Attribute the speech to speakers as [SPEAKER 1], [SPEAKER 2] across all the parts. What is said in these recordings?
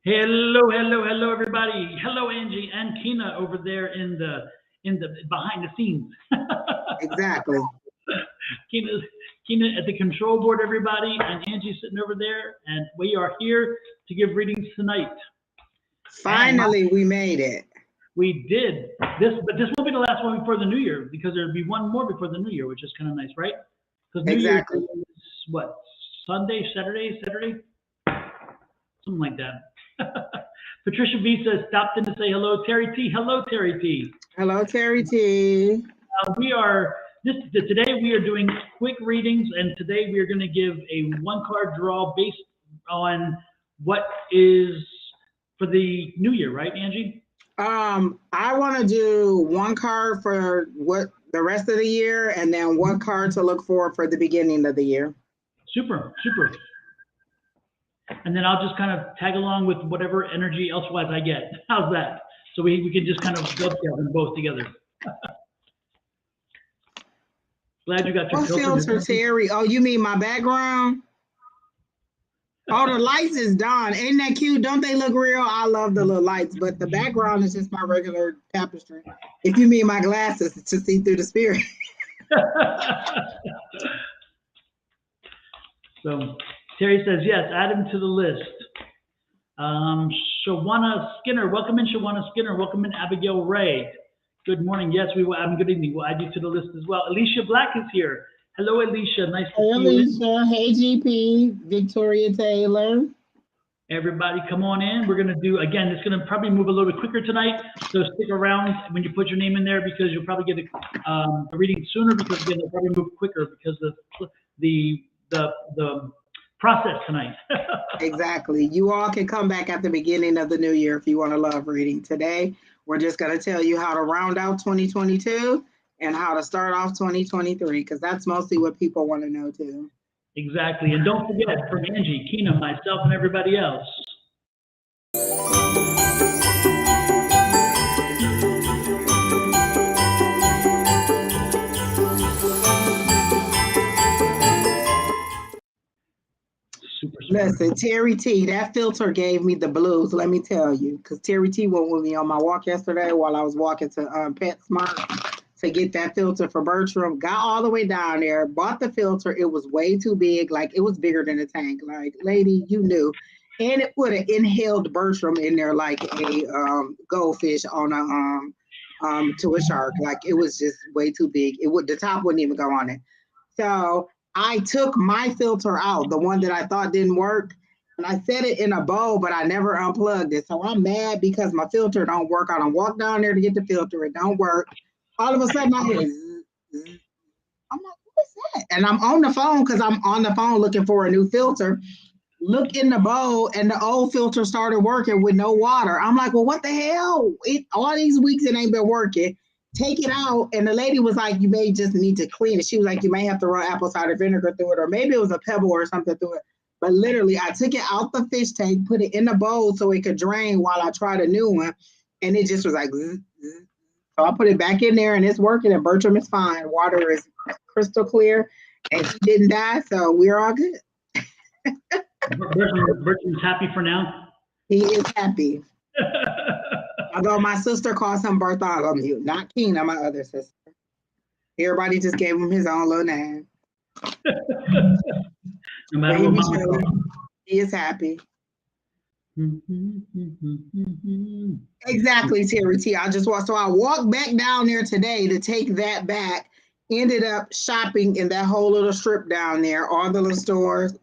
[SPEAKER 1] Hello, everybody. Hello, Angie and Kina over there in the behind the scenes.
[SPEAKER 2] Exactly.
[SPEAKER 1] Kina, Kina at the control board, everybody, and Angie sitting over there, and we are here to give readings tonight. And
[SPEAKER 2] Finally, we made it.
[SPEAKER 1] we did but this won't be the last one before the new year because there'll be one more before the new year, which is kind of nice, right? Because New Year's
[SPEAKER 2] Exactly.
[SPEAKER 1] is what, Saturday, something like that. Patricia B says stopped in to say hello. Terry T, hello Terry T.
[SPEAKER 2] Hello, Terry T.
[SPEAKER 1] We are today we are doing quick readings, and today we are going to give a one card draw based on what is for the new year, right, Angie?
[SPEAKER 2] I want to do one card for what the rest of the year, and then one card to look for the beginning of the year.
[SPEAKER 1] Super. And then I'll just kind of tag along with whatever energy elsewise I get. How's that? So we can just kind of dovetail them both together. Glad you got your
[SPEAKER 2] What filter, Terry? Oh, you mean my background? Oh, the lights is done. Ain't that cute? Don't they look real? I love the little lights, but the background is just my regular tapestry. If you mean my glasses to see through the spirit.
[SPEAKER 1] So Terry says, yes, add him to the list. Shawna Skinner, welcome in Shawna Skinner. Welcome in Abigail Ray. Good morning. Yes, we will. Good evening. We'll add you to the list as well. Alicia Black is here. Hello, Alicia. Nice to see you.
[SPEAKER 2] Alicia. Hey, GP. Victoria Taylor.
[SPEAKER 1] Everybody, come on in. We're going to do, again, it's going to probably move a little bit quicker tonight. So stick around when you put your name in there because you'll probably get a reading sooner because, again, they'll probably move quicker because the process tonight.
[SPEAKER 2] Exactly. You all can come back at the beginning of the new year if you want a love reading. Today, we're just going to tell you how to round out 2022 and how to start off 2023 because that's mostly what people want to know too.
[SPEAKER 1] Exactly. And don't forget, from Angie, Kina, myself, and everybody else. Super.
[SPEAKER 2] Listen, Terry T, that filter gave me the blues, let me tell you, because Terry T went with me on my walk yesterday while I was walking to PetSmart to get that filter for Bertram. Got all the way down there, bought the filter. It was way too big. Like, it was bigger than a tank. Like, lady, you knew. And it would have inhaled Bertram in there like a goldfish on a to a shark. Like, it was just way too big. The top wouldn't even go on it. So I took my filter out, the one that I thought didn't work, and I set it in a bowl, but I never unplugged it. So I'm mad because my filter don't work. I don't walk down there to get the filter. It don't work. All of a sudden, I hear zzz, zzz. I'm like, what is that? And I'm on the phone because I'm on the phone looking for a new filter. Look in the bowl, and the old filter started working with no water. I'm like, well, what the hell? All these weeks it ain't been working. Take it out. And the lady was like, you may just need to clean it. She was like, you may have to run apple cider vinegar through it, or maybe it was a pebble or something through it. But literally, I took it out the fish tank, put it in the bowl so it could drain while I tried a new one. And it just was like, zzz, zzz. So I put it back in there and it's working, and Bertram is fine. Water is crystal clear and he didn't die. So we're all good.
[SPEAKER 1] Bertram's happy for now.
[SPEAKER 2] He is happy. Although my sister calls him Bartholomew, not Kina, my other sister. Everybody just gave him his own little name.
[SPEAKER 1] No matter what mama calls him.
[SPEAKER 2] He is happy. Exactly, Terry T. So I walked back down there today to take that back. Ended up shopping in that whole little strip down there, all the little stores,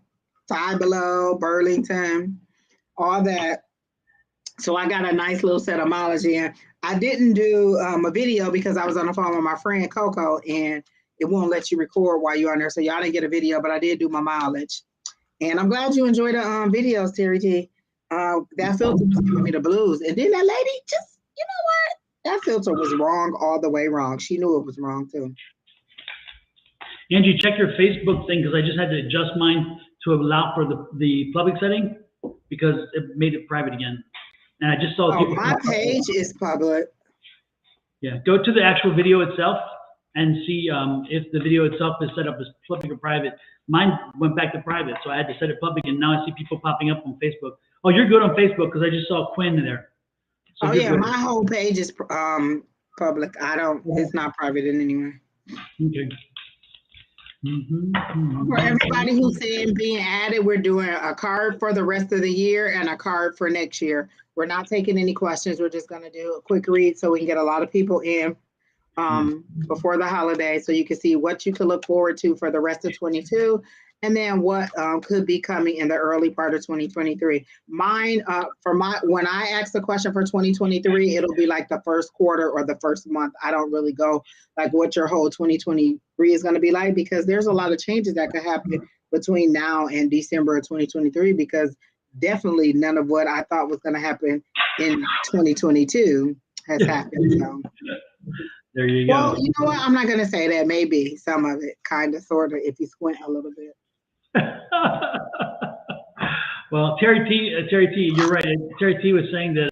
[SPEAKER 2] Five Below, Burlington, all that. So I got a nice little set of mileage in. I didn't do a video because I was on the phone with my friend Coco, and it won't let you record while you're on there. So y'all didn't get a video, but I did do my mileage. And I'm glad you enjoyed the videos, Terry T. That filter was giving me the blues. And then that lady just, you know what? That filter was wrong all the way wrong. She knew it was wrong too.
[SPEAKER 1] Angie, check your Facebook thing because I just had to adjust mine to allow for the public setting because it made it private again. And I just saw people.
[SPEAKER 2] My page is public.
[SPEAKER 1] Yeah, go to the actual video itself and see if the video itself is set up as public or private. Mine went back to private, so I had to set it public, and now I see people popping up on Facebook. Oh, you're good on Facebook because I just saw Quinn there. So
[SPEAKER 2] Oh
[SPEAKER 1] you're
[SPEAKER 2] yeah,
[SPEAKER 1] good.
[SPEAKER 2] my whole page is public. It's not private in anywhere.
[SPEAKER 1] Okay.
[SPEAKER 2] For everybody who's saying being added, we're doing a card for the rest of the year and a card for next year. We're not taking any questions. We're just going to do a quick read so we can get a lot of people in before the holiday, so you can see what you can look forward to for the rest of 22, and then what could be coming in the early part of 2023. Mine, when I ask the question for 2023, it'll be like the first quarter or the first month. I don't really go like what your whole 2023 is going to be like, because there's a lot of changes that could happen between now and December of 2023, because definitely none of what I thought was going to happen in 2022 has happened. So.
[SPEAKER 1] There you go.
[SPEAKER 2] Well, you know what? I'm not going to say that. Maybe some of it, kind of, sort of, if you squint a little bit.
[SPEAKER 1] Well, Terry T, you're right. Terry T was saying that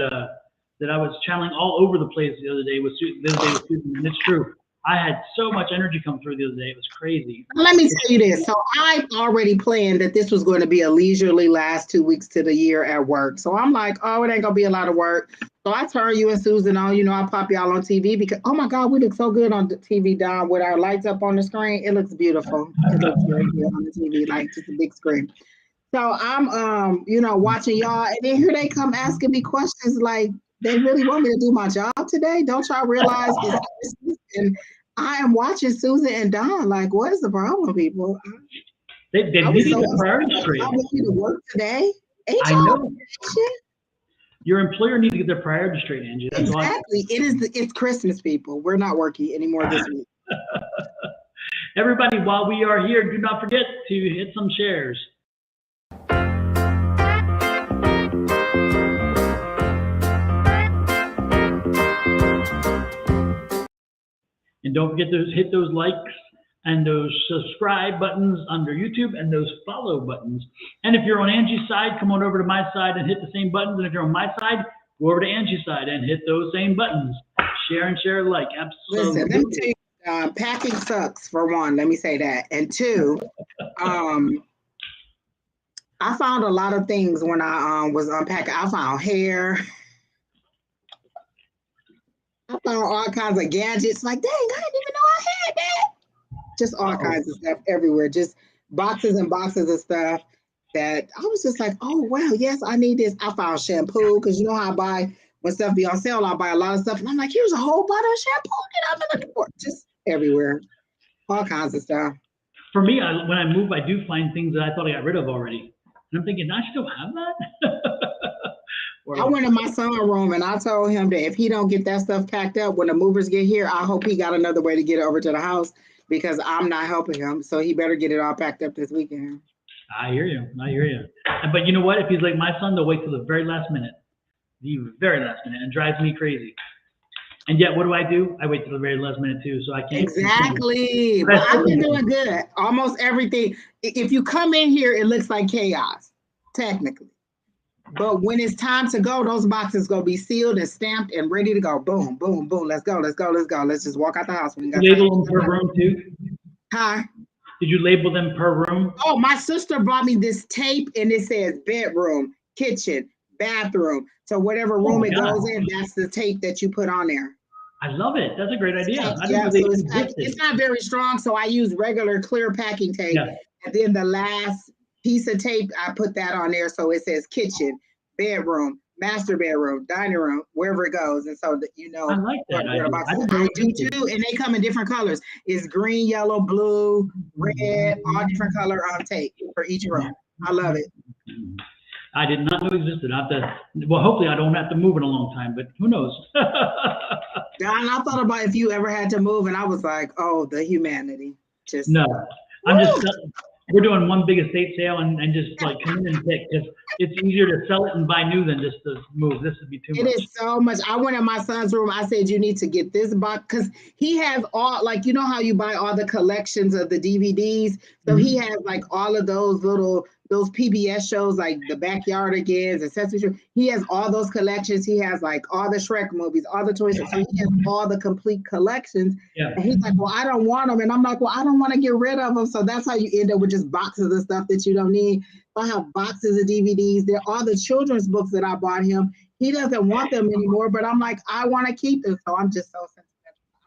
[SPEAKER 1] that I was channeling all over the place the other day with Susan, and it's true. I had so much energy come through the other day. It was crazy.
[SPEAKER 2] Let me tell you this. So I already planned that this was going to be a leisurely last 2 weeks to the year at work. So I'm like, oh, it ain't going to be a lot of work. So I turn you and Susan on, I pop y'all on TV because, oh my God, we look so good on the TV, Don, with our lights up on the screen. It looks beautiful. It looks very good on the TV, like just a big screen. So I'm, watching y'all, and then here they come asking me questions like, they really want me to do my job today? Don't y'all realize it's Christmas? And I am watching Susan and Don like, what is the problem, people?
[SPEAKER 1] They need the priority straight.
[SPEAKER 2] I want you to work today.
[SPEAKER 1] I know. Your employer needs to get their priorities straight, Angie. That's
[SPEAKER 2] exactly. It's Christmas, people. We're not working anymore this week.
[SPEAKER 1] Everybody, while we are here, do not forget to hit some shares. And don't forget to hit those likes and those subscribe buttons under YouTube and those follow buttons. And if you're on Angie's side, come on over to my side and hit the same buttons. And if you're on my side, go over to Angie's side and hit those same buttons. Share and share like. Absolutely.
[SPEAKER 2] Listen, let me tell you, packing sucks, for one. Let me say that. And two, I found a lot of things when I was unpacking. I found hair. I found all kinds of gadgets. Like, dang, I didn't even know I had that. Just all kinds of stuff everywhere. Just boxes and boxes of stuff that I was just like, oh, wow, yes, I need this. I found shampoo, because you know how I buy, when stuff be on sale, I buy a lot of stuff. And I'm like, here's a whole bottle of shampoo that I've been looking for. Just everywhere. All kinds of stuff.
[SPEAKER 1] For me, when I move, I do find things that I thought I got rid of already. And I'm thinking, I still have that?
[SPEAKER 2] I went in my son's room and I told him that if he don't get that stuff packed up when the movers get here, I hope he got another way to get it over to the house, because I'm not helping him. So he better get it all packed up this weekend.
[SPEAKER 1] I hear you. But you know what? If he's like my son, they'll wait till the very last minute. The very last minute. And it drives me crazy. And yet, what do? I wait till the very last minute too, so I can't.
[SPEAKER 2] Exactly. But I've been doing good. Almost everything. If you come in here, it looks like chaos, technically. But when it's time to go, those boxes gonna be sealed and stamped and ready to go. Boom, boom, boom. Let's go. Let's just walk out the house.
[SPEAKER 1] Did you label them per room too?
[SPEAKER 2] Huh?
[SPEAKER 1] Did you label them per room?
[SPEAKER 2] Oh, my sister brought me this tape and it says bedroom, kitchen, bathroom. So whatever room it goes in, that's the tape that you put on there.
[SPEAKER 1] I love it. That's a great idea.
[SPEAKER 2] Yeah, so it's not very strong, so I use regular clear packing tape. Yeah. And then the last piece of tape, I put that on there, so it says kitchen, bedroom, master bedroom, dining room, wherever it goes. And so that
[SPEAKER 1] I like that.
[SPEAKER 2] I do too, and they come in different colors. It's green, yellow, blue, red, all different color tape for each room. I love it.
[SPEAKER 1] I did not know it existed. Hopefully I don't have to move in a long time, but who knows?
[SPEAKER 2] Don, I thought about if you ever had to move, and I was like, oh, the humanity.
[SPEAKER 1] No, we're doing one big estate sale and just like come in and pick. It's easier to sell it and buy new than just to move. This would be too much.
[SPEAKER 2] It is so much. I went in my son's room. I said, you need to get this box, because he has all, like, you know how you buy all the collections of the DVDs? So he has like all of those little those PBS shows like The Backyardigans and Sesame Street. He has all those collections. He has like all the Shrek movies, all the Toy Story. So he has all the complete collections.
[SPEAKER 1] Yeah.
[SPEAKER 2] And he's like, well, I don't want them. And I'm like, well, I don't want to get rid of them. So that's how you end up with just boxes of stuff that you don't need. I have boxes of DVDs. They're all the children's books that I bought him. He doesn't want them anymore, but I'm like, I want to keep them. So I'm just so sensitive.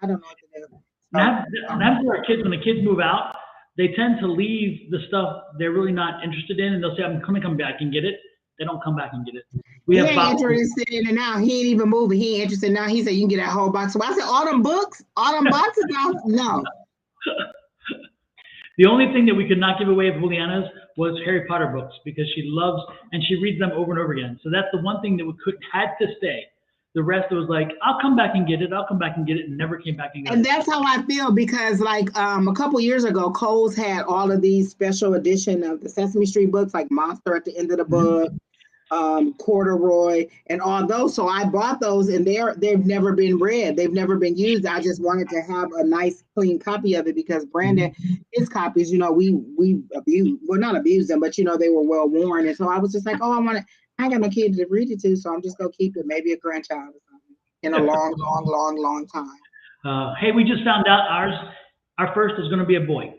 [SPEAKER 2] I don't know what to do. So,
[SPEAKER 1] that's where our kids, when the kids move out, they tend to leave the stuff they're really not interested in, and they'll say, I'm going to come back and get it. They don't come back and get it.
[SPEAKER 2] He ain't interested in it now. He ain't even moving. He ain't interested now. He said, you can get a whole box. So I said, all them books, all them boxes now? No.
[SPEAKER 1] The only thing that we could not give away of Juliana's was Harry Potter books, because she loves, and she reads them over and over again. So that's the one thing that we had to stay. The rest was like, I'll come back and get it. I'll come back and get it, and never came back and got it.
[SPEAKER 2] And that's how I feel, because like a couple years ago, Kohl's had all of these special edition of the Sesame Street books, like Monster at the end of the book, Corduroy, and all those. So I bought those, and they've never been read. They've never been used. I just wanted to have a nice, clean copy of it, because Brandon, his copies, we abused, well, not abused them, but they were well worn. And so I was just like, oh, I ain't got no kids to read it to, so I'm just gonna keep it, maybe a grandchild or something, in a long time.
[SPEAKER 1] Hey, we just found out our first is going to be a boy.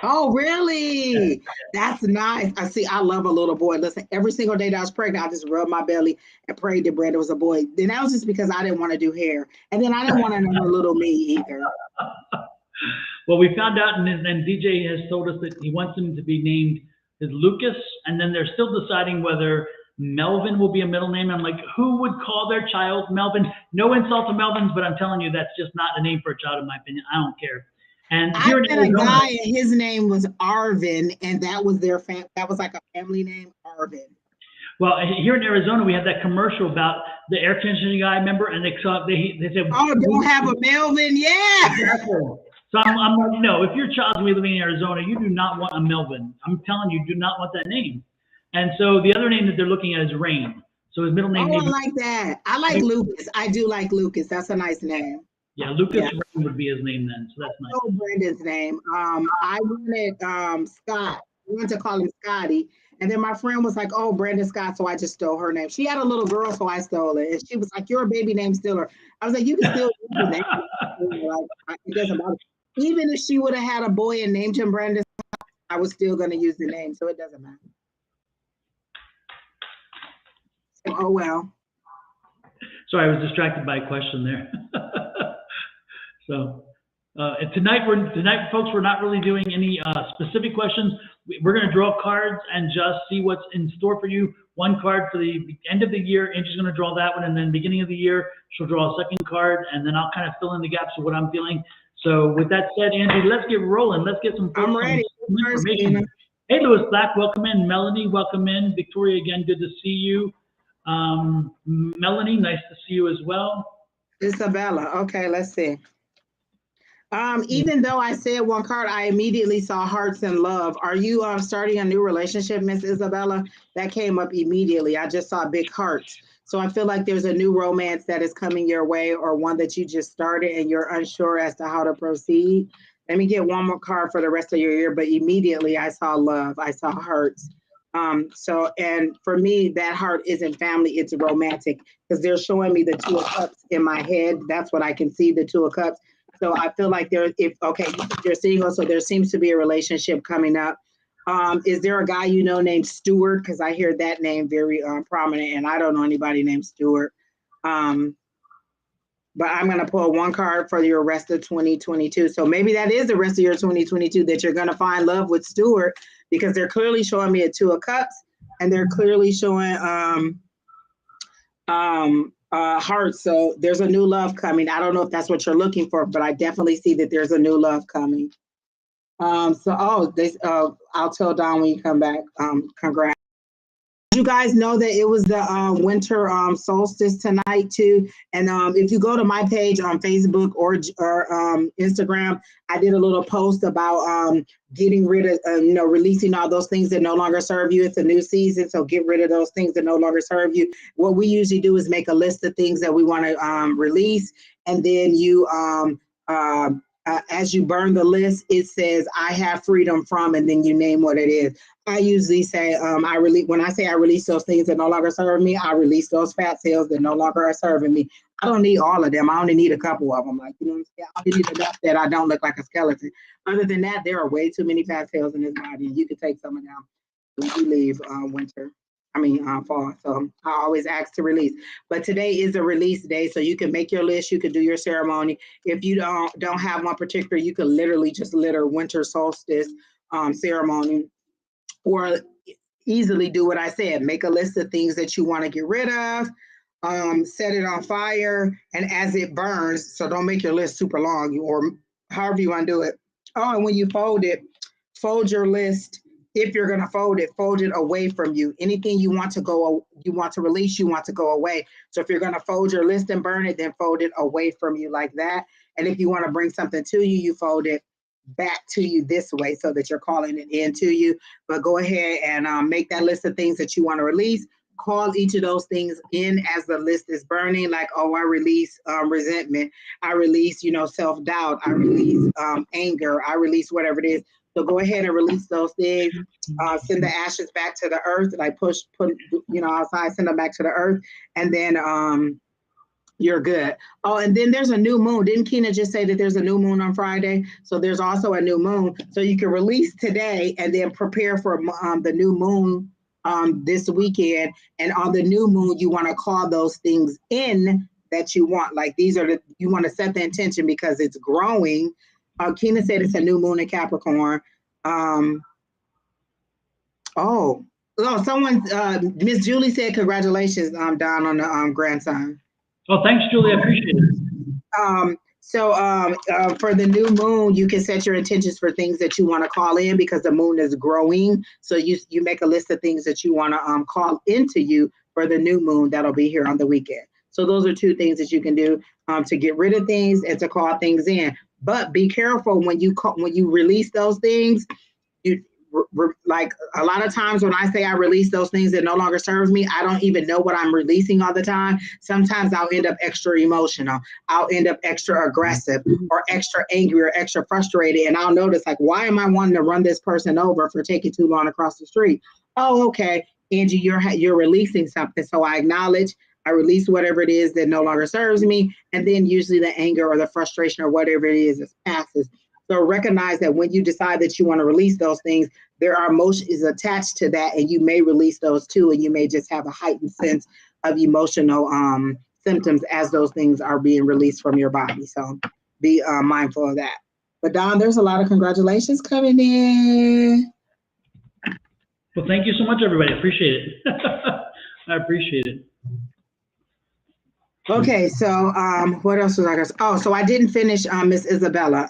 [SPEAKER 2] Oh, really? That's nice. I love a little boy. Listen, every single day that I was pregnant, I just rubbed my belly and prayed that Brandon was a boy. Then that was just because I didn't want to do hair. And then I didn't want another little me either.
[SPEAKER 1] Well, we found out, and DJ has told us that he wants him to be named Lucas, and then they're still deciding whether Melvin will be a middle name. I'm like, who would call their child Melvin? No insult to Melvins, but I'm telling you, that's just not a name for a child, in my opinion. I don't care. And
[SPEAKER 2] I met a guy, and his name was Arvin, and that was that was like a family name, Arvin.
[SPEAKER 1] Well, here in Arizona, we had that commercial about the air conditioning guy, remember? And they said,
[SPEAKER 2] oh, don't have a Melvin, yeah.
[SPEAKER 1] Exactly. So I'm like, no, if your child's living in Arizona, you do not want a Melvin. I'm telling you, do not want that name. And so the other name that they're looking at is Rain. So his middle name.
[SPEAKER 2] Oh, I like that. I like Lucas. I do like Lucas. That's a nice name.
[SPEAKER 1] Yeah, Lucas Rain would be his name then. So that's nice.
[SPEAKER 2] I know Brandon's name. I wanted Scott. I wanted to call him Scotty. And then my friend was like, oh, Brandon Scott. So I just stole her name. She had a little girl, so I stole it. And she was like, you're a baby name stealer. I was like, you can still use the name. Like, it doesn't matter. Even if she would have had a boy and named him Brandon, I was still going to use the name, so it doesn't matter. So, oh, well.
[SPEAKER 1] Sorry, I was distracted by a question there. So tonight, folks, we're not really doing any specific questions. We're going to draw cards and just see what's in store for you. One card for the end of the year. Angie's going to draw that one, and then beginning of the year, she'll draw a second card, and then I'll kind of fill in the gaps of what I'm feeling. So with that said, Angie, let's get rolling. Let's get some
[SPEAKER 2] ready.
[SPEAKER 1] Information. Hey, Louis Black, welcome in. Melanie, welcome in. Victoria, again, good to see you. Melanie, nice to see you as well.
[SPEAKER 2] Isabella, okay, let's see. Even though I said one card, I immediately saw hearts and love. Are you starting a new relationship, Miss Isabella? That came up immediately. I just saw big hearts. So I feel like there's a new romance that is coming your way, or one that you just started and you're unsure as to how to proceed. Let me get one more card for the rest of your year, but immediately I saw love, I saw hearts. And for me, that heart isn't family, it's romantic, because they're showing me the Two of Cups in my head. That's what I can see, the Two of Cups. So I feel like you're single, so there seems to be a relationship coming up. Is there a guy you know named Stewart? Because I hear that name very prominent, and I don't know anybody named Stewart. But I'm going to pull one card for your rest of 2022. So maybe that is the rest of your 2022, that you're going to find love with Stewart, because they're clearly showing me a Two of Cups, and they're clearly showing hearts. So there's a new love coming. I don't know if that's what you're looking for, but I definitely see that there's a new love coming. I'll tell Don when you come back. Congrats. You guys know that it was the winter solstice tonight too. And if you go to my page on Facebook or Instagram, I did a little post about getting rid of, releasing all those things that no longer serve you. It's a new season, so get rid of those things that no longer serve you. What we usually do is make a list of things that we want to release, and then you as you burn the list, it says, I have freedom from, and then you name what it is. I usually say, when I say I release those things that no longer serve me, I release those fat cells that no longer are serving me. I don't need all of them. I only need a couple of them. Like, you know what I'm saying? I only need enough that I don't look like a skeleton. Other than that, there are way too many fat cells in this body, and you can take some of them when you leave fall. So I always ask to release. But today is a release day, so you can make your list. You can do your ceremony. If you don't have one particular, you can literally just litter winter solstice ceremony, or easily do what I said. Make a list of things that you want to get rid of. Set it on fire, and as it burns, so don't make your list super long, or however you want to do it. Oh, and when you fold it, fold your list. If you're going to fold it away from you. Anything you want to release, you want to go away. So if you're going to fold your list and burn it, then fold it away from you like that. And if you want to bring something to you, you fold it back to you this way so that you're calling it into you. But go ahead and make that list of things that you want to release. Call each of those things in as the list is burning, like, oh, I release resentment. I release, self-doubt. I release anger. I release whatever it is. So go ahead and release those things. Send the ashes back to the earth. Like put outside, send them back to the earth. And then you're good. Oh, and then there's a new moon. Didn't Keena just say that there's a new moon on Friday? So there's also a new moon. So you can release today and then prepare for the new moon this weekend. And on the new moon, you want to call those things in that you want. Like you want to set the intention because it's growing. Keena said it's a new moon in Capricorn. Someone, Miss Julie said, congratulations, Don, on the grandson.
[SPEAKER 1] Oh, thanks, Julie. I appreciate it.
[SPEAKER 2] For the new moon, you can set your intentions for things that you want to call in because the moon is growing. So you make a list of things that you want to call into you for the new moon that'll be here on the weekend. So those are two things that you can do to get rid of things and to call things in. But be careful when you release those things. Like a lot of times when I say I release those things that no longer serve me, I don't even know what I'm releasing all the time. Sometimes I'll end up extra emotional. I'll end up extra aggressive or extra angry or extra frustrated. And I'll notice, like, why am I wanting to run this person over for taking too long across the street? Oh, okay, Angie, you're releasing something. So I acknowledge, I release whatever it is that no longer serves me. And then usually the anger or the frustration or whatever it is passes. So recognize that when you decide that you want to release those things, there are emotions attached to that, and you may release those too, and you may just have a heightened sense of emotional symptoms as those things are being released from your body. So be mindful of that. But Don, there's a lot of congratulations coming in.
[SPEAKER 1] Well, thank you so much, everybody. I appreciate it. I appreciate it.
[SPEAKER 2] Okay, so what else was I going to say? Oh, so I didn't finish Miss Isabella.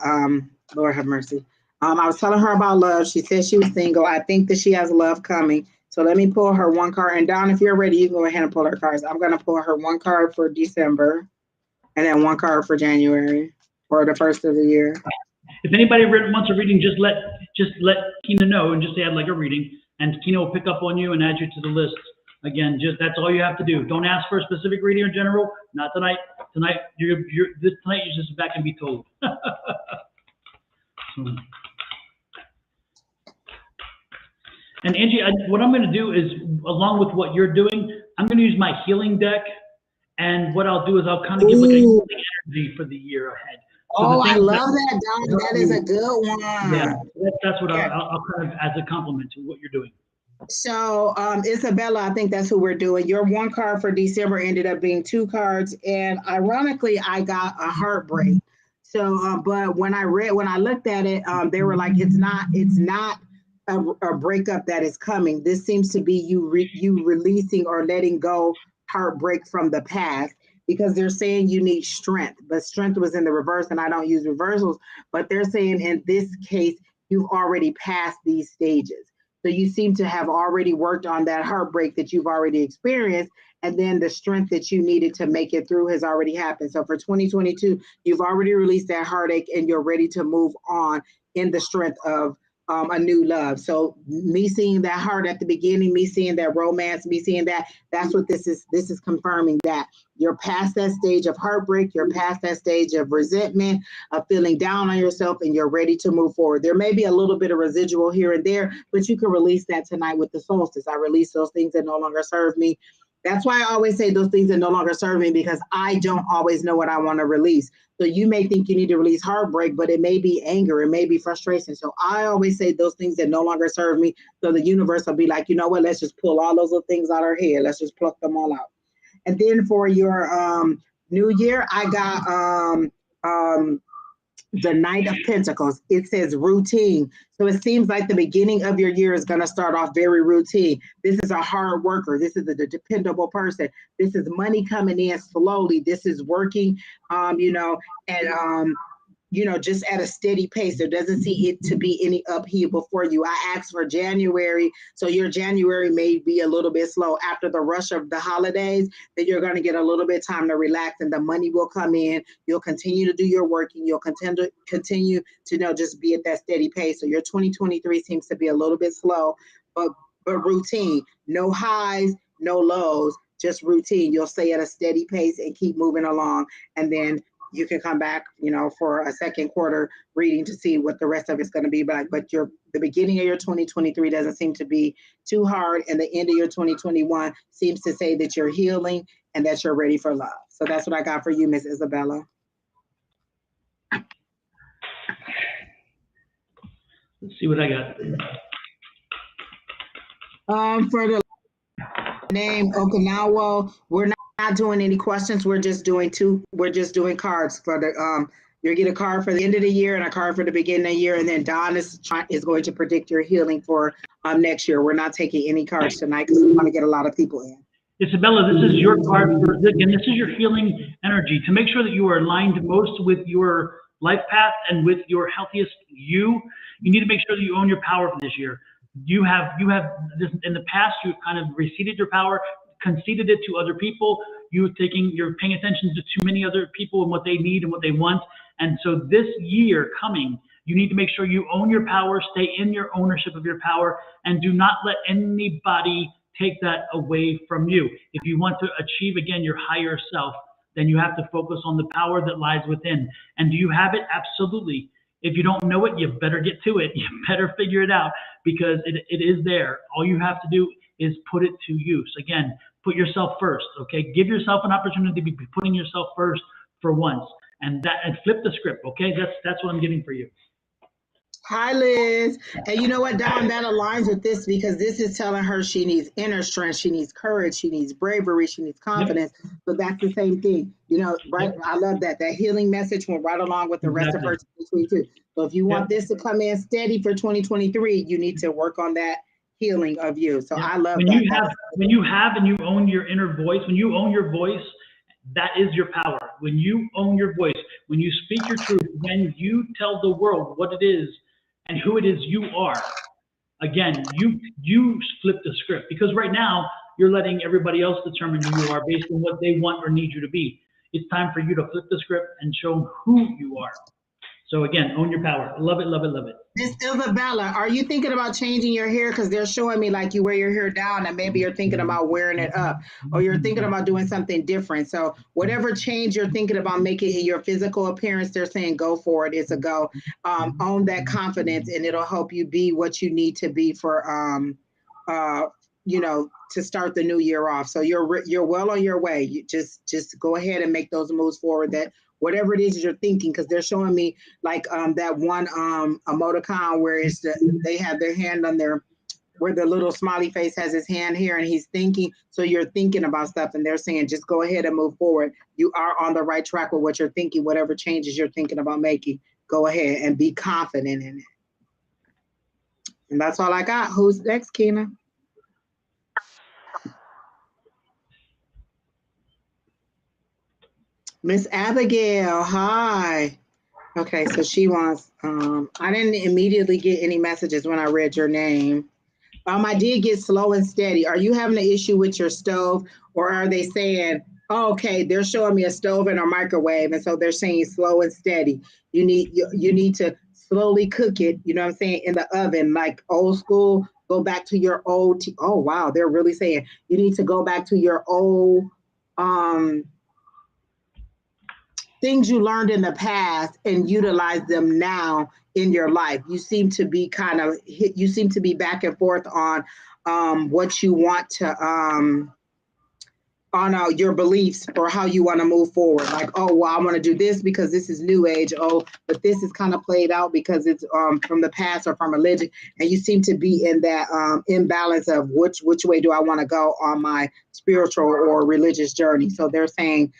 [SPEAKER 2] Lord have mercy. I was telling her about love. She said she was single. I think that she has love coming. So let me pull her one card. And Don, if you're ready, you can go ahead and pull her cards. I'm going to pull her one card for December and then one card for January or the first of the year.
[SPEAKER 1] If anybody wants a reading, just let Keena know and just say I'd like a reading, and Keena will pick up on you and add you to the list. Again, that's all you have to do. Don't ask for a specific reading in general. Not tonight. Tonight you just sit back and be told. And Angie, what I'm going to do is, along with what you're doing, I'm going to use my healing deck. And what I'll do is I'll kind of give like a healing energy for the year ahead. So
[SPEAKER 2] I love that, Don. That is a good one.
[SPEAKER 1] Yeah, that's what I'll kind of, as a compliment to what you're doing.
[SPEAKER 2] So Isabella, I think that's who we're doing. Your one card for December ended up being two cards. And ironically, I got a heartbreak. So, but when I looked at it, they were like, it's not a breakup that is coming. This seems to be you releasing or letting go heartbreak from the past, because they're saying you need strength, but strength was in the reverse, and I don't use reversals, but they're saying in this case, you've already passed these stages. So you seem to have already worked on that heartbreak that you've already experienced, and then the strength that you needed to make it through has already happened. So for 2022, you've already released that heartache, and you're ready to move on in the strength of a new love. So me seeing that heart at the beginning, me seeing that romance, me seeing that's what this is. This is confirming that you're past that stage of heartbreak. You're past that stage of resentment, of feeling down on yourself, and you're ready to move forward. There may be a little bit of residual here and there, but you can release that tonight with the solstice. I release those things that no longer serve me. That's why I always say those things that no longer serve me, because I don't always know what I want to release. So you may think you need to release heartbreak, but it may be anger, it may be frustration. So I always say those things that no longer serve me. So the universe will be like, you know what, let's just pull all those little things out of our head. Let's just pluck them all out. And then for your new year, I got the Knight of Pentacles. It says routine. So it seems like the beginning of your year is going to start off very routine. This is a hard worker. This is a dependable person. This is money coming in slowly. This is working, just at a steady pace. There doesn't seem it to be any upheaval for you. I asked for January, so your January may be a little bit slow. After the rush of the holidays, then you're going to get a little bit of time to relax, and the money will come in. You'll continue to do your working. You'll continue to just be at that steady pace. So your 2023 seems to be a little bit slow, but routine. No highs, no lows, just routine. You'll stay at a steady pace and keep moving along, and then you can come back, for a second quarter reading to see what the rest of it's going to be like. But the beginning of your 2023 doesn't seem to be too hard, and the end of your 2021 seems to say that you're healing and that you're ready for love. So that's what I got for you, Miss Isabella.
[SPEAKER 1] Let's see what I got.
[SPEAKER 2] For the name Okinawa, we're not doing any questions. We're just doing cards for the you get a card for the end of the year and a card for the beginning of the year, and then Don is going to predict your healing for next year. We're not taking any cards tonight because we want to get a lot of people in.
[SPEAKER 1] Isabella, this is your card and this is your healing energy to make sure that you are aligned most with your life path and with your healthiest you. You need to make sure that you own your power for this year. You have this in the past. You've kind of receded your power, conceded it to other people. You're paying attention to too many other people and what they need and what they want. And so this year coming, you need to make sure you own your power, stay in your ownership of your power, and do not let anybody take that away from you. If you want to achieve, again, your higher self, then you have to focus on the power that lies within. And do you have it? Absolutely. If you don't know it, you better get to it. You better figure it out, because it is there. All you have to do is put it to use. Again, put yourself first, okay? Give yourself an opportunity to be putting yourself first for once, and flip the script, okay? That's what I'm getting for you.
[SPEAKER 2] Hi, Liz. And you know what, Dawn, that aligns with this, because this is telling her she needs inner strength, she needs courage, she needs bravery, she needs confidence. Yep. So that's the same thing, right? Yep. I love that. That healing message went right along with the rest of her 2022. So if you want this to come in steady for 2023, you need to work on that healing of you. So I love that.
[SPEAKER 1] When you have and you own your inner voice, when you own your voice, that is your power. When you own your voice, when you speak your truth, when you tell the world what it is and who it is you are, again, you flip the script, because right now you're letting everybody else determine who you are based on what they want or need you to be. It's time for you to flip the script and show who you are. So again, own your power. Love it, love it, love it.
[SPEAKER 2] Miss Isabella, are you thinking about changing your hair? Because they're showing me like you wear your hair down, and maybe you're thinking about wearing it up, or you're thinking about doing something different. So whatever change you're thinking about making in your physical appearance, they're saying go for it. It's a go. Own that confidence, and it'll help you be what you need to be for to start the new year off. So you're well on your way. You just go ahead and make those moves forward. That whatever it is you're thinking, because they're showing me like that one emoticon where they have their hand on where the little smiley face has his hand here, and he's thinking. So you're thinking about stuff, and they're saying just go ahead and move forward. You are on the right track with what you're thinking. Whatever changes you're thinking about making, go ahead and be confident in it. And that's all I got. Who's next, Keena? Miss Abigail, hi. Okay, so she wants, I didn't immediately get any messages when I read your name. I did get slow and steady. Are you having an issue with your stove, or are they saying, oh, okay, they're showing me a stove and a microwave, and so they're saying slow and steady. You need to slowly cook it, you know what I'm saying, in the oven, like old school. Go back to your old, oh wow, they're really saying you need to go back to your old um things you learned in the past and utilize them now in your life. You seem to be you seem to be back and forth on what you want to on your beliefs or how you want to move forward. Like, oh, well, I want to do this because this is new age. Oh, but this is kind of played out because it's from the past or from religion. And you seem to be in that imbalance of which way do I want to go on my spiritual or religious journey. So they're saying,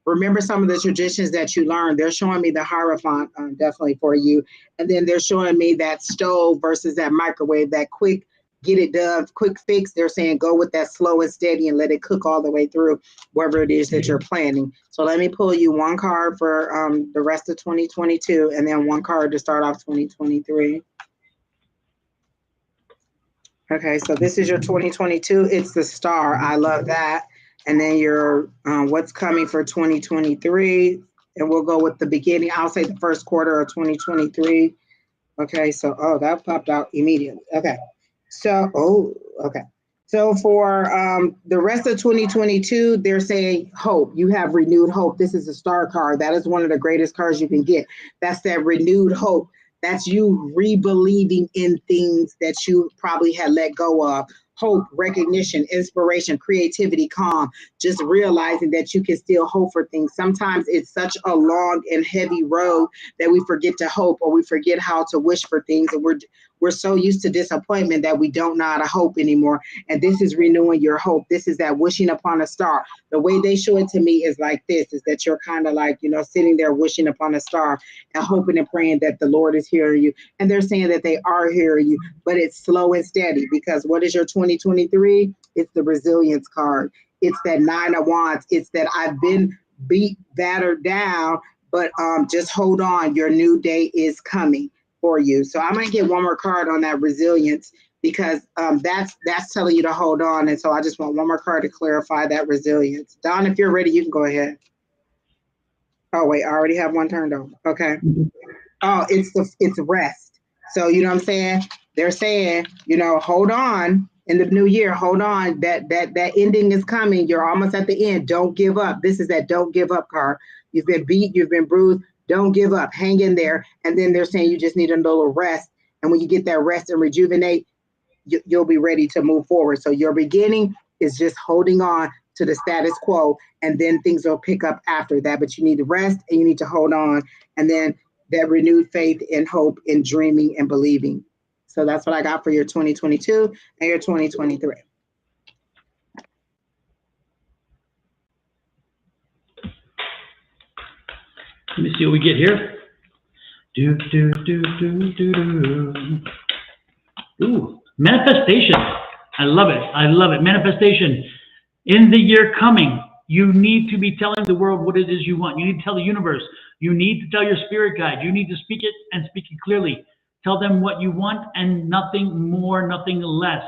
[SPEAKER 2] remember some of the traditions that you learned. They're showing me the Hierophant definitely for you. And then they're showing me that stove versus that microwave, that quick get it done, quick fix. They're saying go with that slow and steady and let it cook all the way through wherever it is that you're planning. So let me pull you one card for the rest of 2022 and then one card to start off 2023. Okay, so this is your 2022. It's the Star. I love that. And then your what's coming for 2023. And we'll go with the beginning. I'll say the first quarter of 2023. Okay, so, oh, that popped out immediately. Okay. So, okay. So for the rest of 2022, they're saying hope. You have renewed hope. This is a star card. That is one of the greatest cards you can get. That's that renewed hope. That's you re-believing in things that you probably had let go of. Hope, recognition, inspiration, creativity, calm, just realizing that you can still hope for things. Sometimes it's such a long and heavy road that we forget to hope or we forget how to wish for things. And we're so used to disappointment that we don't know how to hope anymore. And this is renewing your hope. This is that wishing upon a star. The way they show it to me is like this, is that you're kind of like, sitting there wishing upon a star and hoping and praying that the Lord is hearing you. And they're saying that they are hearing you, but it's slow and steady because what is your 2023? It's the resilience card. It's that 9 of Wands. It's that I've been beat, battered down, but just hold on. Your new day is coming for you. So I might get one more card on that resilience because that's telling you to hold on. And so I just want one more card to clarify that resilience. Don, if you're ready, you can go ahead. Oh, wait, I already have one turned over. Okay. Oh, it's rest. So, you know what I'm saying? They're saying, hold on in the new year. Hold on. That ending is coming. You're almost at the end. Don't give up. This is that don't give up card. You've been beat. You've been bruised. Don't give up. Hang in there. And then they're saying you just need a little rest. And when you get that rest and rejuvenate, you'll be ready to move forward. So your beginning is just holding on to the status quo, and then things will pick up after that. But you need to rest and you need to hold on. And then that renewed faith and hope and dreaming and believing. So that's what I got for your 2022 and your 2023.
[SPEAKER 1] Let me see what we get here. Ooh, manifestation. I love it. I love it. Manifestation. In the year coming, you need to be telling the world what it is you want. You need to tell the universe. You need to tell your spirit guide. You need to speak it and speak it clearly. Tell them what you want and nothing more, nothing less.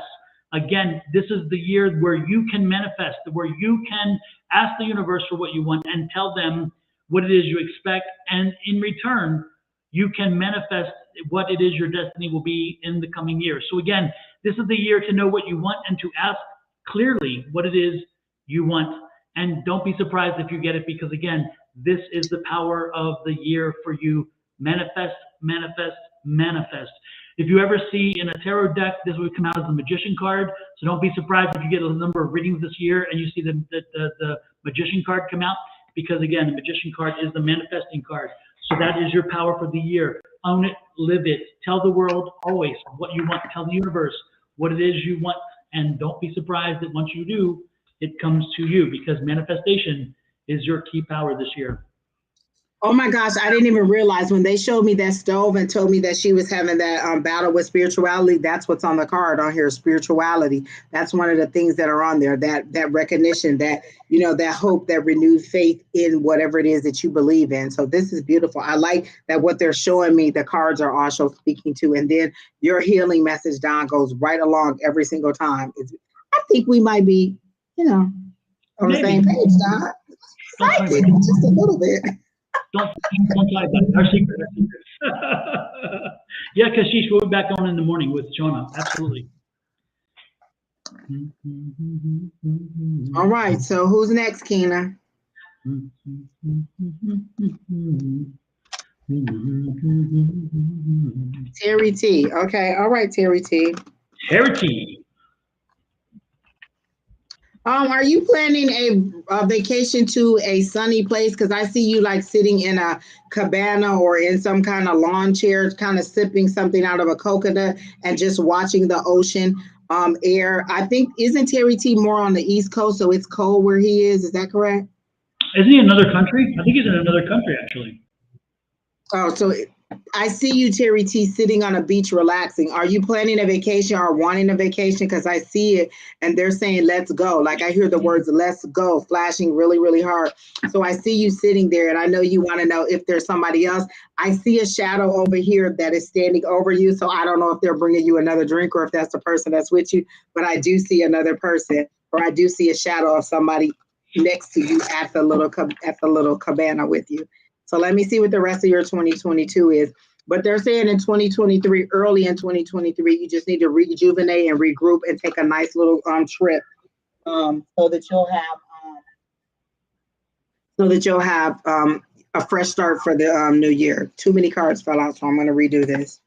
[SPEAKER 1] Again, this is the year where you can manifest, where you can ask the universe for what you want and tell them what it is you expect. And in return, you can manifest what it is your destiny will be in the coming year. So again, this is the year to know what you want and to ask clearly what it is you want. And don't be surprised if you get it, because again, this is the power of the year for you. Manifest, manifest, manifest. If you ever see in a tarot deck, this would come out as the Magician card. So don't be surprised if you get a number of readings this year and you see the Magician card come out, because again, the Magician card is the manifesting card. So that is your power for the year. Own it, live it. Tell the world always what you want. Tell the universe what it is you want. And don't be surprised that once you do, it comes to you, because manifestation is your key power this year.
[SPEAKER 2] Oh my gosh, I didn't even realize when they showed me that stove and told me that she was having that battle with spirituality. That's what's on the card on here, spirituality. That's one of the things that are on there, that recognition, that, that hope, that renewed faith in whatever it is that you believe in. So this is beautiful. I like that what they're showing me, the cards are also speaking to. And then your healing message, Don, goes right along every single time. I think we might be, on the same page, Don. Psychic, just a little bit.
[SPEAKER 1] Don't talk about it. Our secret. Our secret. Yeah, because she's going back on in the morning with Shawna. Absolutely.
[SPEAKER 2] All right. So who's next, Keena? Terry T. Okay. All right, Terry T.
[SPEAKER 1] Terry T.
[SPEAKER 2] Are you planning a vacation to a sunny place? Because I see you like sitting in a cabana or in some kind of lawn chair, kind of sipping something out of a coconut and just watching the ocean air. I think, isn't Terry T more on the East Coast, so it's cold where he is? Is that correct?
[SPEAKER 1] Isn't he in another country? I think he's in another country, actually.
[SPEAKER 2] Oh, so I see you, Terry T, sitting on a beach relaxing. Are you planning a vacation or wanting a vacation? Because I see it and they're saying, let's go. Like I hear the words, let's go, flashing really, really hard. So I see you sitting there and I know you want to know if there's somebody else. I see a shadow over here that is standing over you. So I don't know if they're bringing you another drink or if that's the person that's with you, but I do see another person, or I do see a shadow of somebody next to you at the little cabana with you. So let me see what the rest of your 2022 is. But they're saying in 2023, early in 2023, you just need to rejuvenate and regroup and take a nice little trip, so that you'll have a fresh start for the new year. Too many cards fell out, so I'm going to redo this.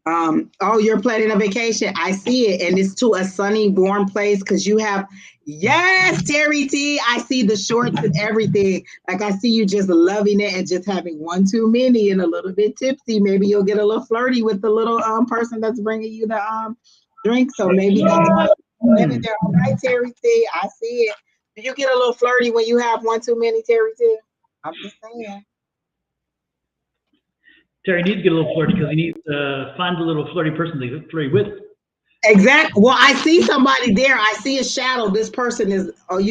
[SPEAKER 2] Oh, you're planning a vacation. I see it, and it's to a sunny, warm place because you have. Yes, Terry T. I see the shorts and everything. Like I see you just loving it and just having one too many and a little bit tipsy. Maybe you'll get a little flirty with the little person that's bringing you the drink. So maybe that's why you're living there. All right, Terry T. I see it. Do you get a little flirty when you have one too many, Terry T? I'm just saying.
[SPEAKER 1] Terry needs to get a little flirty because he needs to find a little flirty person to flirt with.
[SPEAKER 2] Exactly. Well, I see somebody there. I see a shadow. This person is, I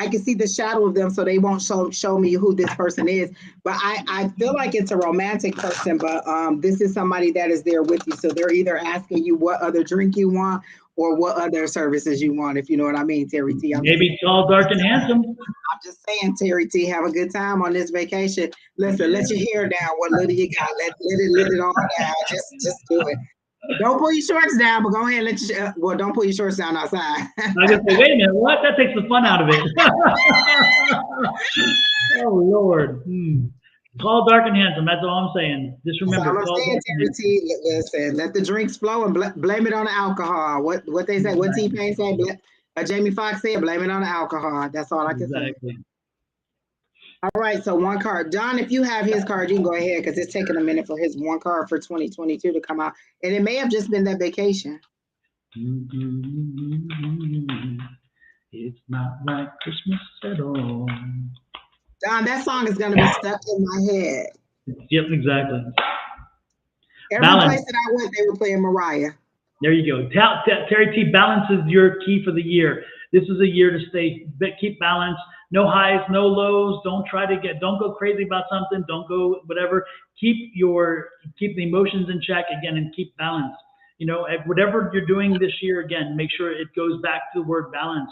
[SPEAKER 2] can see the shadow of them, so they won't show me who this person is. But I feel like it's a romantic person, but this is somebody that is there with you. So they're either asking you what other drink you want or what other services you want, if you know what I mean, Terry T.
[SPEAKER 1] Maybe tall, dark, and handsome.
[SPEAKER 2] I'm just saying, Terry T, have a good time on this vacation. Listen, let your hair down. What little you got, let it all down. Just do it. Don't pull your shorts down, but go ahead and don't pull your shorts down outside.
[SPEAKER 1] I was gonna say, wait a minute, what? That takes the fun out of it. Oh Lord. Tall, dark, and handsome. That's all I'm saying. Just remember,
[SPEAKER 2] I'm saying, Terry T, listen, let the drinks flow and blame it on the alcohol. What they say, what T-Pain said, Jamie Foxx said, blame it on the alcohol. That's all I can say. All right, so one card. Don, if you have his card, you can go ahead because it's taking a minute for his one card for 2022 to come out. And it may have just been that vacation.
[SPEAKER 1] It's not like Christmas at all.
[SPEAKER 2] Don, that song is going to be stuck in my head.
[SPEAKER 1] Yep, exactly.
[SPEAKER 2] Every place that I went, they were playing Mariah.
[SPEAKER 1] There you go. Terry T, balance is your key for the year. This is a year to keep balance. No highs, no lows. Don't go crazy about something. Don't go whatever. Keep the emotions in check again and keep balance. Whatever you're doing this year, again, make sure it goes back to the word balance.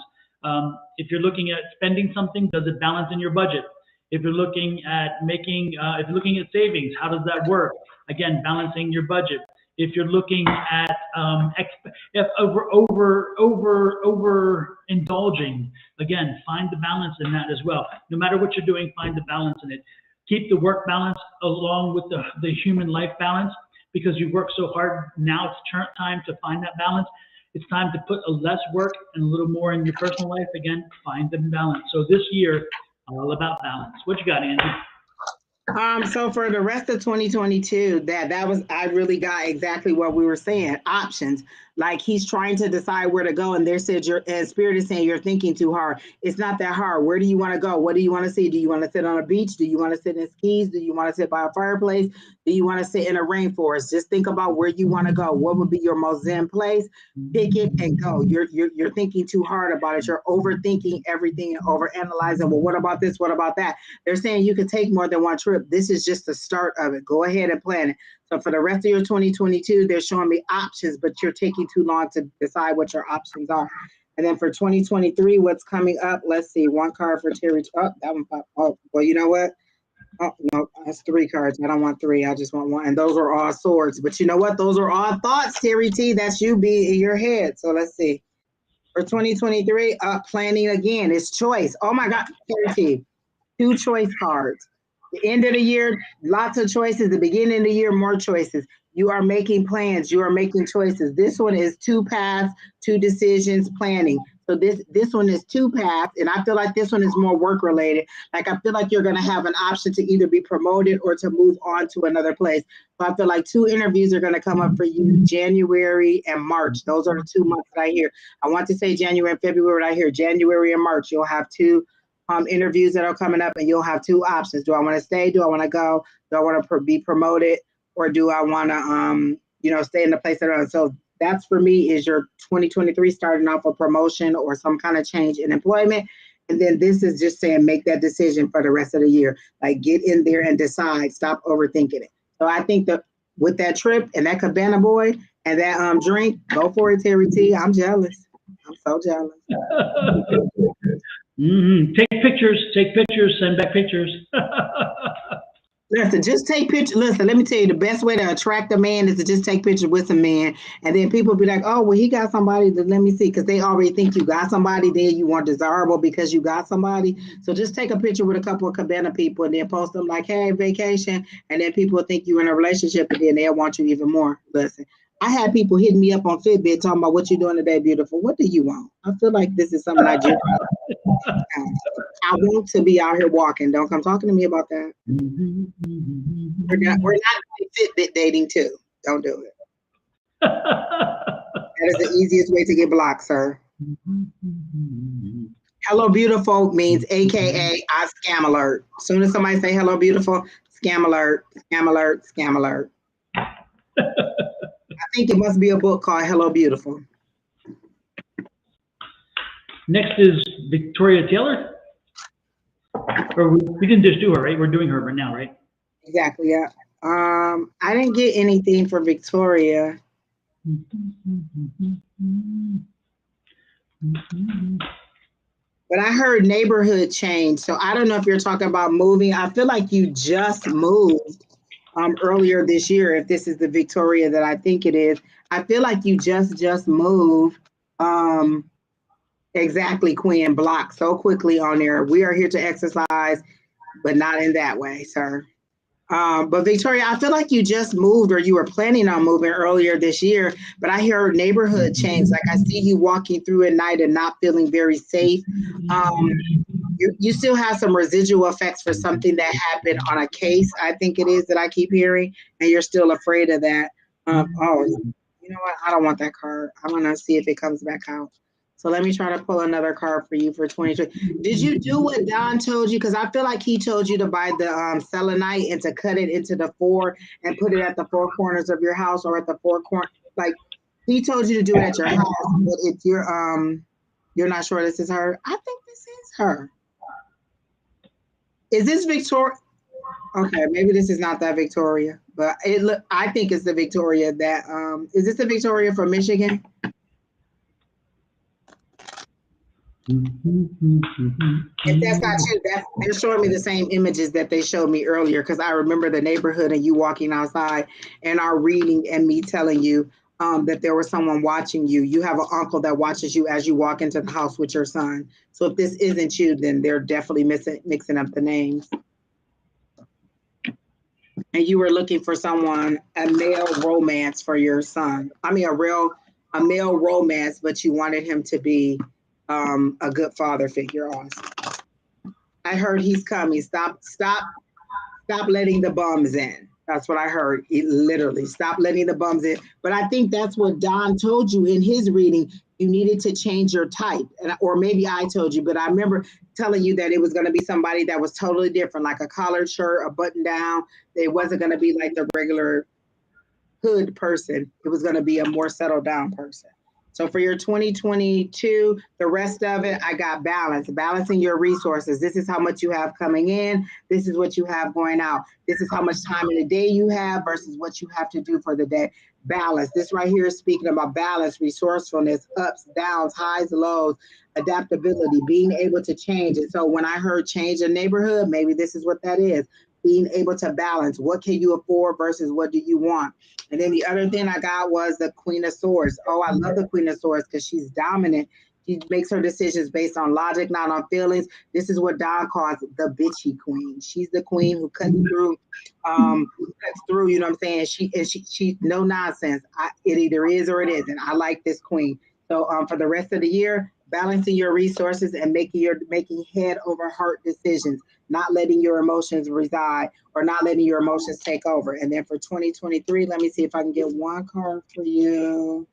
[SPEAKER 1] If you're looking at spending something, does it balance in your budget? If you're looking at savings, how does that work? Again, balancing your budget. If you're looking at over indulging, again, find the balance in that as well. No matter what you're doing, find the balance in it. Keep the work balance along with the human life balance, because you work so hard. Now it's time to find that balance. It's time to put less work and a little more in your personal life. Again, find the balance. So this year, all about balance. What you got, Angie?
[SPEAKER 2] So for the rest of 2022, I really got exactly what we were saying. Options. Like he's trying to decide where to go, and Spirit is saying you're thinking too hard. It's not that hard. Where do you want to go? What do you want to see? Do you want to sit on a beach? Do you want to sit in skis? Do you want to sit by a fireplace? Do you want to sit in a rainforest? Just think about where you want to go. What would be your most zen place? Pick it and go. You're thinking too hard about it. You're overthinking everything and overanalyzing. Well, what about this? What about that? They're saying you can take more than one trip. This is just the start of it. Go ahead and plan it. So for the rest of your 2022, they're showing me options, but you're taking too long to decide what your options are. And then for 2023, what's coming up? Let's see. One card for Terry. Oh, that one popped. Oh, well, you know what? Oh, no, that's 3 cards. I don't want 3. I just want 1. And those are all swords. But you know what? Those are all thoughts, Terry T. That's you be in your head. So let's see. For 2023, planning again. It's choice. Oh my God, Terry T. 2 choice cards. The end of the year, lots of choices. The beginning of the year, more choices. You are making plans. You are making choices. This one is 2 paths, 2 decisions, planning. So this one is 2 paths, and I feel like this one is more work related. Like I feel like you're going to have an option to either be promoted or to move on to another place. So I feel like 2 interviews are going to come up for you, January and March. Those are the 2 months that I hear. I want to say January and February, but I hear January and March. You'll have 2 interviews that are coming up, and you'll have 2 options. Do I want to stay? Do I want to go? Do I want to be promoted? Or do I want to, stay in the place that I'm? So that's for me is your 2023 starting off a promotion or some kind of change in employment. And then this is just saying, make that decision for the rest of the year. Like get in there and decide, stop overthinking it. So I think that with that trip and that Cabana Boy and that drink, go for it, Terry T. I'm jealous. I'm so jealous.
[SPEAKER 1] Take pictures, send back pictures.
[SPEAKER 2] Listen, just take pictures. Listen, let me tell you, the best way to attract a man is to just take pictures with a man. And then people be like, oh, well, he got somebody to let me see. Because they already think you got somebody. Then you want desirable because you got somebody. So just take a picture with a couple of Cabana people and then post them like, hey, vacation. And then people will think you're in a relationship and then they'll want you even more. Listen, I had people hitting me up on Fitbit talking about what you doing today, beautiful. What do you want? I feel like this is something I just I want to be out here walking. Don't come talking to me about that. We're not doing Fitbit dating too. Don't do it. That is the easiest way to get blocked, sir. Hello, beautiful means AKA I scam alert. As soon as somebody say hello, beautiful, scam alert, scam alert, scam alert. I think it must be a book called Hello, Beautiful.
[SPEAKER 1] Next is Victoria Taylor. Or we didn't just do her, right? We're doing her right now, right?
[SPEAKER 2] Exactly, yeah. I didn't get anything for Victoria. But I heard neighborhood change. So I don't know if you're talking about moving. I feel like you just moved earlier this year, if this is the Victoria that I think it is. I feel like you just moved. Exactly, Quinn, blocked so quickly on there. We are here to exercise, but not in that way, sir. But Victoria, I feel like you just moved or you were planning on moving earlier this year, but I hear neighborhood change. Like I see you walking through at night and not feeling very safe. You still have some residual effects for something that happened on a case, I think it is, that I keep hearing, and you're still afraid of that. Oh, you know what? I don't want that card. I'm going to see if it comes back out. So let me try to pull another card for you for 2020. Did you do what Don told you? Because I feel like he told you to buy the selenite and to cut it into the 4 and put it at the 4 corners of your house or at the 4 corners. Like he told you to do it at your house. But if you're not sure this is her, I think this is her. Is this Victoria? Okay, maybe this is not that Victoria, but I think it's the Victoria that is this the Victoria from Michigan? If that's not you, they're showing me the same images that they showed me earlier, because I remember the neighborhood and you walking outside and our reading and me telling you that there was someone watching you. You have an uncle that watches you as you walk into the house with your son. So if this isn't you, then they're definitely mixing up the names. And you were looking for someone, a male romance for your son. I mean, a male romance, but you wanted him to be a good father figure also. I heard he's coming. Stop letting the bums in. That's what I heard. Literally, stop letting the bums in. But I think that's what Don told you in his reading. You needed to change your type. Or maybe I told you, but I remember telling you that it was going to be somebody that was totally different, like a collared shirt, a button down. It wasn't going to be like the regular hood person. It was going to be a more settled down person. So for your 2022, the rest of it, I got balance, balancing your resources. This is how much you have coming in. This is what you have going out. This is how much time in the day you have versus what you have to do for the day. Balance. This right here is speaking about balance, resourcefulness, ups, downs, highs, lows, adaptability, being able to change. And so when I heard change a neighborhood, maybe this is what that is. being able to balance what can you afford versus what do you want. And then the other thing I got was the Queen of Swords. Oh, I love the Queen of Swords because she's dominant. She makes her decisions based on logic, not on feelings. This is what Don calls the bitchy queen. She's the queen who cuts through, you know what I'm saying? She no nonsense. It either is or it isn't. I like this queen. So for the rest of the year, balancing your resources and making head over heart decisions, not letting your emotions reside or not letting your emotions take over. And then for 2023, let me see if I can get one card for you.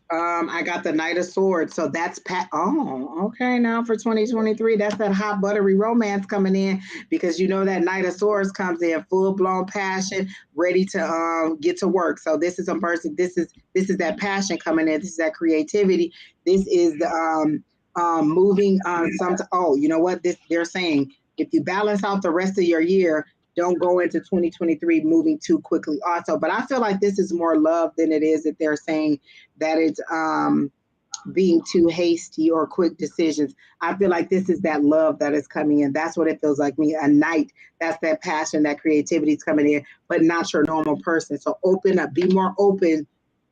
[SPEAKER 2] I got the Knight of Swords. So that's okay. Now for 2023, that's that hot buttery romance coming in, because you know that Knight of Swords comes in full blown passion, ready to get to work. So this is a person. This is that passion coming in. This is that creativity. This is the moving on you know what they're saying. If you balance out the rest of your year, don't go into 2023 moving too quickly also. But I feel like this is more love than it is that they're saying that it's being too hasty or quick decisions. I feel like this is that love that is coming in. That's what it feels like me. A knight, that's that passion, that creativity is coming in, but not your normal person. So open up, be more open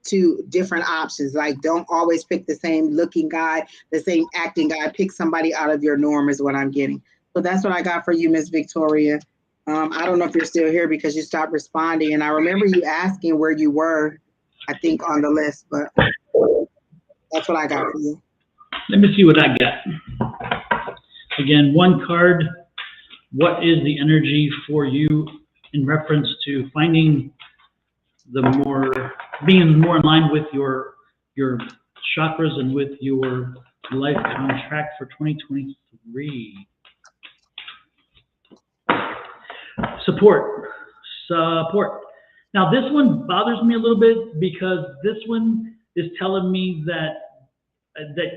[SPEAKER 2] to different options. Like, don't always pick the same looking guy, the same acting guy. Pick somebody out of your norm is what I'm getting. So that's what I got for you, Miss Victoria. I don't know if you're still here because you stopped responding. And I remember you asking where you were, I think, on the list, but that's what I got for you.
[SPEAKER 1] Let me see what I got. Again, one card. What is the energy for you in reference to finding being more in line with your chakras and with your life contract for 2023? Support. Now this one bothers me a little bit because this one is telling me that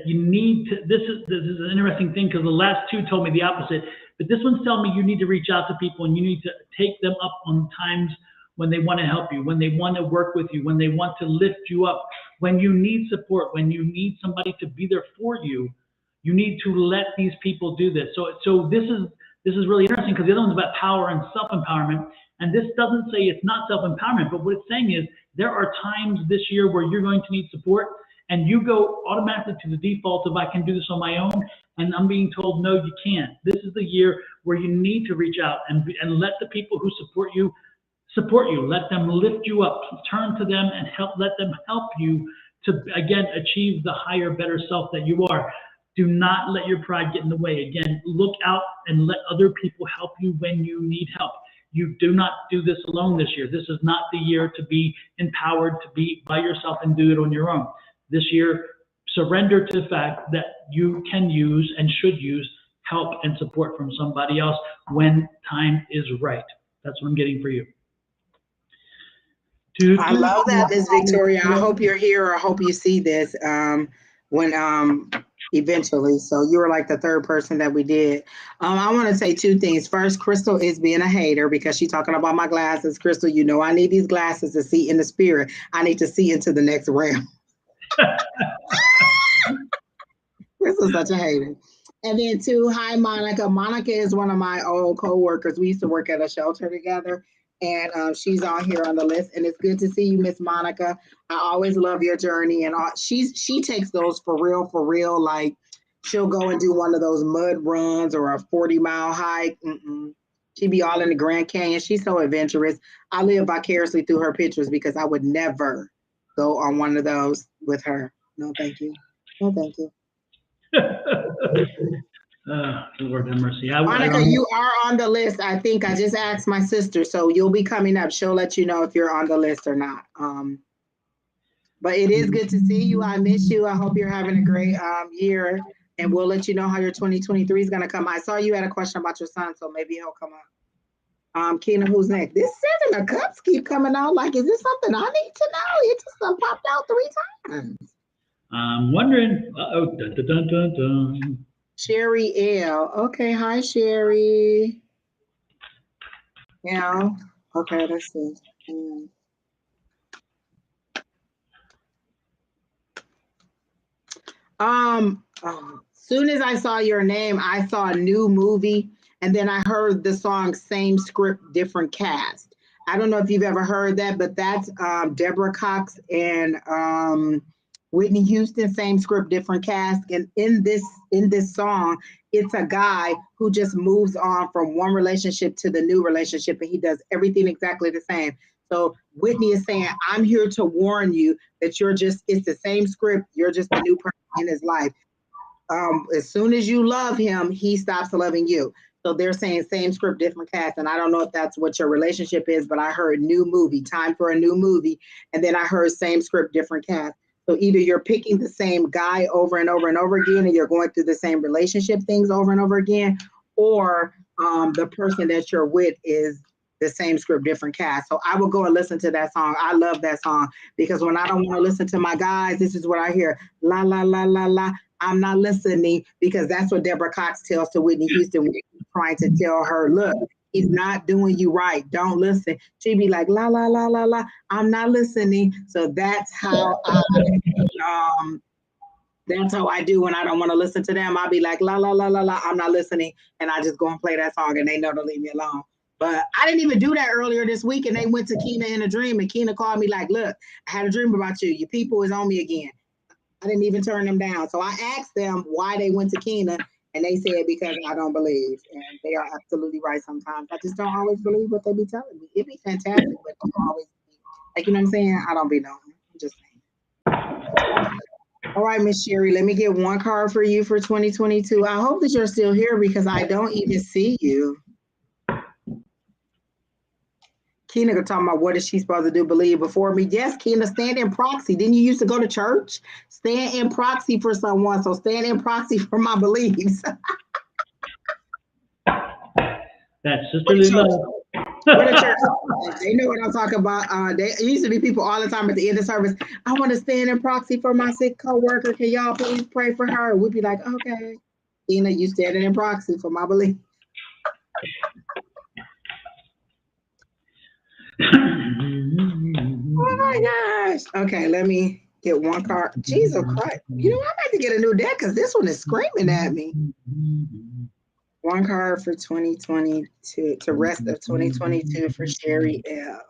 [SPEAKER 1] you need to. This is an interesting thing because the last two told me the opposite. But this one's telling me you need to reach out to people and you need to take them up on times when they want to help you, when they want to work with you, when they want to lift you up, when you need support, when you need somebody to be there for you. You need to let these people do this. So this is really interesting because the other one's about power and self-empowerment. And this doesn't say it's not self-empowerment, but what it's saying is there are times this year where you're going to need support and you go automatically to the default of I can do this on my own, and I'm being told, no, you can't. This is the year where you need to reach out and let the people who support you. Let them lift you up. Turn to them and let them help you to, again, achieve the higher, better self that you are. Do not let your pride get in the way. Again, look out and let other people help you when you need help. You do not do this alone this year. This is not the year to be empowered, to be by yourself and do it on your own. This year, surrender to the fact that you can use and should use help and support from somebody else when time is right. That's what I'm getting for you.
[SPEAKER 2] I love that, Miss Victoria. I hope you're here, or I hope you see this when eventually. So you were like the third person that we did. I want to say two things. First, Crystal is being a hater because she's talking about my glasses. Crystal, you know I need these glasses to see in the spirit. I need to see into the next realm. Crystal's such a hater. And then two, hi Monica. Monica is one of my old co-workers. We used to work at a shelter together. And she's on here on the list, and it's good to see you, Miss Monica. I always love your journey, and she takes those for real. Like she'll go and do one of those mud runs or a 40-mile hike. She'd be all in the Grand Canyon. She's so adventurous. I live vicariously through her pictures because I would never go on one of those with her. No, thank you. No, thank you.
[SPEAKER 1] Lord have mercy.
[SPEAKER 2] Monica, you are on the list. I think I just asked my sister, so you'll be coming up. She'll let you know if you're on the list or not. But it is good to see you. I miss you. I hope you're having a great year, and we'll let you know how your 2023 is going to come. I saw you had a question about your son, so maybe he'll come up. Keena, who's next? This 7 of Cups keep coming out. Like, is this something I need to know? It just popped out 3 times.
[SPEAKER 1] I'm wondering. Dun, dun, dun, dun, dun.
[SPEAKER 2] Sherry L. Okay, hi Sherry. Yeah. Okay, let's see. Soon as I saw your name, I saw a new movie And then I heard the song Same Script, Different Cast. I don't know if you've ever heard that, but that's Deborah Cox and Whitney Houston, Same Script, Different Cast. And in this song, it's a guy who just moves on from one relationship to the new relationship, and he does everything exactly the same. So Whitney is saying, I'm here to warn you that it's the same script. You're just a new person in his life. As soon as you love him, he stops loving you. So they're saying same script, different cast. And I don't know if that's what your relationship is, but I heard new movie, time for a new movie. And then I heard same script, different cast. So either you're picking the same guy over and over and over again, and you're going through the same relationship things over and over again, or the person that you're with is the same script, different cast. So I will go and listen to that song. I love that song because when I don't want to listen to my guys, this is what I hear. La, la, la, la, la. I'm not listening, because that's what Deborah Cox tells to Whitney Houston when he's trying to tell her, look, he's not doing you right. Don't listen. She'd be like, la, la, la, la, la. I'm not listening. So that's how I do when I don't want to listen to them. I'll be like, la, la, la, la, la. I'm not listening. And I just go and play that song, and they know to leave me alone. But I didn't even do that earlier this week, and they went to Keena in a dream, and Keena called me like, look, I had a dream about you. Your people is on me again. I didn't even turn them down. So I asked them why they went to Keena, and they said because I don't believe. And they are absolutely right sometimes. I just don't always believe what they be telling me. It'd be fantastic, but don't always be. Like, you know what I'm saying? I don't be knowing. I'm just saying. All right, Miss Sherry, let me get one card for you for 2022. I hope that you're still here because I don't even see you. Keena talking about what is she supposed to do, believe before me. Yes, Keena, stand in proxy. Didn't you used to go to church? Stand in proxy for someone. So stand in proxy for my beliefs.
[SPEAKER 1] That's sisterly love.
[SPEAKER 2] What a church. They know what I'm talking about. There used to be people all the time at the end of service. I want to stand in proxy for my sick coworker. Can y'all please pray for her? We'd be like, okay. Keena, you standing in proxy for my belief. Oh my gosh. Okay, let me get one card. Jesus Christ. You know, I might have to get a new deck because this one is screaming at me. One card for 2022, to rest of 2022 for Sherry L.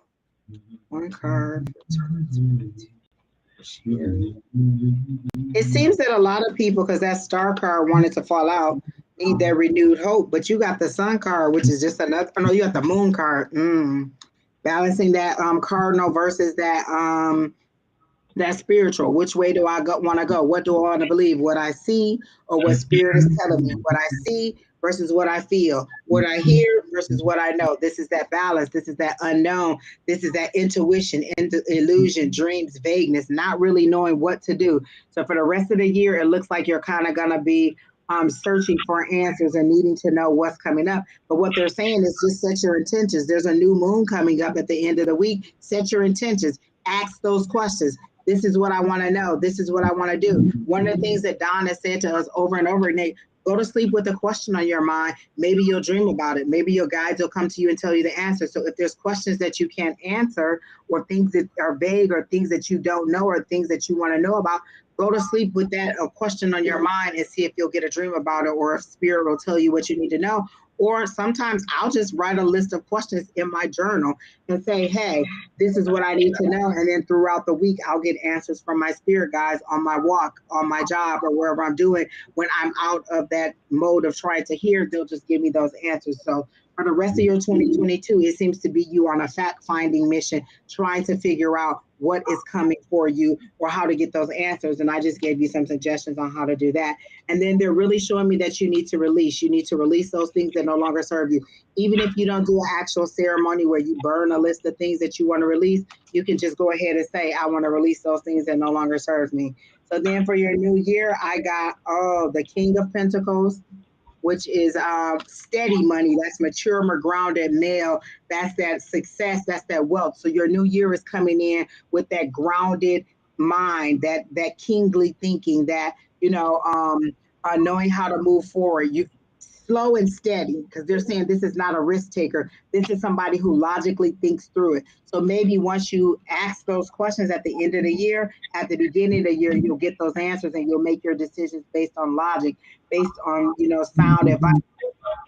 [SPEAKER 2] One card for 2022 for Sherry. It seems that a lot of people, because that star card wanted to fall out, need that renewed hope. But you got the sun card, which is just another, oh no, you got the moon card. Balancing that cardinal versus that spiritual. Which way do I want to go? What do I want to believe? What I see or what spirit is telling me? What I see versus what I feel. What I hear versus what I know. This is that balance. This is that unknown. This is that intuition, illusion, dreams, vagueness, not really knowing what to do. So for the rest of the year, it looks like you're kind of going to be searching for answers and needing to know what's coming up. But what they're saying is just set your intentions. There's a new moon coming up at the end of the week. Set your intentions. Ask those questions. This is what I want to know. This is what I want to do. One of the things that Don has said to us over and over, Nate, go to sleep with a question on your mind. Maybe you'll dream about it. Maybe your guides will come to you and tell you the answer. So if there's questions that you can't answer, or things that are vague, or things that you don't know, or things that you want to know about, go to sleep with that question on your mind and see if you'll get a dream about it, or if spirit will tell you what you need to know. Or sometimes I'll just write a list of questions in my journal and say, hey, this is what I need to know. And then throughout the week, I'll get answers from my spirit guides on my walk, on my job, or wherever I'm doing. When I'm out of that mode of trying to hear, they'll just give me those answers. So for the rest of your 2022, it seems to be you on a fact-finding mission, trying to figure out what is coming for you or how to get those answers. And I just gave you some suggestions on how to do that. And then they're really showing me that you need to release. You need to release those things that no longer serve you. Even if you don't do an actual ceremony where you burn a list of things that you want to release, you can just go ahead and say, I want to release those things that no longer serve me. So then for your new year, I got, the King of Pentacles, which is steady money. That's mature, more grounded male. That's that success. That's that wealth. So your new year is coming in with that grounded mind, that kingly thinking, that, knowing how to move forward. You slow and steady, because they're saying this is not a risk taker. This is somebody who logically thinks through it. So maybe once you ask those questions at the end of the year, at the beginning of the year, you'll get those answers and you'll make your decisions based on logic, based on, sound advice.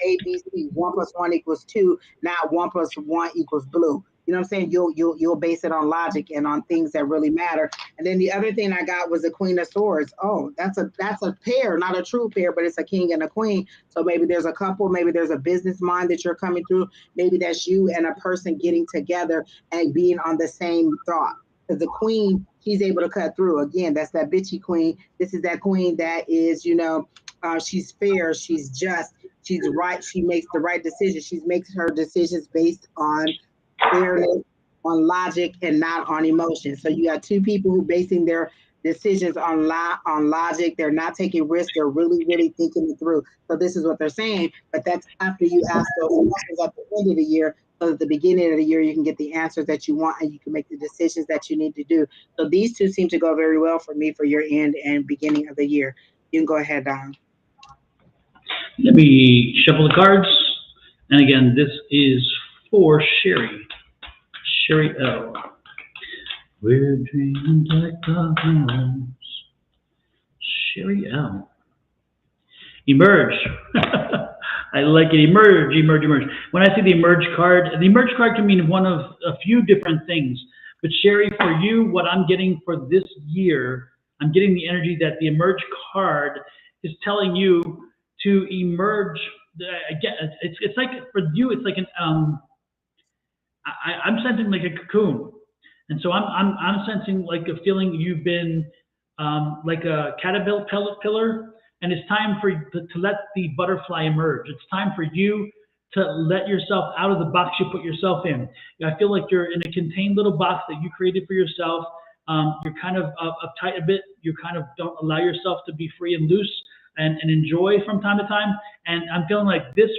[SPEAKER 2] A, B, C. 1 + 1 = 2, not 1 + 1 = blue. You know what I'm saying? You'll base it on logic and on things that really matter. And then the other thing I got was the Queen of Swords. Oh, that's a pair, not a true pair, but it's a king and a queen. So maybe there's a couple, maybe there's a business mind that you're coming through. Maybe that's you and a person getting together and being on the same thought. Because the queen, she's able to cut through. Again, that's that bitchy queen. This is that queen that is, she's fair, she's just, she's right, she makes the right decision. She makes her decisions based on fairness, on logic, and not on emotion. So you got two people who basing their decisions on logic. They're not taking risks. They're really, really thinking it through. So this is what they're saying. But that's after you ask those questions at the end of the year. So at the beginning of the year, you can get the answers that you want and you can make the decisions that you need to do. So these two seem to go very well for me for your end and beginning of the year. You can go ahead, Don.
[SPEAKER 1] Let me shuffle the cards. And again, this is for Sherry. Sherry L. We're dreaming like clouds. Sherry L. Emerge. I like it. Emerge, emerge, emerge. When I see the emerge card can mean one of a few different things. But Sherry, for you, what I'm getting for this year, I'm getting the energy that the emerge card is telling you to emerge. Again, it's like for you, it's like an I'm sensing like a cocoon, and so I'm sensing like a feeling you've been like a caterpillar, and it's time for you to let the butterfly emerge. It's time for you to let yourself out of the box you put yourself in. I feel like you're in a contained little box that you created for yourself. You're kind of uptight a bit. You kind of don't allow yourself to be free and loose and enjoy from time to time. And I'm feeling like this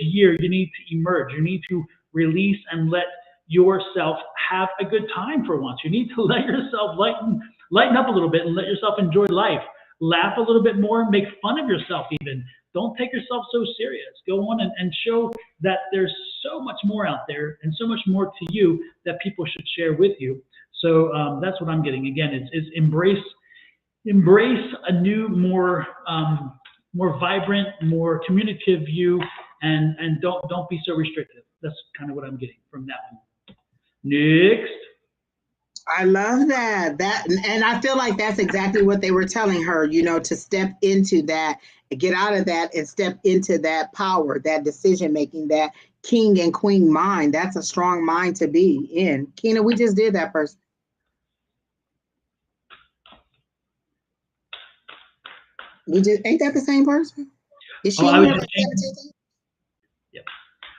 [SPEAKER 1] year you need to emerge. You need to release and let yourself have a good time for once. You need to let yourself lighten up a little bit and let yourself enjoy life. Laugh a little bit more, make fun of yourself even. Don't take yourself so serious. Go on and show that there's so much more out there and so much more to you that people should share with you. So that's what I'm getting. Again, is embrace a new, more vibrant, more communicative you, and don't be so restrictive. That's kind of what I'm getting from that one. Next.
[SPEAKER 2] I love that. And I feel like that's exactly what they were telling her, to step into that, get out of that and step into that power, that decision making, that king and queen mind. That's a strong mind to be in. Keena, we just did that person. Ain't that the same person? Is she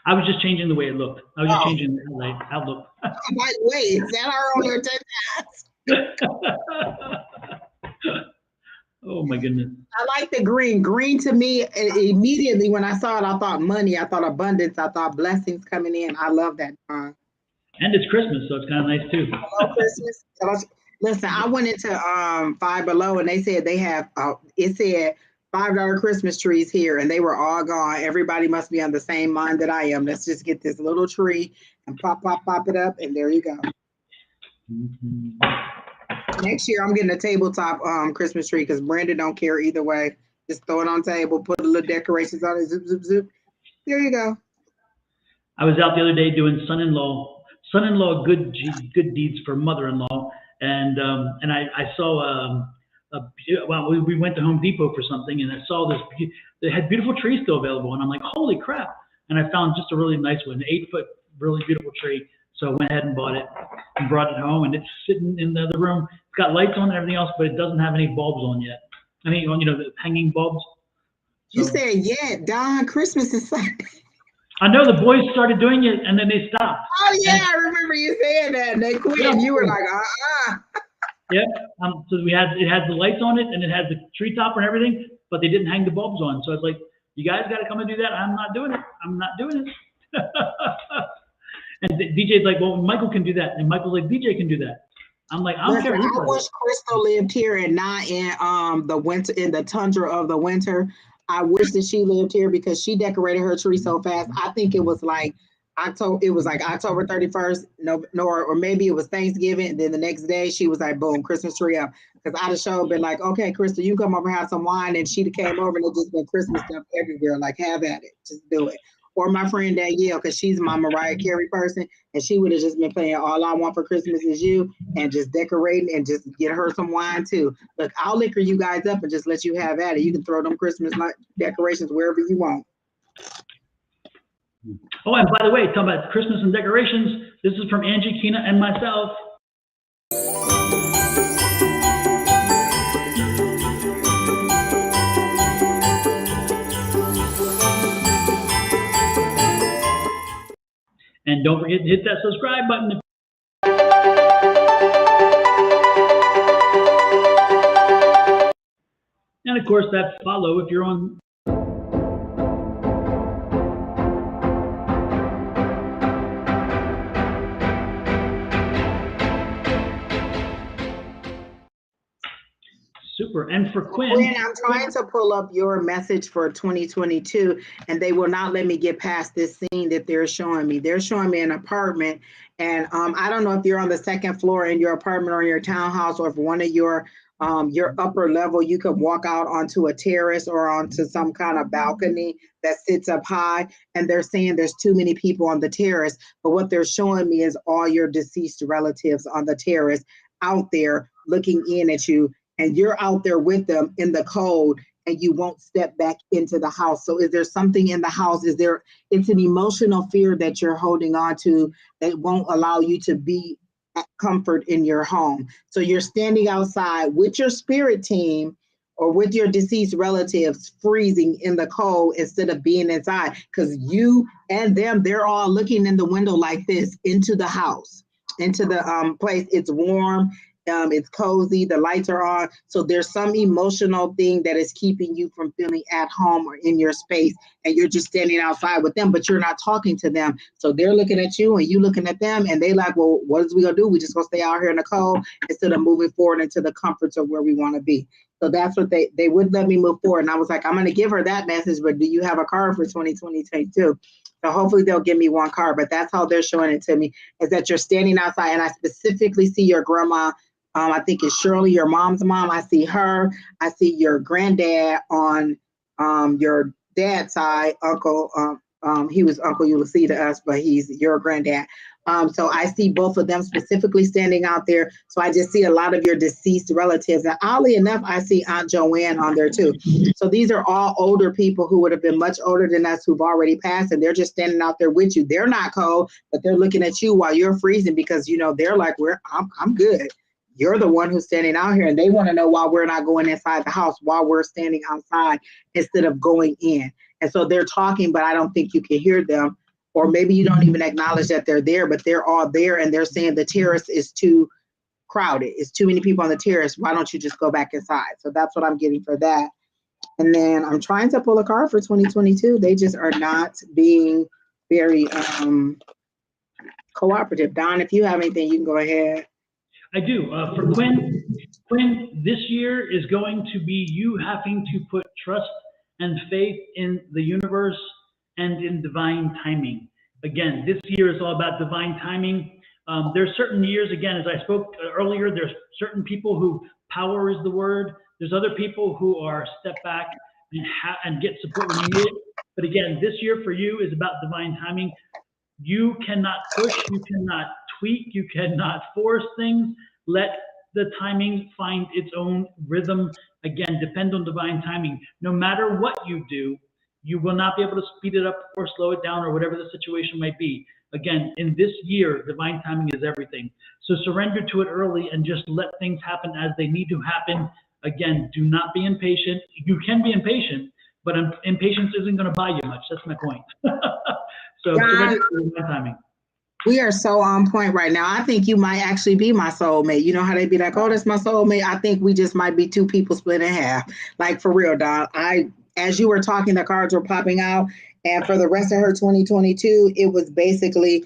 [SPEAKER 1] I was just changing the way it looked. I was just changing the outlook.
[SPEAKER 2] By the way, is that our only
[SPEAKER 1] Oh my goodness.
[SPEAKER 2] I like the green. Green to me, immediately when I saw it, I thought money, I thought abundance, I thought blessings coming in. I love that.
[SPEAKER 1] And it's Christmas, so it's kind of nice too.
[SPEAKER 2] Hello, Christmas. Listen, I went into Five Below and they said they have, it said $5 Christmas trees here and they were all gone. Everybody must be on the same mind that I am. Let's just get this little tree and pop it up, and there you go. Mm-hmm. Next year, I'm getting a tabletop Christmas tree because Brandon don't care either way. Just throw it on the table, put a little decorations on it, zip, zip, zip. There you go. I
[SPEAKER 1] was out the other day doing son-in-law good deeds for mother-in-law, and I saw we went to Home Depot for something, and I saw this. They had beautiful trees still available, and I'm like, holy crap! And I found just a really nice one, 8-foot, really beautiful tree. So I went ahead and bought it and brought it home, and it's sitting in the other room. It's got lights on and everything else, but it doesn't have any bulbs on yet. I mean, the hanging bulbs.
[SPEAKER 2] So, you said, yeah, Don, Christmas is Sunday.
[SPEAKER 1] I know the boys started doing it, and then they stopped.
[SPEAKER 2] Oh, yeah, I remember you saying that. And they quit, and you were like,
[SPEAKER 1] Yeah, so it had the lights on it, and it had the treetop and everything, but they didn't hang the bulbs on. So I was like, you guys got to come and do that. I'm not doing it. And DJ's like, well, Michael can do that. And Michael's like, DJ can do that. I'm like, I don't care.
[SPEAKER 2] I wish Crystal lived here and not in the winter, in the tundra of the winter. I wish that she lived here because she decorated her tree so fast. I think it was like October, it was like October 31st, or maybe it was Thanksgiving. And then the next day she was like, boom, Christmas tree up. Because I'd have shown been like, okay, Crystal, you come over and have some wine. And she'd have came over and it just been Christmas stuff everywhere. Like, have at it, just do it. Or my friend Danielle, because she's my Mariah Carey person, and she would have just been playing All I Want for Christmas Is You and just decorating and just get her some wine too. Look, I'll liquor you guys up and just let you have at it. You can throw them Christmas decorations wherever you want.
[SPEAKER 1] Oh, and by the way, talking about Christmas and decorations, this is from Angie, Kina, and myself. And don't forget to hit that subscribe button. And of course, that follow if you're on. Super. And for Quinn,
[SPEAKER 2] I'm trying to pull up your message for 2022, and they will not let me get past this scene that they're showing me. They're showing me an apartment, and I don't know if you're on the second floor in your apartment or your townhouse, or if one of your upper level, you could walk out onto a terrace or onto some kind of balcony that sits up high, and they're saying there's too many people on the terrace. But what they're showing me is all your deceased relatives on the terrace out there looking in at you. And you're out there with them in the cold, and you won't step back into the house. So is there something in the house? It's an emotional fear that you're holding on to that won't allow you to be at comfort in your home. So you're standing outside with your spirit team or with your deceased relatives freezing in the cold instead of being inside, because you and them, they're all looking in the window like this into the house, into the place. It's warm. It's cozy, the lights are on. So there's some emotional thing that is keeping you from feeling at home or in your space. And you're just standing outside with them, but you're not talking to them. So they're looking at you and you looking at them, and they like, well, what is we gonna do? We just gonna stay out here in the cold instead of moving forward into the comforts of where we want to be. So that's what they wouldn't let me move forward. And I was like, I'm gonna give her that message, but do you have a card for 2022? So hopefully they'll give me one card, but that's how they're showing it to me, is that you're standing outside. And I specifically see your grandma. I think it's Shirley, your mom's mom. I see her. I see your granddad on your dad's side, Uncle. He was Uncle Ulysses to us, but he's your granddad. So I see both of them specifically standing out there. So I just see a lot of your deceased relatives. And oddly enough, I see Aunt Joanne on there too. So these are all older people who would have been much older than us, who've already passed, and they're just standing out there with you. They're not cold, but they're looking at you while you're freezing, because they're like, I'm good. You're the one who's standing out here, and they want to know why we're not going inside the house, while we're standing outside instead of going in. And so they're talking, but I don't think you can hear them, or maybe you don't even acknowledge that they're there, but they're all there, and they're saying the terrace is too crowded. It's too many people on the terrace. Why don't you just go back inside? So that's what I'm getting for that. And then I'm trying to pull a card for 2022. They just are not being very cooperative. Don, if you have anything, you can go ahead.
[SPEAKER 1] I do. For Quinn, this year is going to be you having to put trust and faith in the universe and in divine timing. Again, this year is all about divine timing. There's certain years, again, as I spoke earlier, there's certain people who power is the word. There's other people who are step back and get support when you need it. But again, this year for you is about divine timing. You cannot push, you cannot tweak, you cannot force things. Let the timing find its own rhythm. Again, depend on divine timing. No matter what you do, you will not be able to speed it up or slow it down or whatever the situation might be. Again, in this year, divine timing is everything. So surrender to it early and just let things happen as they need to happen. Again, do not be impatient. You can be impatient, but impatience isn't going to buy you much. That's my point. So surrender to divine timing.
[SPEAKER 2] We are so on point right now. I think you might actually be my soulmate. You know how they be like, oh, that's my soulmate. I think we just might be two people split in half. Like, for real, Don. As you were talking, the cards were popping out. And for the rest of her 2022, it was basically,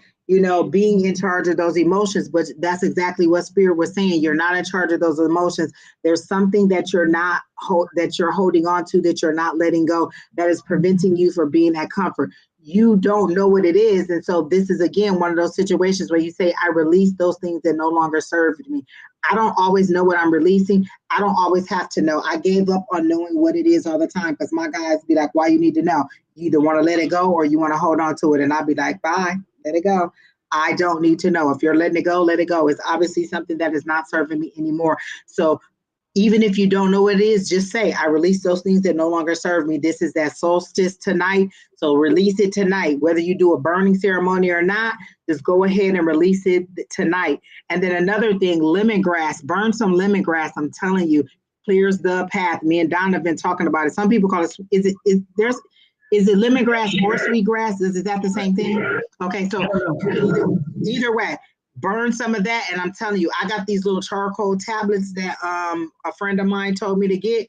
[SPEAKER 2] being in charge of those emotions. But that's exactly what Spirit was saying. You're not in charge of those emotions. There's something that you're holding on to, that you're not letting go, that is preventing you from being at comfort. you don't know what it is. And so this is, again, one of those situations where you say, I release those things that no longer serve me. I don't always know what I'm releasing. I don't always have to know. I gave up on knowing what it is all the time because my guys be like, why you need to know? You either want to let it go or you want to hold on to it. And I'll be like, bye, let it go. I don't need to know. If you're letting it go, let it go. It's obviously something that is not serving me anymore. So even if you don't know what it is, just say, I release those things that no longer serve me. This is that solstice tonight. So release it tonight. Whether you do a burning ceremony or not, just go ahead and release it tonight. And then another thing, lemongrass, burn some lemongrass. I'm telling you, clears the path. Me and Don have been talking about it. Some people call it, is it lemongrass or sweetgrass? Is that the same thing? Okay, so either way, burn some of that. And I'm telling you, I got these little charcoal tablets that a friend of mine told me to get.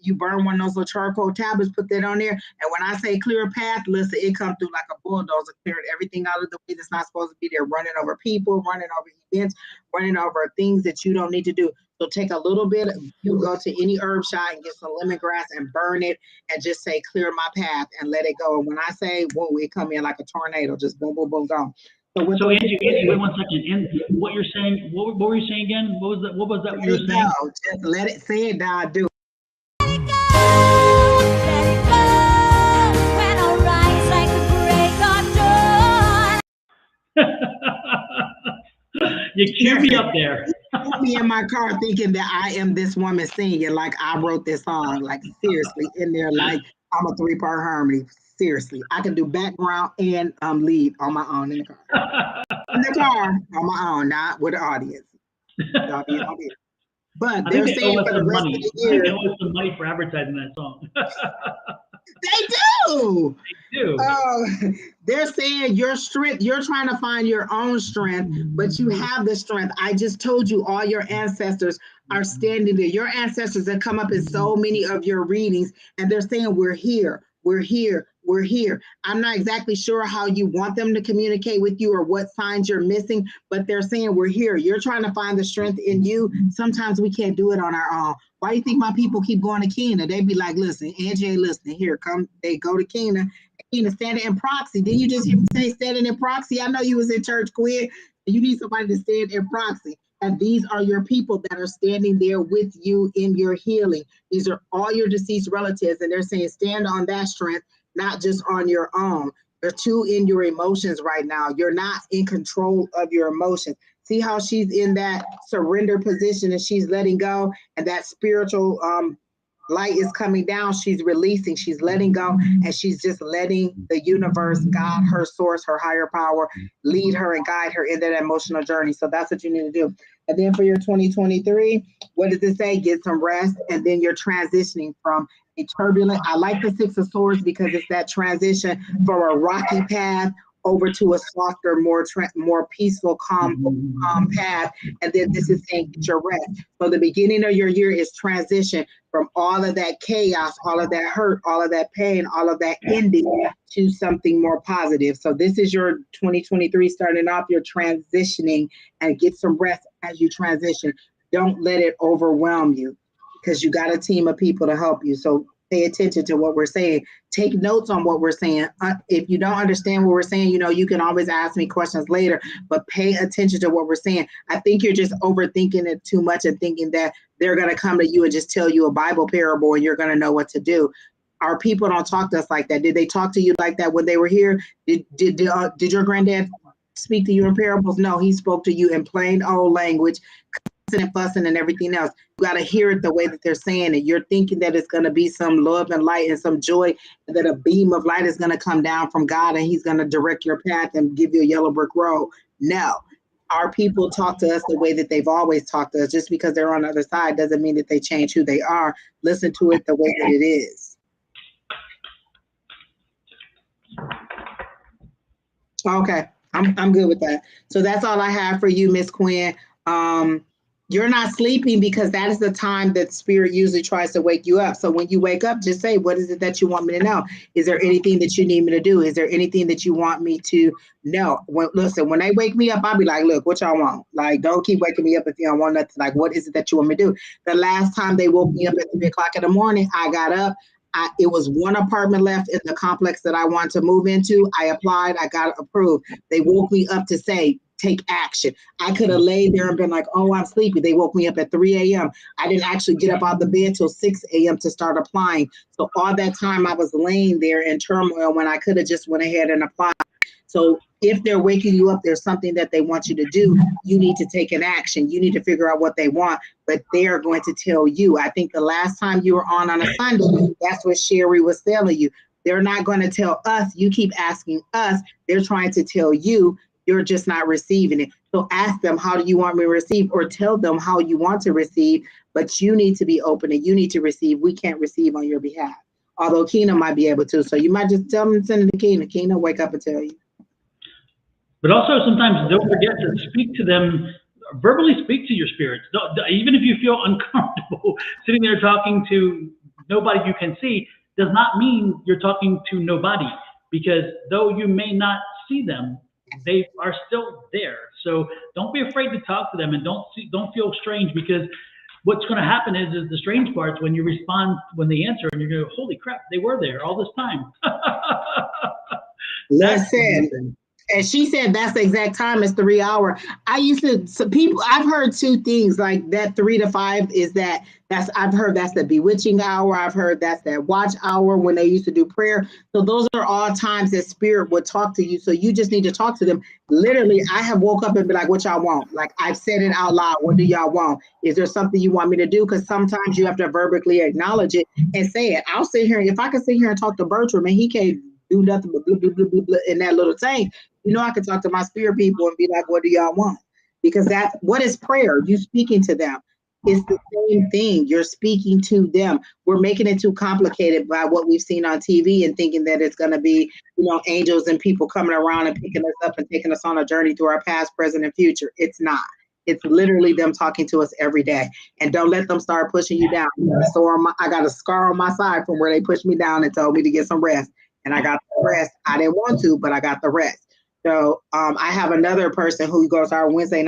[SPEAKER 2] You burn one of those little charcoal tablets, put that on there. And when I say clear a path, listen, it comes through like a bulldozer, clearing everything out of the way that's not supposed to be there, running over people, running over events, running over things that you don't need to do. So take a little bit, you go to any herb shop and get some lemongrass and burn it and just say, clear my path and let it go. And when I say, whoa, it come in like a tornado, just boom, boom, boom, gone.
[SPEAKER 1] So Angie, wait 1 second. And what you're saying, what were you saying again? What was that you were saying?
[SPEAKER 2] Just let it say it, Don, do it.
[SPEAKER 1] You queued me up there.
[SPEAKER 2] Put me in my car thinking that I am this woman singing, like I wrote this song, like seriously, in there, like I'm a 3-part harmony. Seriously, I can do background and lead on my own in the car. In the car on my own, not with the audience. But they're saying for the rest of the year,
[SPEAKER 1] they owe us some money for advertising that song.
[SPEAKER 2] They do.
[SPEAKER 1] They do.
[SPEAKER 2] They're saying your strength, you're trying to find your own strength, but you have the strength. I just told you all your ancestors are standing there. Your ancestors have come up in so many of your readings, and they're saying, we're here, we're here, we're here. I'm not exactly sure how you want them to communicate with you or what signs you're missing, but they're saying we're here. You're trying to find the strength in you. Sometimes we can't do it on our own. Why do you think my people keep going to Kena? They be like, listen, Angie ain't listening. Here, come. They go to Kena. Kena standing in proxy. Didn't you just hear me say standing in proxy? I know you was in church, Quinn. You need somebody to stand in proxy. And these are your people that are standing there with you in your healing. These are all your deceased relatives. And they're saying stand on that strength, not just on your own. You're too in your emotions right now. You're not in control of your emotions. See how she's in that surrender position and she's letting go, and that spiritual light is coming down. She's releasing, she's letting go, and she's just letting the universe, God, her source, her higher power, lead her and guide her in that emotional journey. So that's what you need to do. And then for your 2023, what does it say? Get some rest. And then you're transitioning from a turbulent, I like the 6 of Swords because it's that transition from a rocky path over to a softer, more peaceful, calm path. And then this is saying get your rest. So the beginning of your year is transition from all of that chaos, all of that hurt, all of that pain, all of that ending to something more positive. So this is your 2023 starting off, you're transitioning, and get some rest as you transition. Don't let it overwhelm you because you got a team of people to help you. So pay attention to what we're saying. Take notes on what we're saying. If you don't understand what we're saying, you can always ask me questions later, but pay attention to what we're saying. I think you're just overthinking it too much and thinking that they're going to come to you and just tell you a Bible parable and you're going to know what to do. Our people don't talk to us like that. Did they talk to you like that when they were here? Did your granddad speak to you in parables? No, he spoke to you in plain old language, and fussing and everything else. You got to hear it the way that they're saying it. You're thinking that it's going to be some love and light and some joy, and that a beam of light is going to come down from God and he's going to direct your path and give you a yellow brick road. No, our people talk to us the way that they've always talked to us. Just because they're on the other side doesn't mean that they change who they are. Listen to it the way that it is. Okay, I'm good with that. So that's all I have for you, Miss Quinn. You're not sleeping because that is the time that spirit usually tries to wake you up. So when you wake up, just say, what is it that you want me to know? Is there anything that you need me to do? Is there anything that you want me to know? Listen, when they wake me up, I'll be like, look, what y'all want? Like, don't keep waking me up if you don't want nothing. Like, what is it that you want me to do? The last time they woke me up at 3 o'clock in the morning, I got up. It was one apartment left in the complex that I wanted to move into. I applied, I got approved. They woke me up to say, take action. I could have laid there and been like, oh, I'm sleepy. They woke me up at 3 a.m. I didn't actually get up out of the bed till 6 a.m. to start applying. So all that time I was laying there in turmoil when I could have just went ahead and applied. So if they're waking you up, there's something that they want you to do. You need to take an action. You need to figure out what they want, but they are going to tell you. I think the last time you were on a Sunday, that's what Sherry was telling you. They're not going to tell us. You keep asking us. They're trying to tell you. You're just not receiving it. So ask them, how do you want me to receive? Or tell them how you want to receive, but you need to be open and you need to receive. We can't receive on your behalf. Although Keena might be able to. So you might just tell them to send it to Keena. Keena, wake up and tell you.
[SPEAKER 1] But also sometimes don't forget to speak to them, verbally speak to your spirits. Even if you feel uncomfortable sitting there talking to nobody you can see, does not mean you're talking to nobody, because though you may not see them, they are still there. So don't be afraid to talk to them, and don't feel strange, because what's going to happen is the strange parts when you respond, when they answer, and you're going, holy crap, they were there all this time.
[SPEAKER 2] Listen. And she said that's the exact time. It's 3 hours. I've heard two things, like that 3 to 5 is I've heard that's the bewitching hour. I've heard that's that watch hour when they used to do prayer. So those are all times that spirit would talk to you. So you just need to talk to them. Literally, I have woke up and be like, what y'all want? Like, I've said it out loud. What do y'all want? Is there something you want me to do? Because sometimes you have to verbally acknowledge it and say it. I'll sit here. If I can sit here and talk to Bertram and he can't do nothing but blah, blah, blah, blah, blah in that little thing, I can talk to my spirit people and be like, what do y'all want? Because what is prayer? You speaking to them. It's the same thing. You're speaking to them. We're making it too complicated by what we've seen on TV and thinking that it's going to be, angels and people coming around and picking us up and taking us on a journey through our past, present, and future. It's not. It's literally them talking to us every day. And don't let them start pushing you down. I got a scar on my side from where they pushed me down and told me to get some rest. And I got the rest. I didn't want to, but I got the rest. So I have another person who goes to our Monday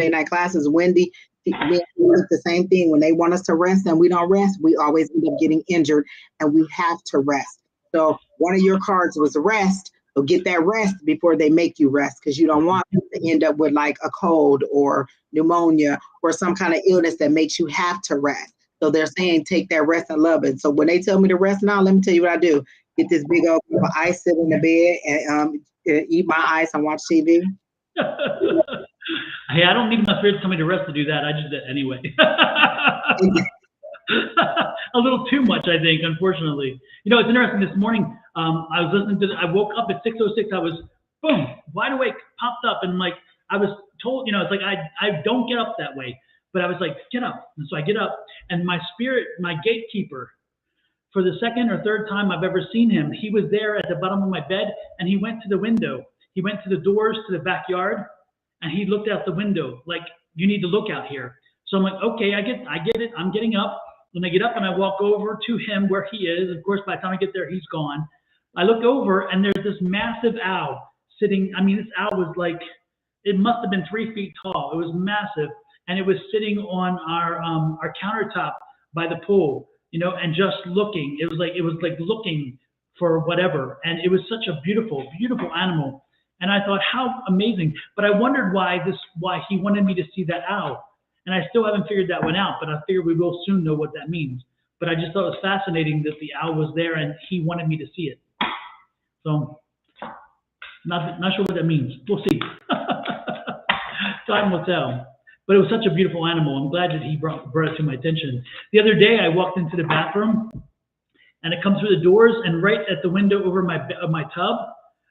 [SPEAKER 2] night classes, Wendy. We do the same thing. When they want us to rest and we don't rest, we always end up getting injured, and we have to rest. So one of your cards was rest. So get that rest before they make you rest, because you don't want to end up with like a cold or pneumonia or some kind of illness that makes you have to rest. So they're saying take that rest and love it. So when they tell me to rest now, let me tell you what I do. Get this big old cup of ice, sit in the bed, and eat my ice and watch TV.
[SPEAKER 1] Hey, I don't need my spirit to tell me to rest to do that. I just did anyway. A little too much, I think, unfortunately. It's interesting. This morning, I was listening I woke up at 6:06. I was, boom, wide awake, popped up. And like, I was told, it's like, I don't get up that way. But I was like, get up. And so I get up, and my spirit, my gatekeeper, for the second or third time I've ever seen him, he was there at the bottom of my bed, and he went to the window. He went to the doors to the backyard, and he looked out the window like, you need to look out here. So I'm like, okay, I get it. I'm getting up. When I get up and I walk over to him where he is, of course, by the time I get there, he's gone. I look over, and there's this massive owl sitting. I mean, this owl was like, it must have been 3 feet tall. It was massive. And it was sitting on our countertop by the pool. And just looking. It was like looking for whatever. And it was such a beautiful, beautiful animal. And I thought, how amazing. But I wondered why he wanted me to see that owl. And I still haven't figured that one out, but I figure we will soon know what that means. But I just thought it was fascinating that the owl was there and he wanted me to see it. So not sure what that means. We'll see. Time will tell. But it was such a beautiful animal. I'm glad that he brought it to my attention. The other day, I walked into the bathroom, and it comes through the doors, and right at the window over my tub,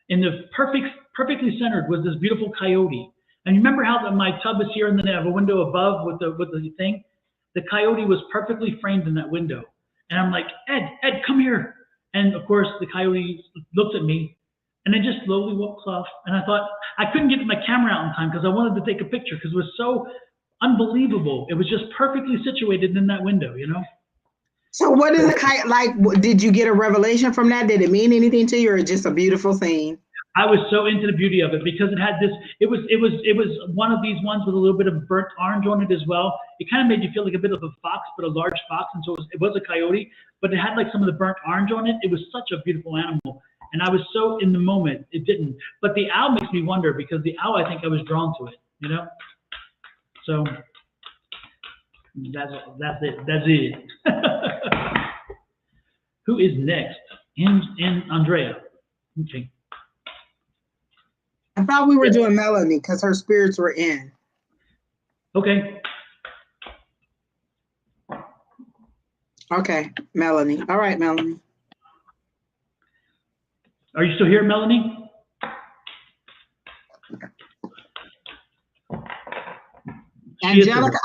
[SPEAKER 1] in the perfectly centered, was this beautiful coyote. And you remember how my tub is here, and then I have a window above with the thing? The coyote was perfectly framed in that window. And I'm like, Ed, come here. And of course, the coyote looked at me, and then just slowly walks off. And I thought, I couldn't get my camera out in time because I wanted to take a picture because it was so unbelievable. It was just perfectly situated in that window,
[SPEAKER 2] So what is a kite like? Did you get a revelation from that? Did it mean anything to you, or just a beautiful scene?
[SPEAKER 1] I was so into the beauty of it because it had this. It was one of these ones with a little bit of burnt orange on it as well. It kind of made you feel like a bit of a fox, but a large fox, and so it was a coyote, but it had like some of the burnt orange on it. It was such a beautiful animal, and I was so in the moment. It didn't, but the owl makes me wonder because the owl, I think I was drawn to it. You know, so that's it. That's it. Who is next? And Andrea. Okay.
[SPEAKER 2] I thought we were doing Melanie because her spirits were in.
[SPEAKER 1] Okay.
[SPEAKER 2] Okay, Melanie. All right, Melanie.
[SPEAKER 1] Are you still here, Melanie?
[SPEAKER 2] Angelica,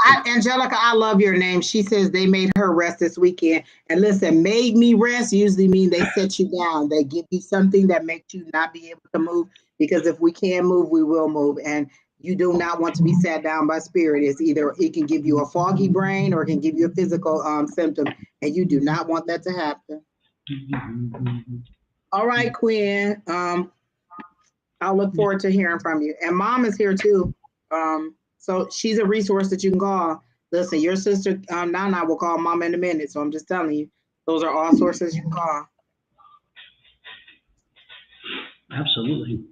[SPEAKER 2] I love your name. She says they made her rest this weekend. And listen, made me rest usually mean they set you down. They give you something that makes you not be able to move. Because if we can move, we will move. And you do not want to be sat down by spirit. It's either it can give you a foggy brain or it can give you a physical symptom. And you do not want that to happen. All right, Quinn. I'll look forward to hearing from you. And Mom is here too. So she's a resource that you can call. Listen, your sister, Nana, will call Mama in a minute. So I'm just telling you, those are all sources you can call.
[SPEAKER 1] Absolutely.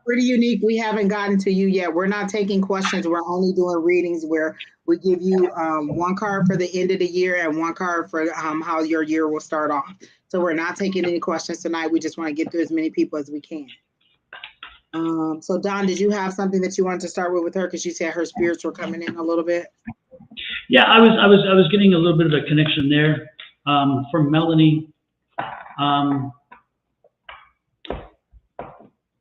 [SPEAKER 2] Pretty unique. We haven't gotten to you yet. We're not taking questions. We're only doing readings where we give you one card for the end of the year and one card for how your year will start off. So we're not taking any questions tonight. We just want to get through as many people as we can. So Don, did you have something that you wanted to start with her? Because you said her spirits were coming in a little bit.
[SPEAKER 1] Yeah, I was getting a little bit of a connection there from Melanie.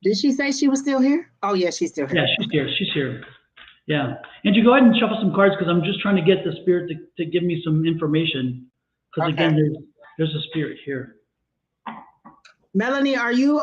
[SPEAKER 2] Did she say she was still here? Oh yeah, she's still here.
[SPEAKER 1] Yeah, she's here. She's here. Yeah. Angie, go ahead and shuffle some cards because I'm just trying to get the spirit to give me some information. Because again, there's a spirit here.
[SPEAKER 2] Melanie, are you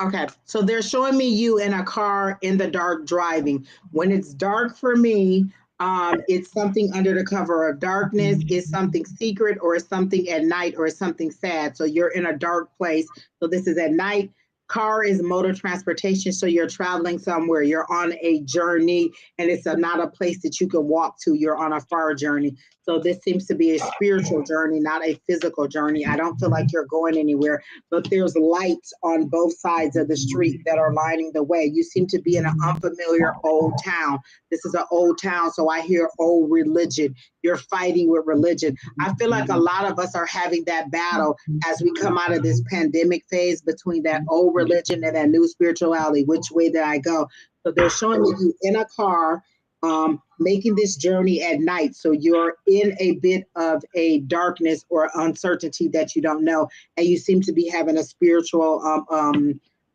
[SPEAKER 2] okay? So they're showing me you in a car in the dark driving. When it's dark for me, it's something under the cover of darkness, it's something secret, or it's something at night, or it's something sad. So you're in a dark place. So this is at night. Car is motor transportation, so you're traveling somewhere. You're on a journey, and it's not a place that you can walk to. You're on a far journey. So this seems to be a spiritual journey, not a physical journey. I don't feel like you're going anywhere, but there's lights on both sides of the street that are lining the way. You seem to be in an unfamiliar old town. This is an old town, so I hear old religion. You're fighting with religion. I feel like a lot of us are having that battle as we come out of this pandemic phase between that old religion and that new spirituality. Which way did I go? So they're showing me you in a car, making this journey at night. So you're in a bit of a darkness or uncertainty that you don't know. And you seem to be having a spiritual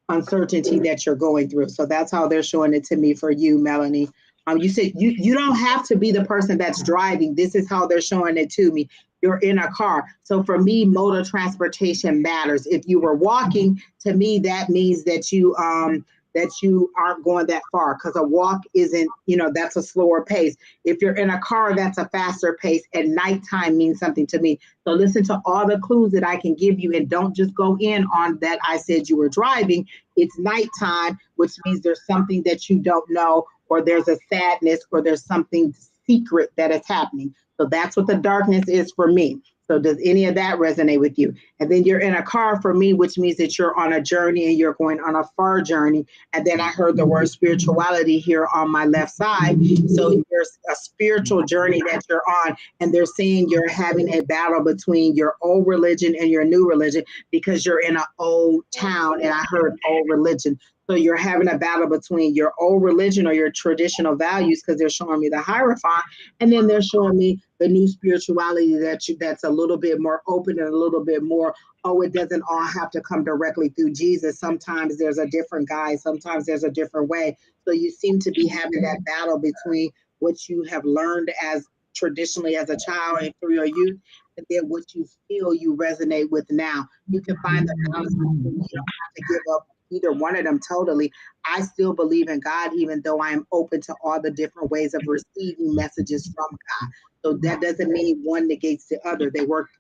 [SPEAKER 2] uncertainty that you're going through. So that's how they're showing it to me for you, Melanie. You said you don't have to be the person that's driving. This is how they're showing it to me. You're in a car. So for me, motor transportation matters. If you were walking, to me, that means that you aren't going that far, because a walk isn't, that's a slower pace. If you're in a car, that's a faster pace, and nighttime means something to me. So listen to all the clues that I can give you, and don't just go in on that I said you were driving. It's nighttime, which means there's something that you don't know, or there's a sadness, or there's something secret that is happening. So that's what the darkness is for me. So does any of that resonate with you? And then you're in a car for me, which means that you're on a journey and you're going on a far journey. And then I heard the word spirituality here on my left side. So there's a spiritual journey that you're on, and they're saying you're having a battle between your old religion and your new religion, because you're in an old town, and I heard old religion. So you're having a battle between your old religion or your traditional values, because they're showing me the Hierophant, and then they're showing me the new spirituality that's a little bit more open and a little bit more, it doesn't all have to come directly through Jesus. Sometimes there's a different guide. Sometimes there's a different way. So you seem to be having that battle between what you have learned as traditionally as a child and through your youth, and then what you feel you resonate with now. You can find the balance. You don't have to give up either one of them totally. I still believe in God, even though I am open to all the different ways of receiving messages from God. So that doesn't mean one negates the other.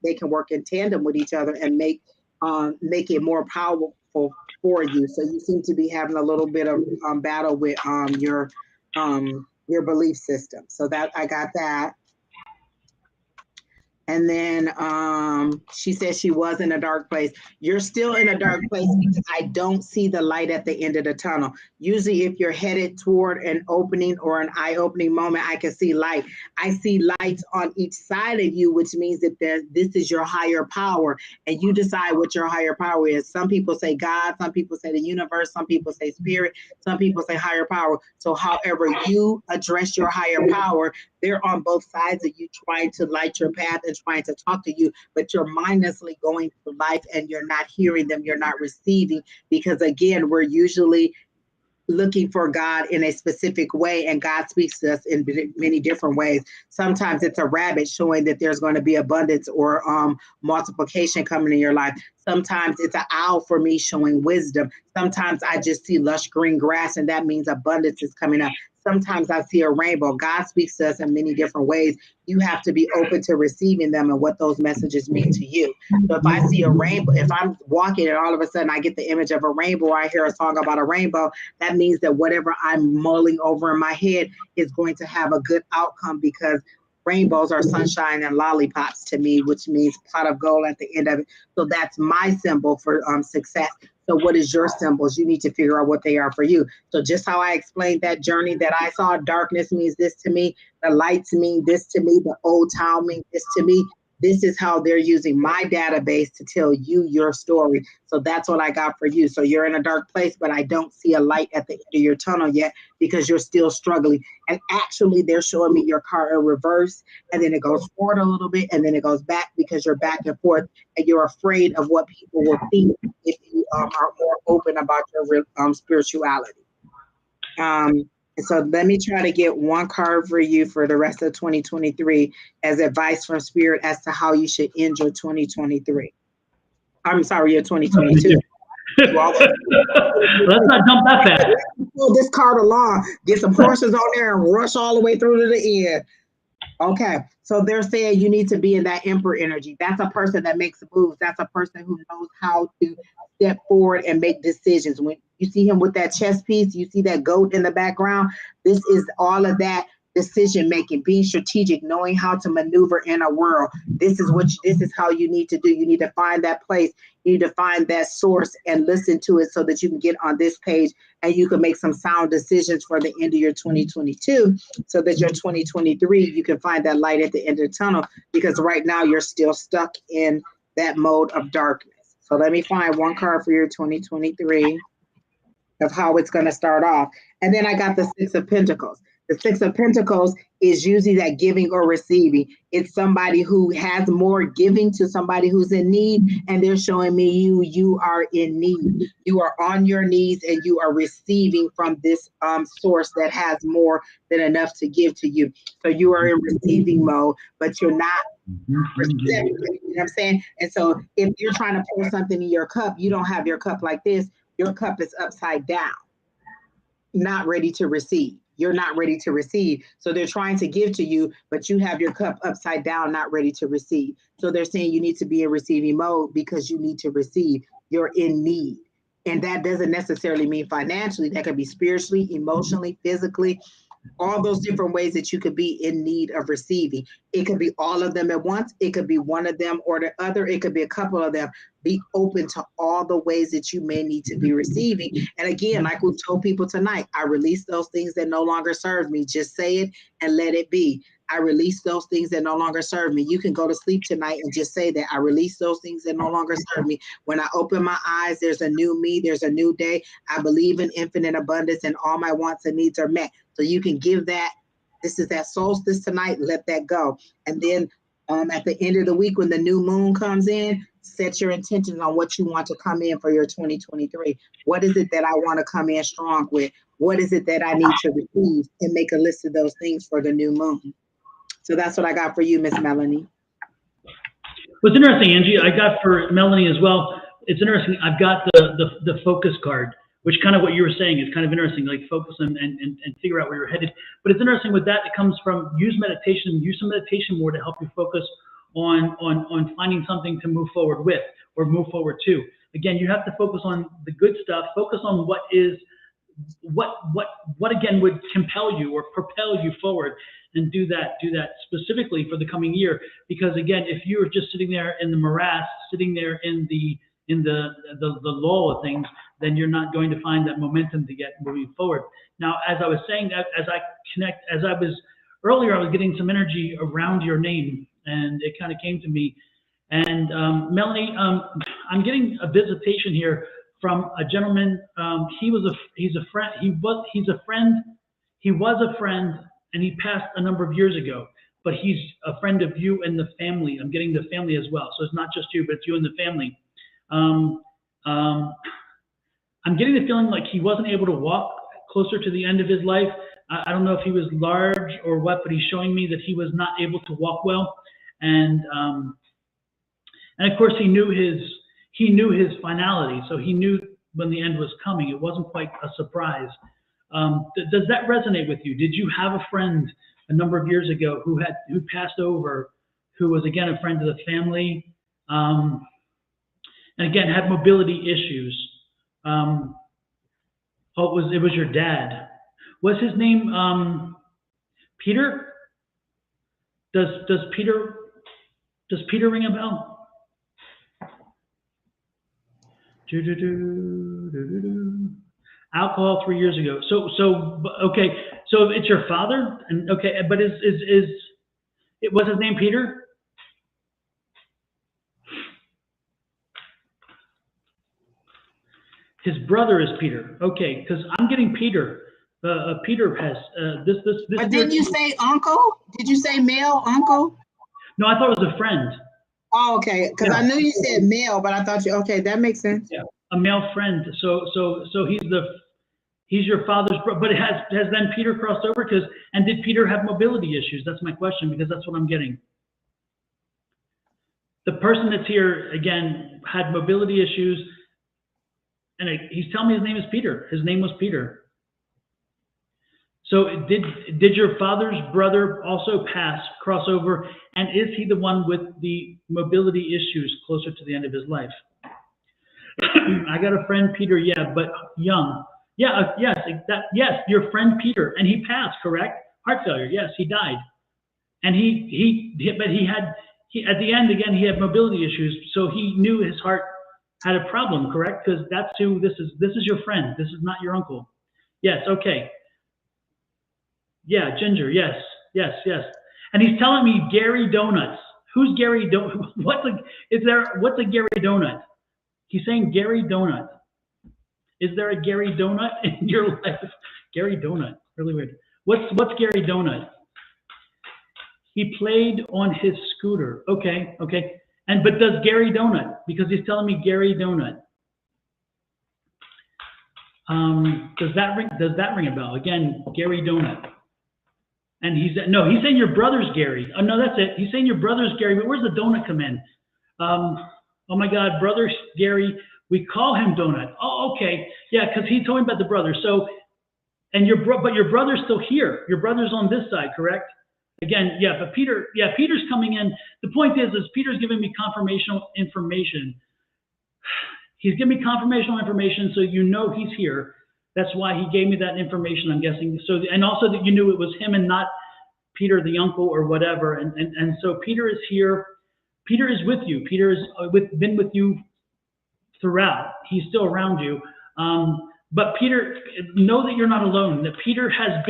[SPEAKER 2] They can work in tandem with each other and make it more powerful for you. So you seem to be having a little bit of battle with your belief system. So that I got that. And then she said she was in a dark place. You're still in a dark place because I don't see the light at the end of the tunnel. Usually if you're headed toward an opening or an eye-opening moment, I can see light. I see lights on each side of you, which means that this is your higher power, and you decide what your higher power is. Some people say God, some people say the universe, some people say spirit, some people say higher power. So however you address your higher power, they're on both sides of you trying to light your path and trying to talk to you, but you're mindlessly going through life and you're not hearing them, you're not receiving, because again, we're usually looking for God in a specific way, and God speaks to us in many different ways. Sometimes it's a rabbit showing that there's going to be abundance or multiplication coming in your life. Sometimes it's an owl for me showing wisdom. Sometimes I just see lush green grass and that means abundance is coming up. Sometimes I see a rainbow. God speaks to us in many different ways. You have to be open to receiving them and what those messages mean to you. So if I see a rainbow, if I'm walking and all of a sudden I get the image of a rainbow, or I hear a song about a rainbow, that means that whatever I'm mulling over in my head is going to have a good outcome, because rainbows are sunshine and lollipops to me, which means pot of gold at the end of it. So that's my symbol for success. So what is your symbols? You need to figure out what they are for you. So just how I explained that journey that I saw, darkness means this to me, the lights mean this to me, the old town means this to me. This is how they're using my database to tell you your story. So that's what I got for you. So you're in a dark place, but I don't see a light at the end of your tunnel yet because you're still struggling. And actually, they're showing me your car in reverse, and then it goes forward a little bit, and then it goes back because you're back and forth, and you're afraid of what people will think if you are more open about your spirituality. So let me try to get one card for you for the rest of 2023 as advice from Spirit as to how you should end your 2023. I'm sorry, your 2022.
[SPEAKER 1] Let's not jump that fast.
[SPEAKER 2] Pull this card along, get some horses on there and rush all the way through to the end. Okay, so they're saying you need to be in that emperor energy. That's a person that makes moves. That's a person who knows how to step forward and make decisions. When you see him with that chess piece, you see that goat in the background. This is all of that decision making, being strategic, knowing how to maneuver in a world. This is how you need to do. You need to find that place. You need to find that source and listen to it so that you can get on this page and you can make some sound decisions for the end of your 2022, so that your 2023, you can find that light at the end of the tunnel, because right now you're still stuck in that mode of darkness. So let me find one card for your 2023 of how it's going to start off. And then I got the Six of Pentacles. The Six of Pentacles is usually that giving or receiving. It's somebody who has more giving to somebody who's in need, and they're showing me you are in need. You are on your knees and you are receiving from this source that has more than enough to give to you. So you are in receiving mode, but you're not receptive. You know what I'm saying? And so if you're trying to pour something in your cup, you don't have your cup like this. Your cup is upside down, not ready to receive. You're not ready to receive. So they're trying to give to you, but you have your cup upside down, not ready to receive. So they're saying you need to be in receiving mode because you need to receive. You're in need. And that doesn't necessarily mean financially. That could be spiritually, emotionally, physically, all those different ways that you could be in need of receiving. It could be all of them at once. It could be one of them or the other. It could be a couple of them. Be open to all the ways that you may need to be receiving. And again, like we've told people tonight, I release those things that no longer serve me. Just say it and let it be. I release those things that no longer serve me. You can go to sleep tonight and just say that. I release those things that no longer serve me. When I open my eyes, there's a new me. There's a new day. I believe in infinite abundance and all my wants and needs are met. So you can give that. This is that solstice tonight. Let that go. And then at the end of the week, when the new moon comes in, set your intentions on what you want to come in for your 2023. What is it that I want to come in strong with? What is it that I need to receive? And make a list of those things for the new moon. So that's what I got for you, Miss Melanie.
[SPEAKER 1] What's interesting, Angie, I got for Melanie as well. It's interesting. I've got the focus card, which kind of what you were saying is kind of interesting, like focus and figure out where you're headed. But it's interesting with that, it comes from use some meditation more to help you focus on finding something to move forward with or move forward to. again, you have to focus on the good stuff, focus on what again would compel you or propel you forward, and do that specifically for the coming year. Because again, if you're just sitting there in the morass, sitting there in the lull of things, then you're not going to find that momentum to get moving forward. Now, as I was saying that, earlier, I was getting some energy around your name, and it kind of came to me. And Melanie, I'm getting a visitation here from a gentleman. He's a friend, and he passed a number of years ago. But he's a friend of you and the family. I'm getting the family as well, so it's not just you, but it's you and the family. I'm getting the feeling like he wasn't able to walk closer to the end of his life. I don't know if he was large or what, but he's showing me that he was not able to walk well, and of course he knew his finality, so he knew when the end was coming. It wasn't quite a surprise. Does that resonate with you? Did you have a friend a number of years ago who passed over, who was again a friend of the family, and again had mobility issues? It was your dad. Was his name Peter? Does Peter ring a bell? Alcohol 3 years ago. So okay. So it's your father, and okay. But was his name Peter? His brother is Peter. Okay, because I'm getting Peter. Peter has this.
[SPEAKER 2] But didn't you say uncle? Did you say male uncle?
[SPEAKER 1] No, I thought it was a friend.
[SPEAKER 2] Oh, okay. Because yeah. I knew you said male, but I thought okay, that makes sense.
[SPEAKER 1] Yeah, a male friend. So he's your father's brother. But has then Peter crossed over? And did Peter have mobility issues? That's my question, because that's what I'm getting. The person that's here again had mobility issues. And he's telling me his name is Peter. His name was Peter. So did your father's brother also cross over? And is he the one with the mobility issues closer to the end of his life? I got a friend, Peter, yeah, but young. Yeah, yes, yes, your friend Peter. And he passed, correct? Heart failure, yes, he died. And but at the end, again, he had mobility issues. So he knew his heart had a problem, correct? Because that's who this is your friend. This is not your uncle. Yes, okay. Yeah, Ginger, yes. And he's telling me Gary Donuts. Who's Gary Donut? What's a Gary Donut? He's saying Gary Donut. Is there a Gary Donut in your life? Gary Donut, really weird. What's Gary Donut? He played on his scooter. Okay. But does Gary Donut? Because he's telling me Gary Donut. Does that ring a bell? Again, Gary Donut. And he's saying your brother's Gary. Oh no, that's it. He's saying your brother's Gary, but where's the donut come in? Oh my God, brother Gary. We call him Donut. Oh, okay. Yeah, because he told me about the brother. So, but your brother's still here. Your brother's on this side, correct? Again, yeah, but Peter's coming in. The point is Peter's giving me confirmational information. He's giving me confirmational information, so you know he's here. That's why he gave me that information, I'm guessing. So, and also that you knew it was him and not Peter, the uncle or whatever. And so Peter is here. Peter is with you. Peter has been with you throughout. He's still around you. But Peter, know that you're not alone. That Peter has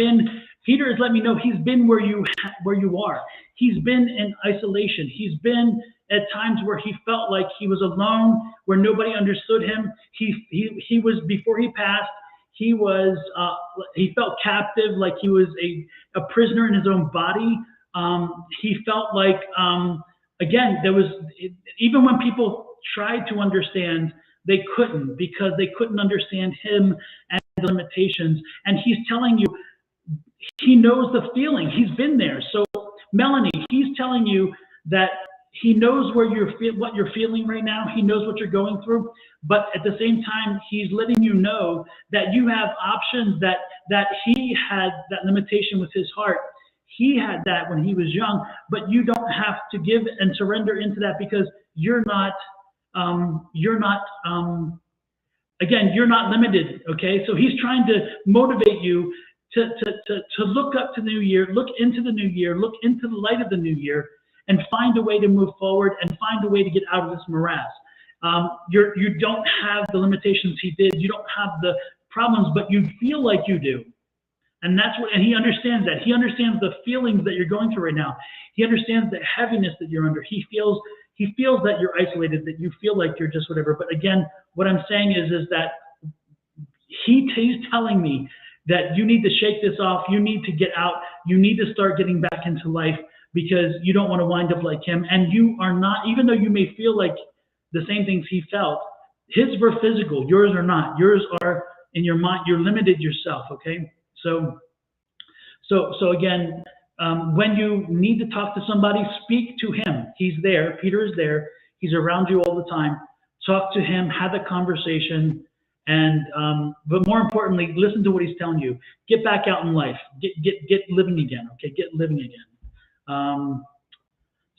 [SPEAKER 1] let me know he's been where you are. He's been in isolation. He's been at times where he felt like he was alone, where nobody understood him. He was, before he passed, he felt captive, like he was a prisoner in his own body. He felt like, again, even when people tried to understand, they couldn't, because they couldn't understand him and the limitations. And he's telling you, he knows the feeling. He's been there. So Melanie, he's telling you that he knows what you're feeling right now. He knows what you're going through. But at the same time, he's letting you know that you have options, that he had that limitation with his heart. He had that when he was young, but you don't have to give and surrender into that, because you're not you're not, again, you're not limited, okay? So he's trying to motivate you to look up to the new year, look into the new year, look into the light of the new year, and find a way to move forward and find a way to get out of this morass. You don't have the limitations he did. You don't have the problems, but you feel like you do. And that's what, and he understands that. He understands the feelings that you're going through right now. He understands the heaviness that you're under. He feels that you're isolated, that you feel like you're just whatever. But again, what I'm saying is that he's telling me that you need to shake this off. You need to get out. You need to start getting back into life, because you don't want to wind up like him. And you are not, even though you may feel like the same things he felt, his were physical, yours are not. Yours are in your mind. You're limited yourself, okay? So again, when you need to talk to somebody, speak to him. He's there. Peter is there. He's around you all the time. Talk to him. Have a conversation. And but more importantly, listen to what he's telling you. Get back out in life. Get living again. Okay, get living again.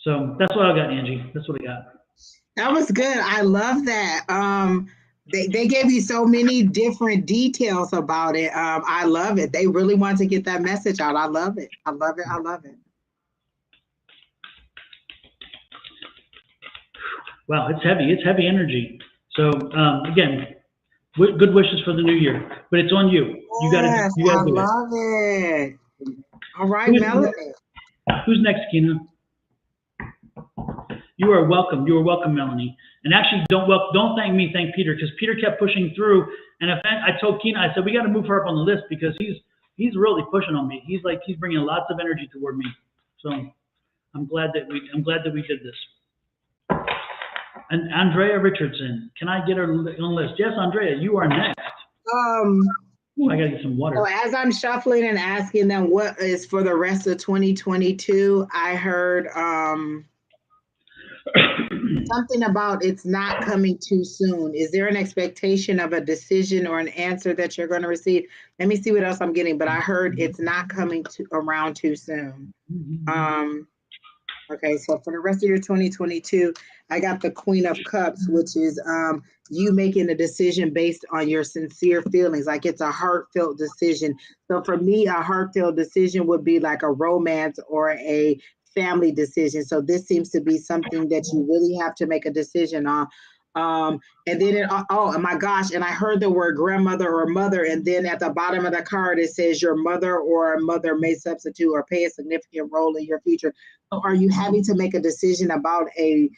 [SPEAKER 1] So that's what I got, Angie. That's what I got.
[SPEAKER 2] That was good. I love that. They gave you so many different details about it. I love it. They really want to get that message out. I love it. I love it. I love it.
[SPEAKER 1] Wow, it's heavy. It's heavy energy. So again, good wishes for the new year. But it's on you. You got to do it.
[SPEAKER 2] I love it. All right, Melanie.
[SPEAKER 1] Who's next, Keena? You are welcome. You are welcome, Melanie. And actually, don't thank me, thank Peter, because Peter kept pushing through. And I told Keena, I said, we got to move her up on the list, because he's really pushing on me. He's bringing lots of energy toward me. So I'm glad that we did this. And Andrea Richardson, can I get her on the list? Yes, Andrea, you are next. I gotta get some water.
[SPEAKER 2] So as I'm shuffling and asking them what is for the rest of 2022, I heard something about it's not coming too soon. Is there an expectation of a decision or an answer that you're going to receive? Let me see what else I'm getting, but I heard it's not coming around too soon. Okay, so for the rest of your 2022, I got the Queen of Cups, which is you making a decision based on your sincere feelings, like it's a heartfelt decision. So for me, a heartfelt decision would be like a romance or a family decision. So this seems to be something that you really have to make a decision on. And then, oh my gosh, and I heard the word grandmother or mother, and then at the bottom of the card, it says your mother or mother may substitute or play a significant role in your future. So are you having to make a decision about a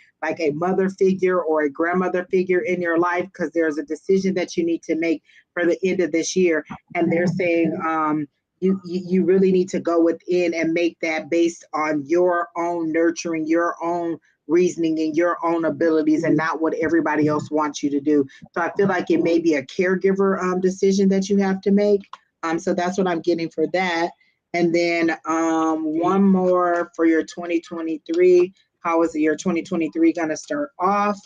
[SPEAKER 2] mother figure or a grandmother figure in your life? Because there's a decision that you need to make for the end of this year. And they're saying, you really need to go within and make that based on your own nurturing, your own reasoning, and your own abilities, and not what everybody else wants you to do. So I feel like it may be a caregiver decision that you have to make. So that's what I'm getting for that. And then one more for your 2023. How is your 2023 going to start off?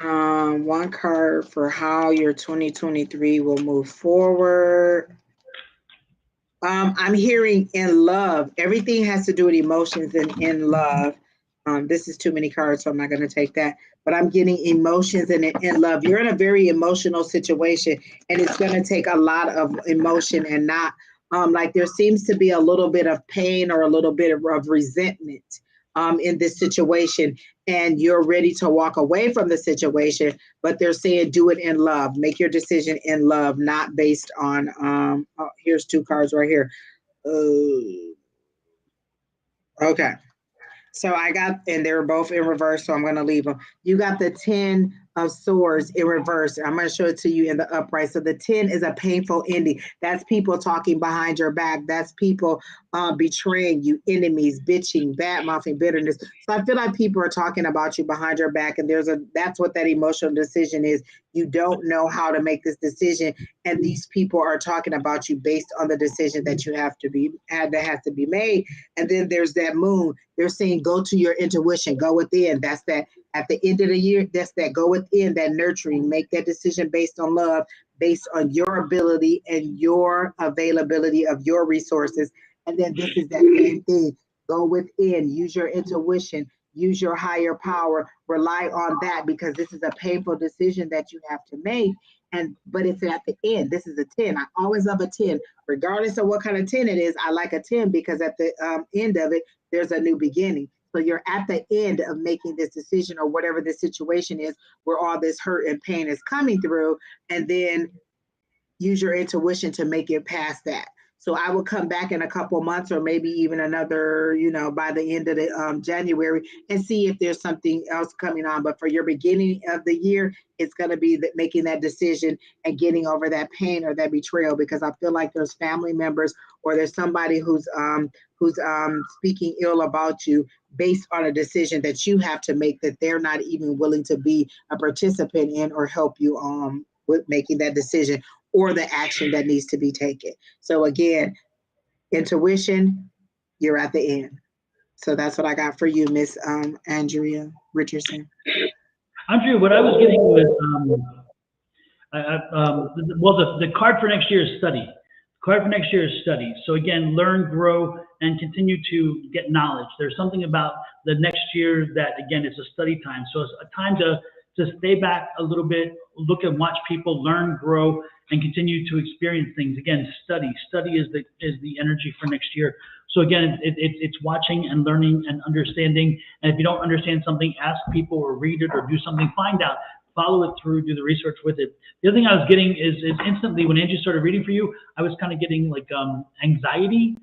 [SPEAKER 2] One card for how your 2023 will move forward. I'm hearing in love. Everything has to do with emotions and in love. This is too many cards, so I'm not going to take that. But I'm getting emotions and in love. You're in a very emotional situation, and it's going to take a lot of emotion and not like there seems to be a little bit of pain or a little bit of resentment in this situation, and you're ready to walk away from the situation, but they're saying do it in love. Make your decision in love, not based on, here's two cards right here. Okay. So I got, and they're both in reverse, so I'm going to leave them. You got the 10 of Swords in reverse. I'm going to show it to you in the upright. So the 10 is a painful ending. That's people talking behind your back. That's people betraying you, enemies, bitching, bad-mouthing, bitterness. So I feel like people are talking about you behind your back, and that's what that emotional decision is. You don't know how to make this decision, and these people are talking about you based on the decision that you has to be made. And then there's that moon. They're saying go to your intuition, go within. That's that at the end of the year, that's that go within, that nurturing, make that decision based on love, based on your ability and your availability of your resources. And then this is that same thing. Go within, use your intuition, use your higher power, rely on that, because this is a painful decision that you have to make. But it's at the end. This is a 10. I always love a 10, regardless of what kind of 10 it is. I like a 10 because at the end of it, there's a new beginning. So you're at the end of making this decision or whatever the situation is where all this hurt and pain is coming through, and then use your intuition to make it past that. So I will come back in a couple months or maybe even another, by the end of the January, and see if there's something else coming on. But for your beginning of the year, it's going to be making that decision and getting over that pain or that betrayal, because I feel like there's family members or there's somebody who's speaking ill about you based on a decision that you have to make that they're not even willing to be a participant in or help you with making that decision or the action that needs to be taken. So again, intuition, you're at the end. So that's what I got for you, Miss Andrea Richardson.
[SPEAKER 1] Andrea, what I was getting was, the card for next year is study. The card for next year is study. So again, learn, grow, and continue to get knowledge. There's something about the next year that, again, it's a study time. So it's a time to stay back a little bit, look and watch people, learn, grow, and continue to experience things. Again, study. Study is the energy for next year. So again, it's watching and learning and understanding. And if you don't understand something, ask people or read it or do something, find out, follow it through, do the research with it. The other thing I was getting is instantly when Angie started reading for you, I was kind of getting like anxiety.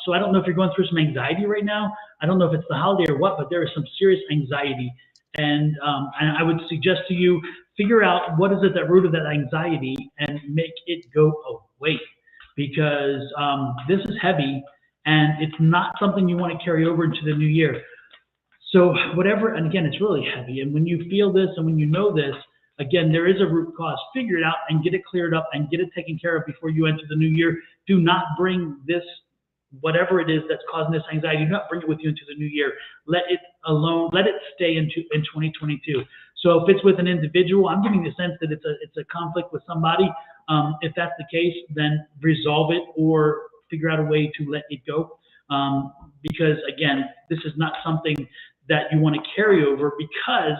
[SPEAKER 1] So I don't know if you're going through some anxiety right now. I don't know if it's the holiday or what, but there is some serious anxiety. And I would suggest to you, figure out what is at the root of that anxiety and make it go away, because this is heavy and it's not something you want to carry over into the new year. So whatever, and again, it's really heavy. And when you feel this and when you know this, again, there is a root cause. Figure it out and get it cleared up and get it taken care of before you enter the new year. Do not bring this, whatever it is that's causing this anxiety, do not bring it with you into the new year. Let it alone. Let it stay in 2022. So if it's with an individual, I'm getting the sense that it's a conflict with somebody. If that's the case, then resolve it or figure out a way to let it go. Because again, this is not something that you want to carry over, because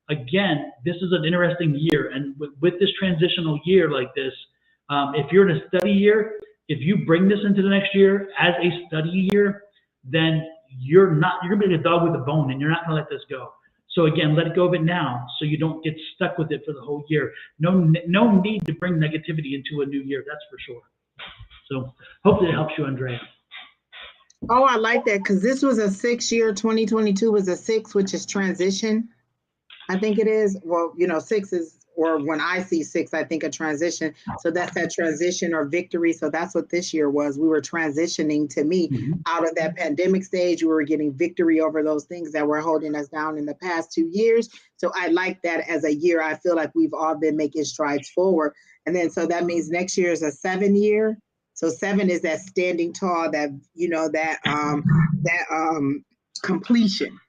[SPEAKER 1] again, this is an interesting year. And with this transitional year like this, if you're in a study year, if you bring this into the next year as a study year, then you're going to be a dog with a bone and you're not going to let this go. So again, let go of it now so you don't get stuck with it for the whole year. No need to bring negativity into a new year, that's for sure. So hopefully it helps you, Andrea.
[SPEAKER 2] Oh, I like that, because this was a 6 year, 2022 was a 6, which is transition. I think it is. Well, 6 is, or when I see 6, I think a transition. So that's that transition or victory. So that's what this year was. We were transitioning, to me, out of that pandemic stage. We were getting victory over those things that were holding us down in the past 2 years. So I like that as a year. I feel like we've all been making strides forward. And then, so that means next year is a 7 year. So 7 is that standing tall, that, completion.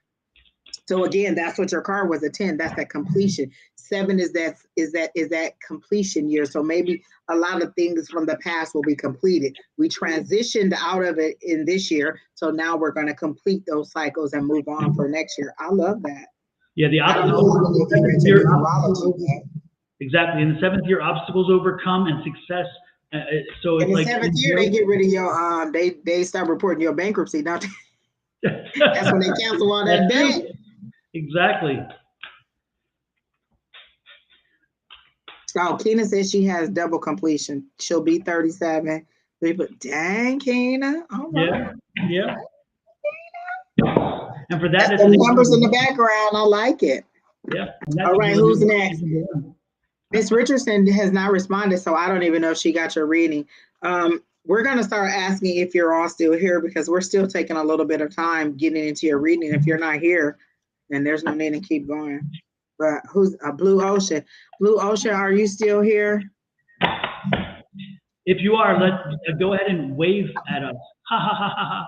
[SPEAKER 2] So again, that's what your card was, a 10. That's that completion. 7 is that completion year. So maybe a lot of things from the past will be completed. We transitioned out of it in this year, so now we're going to complete those cycles and move on for next year. I love that.
[SPEAKER 1] Yeah, the obstacles. Exactly. In the 7th year, obstacles overcome and success. So
[SPEAKER 2] in
[SPEAKER 1] it's
[SPEAKER 2] the 7th year, they get rid of your they start reporting your bankruptcy. Not that's when they cancel all that debt.
[SPEAKER 1] Exactly.
[SPEAKER 2] Oh, Keena says she has double completion. She'll be 37. Dang, Keena. All right.
[SPEAKER 1] Yeah. And for that,
[SPEAKER 2] the numbers in the background, I like it.
[SPEAKER 1] Yeah.
[SPEAKER 2] All right, who's next? Miss Richardson has not responded, so I don't even know if she got your reading. We're going to start asking if you're all still here, because we're still taking a little bit of time getting into your reading. If you're not here, then there's no need to keep going. But who's Blue Ocean? Blue Ocean, are you still here?
[SPEAKER 1] If you are, let's go ahead and wave at us. Ha ha ha ha ha.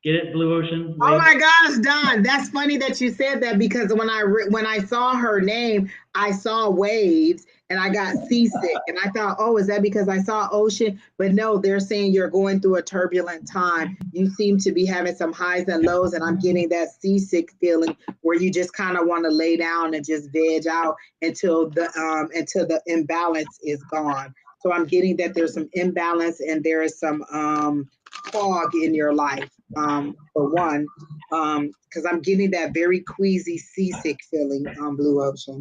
[SPEAKER 1] Get it, Blue Ocean? Wave.
[SPEAKER 2] Oh my gosh, Don, that's funny that you said that, because when I saw her name, I saw waves and I got seasick. And I thought, oh, is that because I saw ocean? But no, they're saying you're going through a turbulent time. You seem to be having some highs and lows, and I'm getting that seasick feeling where you just kind of want to lay down and just veg out until the imbalance is gone. So I'm getting that there's some imbalance and there is some fog in your life, for one, because I'm getting that very queasy, seasick feeling on Blue Ocean.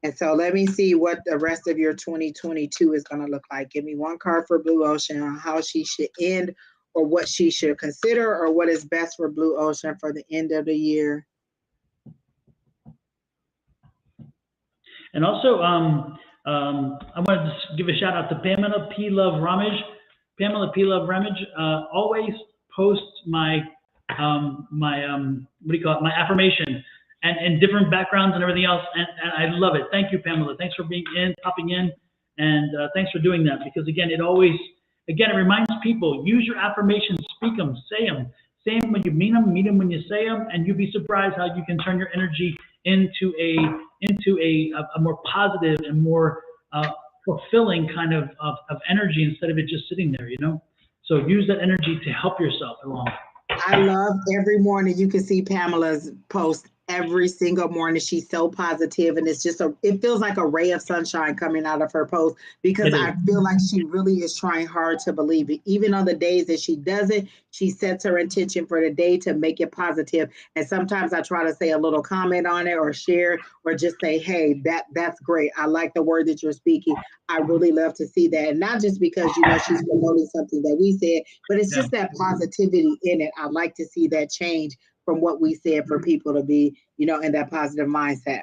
[SPEAKER 2] And so let me see what the rest of your 2022 is going to look like. Give me one card for Blue Ocean on how she should end, or what she should consider, or what is best for Blue Ocean for the end of the year.
[SPEAKER 1] And also, I wanted to give a shout out to Pamela P. Love Ramage. Pamela P. Love Ramage always posts my what do you call it? My affirmation and different backgrounds and everything else. And I love it. Thank you, Pamela. Thanks for popping in, and thanks for doing that, because again, it reminds people, use your affirmations, speak them, say them when you mean them when you say them, and you'd be surprised how you can turn your energy into a more positive and more fulfilling kind of energy, instead of it just sitting there, you know? So use that energy to help yourself along.
[SPEAKER 2] I love every morning you can see Pamela's post every single morning. She's so positive, and it's just it feels like a ray of sunshine coming out of her post, because I feel like she really is trying hard to believe it. Even on the days that she doesn't, she sets her intention for the day to make it positive. And sometimes I try to say a little comment on it, or share, or just say, hey, that's great. I like the word that you're speaking. I really love to see that. And not just because, she's promoting something that we said, but it's just that positivity in it. I like to see that change from what we said, for people to be, in that positive mindset.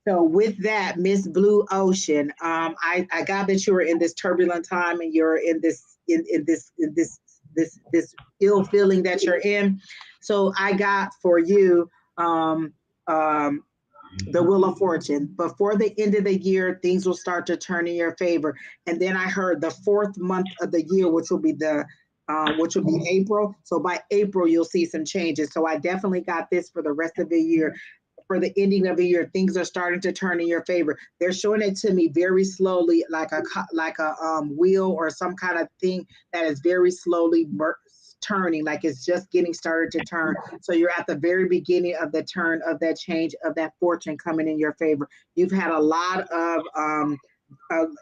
[SPEAKER 2] So with that, Miss Blue Ocean, I got that you were in this turbulent time, and you're in this ill feeling that you're in. So I got for you the Wheel of Fortune. Before the end of the year, things will start to turn in your favor. And then I heard the 4th month of the year, which will be April. So by April, you'll see some changes. So I definitely got this for the rest of the year. For the ending of the year, things are starting to turn in your favor. They're showing it to me very slowly, like a wheel or some kind of thing that is very slowly turning, like it's just getting started to turn. So you're at the very beginning of the turn of that change, of that fortune coming in your favor. You've had a lot of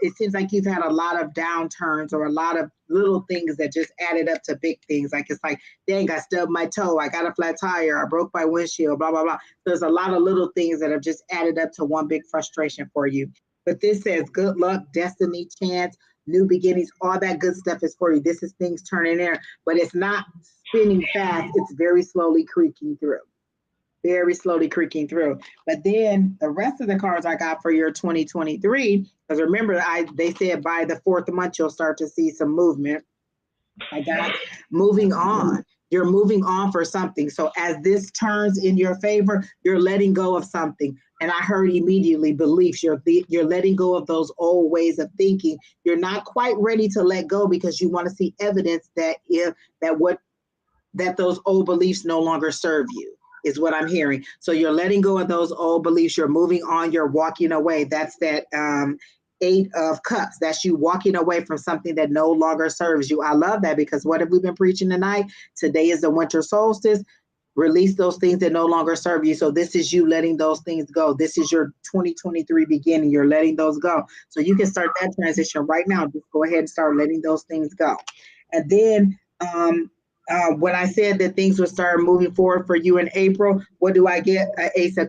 [SPEAKER 2] it seems like you've had a lot of downturns, or a lot of little things that just added up to big things. Like, it's like, dang, I stubbed my toe, I got a flat tire, I broke my windshield, blah, blah, blah. There's a lot of little things that have just added up to one big frustration for you. But this says good luck, destiny, chance, new beginnings, all that good stuff is for you. This is things turning there, but it's not spinning fast. It's very slowly creaking through. Very slowly creaking through. But then the rest of the cards I got for your 2023, because remember, they said by the 4th month, you'll start to see some movement. I got moving on. You're moving on for something. So as this turns in your favor, you're letting go of something. And I heard immediately beliefs. You're letting go of those old ways of thinking. You're not quite ready to let go, because you want to see evidence that those old beliefs no longer serve you, is what I'm hearing. So you're letting go of those old beliefs. You're moving on. You're walking away. That's that 8 of Cups. That's you walking away from something that no longer serves you. I love that, because what have we been preaching tonight? Today is the winter solstice. Release those things that no longer serve you. So this is you letting those things go. This is your 2023 beginning. You're letting those go. So you can start that transition right now. Just go ahead and start letting those things go. And then when I said that things would start moving forward for you in April, what do I get? An Ace of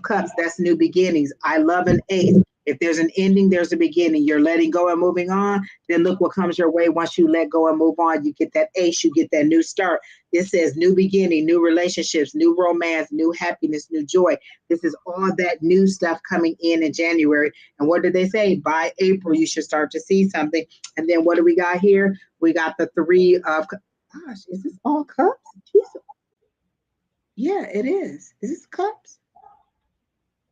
[SPEAKER 2] Cups. That's new beginnings. I love an ace. If there's an ending, there's a beginning. You're letting go and moving on. Then look what comes your way. Once you let go and move on, you get that ace. You get that new start. It says new beginning, new relationships, new romance, new happiness, new joy. This is all that new stuff coming in January. And what did they say? By April, you should start to see something. And then what do we got here? We got the 3 of... Gosh, is this all cups? Jesus. Yeah, it is. Is this cups?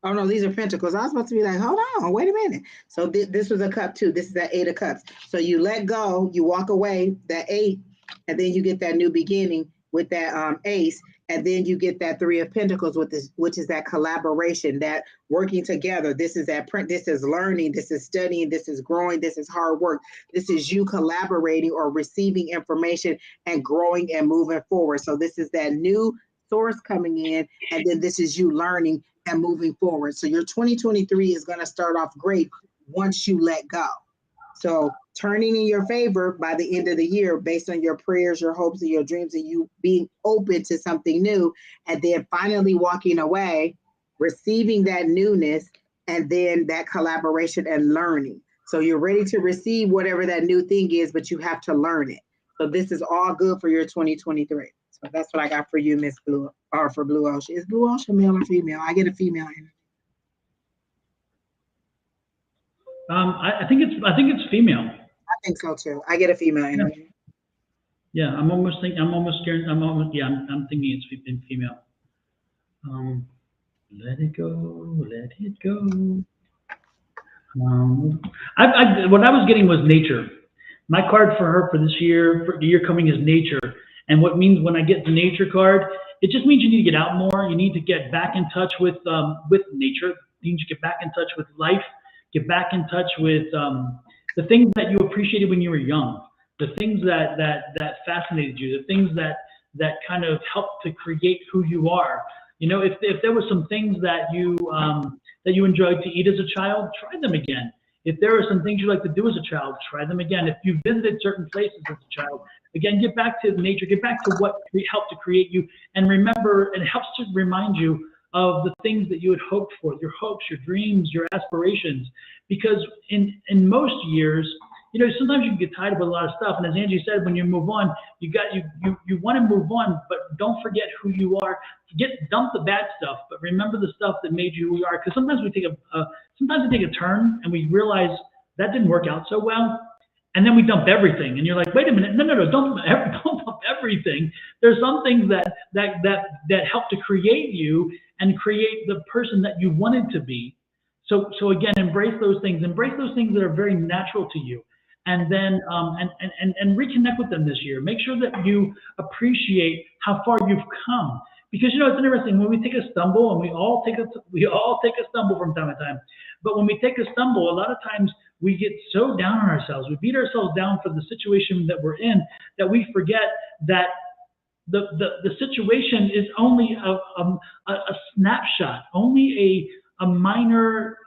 [SPEAKER 2] Oh, no, these are pentacles. I was supposed to be like, hold on, wait a minute. So this was a cup too. This is that 8 of Cups. So you let go, you walk away, that 8, and then you get that new beginning. with that ace, and then you get that 3 of Pentacles with this, which is that collaboration, that working together. This is this is learning, this is studying, this is growing, this is hard work. This is you collaborating or receiving information and growing and moving forward. So this is that new source coming in, and then this is you learning and moving forward. So your 2023 is going to start off great once you let go. So turning in your favor by the end of the year based on your prayers, your hopes, and your dreams, and you being open to something new, and then finally walking away, receiving that newness, and then that collaboration and learning. So you're ready to receive whatever that new thing is, but you have to learn it. So this is all good for your 2023. So that's what I got for you, Miss Blue, or for Blue Ocean. Is Blue Ocean male or female? I get a female energy.
[SPEAKER 1] I think it's female.
[SPEAKER 2] I think so too. I get a female energy.
[SPEAKER 1] Yeah, I'm almost thinking I'm thinking it's female. Let it go, let it go. What I was getting was nature. My card for her for this year, for the year coming, is nature. And what means when I get the nature card, it just means you need to get out more. You need to get back in touch with nature. You need to get back in touch with life. Get back in touch with the things that you appreciated when you were young, the things that fascinated you, the things that kind of helped to create who you are. You know, if there were some things that you enjoyed to eat as a child, try them again. If there are some things you like to do as a child, try them again. If you visited certain places as a child, again, get back to nature, get back to what helped to create you, and remember, it helps to remind you of the things that you had hoped for, your hopes, your dreams, your aspirations. Because in most years, you know, sometimes you can get tired of a lot of stuff. And as Angie said, when you move on, you want to move on, but don't forget who you are. Dump the bad stuff, but remember the stuff that made you who you are. Because sometimes we take a turn and we realize that didn't work out so well. And then we dump everything, and you're like, wait a minute, no, don't dump everything. There's some things that help to create you and create the person that you wanted to be. So again, embrace those things that are very natural to you, and then and reconnect with them this year. Make sure that you appreciate how far you've come, because you know it's interesting when we take a stumble, and we all take a stumble from time to time. But when we take a stumble, a lot of times we get so down on ourselves. We beat ourselves down for the situation that we're in that we forget that the situation is only a snapshot, only a minor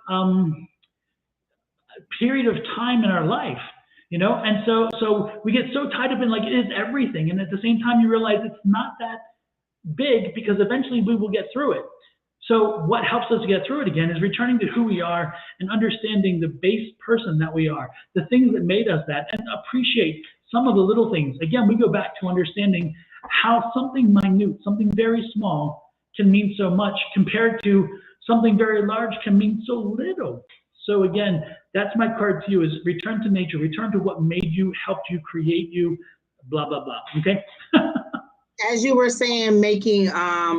[SPEAKER 1] period of time in our life, you know. And so we get so tied up in like it is everything, and at the same time you realize it's not that big, because eventually we will get through it. So what helps us to get through it again is returning to who we are and understanding the base person that we are, the things that made us that, and appreciate some of the little things. Again, we go back to understanding how something minute, something very small can mean so much compared to something very large can mean so little. So again, that's my card to you, is return to nature, return to what made you, helped you, create you, blah, blah, blah. Okay?
[SPEAKER 2] As you were saying, making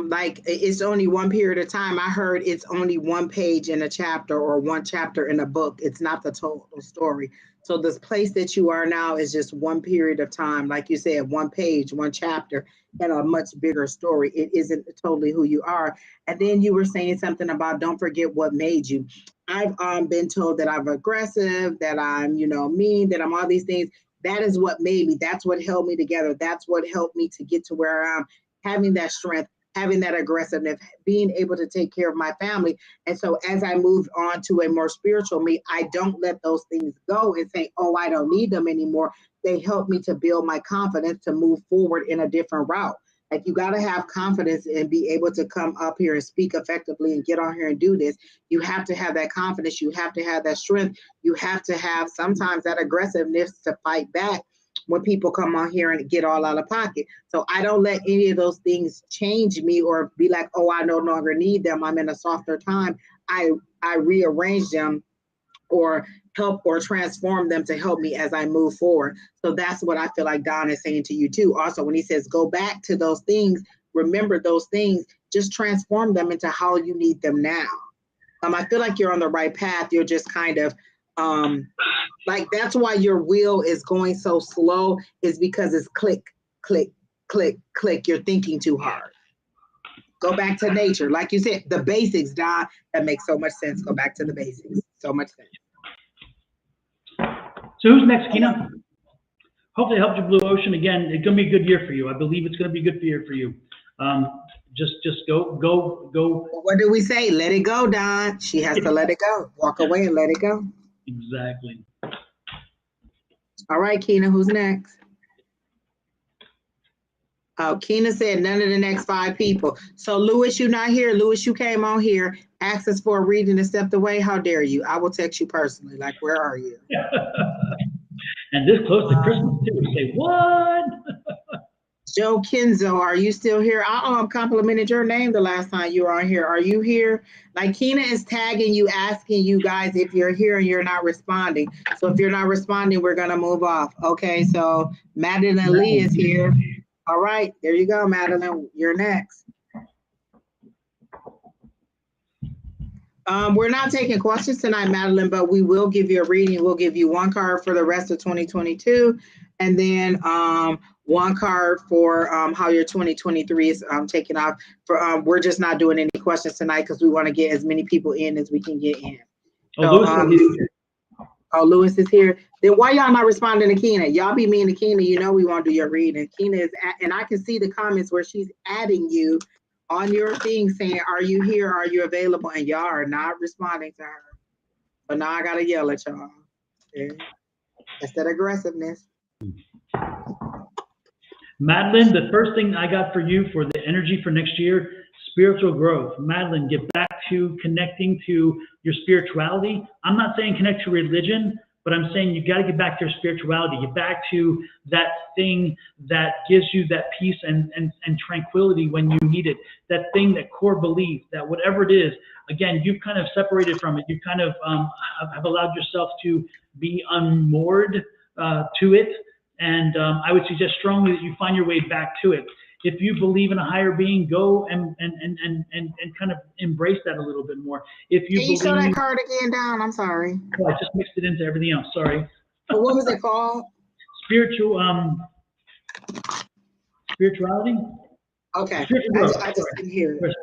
[SPEAKER 2] like it's only one period of time, I heard it's only one page in a chapter or one chapter in a book. It's not the total story. So this place that you are now is just one period of time. Like you said, one page, one chapter in a much bigger story. It isn't totally who you are. And then you were saying something about don't forget what made you. I've been told that I'm aggressive, that I'm, you know, mean, that I'm all these things. That is what made me. That's what held me together. That's what helped me to get to where I am, having that strength, having that aggressiveness, being able to take care of my family. And so as I moved on to a more spiritual me, I don't let those things go and say, oh, I don't need them anymore. They help me to build my confidence to move forward in a different route. Like, you got to have confidence and be able to come up here and speak effectively and get on here and do this. You have to have that confidence. You have to have that strength. You have to have sometimes that aggressiveness to fight back when people come on here and get all out of pocket. So I don't let any of those things change me or be like, oh, I no longer need them. I'm in a softer time. I rearrange them or help or transform them to help me as I move forward. So that's what I feel like Don is saying to you too. Also, when he says go back to those things, remember those things, just transform them into how you need them now. I feel like you're on the right path. You're just kind of like, that's why your wheel is going so slow, is because it's click, click, click, you're thinking too hard. Go back to nature. Like you said, the basics, Don, that makes so much sense. Go back to the basics. So much sense.
[SPEAKER 1] So who's next, Kina? Hopefully it helped you, Blue Ocean. Again, it's going to be a good year for you. I believe it's going to be a good year for you. Just go.
[SPEAKER 2] What do we say? Let it go, Don. She has to let it go. Walk away and let it go.
[SPEAKER 1] Exactly.
[SPEAKER 2] All right, Kina, who's next? Oh, Kina said none of the next 5 people. So, Lewis, you're not here. Lewis, you came on here, asked us for a reading and stepped away. How dare you? I will text you personally. Like, where are you?
[SPEAKER 1] And this close to Christmas, too. Say, what?
[SPEAKER 2] Joe Kenzo, are you still here? I complimented your name the last time you were on here. Are you here? Like, Kina is tagging you, asking you guys if you're here and you're not responding. So if you're not responding, we're going to move off. Okay, so Madeline Lee is here. All right, there you go, Madeline. You're next. We're not taking questions tonight, Madeline, but we will give you a reading. We'll give you 1 card for the rest of 2022, and then 1 card for how your 2023 is taking off. For we're just not doing any questions tonight because we want to get as many people in as we can get in. Lewis is here. Then why y'all not responding to Kina? Y'all be mean to Kina. You know we want to do your reading. Kina is, and I can see the comments where she's adding you on your thing saying, are you here? Are you available? And y'all are not responding to her. But now I got to yell at y'all. Okay. That's that aggressiveness.
[SPEAKER 1] Madeline, the first thing I got for you for the energy for next year, spiritual growth. Madeline, get back to connecting to your spirituality. I'm not saying connect to religion, but I'm saying you got to get back to your spirituality. Get back to that thing that gives you that peace and tranquility when you need it. That thing, that core belief, that whatever it is, again, you've kind of separated from it. You kind of have allowed yourself to be unmoored to it. And I would suggest strongly that you find your way back to it. If you believe in a higher being, go and kind of embrace that a little bit more. If you
[SPEAKER 2] Can you show that card again, Don? I'm sorry.
[SPEAKER 1] Oh, I just mixed it into everything else. Sorry.
[SPEAKER 2] But what was it called?
[SPEAKER 1] Spirituality.
[SPEAKER 2] Okay. I just didn't hear it.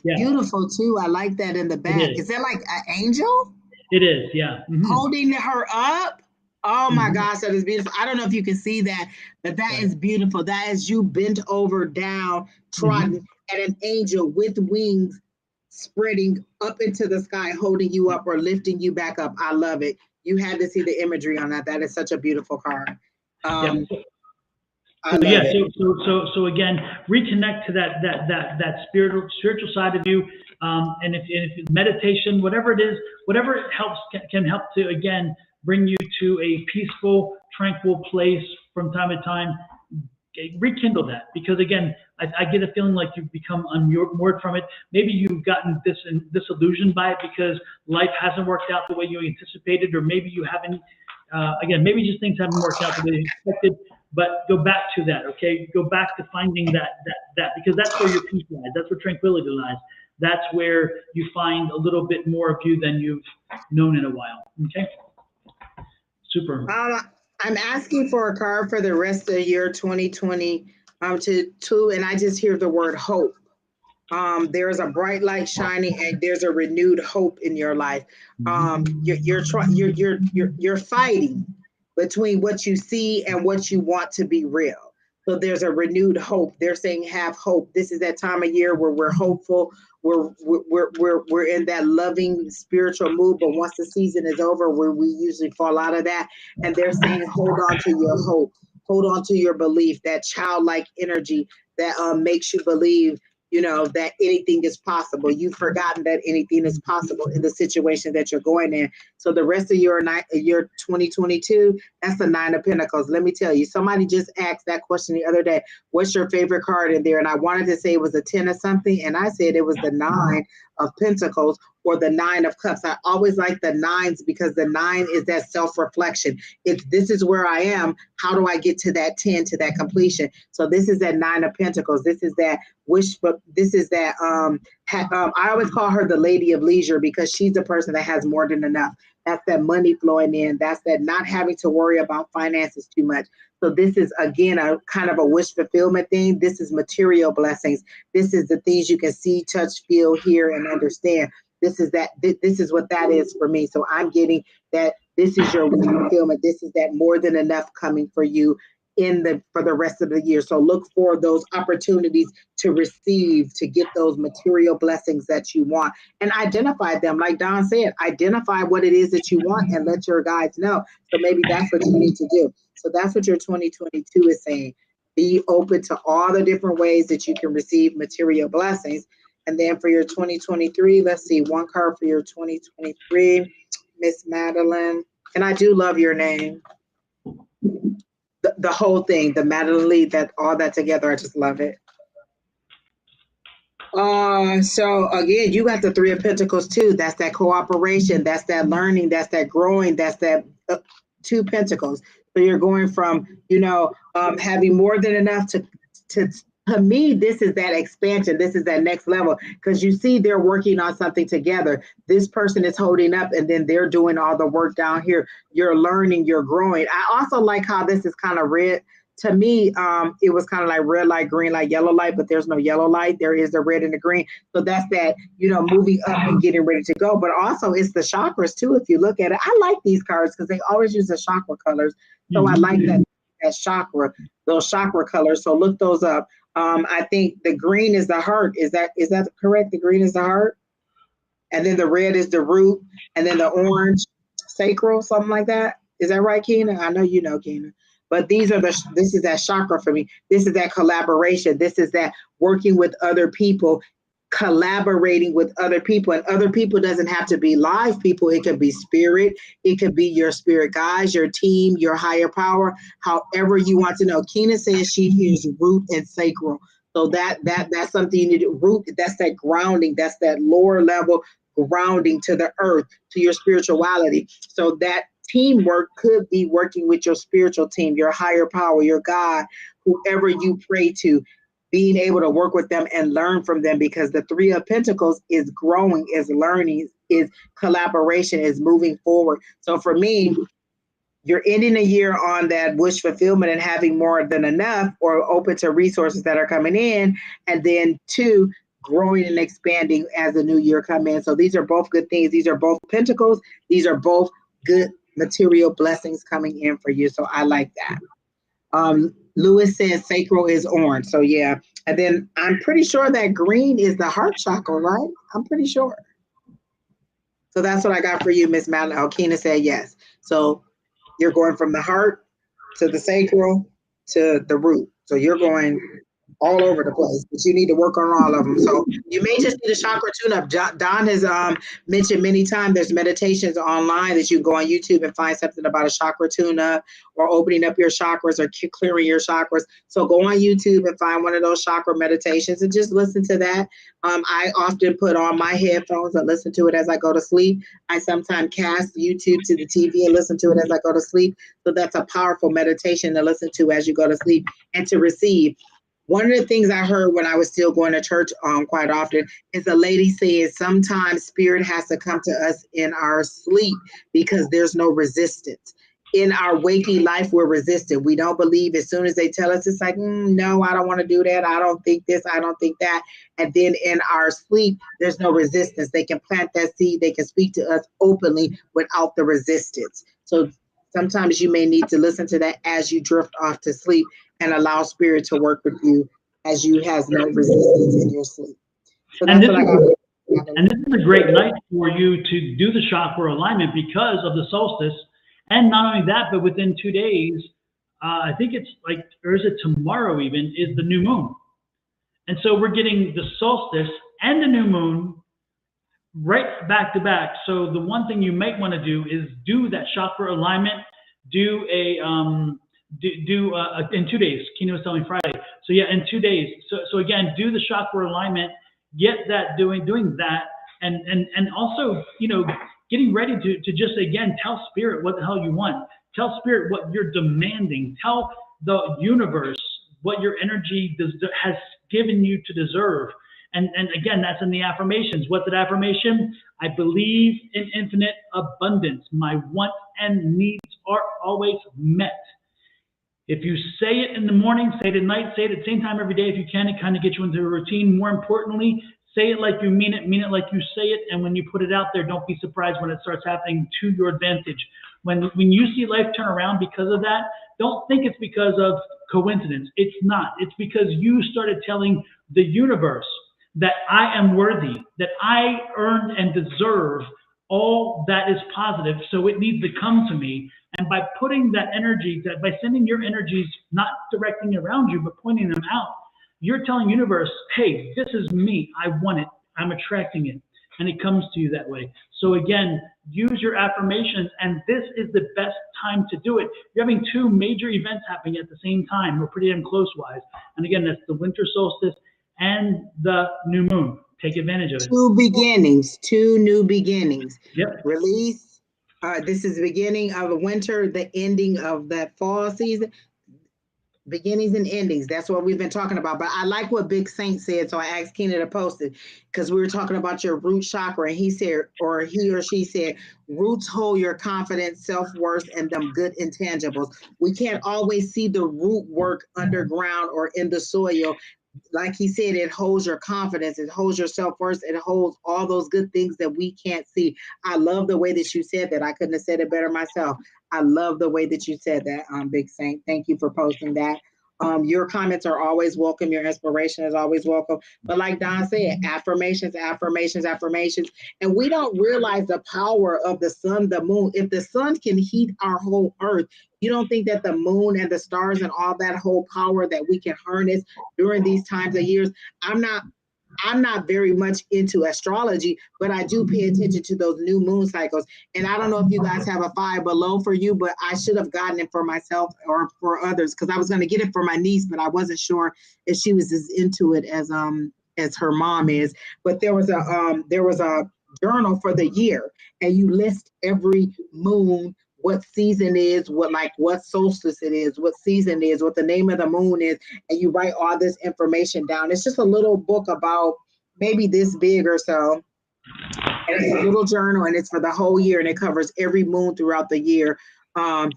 [SPEAKER 1] Yeah.
[SPEAKER 2] Beautiful too. I like that in the back. Is that like an angel?
[SPEAKER 1] It is, yeah. Mm-hmm.
[SPEAKER 2] Holding her up. Oh my gosh, that is beautiful. I don't know if you can see that, but that is beautiful. That is you bent over, down, trodden, and an angel with wings spreading up into the sky, holding you up or lifting you back up. I love it. You had to see the imagery on that. That is such a beautiful card.
[SPEAKER 1] So again, reconnect to that spiritual side of you. And if meditation, whatever it is, whatever helps can help to again bring you to a peaceful, tranquil place from time to time. Rekindle that, because again, I get a feeling like you've become unmoored from it. Maybe you've gotten disillusioned by it because life hasn't worked out the way you anticipated, or maybe you haven't. Again, maybe just things haven't worked out the way you expected. But go back to that, okay? Go back to finding that because that's where your peace lies. That's where tranquility lies. That's where you find a little bit more of you than you've known in a while. Okay. Super.
[SPEAKER 2] I'm asking for a card for the rest of year 2020 and I just hear the word hope. There's a bright light shining and there's a renewed hope in your life. You're fighting between what you see and what you want to be real. So there's a renewed hope. They're saying have hope. This is that time of year where we're hopeful. We're in that loving spiritual mood, but once the season is over, where we usually fall out of that, and they're saying hold on to your hope, hold on to your belief, that childlike energy that makes you believe, that anything is possible. You've forgotten that anything is possible in the situation that you're going in. So the rest of your 2022, that's the 9 of Pentacles. Let me tell you, somebody just asked that question the other day. What's your favorite card in there? And I wanted to say it was a 10 of something, and I said it was the 9 of Pentacles or the 9 of Cups. I always like the 9s because the 9 is that self-reflection. It's this is where I am. How do I get to that 10, to that completion? So this is that 9 of Pentacles. This is that wish, but this is that I always call her the Lady of Leisure because she's the person that has more than enough. That's that money flowing in. That's that not having to worry about finances too much. So this is, again, a kind of a wish fulfillment thing. This is material blessings. This is the things you can see, touch, feel, hear, and understand. This is that. This is what that is for me. So I'm getting that. This is your wish fulfillment. This is that more than enough coming for you for the rest of the year. So look for those opportunities to receive, to get those material blessings that you want, and identify them. Like Don said, identify what it is that you want and let your guides know. So maybe that's what you need to do. So that's what your 2022 is saying. Be open to all the different ways that you can receive material blessings. And then for your 2023, let's see, one card for your 2023, Miss Madeline. And I do love your name. The whole thing, the Madeline Lee, that all that together, I just love it. So again, you got the Three of Pentacles too. That's that cooperation. That's that learning. That's that growing. That's that Two Pentacles. So you're going from, having more than enough to me, this is that expansion. This is that next level, because you see they're working on something together. This person is holding up and then they're doing all the work down here. You're learning, you're growing. I also like how this is kind of red. To me, it was kind of like red light, green light, yellow light, but there's no yellow light. There is the red and the green. So that's that, moving up and getting ready to go. But also it's the chakras too. If you look at it, I like these cards because they always use the chakra colors. So I like that chakra, those chakra colors. So look those up. I think the green is the heart. Is that correct? The green is the heart. And then the red is the root. And then the orange, sacral, something like that. Is that right, Keena? I know you know, Keena. But this is that chakra for me. This is that collaboration. This is that working with other people, collaborating with other people. And other people doesn't have to be live people. It could be spirit. It could be your spirit guides, your team, your higher power, however you want to know. Keena says she hears root and sacral. So that's something you need to root. That's that grounding. That's that lower level grounding to the earth, to your spirituality. So that teamwork could be working with your spiritual team, your higher power, your God, whoever you pray to, being able to work with them and learn from them, because the Three of Pentacles is growing, is learning, is collaboration, is moving forward. So for me, you're ending a year on that wish fulfillment and having more than enough, or open to resources that are coming in. And then two, growing and expanding as the new year come in. So these are both good things. These are both pentacles. These are both good material blessings coming in for you. So I like that. Lewis says sacral is orange. So yeah. And then I'm pretty sure that green is the heart chakra, right? I'm pretty sure. So that's what I got for you, Miss Madeline. Okina said yes. So you're going from the heart to the sacral to the root. So you're going all over the place, but you need to work on all of them. So you may just need a chakra tune-up. Don has mentioned many times there's meditations online that you can go on YouTube and find something about a chakra tune-up, or opening up your chakras, or clearing your chakras. So go on YouTube and find one of those chakra meditations and just listen to that. I often put on my headphones and listen to it as I go to sleep. I sometimes cast YouTube to the TV and listen to it as I go to sleep. So that's a powerful meditation to listen to as you go to sleep and to receive. One of the things I heard when I was still going to church quite often is a lady says sometimes spirit has to come to us in our sleep because there's no resistance. In our waking life, we're resistant. We don't believe. As soon as they tell us, it's like, no, I don't want to do that. I don't think this. I don't think that. And then in our sleep, there's no resistance. They can plant that seed. They can speak to us openly without the resistance. So sometimes you may need to listen to that as you drift off to sleep, and allow spirit to work with you as you have no resistance in your sleep. So that's what I got.
[SPEAKER 1] And this is a great night for you to do the chakra alignment because of the solstice. And not only that, but within 2 days, I think it's like, or is it tomorrow even, is the new moon. And so we're getting the solstice and the new moon right back to back. So the one thing you might want to do is do that chakra alignment, do in 2 days. Kina was telling me Friday. So yeah, in 2 days. So again, do the chakra alignment, get that doing that, and also, getting ready to just, again, tell spirit what the hell you want. Tell spirit what you're demanding. Tell the universe what your energy has given you to deserve. And again, that's in the affirmations. What's the affirmation? I believe in infinite abundance. My wants and needs are always met. If you say it in the morning, say it at night, say it at the same time every day if you can. It kind of gets you into a routine. More importantly, say it like you mean it like you say it. And when you put it out there, don't be surprised when it starts happening to your advantage. When you see life turn around because of that, don't think it's because of coincidence. It's not. It's because you started telling the universe that I am worthy, that I earned and deserve all that is positive, so it needs to come to me. And by putting that energy, by sending your energies, not directing around you, but pointing them out, you're telling universe, hey, this is me. I want it. I'm attracting it. And it comes to you that way. So again, use your affirmations, and this is the best time to do it. You're having two major events happening at the same time. We're pretty damn close-wise. And again, that's the winter solstice and the new moon. Take advantage of it.
[SPEAKER 2] Two new beginnings.
[SPEAKER 1] Yep.
[SPEAKER 2] Release. This is the beginning of the winter, the ending of that fall season. Beginnings and endings. That's what we've been talking about. But I like what Big Saint said, so I asked Keena to post it because we were talking about your root chakra, and he said, or he or she said, roots hold your confidence, self-worth, and them good intangibles. We can't always see the root work underground or in the soil. Like he said, it holds your confidence, it holds your self-worth, it holds all those good things that we can't see. I love the way that you said that. I couldn't have said it better myself. I love the way that you said that, Big Saint. Thank you for posting that. Your comments are always welcome. Your inspiration is always welcome. But like Don said, affirmations, affirmations, affirmations. And we don't realize the power of the sun, the moon. If the sun can heat our whole earth, you don't think that the moon and the stars and all that whole power that we can harness during these times of years? I'm not very much into astrology, but I do pay attention to those new moon cycles. And I don't know if you guys have a 5 below for you, but I should have gotten it for myself or for others because I was going to get it for my niece, but I wasn't sure if she was as into it as her mom is. But there was a journal for the year, and you list every moon, what season is, what solstice it is, what season it is, what the name of the moon is, and you write all this information down. It's just a little book about maybe this big or so. And it's a little journal, and it's for the whole year, and it covers every moon throughout the year, and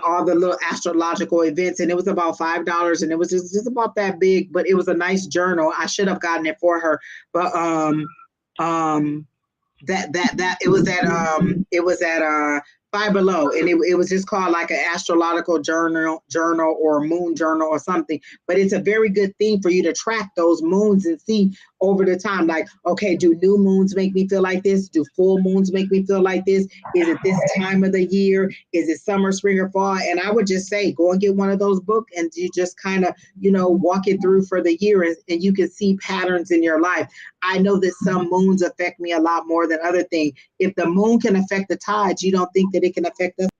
[SPEAKER 2] all the little astrological events. And it was about $5, and it was just about that big, but it was a nice journal. I should have gotten it for her, but it was at 5 Below, and it was just called like an astrological journal or moon journal or something. But it's a very good thing for you to track those moons and see over the time, like, okay, do new moons make me feel like this? Do full moons make me feel like this? Is it this time of the year? Is it summer, spring, or fall? And I would just say, go and get one of those books, and you just kind of, walk it through for the year, and you can see patterns in your life. I know that some moons affect me a lot more than other things. If the moon can affect the tides, you don't think that it can affect us?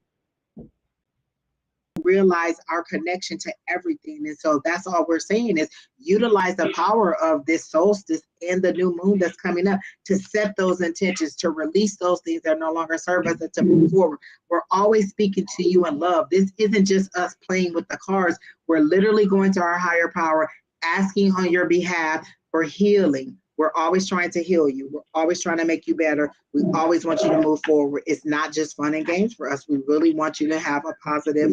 [SPEAKER 2] Realize our connection to everything. And so that's all we're saying is utilize the power of this solstice and the new moon that's coming up to set those intentions, to release those things that no longer serve us, and to move forward. We're always speaking to you in love. This isn't just us playing with the cards. We're literally going to our higher power, asking on your behalf for healing. We're always trying to heal you. We're always trying to make you better. We always want you to move forward. It's not just fun and games for us. We really want you to have a positive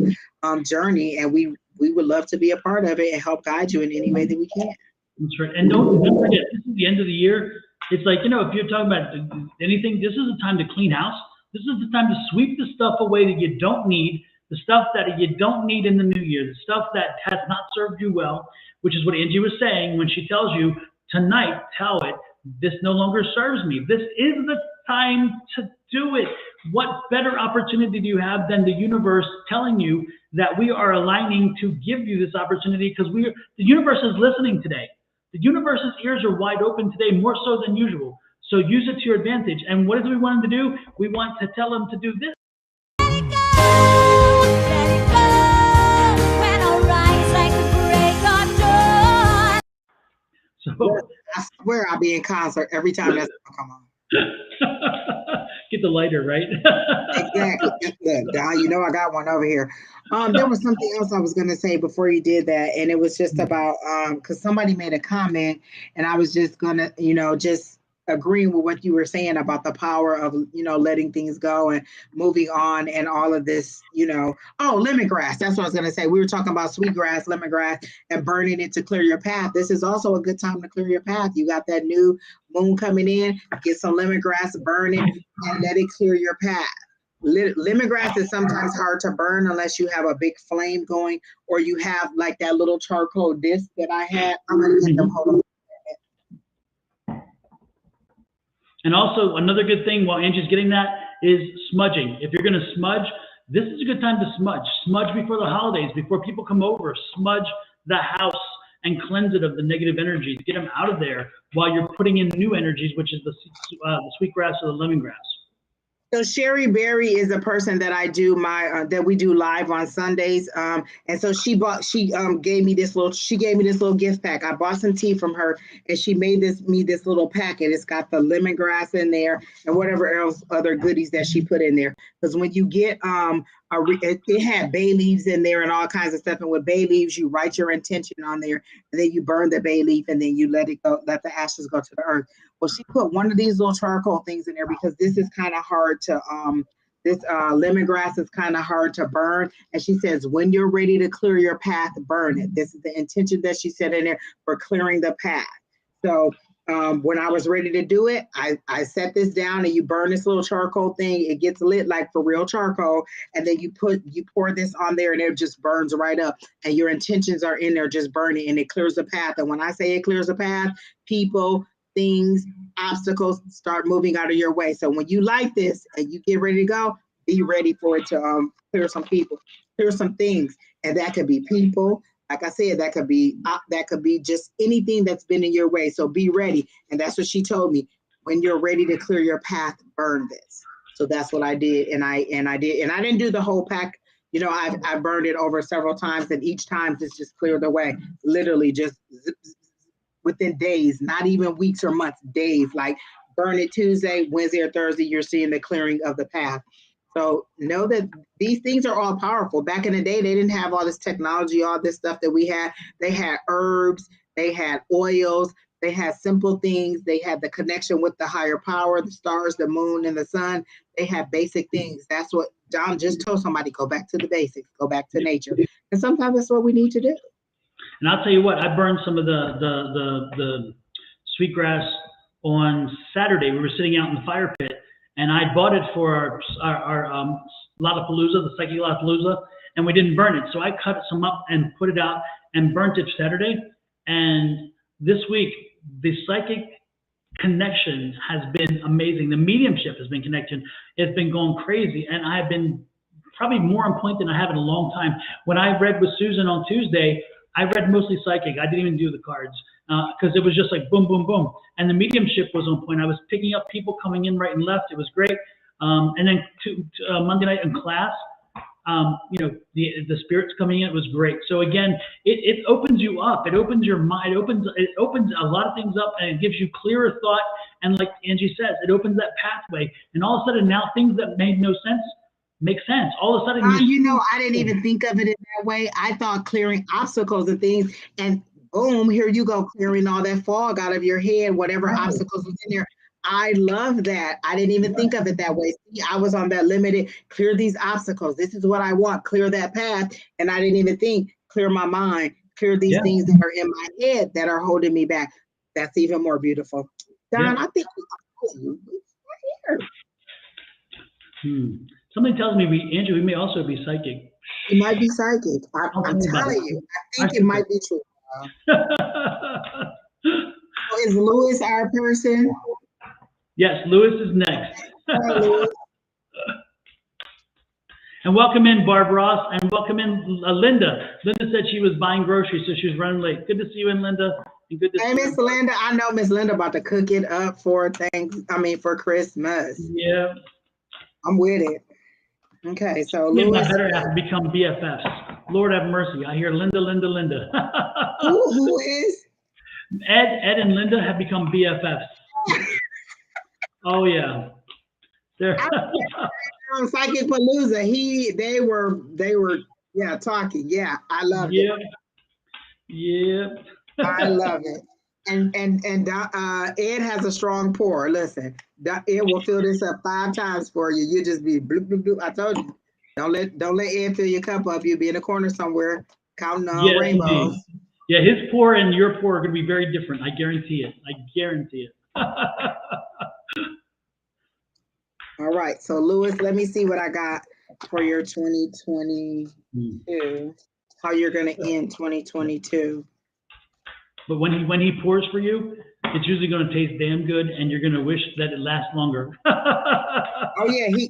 [SPEAKER 2] journey, and we would love to be a part of it and help guide you in any way that we can.
[SPEAKER 1] That's right. And don't forget, this is the end of the year. It's like, if you're talking about anything, this is the time to clean house. This is the time to sweep the stuff away that you don't need, the stuff that you don't need in the new year, the stuff that has not served you well, which is what Angie was saying when she tells you, tonight, tell it, this no longer serves me. This is the time to do it. What better opportunity do you have than the universe telling you that we are aligning to give you this opportunity? Because the universe is listening today. The universe's ears are wide open today, more so than usual. So use it to your advantage. And what do we want them to do? We want to tell them to do this.
[SPEAKER 3] Let it go, let it go, when I rise like the break of dawn.
[SPEAKER 1] So
[SPEAKER 2] I swear I'll be in concert every time that's come on.
[SPEAKER 1] Get the lighter, right?
[SPEAKER 2] Exactly. Look, Don, you know I got one over here. There was something else I was gonna say before you did that, and it was just about because somebody made a comment, and I was just gonna, just agreeing with what you were saying about the power of letting things go and moving on and all of this. Oh, lemongrass. That's what I was gonna say. We were talking about sweetgrass, lemongrass, and burning it to clear your path. This is also a good time to clear your path. You got that new moon coming in. Get some lemongrass, burn it, and let it clear your path. Lemongrass is sometimes hard to burn unless you have a big flame going or you have like that little charcoal disc that I had. I'm gonna get them. Hold on.
[SPEAKER 1] And also another good thing while Angie's getting that is smudging. If you're going to smudge, this is a good time to smudge. Smudge before the holidays, before people come over. Smudge the house and cleanse it of the negative energies. Get them out of there while you're putting in new energies, which is the sweetgrass or the lemongrass.
[SPEAKER 2] So Sherry Berry is a person that I do that we do live on Sundays. And so she gave me this little gift pack. I bought some tea from her and she made me this little packet. It's got the lemongrass in there and whatever else other goodies that she put in there. Because when you get it had bay leaves in there and all kinds of stuff. And with bay leaves, you write your intention on there and then you burn the bay leaf and then you let it go, let the ashes go to the earth. Well, she put one of these little charcoal things in there because this is kind of hard to, this lemongrass is kind of hard to burn. And she says, when you're ready to clear your path, burn it. This is the intention that she said in there for clearing the path. So when I was ready to do it, I set this down and you burn this little charcoal thing. It gets lit like for real charcoal. And then you pour this on there and it just burns right up. And your intentions are in there just burning and it clears the path. And when I say it clears the path, people, things, obstacles start moving out of your way. So when you like this and you get ready to go, be ready for it to clear some people, clear some things. And that could be people. Like I said, that could be just anything that's been in your way. So be ready. And that's what she told me. When you're ready to clear your path, burn this. So that's what I did. And I didn't do the whole pack. I burned it over several times and each time just cleared the way. Literally just zip, zip, within days, not even weeks or months, days. Like burn it Tuesday, Wednesday, or Thursday, you're seeing the clearing of the path. So know that these things are all powerful. Back in the day, they didn't have all this technology, all this stuff that we had. They had herbs, they had oils, they had simple things. They had the connection with the higher power, the stars, the moon, and the sun. They had basic things. That's what Don just told somebody, go back to the basics, go back to nature. And sometimes that's what we need to do.
[SPEAKER 1] And I'll tell you what, I burned some of the sweetgrass on Saturday. We were sitting out in the fire pit, and I bought it for our Lollapalooza, the Psychic Lollapalooza, and we didn't burn it. So I cut some up and put it out and burnt it Saturday. And this week, the psychic connection has been amazing. The mediumship has been connected. It's been going crazy, and I've been probably more on point than I have in a long time. When I read with Susan on Tuesday, I read mostly psychic. I didn't even do the cards because it was just like boom, boom, boom. And the mediumship was on point. I was picking up people coming in right and left. It was great. And then Monday night in class, the spirits coming in, it was great. So again, it opens you up. It opens your mind. It opens a lot of things up and it gives you clearer thought. And like Angie says, it opens that pathway. And all of a sudden now things that made no sense make sense. All of a sudden,
[SPEAKER 2] I didn't even think of it in that way. I thought clearing obstacles and things, and boom, here you go, clearing all that fog out of your head, whatever obstacles was in there. I love that. I didn't even think of it that way. See, I was on that limited, clear these obstacles. This is what I want, clear that path. And I didn't even think, clear my mind, clear these things that are in my head that are holding me back. That's even more beautiful. Don, I think we're right
[SPEAKER 1] here. Something tells me, Angie, we may also be psychic.
[SPEAKER 2] It might be psychic. I'm telling you. I think it might be true. So is Lewis our person?
[SPEAKER 1] Yes, Lewis is next. And welcome in, Barb Ross, and welcome in Linda. Linda said she was buying groceries, so she was running late. Good to see you in, Linda. And good to see
[SPEAKER 2] Miss Linda. I know Miss Linda about to cook it up for Christmas.
[SPEAKER 1] Yeah.
[SPEAKER 2] I'm with it. Okay, so
[SPEAKER 1] Lewis. I better have to become BFFs. Lord have mercy. I hear Linda.
[SPEAKER 2] Who is?
[SPEAKER 1] Ed and Linda have become BFFs. Oh, yeah. They're
[SPEAKER 2] On Psychic Palooza, they were yeah talking. Yeah, I loved it.
[SPEAKER 1] yep, yep.
[SPEAKER 2] I love it. And Ed has a strong pour. Listen, Ed will fill this up 5 times for you. You just be bloop bloop bloop. I told you, don't let Ed fill your cup up. You'll be in a corner somewhere counting
[SPEAKER 1] Yes,
[SPEAKER 2] rainbows.
[SPEAKER 1] indeed. Yeah, his pour and your pour are going to be very different. I guarantee it. I guarantee it.
[SPEAKER 2] All right, so Lewis, let me see what I got for your 2022. How you're going to end 2022.
[SPEAKER 1] But when he pours for you, it's usually going to taste damn good, and you're going to wish that it lasts longer.
[SPEAKER 2] Oh yeah, he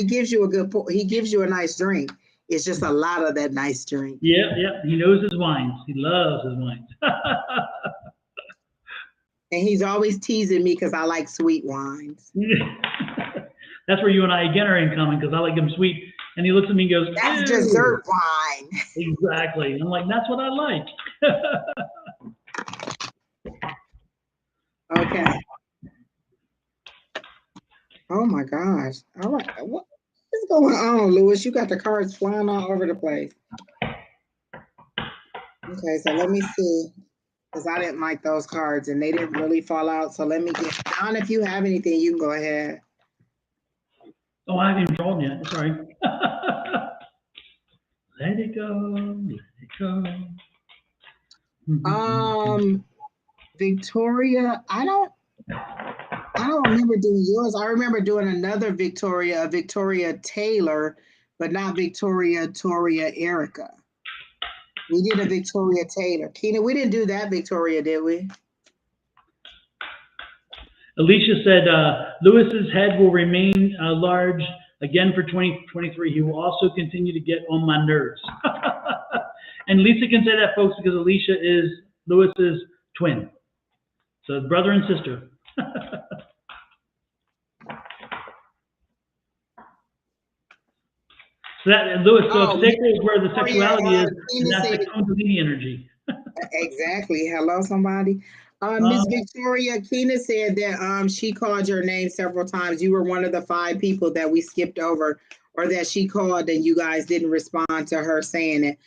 [SPEAKER 2] gives you a good he gives you a nice drink. It's just a lot of that nice drink.
[SPEAKER 1] Yeah, yeah. He knows his wines. He loves his wines.
[SPEAKER 2] And he's always teasing me because I like sweet wines.
[SPEAKER 1] That's where you and I again are in common, because I like them sweet. And he looks at me and goes,
[SPEAKER 2] "That's
[SPEAKER 1] ew."
[SPEAKER 2] dessert wine.
[SPEAKER 1] Exactly. I'm like, that's what I like.
[SPEAKER 2] Okay. Oh my gosh. All right. What is going on, Lewis? You got the cards flying all over the place. Okay, so let me see. Because I didn't like those cards and they didn't really fall out. So let me get Don, if you have anything, you can go ahead.
[SPEAKER 1] Oh, I haven't even drawn yet. Sorry. Let it go. Let it go.
[SPEAKER 2] Victoria, I don't remember doing yours. I remember doing another Victoria Taylor, but not Victoria Erica. We did a Victoria Taylor. Keena, we didn't do that Victoria, did we?
[SPEAKER 1] Alicia said, Lewis's head will remain large again for 2023. He will also continue to get on my nerves. And Lisa can say that, folks, because Alicia is Lewis's twin. So brother and sister. So that, Lewis, so if sacral is where the sexuality is, and that's the Kundalini energy.
[SPEAKER 2] Exactly. Hello, somebody. Miss Victoria, Keena said that she called your name several times. You were one of the 5 people that we skipped over, or that she called and you guys didn't respond to her saying it.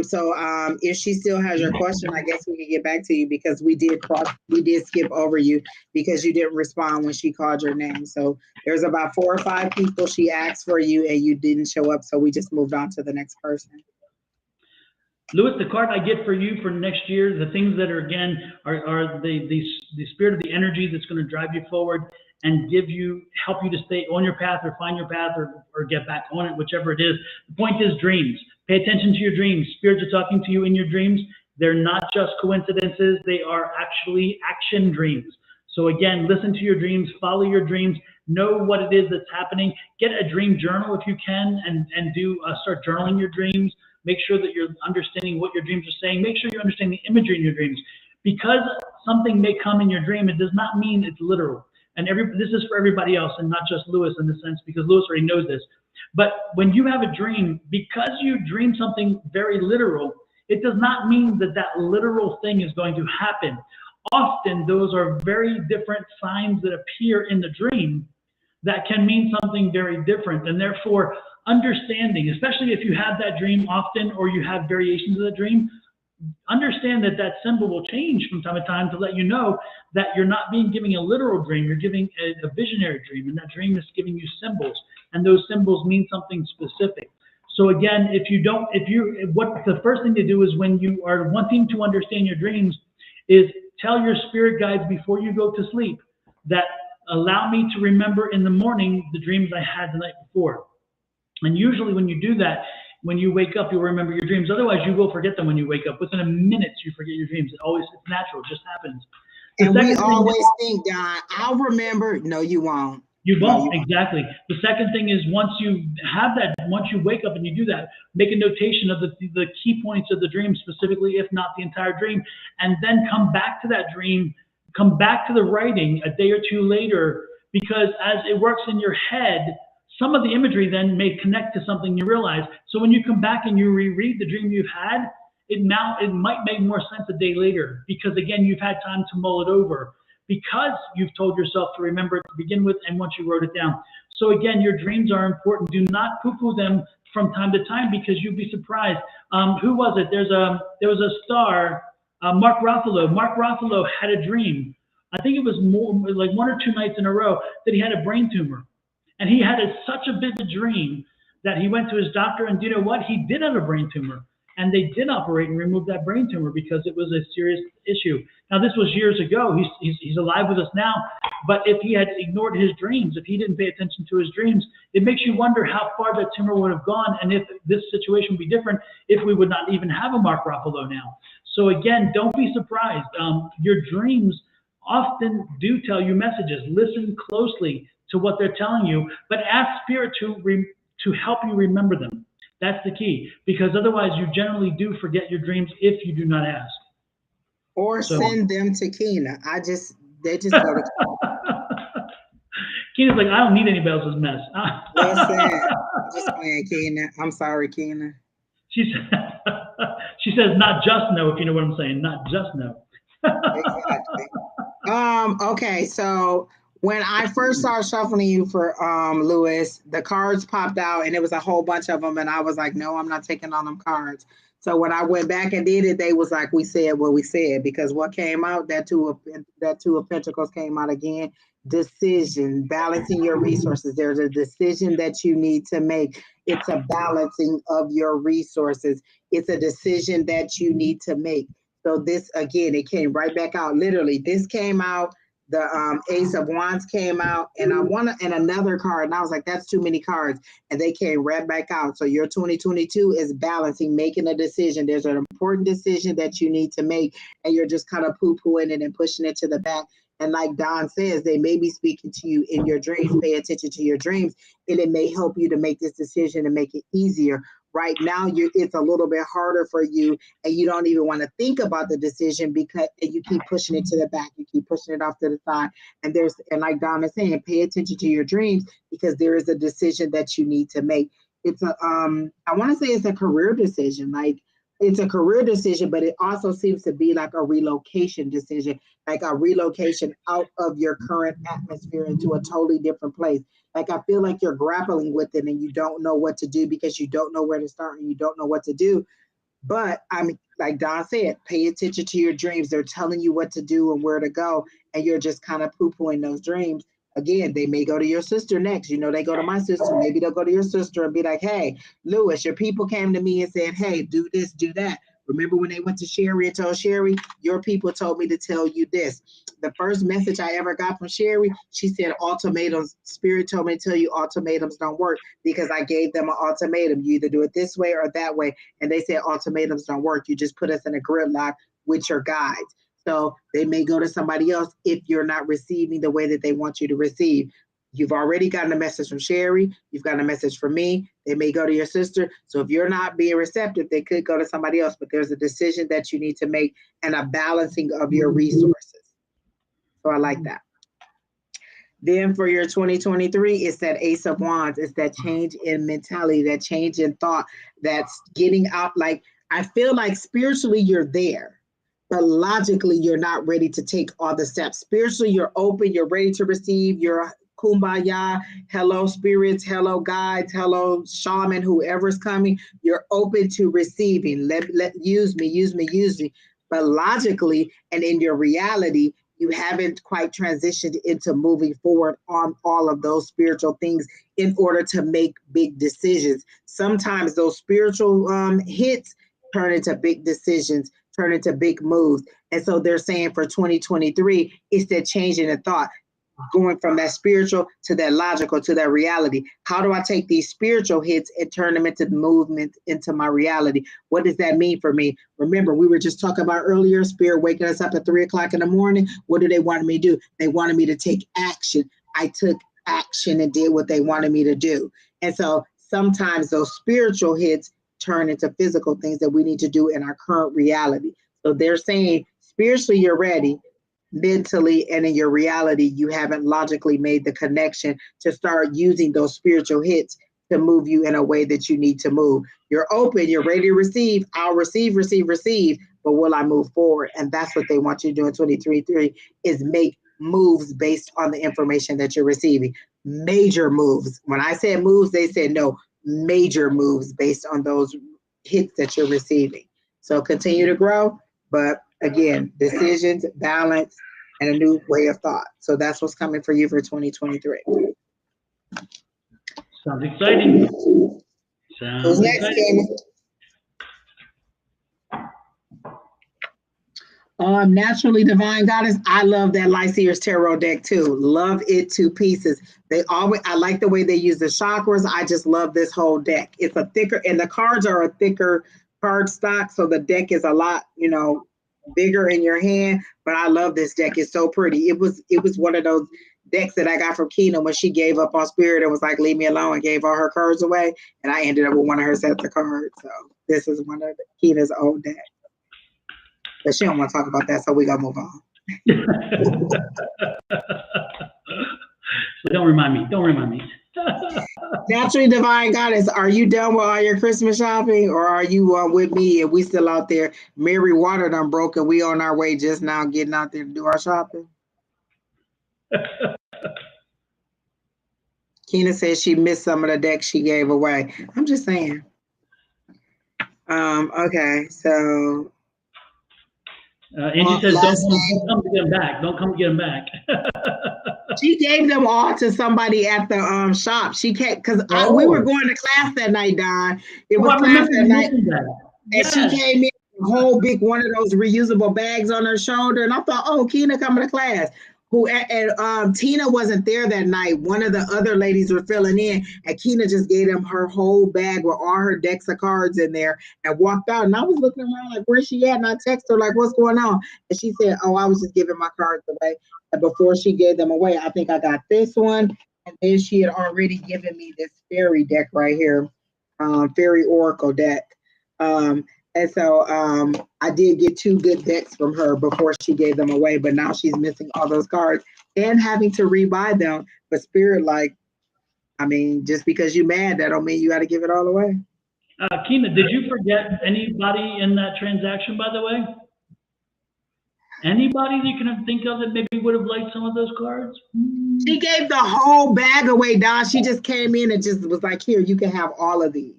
[SPEAKER 2] So if she still has your question, I guess we can get back to you, because we did skip over you because you didn't respond when she called your name. So there's about 4 or 5 people she asked for you and you didn't show up. So we just moved on to the next person.
[SPEAKER 1] Lewis, the card I get for you for next year, the things that are, again, are the spirit of the energy that's going to drive you forward and help you to stay on your path, or find your path, or get back on it, whichever it is. The point is dreams. Pay attention to your dreams. Spirits are talking to you in your dreams. They're not just coincidences. They are actually action dreams. So again, listen to your dreams, follow your dreams, know what it is that's happening. Get a dream journal if you can, and start journaling your dreams. Make sure that you're understanding what your dreams are saying. Make sure you understand the imagery in your dreams. Because something may come in your dream, it does not mean it's literal. And this is for everybody else, and not just Lewis in the sense, because Lewis already knows this. But when you have a dream, because you dream something very literal, it does not mean that that literal thing is going to happen. Often those are very different signs that appear in the dream that can mean something very different. And therefore, understanding, especially if you have that dream often, or you have variations of the dream, understand that that symbol will change from time to time to let you know that you're not giving a literal dream, you're giving a visionary dream, and that dream is giving you symbols, and those symbols mean something specific. So again, what the first thing to do is, when you are wanting to understand your dreams, is tell your spirit guides before you go to sleep that allow me to remember in the morning the dreams I had the night before. And usually when you do that, when you wake up, you'll remember your dreams. Otherwise, you will forget them when you wake up. Within a minute, you forget your dreams. It's natural. It just happens.
[SPEAKER 2] And we always think, Don, I'll remember. No, you won't.
[SPEAKER 1] You won't, exactly. The second thing is, once you wake up and you do that, make a notation of the key points of the dream specifically, if not the entire dream, and then come back to that dream, come back to the writing a day or two later, because as it works in your head, some of the imagery then may connect to something you realize. So when you come back and you reread the dream you've had, it might make more sense a day later, because again, you've had time to mull it over. because you've told yourself to remember it to begin with and once you wrote it down. So again, your dreams are important. Do not poo-poo them from time to time because you'd be surprised. Who was it? There was a star, Mark Ruffalo. Mark Ruffalo had a dream. I think it was more like 1 or 2 nights in a row that he had a brain tumor. And he had such a vivid dream that he went to his doctor, and you know what? He did have a brain tumor. And they did operate and remove that brain tumor because it was a serious issue. Now, this was years ago. He's alive with us now. But if he had ignored his dreams, if he didn't pay attention to his dreams, it makes you wonder how far that tumor would have gone and if this situation would be different if we would not even have a Mark Ruffalo now. So again, don't be surprised. Your dreams often do tell you messages. Listen closely to what they're telling you, but ask Spirit to help you remember them. That's the key, because otherwise you generally do forget your dreams if you do not ask.
[SPEAKER 2] Or send them to Keena. They just go to
[SPEAKER 1] Keena's like, I don't need anybody else's mess.
[SPEAKER 2] Listen, I'm just playing, Keena. I'm sorry, Keena.
[SPEAKER 1] She says, not just no, if you know what I'm saying. Not just no.
[SPEAKER 2] Exactly. Okay, so when I first started shuffling you for Lewis, the cards popped out and it was a whole bunch of them, and I was like, no, I'm not taking on them cards. So when I went back and did it, they was like, we said what we said, because what came out, that two of Pentacles came out again. Decision, balancing your resources. There's a decision that you need to make. It's a balancing of your resources. It's a decision that you need to make. So this, again, it came right back out. Literally, this came out. The Ace of Wands came out, and another card, and I was like, that's too many cards, and they came right back out. So your 2022 is balancing, making a decision. There's an important decision that you need to make, and you're just kind of poo-pooing it and pushing it to the back. And like Don says, they may be speaking to you in your dreams. Pay attention to your dreams, and it may help you to make this decision and make it easier. Right now, it's a little bit harder for you, and you don't even want to think about the decision because you keep pushing it to the back. You keep pushing it off to the side. And like Don is saying, pay attention to your dreams because there is a decision that you need to make. It's I want to say it's a career decision. Like, it's a career decision, but it also seems to be like a relocation decision, like a relocation out of your current atmosphere into a totally different place. Like, I feel like you're grappling with it and you don't know what to do because you don't know where to start and you don't know what to do. But I mean, like Don said, pay attention to your dreams. They're telling you what to do and where to go, and you're just kind of poo-pooing those dreams. Again, they may go to your sister next. You know, they go to my sister. Maybe they'll go to your sister and be like, hey, Lewis, your people came to me and said, hey, do this, do that. Remember when they went to Sherry and told Sherry, your people told me to tell you this. The first message I ever got from Sherry, she said, ultimatums. Spirit told me to tell you ultimatums don't work because I gave them an ultimatum. You either do it this way or that way. And they said ultimatums don't work. You just put us in a gridlock with your guides. So they may go to somebody else if you're not receiving the way that they want you to receive. You've already gotten a message from Sherry. You've gotten a message from me. They may go to your sister. So if you're not being receptive, they could go to somebody else. But there's a decision that you need to make and a balancing of your resources. So I like that. Then for your 2023, it's that Ace of Wands. It's that change in mentality, that change in thought, that's getting out. Like, I feel like spiritually you're there. But logically, you're not ready to take all the steps. Spiritually, you're open, you're ready to receive, you're kumbaya, hello spirits, hello guides, hello shaman, whoever's coming, you're open to receiving. Use me. But logically and in your reality, you haven't quite transitioned into moving forward on all of those spiritual things in order to make big decisions. Sometimes those spiritual hits turn into big decisions, turn into big moves. And so they're saying for 2023, it's that change in the thought, going from that spiritual to that logical to that reality. How do I take these spiritual hits and turn them into movement into my reality? What does that mean for me? Remember, we were just talking about earlier, Spirit waking us up at 3 o'clock in the morning. What do they want me to do? They wanted me to take action. I took action and did what they wanted me to do. And so sometimes those spiritual hits turn into physical things that we need to do in our current reality. So they're saying spiritually you're ready, mentally and in your reality you haven't logically made the connection to start using those spiritual hits to move you in a way that you need to move. You're open, you're ready to receive. I'll receive, but will I move forward? And that's what they want you to do in 2023 is make moves based on the information that you're receiving. Major moves. When I said moves, they said no, major moves based on those hits that you're receiving. So continue to grow, but again, decisions, balance, and a new way of thought. So that's what's coming for you for 2023.
[SPEAKER 1] Sounds exciting.
[SPEAKER 2] Who's next, Kayla? Naturally Divine Goddess. I love that Lyseer's Tarot deck too. Love it to pieces. I like the way they use the chakras. I just love this whole deck. It's a thicker, and the cards are a thicker card stock, so the deck is a lot, bigger in your hand. But I love this deck. It's so pretty. It was one of those decks that I got from Keena when she gave up on Spirit and was like, leave me alone, and gave all her cards away. And I ended up with one of her sets of cards. So this is one of Keena's old decks. But she don't want to talk about that, so we gotta move on.
[SPEAKER 1] So don't remind me.
[SPEAKER 2] Naturally Divine Goddess, are you done with all your Christmas shopping, or are you with me and we still out there? Mary Water done broke and we on our way just now getting out there to do our shopping. Keena says she missed some of the decks she gave away. I'm just saying. Okay, so
[SPEAKER 1] Angie says, don't come to get them back. Don't come to get them back.
[SPEAKER 2] She gave them all to somebody at the shop. She can't, because we were going to class that night, Don. It was class that night. And she came in with a whole big one of those reusable bags on her shoulder. And I thought, oh, Keena coming to class. Tina wasn't there that night. One of the other ladies were filling in, and Keena just gave them her whole bag with all her decks of cards in there and walked out. And I was looking around like, where's she at? And I texted her like, what's going on? And she said, oh, I was just giving my cards away. And before she gave them away, I think I got this one. And then she had already given me this fairy deck right here, fairy oracle deck. And so I did get 2 good decks from her before she gave them away, but now she's missing all those cards and having to rebuy them. But Spirit, just because you're mad, that don't mean you got to give it all away.
[SPEAKER 1] Keena, did you forget anybody in that transaction, by the way? Anybody that you can think of that maybe would have liked some of those cards?
[SPEAKER 2] She gave the whole bag away, Don. She just came in and just was like, here, you can have all of these.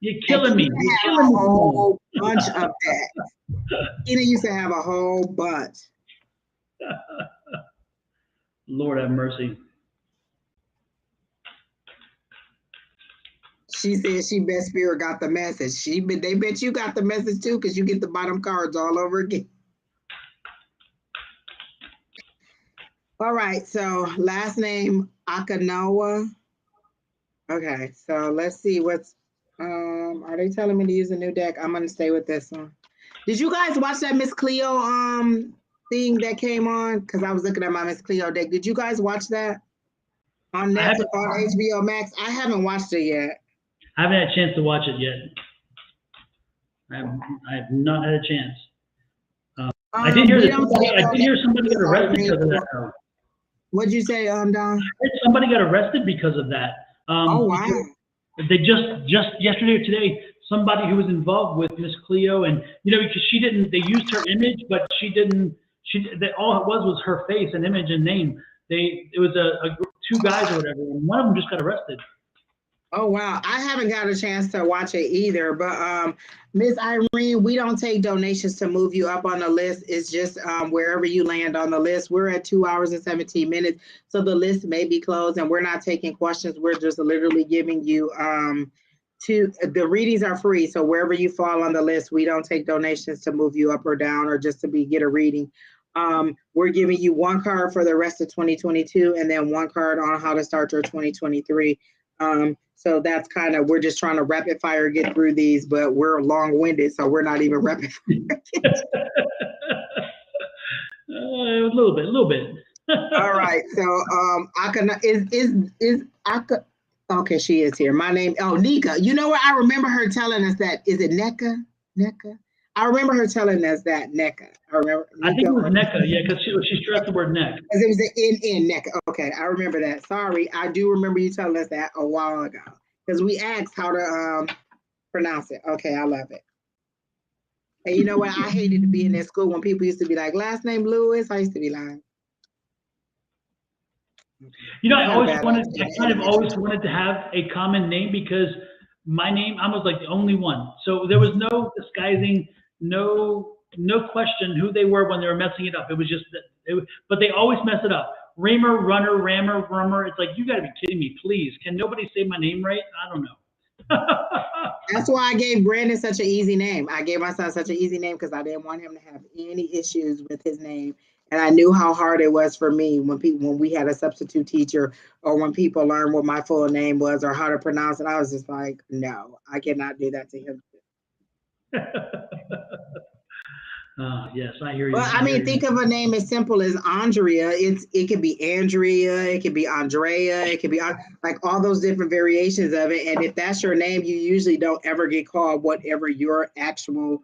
[SPEAKER 1] You're killing me.
[SPEAKER 2] You're killing me. A whole bunch of that. Keena used to have a whole bunch.
[SPEAKER 1] Lord have mercy.
[SPEAKER 2] She said she bet Spirit got the message. They bet you got the message too, because you get the bottom cards all over again. All right, so last name Akanoa. Okay, so let's see what's are they telling me to use a new deck? I'm gonna stay with this one. Did you guys watch that Miss Cleo thing that came on? Because I was looking at my Miss Cleo deck. Did you guys watch that on Netflix, on HBO Max? I haven't watched it yet.
[SPEAKER 1] I haven't had a chance to watch it yet. I have not had a chance. I did hear somebody got arrested because of that.
[SPEAKER 2] What'd you say, Don?
[SPEAKER 1] Somebody got arrested because of that.
[SPEAKER 2] Oh wow!
[SPEAKER 1] They just yesterday or today, somebody who was involved with Miss Cleo, and because they used her image, but all it was her face and image and name. It was a 2 guys or whatever, and one of them just got arrested.
[SPEAKER 2] Oh wow, I haven't got a chance to watch it either, but Miss Irene, we don't take donations to move you up on the list. It's just wherever you land on the list. We're at 2 hours and 17 minutes, so the list may be closed, and we're not taking questions. We're just literally giving you the readings are free, so wherever you fall on the list, we don't take donations to move you up or down or just to get a reading. We're giving you 1 card for the rest of 2022, and then 1 card on how to start your 2023. So that's we're just trying to rapid fire get through these, but we're long-winded, so we're not even rapid fire.
[SPEAKER 1] A little bit.
[SPEAKER 2] All right, so Aka, okay, she is here. My name, Nika. You know what? I remember her telling us that. Is it Neka? I remember her telling us that, NECA.
[SPEAKER 1] I think it was NECA, yeah, because she stressed the word neck.
[SPEAKER 2] Because it was an in NECA. Okay, I remember that. Sorry, I do remember you telling us that a while ago. Because we asked how to pronounce it. Okay, I love it. And you know what? I hated to be in that school when people used to be like, last name Lewis. I used to be like,
[SPEAKER 1] You know,
[SPEAKER 2] Not a bad idea.
[SPEAKER 1] I kind of always wanted to have a common name because my name, I was like the only one. So there was no disguising, no question who they were when they were messing it up. It was just but they always mess it up. Ramer, Runner, Rammer, Rummer. It's like, you got to be kidding me, please. Can nobody say my name right? I don't know.
[SPEAKER 2] That's why I gave Brandon such an easy name. I gave my son such an easy name because I didn't want him to have any issues with his name. And I knew how hard it was for me when we had a substitute teacher or when people learned what my full name was or how to pronounce it. I was just like, no, I cannot do that to him.
[SPEAKER 1] Yes, I hear you.
[SPEAKER 2] Well, I mean, think of a name as simple as Andrea. It could be Andrea, it could be Andrea, it could be like all those different variations of it. And if that's your name, you usually don't ever get called whatever your actual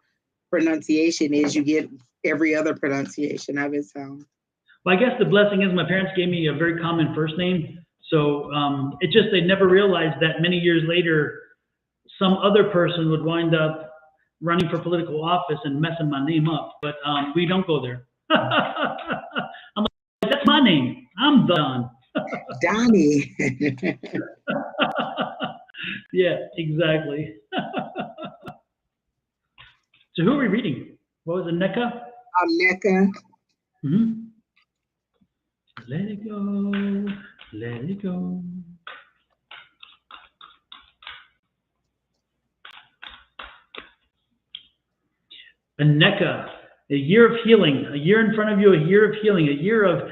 [SPEAKER 2] pronunciation is. You get every other pronunciation of it. So,
[SPEAKER 1] well, I guess the blessing is my parents gave me a very common first name. So it just, they never realized that many years later, some other person would wind up running for political office and messing my name up. But we don't go there. I'm like, that's my name. I'm Don.
[SPEAKER 2] Donnie.
[SPEAKER 1] Yeah, exactly. So who are we reading? What was it, NECA?
[SPEAKER 2] NECA.
[SPEAKER 1] Mm-hmm. Let it go, let it go. A NECA, a year of healing, a year in front of you, a year of healing, a year of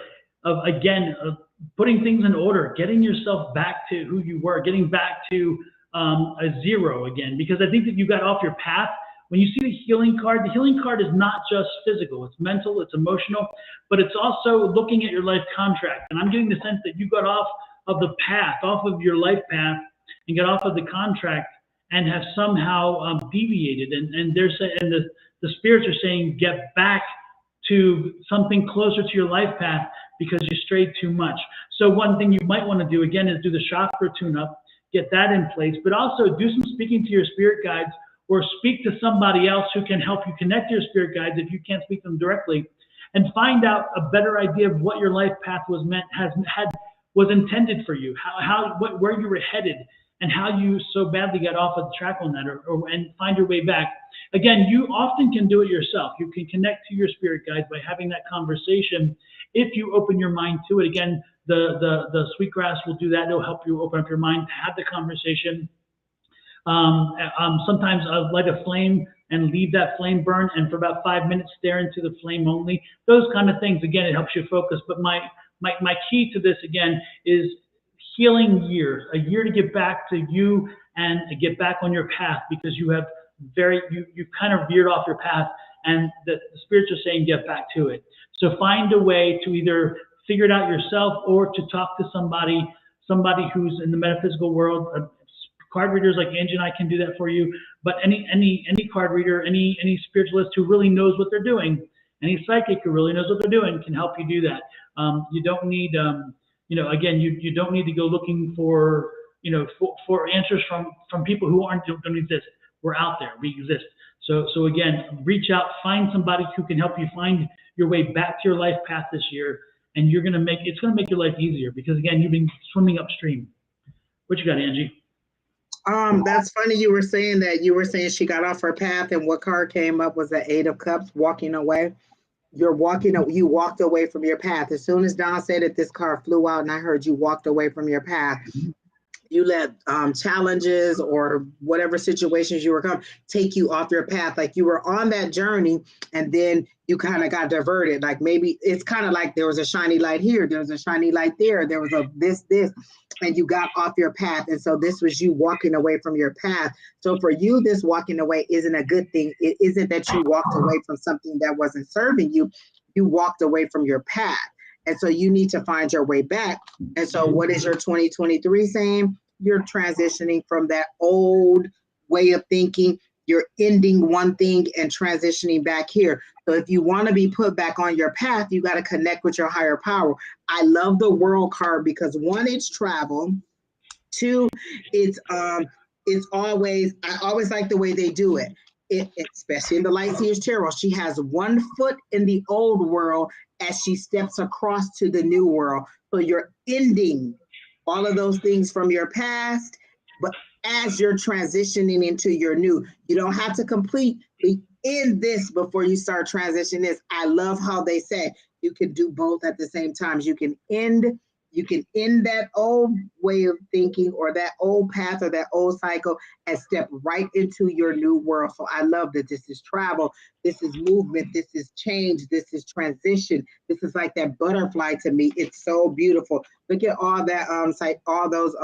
[SPEAKER 1] putting things in order, getting yourself back to who you were, getting back to a zero again. Because I think that you got off your path. When you see the healing card is not just physical, it's mental, it's emotional, but it's also looking at your life contract. And I'm getting the sense that you got off of the path, off of your life path, and got off of the contract and have somehow deviated. And they're saying, and the spirits are saying, get back to something closer to your life path because you strayed too much. So one thing you might want to do again is do the chakra tune-up, get that in place, but also do some speaking to your spirit guides or speak to somebody else who can help you connect to your spirit guides if you can't speak to them directly, and find out a better idea of what your life path was intended for you, where you were headed, and how you so badly got off of the track on that, and find your way back. Again, you often can do it yourself. You can connect to your spirit guides by having that conversation if you open your mind to it. Again, the sweetgrass will do that. It'll help you open up your mind to have the conversation. Sometimes I'll light a flame and leave that flame burn, and for about 5 minutes stare into the flame only. Those kind of things, again, it helps you focus. But my key to this, again, is healing year, a year to get back to you and to get back on your path, because you have you kind of veered off your path, and the spirits are saying get back to it. So find a way to either figure it out yourself or to talk to somebody who's in the metaphysical world. Card readers like Angie and I can do that for you, but any card reader, any spiritualist who really knows what they're doing, any psychic who really knows what they're doing can help you do that. You don't need, again, you don't need to go looking for answers from people who don't exist. We're out there, we exist. So again, reach out, find somebody who can help you find your way back to your life path this year, and it's gonna make your life easier, because again, you've been swimming upstream. What you got, Angie?
[SPEAKER 2] That's funny you were saying she got off her path, and what card came up was the Eight of Cups, walking away. You walked away from your path. As soon as Don said it, this card flew out, and I heard you walked away from your path. You let challenges or whatever situations you were coming take you off your path. Like you were on that journey, and then you kind of got diverted. Like maybe it's kind of like there was a shiny light here, there was a shiny light there, there was a this, and you got off your path. And so this was you walking away from your path. So for you, this walking away isn't a good thing. It isn't that you walked away from something that wasn't serving you. You walked away from your path. And so you need to find your way back. And so what is your 2023 saying? You're transitioning from that old way of thinking. You're ending one thing and transitioning back here. So if you want to be put back on your path, you got to connect with your higher power. I love the World card because one, it's travel. Two, it's I always like the way they do it. especially in the Light Seers Tarot, she has one foot in the old world as she steps across to the new world. So you're ending all of those things from your past, but as you're transitioning into your new, you don't have to completely end this before you start transitioning this. I love how they say you can do both at the same time. You can end that old way of thinking or that old path or that old cycle and step right into your new world. So I love that this is travel, this is movement, this is change, this is transition. This is like that butterfly to me. It's so beautiful. Look at all that all those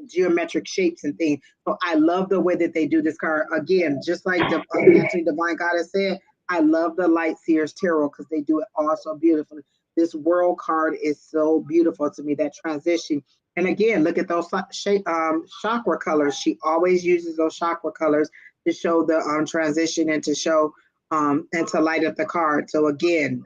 [SPEAKER 2] geometric shapes and things. So I love the way that they do this card. Again, just like actually Divine Goddess said, I love the Light Seers Tarot because they do it all so beautifully. This world card is so beautiful to me, that transition. And again, look at those chakra colors. She always uses those chakra colors to show the transition and to show and to light up the card. So again,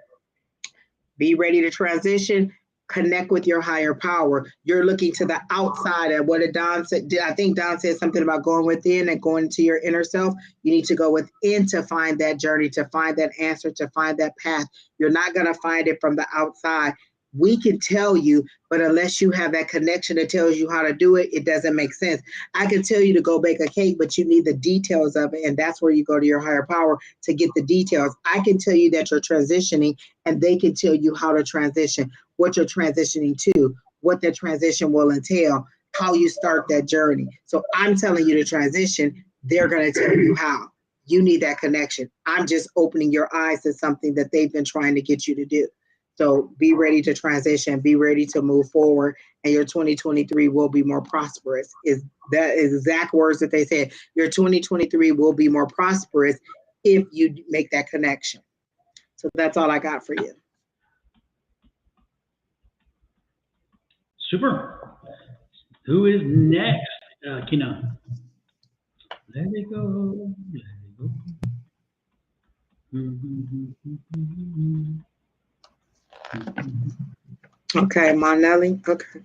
[SPEAKER 2] be ready to transition, connect with your higher power. You're looking to the outside. And what did Don said? I think Don said something about going within and going into your inner self. You need to go within to find that journey, to find that answer, to find that path. You're not going to find it from the outside. We can tell you, but unless you have that connection that tells you how to do it, it doesn't make sense. I can tell you to go bake a cake, but you need the details of it. And that's where you go to your higher power to get the details. I can tell you that you're transitioning, and they can tell you how to transition, what you're transitioning to, what that transition will entail, how you start that journey. So I'm telling you to transition. They're going to tell you how. You need that connection. I'm just opening your eyes to something that they've been trying to get you to do. So be ready to transition, be ready to move forward, and your 2023 will be more prosperous. That is exact words that they said. Your 2023 will be more prosperous if you make that connection. So that's all I got for you.
[SPEAKER 1] Super. Who is next? Kina. Let it go. Let it go.
[SPEAKER 2] Okay, Monelli. Okay.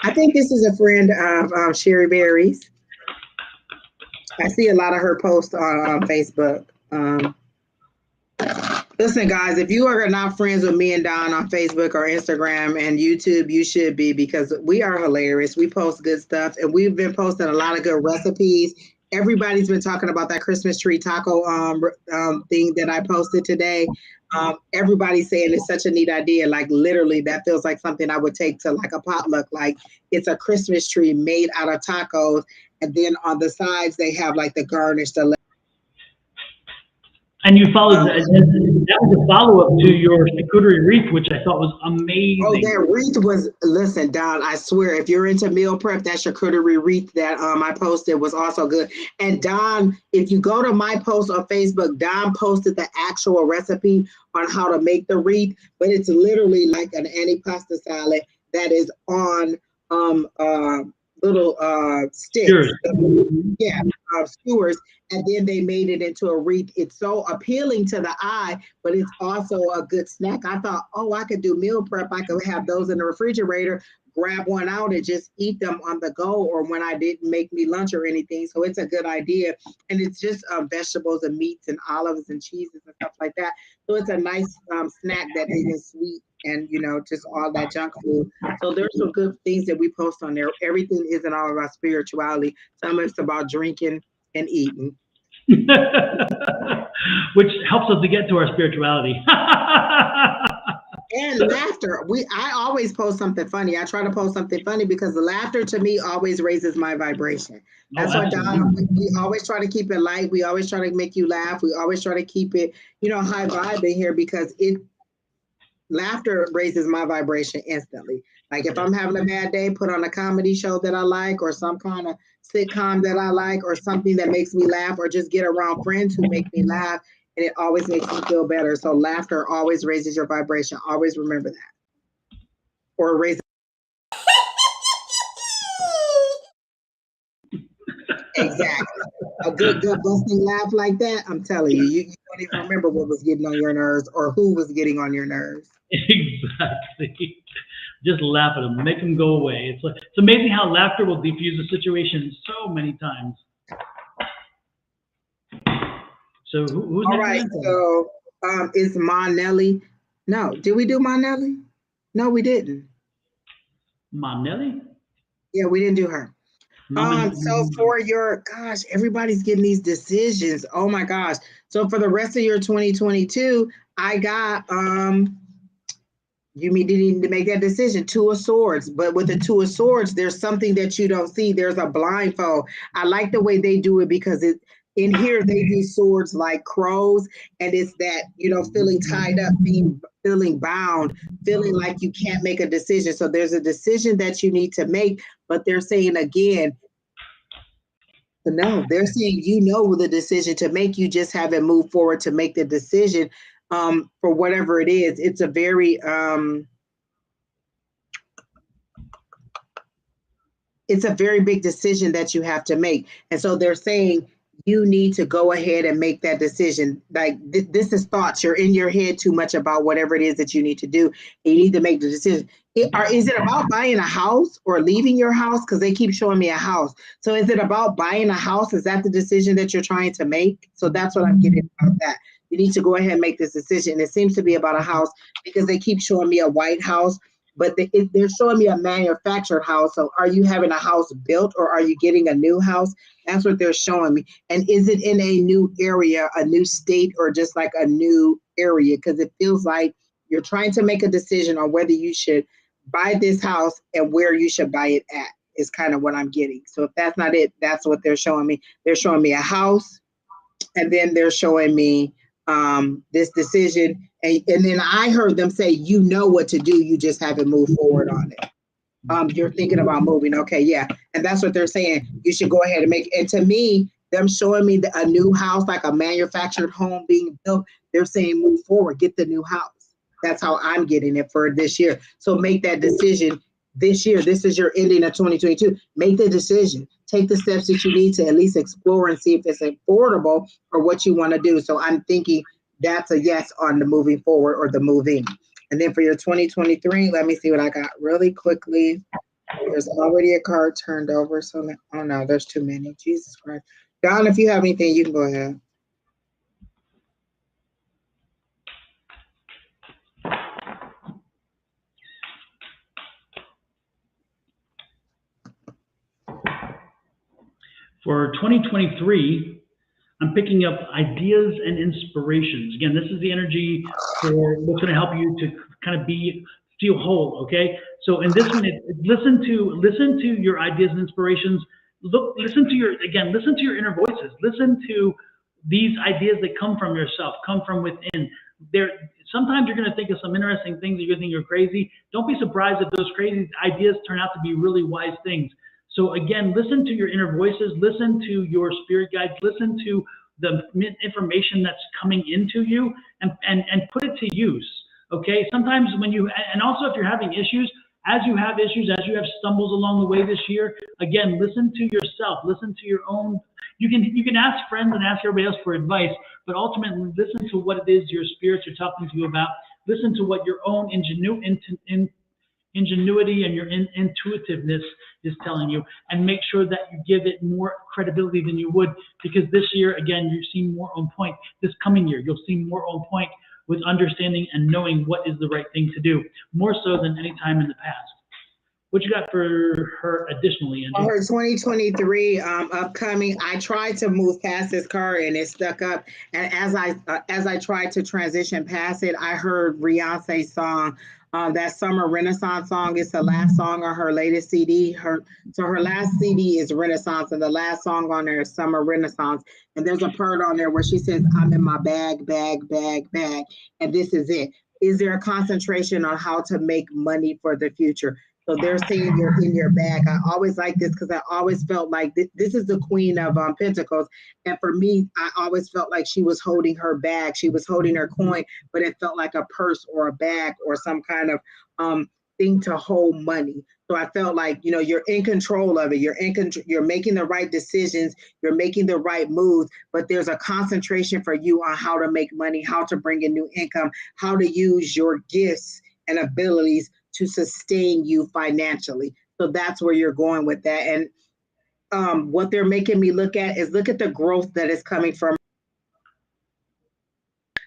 [SPEAKER 2] I think this is a friend of Sherry Berry's. I see a lot of her posts on Facebook. Listen, guys, if you are not friends with me and Don on Facebook or Instagram and YouTube, you should be, because we are hilarious. We post good stuff, and we've been posting a lot of good recipes. Everybody's been talking about that Christmas tree taco thing that I posted today. Everybody's saying it's such a neat idea. Like literally, that feels like something I would take to like a potluck. Like it's a Christmas tree made out of tacos, and then on the sides they have like the garnish.
[SPEAKER 1] And you followed that. That was a follow-up to your charcuterie wreath, which I thought was amazing.
[SPEAKER 2] Oh, that wreath was, listen, Don, I swear, if you're into meal prep, that charcuterie wreath that I posted was also good. And Don, if you go to my post on Facebook, Don posted the actual recipe on how to make the wreath, but it's literally like an antipasta salad that is on little sticks.
[SPEAKER 1] Sure.
[SPEAKER 2] Yeah, skewers, and then they made it into a wreath. It's so appealing to the eye, but it's also a good snack. I thought, oh, I could do meal prep. I could have those in the refrigerator, grab one out and just eat them on the go, or when I didn't make me lunch or anything. So it's a good idea. And it's just vegetables and meats and olives and cheeses and stuff like that. So it's a nice snack that isn't sweet and, you know, just all that junk food. So there's some good things that we post on there. Everything isn't all about spirituality. Some is about drinking and eating.
[SPEAKER 1] Which helps us to get to our spirituality.
[SPEAKER 2] And laughter. I always post something funny. I try to post something funny because the laughter to me always raises my vibration. That's why, Don, we always try to keep it light. We always try to make you laugh. We always try to keep it, you know, high vibe in here, because laughter raises my vibration instantly. Like if I'm having a bad day, put on a comedy show that I like, or some kind of sitcom that I like, or something that makes me laugh, or just get around friends who make me laugh, and it always makes me feel better. So laughter always raises your vibration. Always remember that. Or raise. Exactly. A good busting laugh like that, I'm telling you, you don't even remember what was getting on your nerves or who was getting on your nerves.
[SPEAKER 1] Exactly. Just laugh at them, make them go away. It's amazing how laughter will defuse a situation so many times. So who's
[SPEAKER 2] All
[SPEAKER 1] next
[SPEAKER 2] right.
[SPEAKER 1] again?
[SPEAKER 2] So is Monelli? No, did we do Monelli? No, we didn't.
[SPEAKER 1] Manelli?
[SPEAKER 2] Yeah, we didn't do her. So for your, gosh, everybody's getting these decisions. Oh my gosh. So for the rest of your 2022, I got you need to make that decision. Two of Swords, but with the Two of Swords, there's something that you don't see. There's a blindfold. I like the way they do it because it in here they do swords like crows, and it's that feeling tied up, feeling bound, feeling like you can't make a decision. So there's a decision that you need to make, but they're saying again, no, they're saying the decision to make. You just haven't moved forward to make the decision for whatever it is. It's a very big decision that you have to make. And so they're saying you need to go ahead and make that decision. Like this is thoughts. You're in your head too much about whatever it is that you need to do. And you need to make the decision. Is it about buying a house or leaving your house? Because they keep showing me a house. So is it about buying a house? Is that the decision that you're trying to make? So that's what I'm getting about that. You need to go ahead and make this decision. It seems to be about a house because they keep showing me a white house, but they're showing me a manufactured house. So are you having a house built or are you getting a new house? That's what they're showing me. And is it in a new area, a new state, or just like a new area? Because it feels like you're trying to make a decision on whether you should buy this house and where you should buy it at is kind of what I'm getting. So if that's not it, that's what they're showing me. They're showing me a house, and then they're showing me this decision. And then I heard them say, you know what to do, you just haven't moved forward on it. You're thinking about moving. Okay, yeah. And that's what they're saying. You should go ahead and make. And to me, them showing me a new house, like a manufactured home being built, they're saying move forward, get the new house. That's how I'm getting it for this year. So make that decision this year. This is your ending of 2022. Make the decision. Take the steps that you need to at least explore and see if it's affordable for what you want to do. So I'm thinking that's a yes on the moving forward or the moving. And then for your 2023, let me see what I got really quickly. There's already a card turned over. So, oh no, there's too many. Jesus Christ. Don, if you have anything, you can go ahead.
[SPEAKER 1] For 2023, I'm picking up ideas and inspirations. Again, this is the energy for what's going to help you to kind of feel whole. Okay. So in this one, listen to your ideas and inspirations. Listen to your inner voices. Listen to these ideas that come from yourself, come from within. Sometimes you're going to think of some interesting things. You're going to think you're crazy. Don't be surprised if those crazy ideas turn out to be really wise things. So again, listen to your inner voices, listen to your spirit guides, listen to the information that's coming into you and put it to use. Okay. Sometimes and also if you're having issues, as you have stumbles along the way this year, again, listen to yourself, listen to your own. You can ask friends and ask everybody else for advice, but ultimately listen to what it is your spirits are talking to you about. Listen to what your own ingenuity and your intuitiveness is telling you, and make sure that you give it more credibility than you would, because this year, again, you seem more on point. This coming year, you'll seem more on point with understanding and knowing what is the right thing to do, more so than any time in the past. What you got for her additionally, Angie?
[SPEAKER 2] For her 2023 upcoming, I tried to move past this card and it stuck up. And as I tried to transition past it, I heard Beyonce's song, that Summer Renaissance song. It's the last song on her latest CD. Her last CD is Renaissance, and the last song on there is Summer Renaissance. And there's a part on there where she says, "I'm in my bag, and this is it." Is there a concentration on how to make money for the future? So they're saying you're in your bag. I always like this because I always felt like this is the Queen of Pentacles. And for me, I always felt like she was holding her bag. She was holding her coin, but it felt like a purse or a bag or some kind of thing to hold money. So I felt like, you're in control of it. You're making the right decisions. You're making the right moves, but there's a concentration for you on how to make money, how to bring in new income, how to use your gifts and abilities to sustain you financially. So that's where you're going with that. And what they're making me look at the growth that is coming from